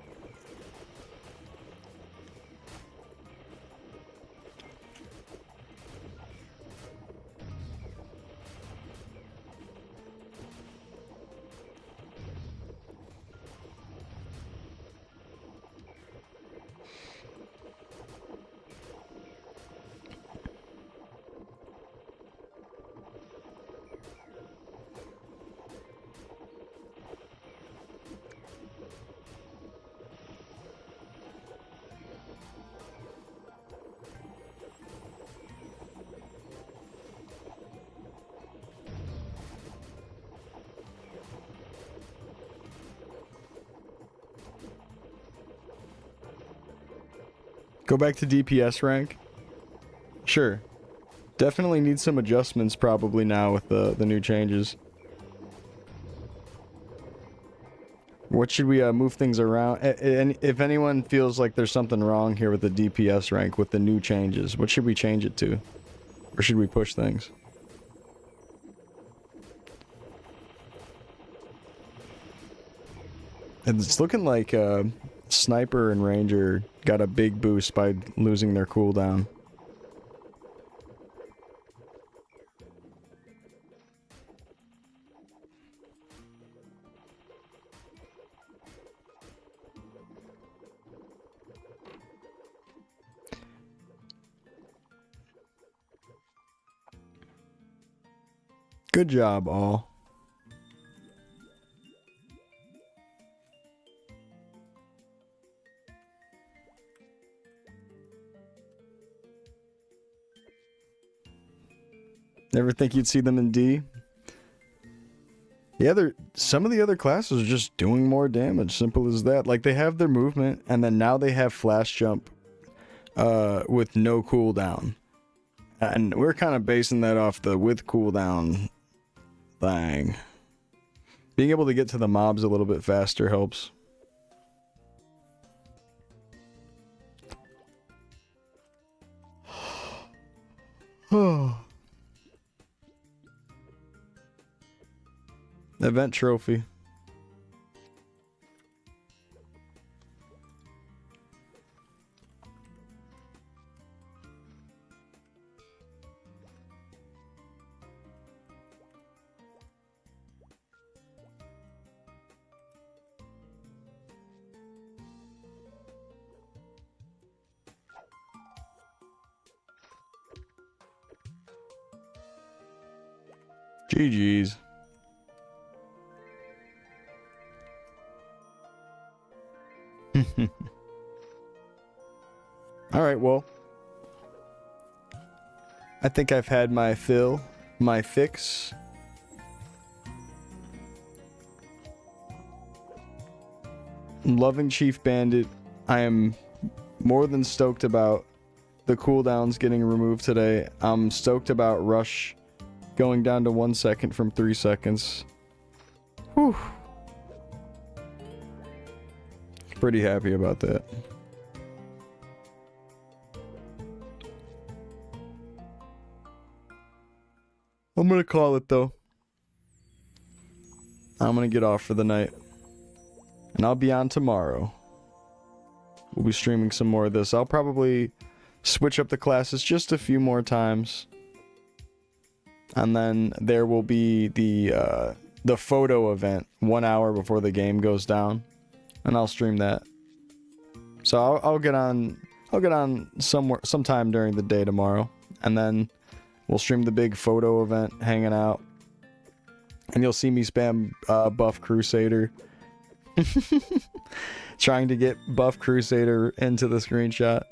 Go back to DPS rank? Sure. Definitely need some adjustments probably now with the new changes. What should we move things around? And if anyone feels like there's something wrong here with the DPS rank with the new changes, what should we change it to? Or should we push things? And it's looking like Sniper and Ranger got a big boost by losing their cooldown. Good job, all. Never think you'd see them in D? Yeah, some of the other classes are just doing more damage. Simple as that. Like, they have their movement, and then now they have flash jump with no cooldown. And we're kind of basing that off the with cooldown thing. Being able to get to the mobs a little bit faster helps. Oh. Event trophy. GG's. Alright, well. I think I've had my fill, my fix. I'm loving Chief Bandit. I am more than stoked about the cooldowns getting removed today. I'm stoked about Rush going down to 1 second from 3 seconds. Whew. Pretty happy about that. I'm gonna call it though. I'm gonna get off for the night. And I'll be on tomorrow. We'll be streaming some more of this. I'll probably switch up the classes just a few more times. And then there will be the photo event 1 hour before the game goes down. And I'll stream that. So I'll get on sometime during the day tomorrow. And then we'll stream the big photo event, hanging out. And you'll see me spam Buff Crusader. Trying to get Buff Crusader into the screenshot.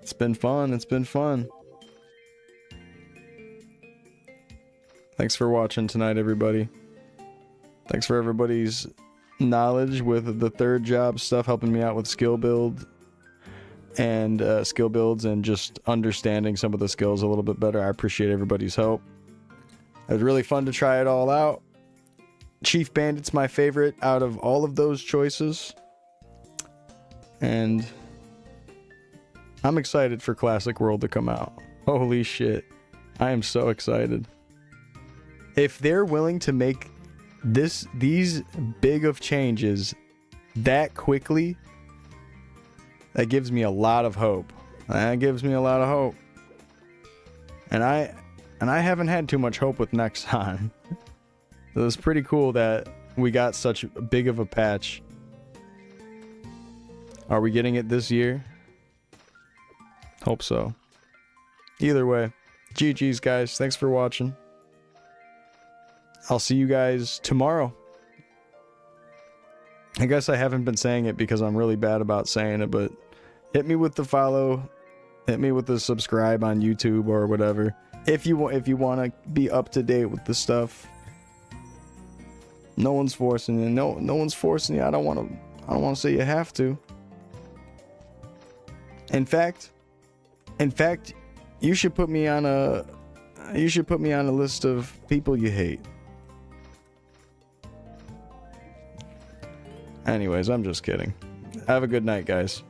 It's been fun. It's been fun. Thanks for watching tonight, everybody. Thanks for everybody's knowledge with the third job stuff, helping me out with skill build and skill builds and just understanding some of the skills a little bit better. I appreciate everybody's help. It was really fun to try it all out. Chief Bandit's my favorite out of all of those choices. And I'm excited for Classic World to come out. Holy shit. I am so excited. If they're willing to make these big of changes that quickly, that gives me a lot of hope. That gives me a lot of hope. And I haven't had too much hope with Nexon. It was pretty cool that we got such big of a patch. Are we getting it this year? Hope so. Either way, GG's guys. Thanks for watching. I'll see you guys tomorrow. I guess I haven't been saying it because I'm really bad about saying it, but hit me with the follow, hit me with the subscribe on YouTube or whatever. If you want to be up to date with the stuff. No one's forcing you. No one's forcing you. I don't want to say you have to. In fact, you should put me on a list of people you hate. Anyways, I'm just kidding. Have a good night, guys.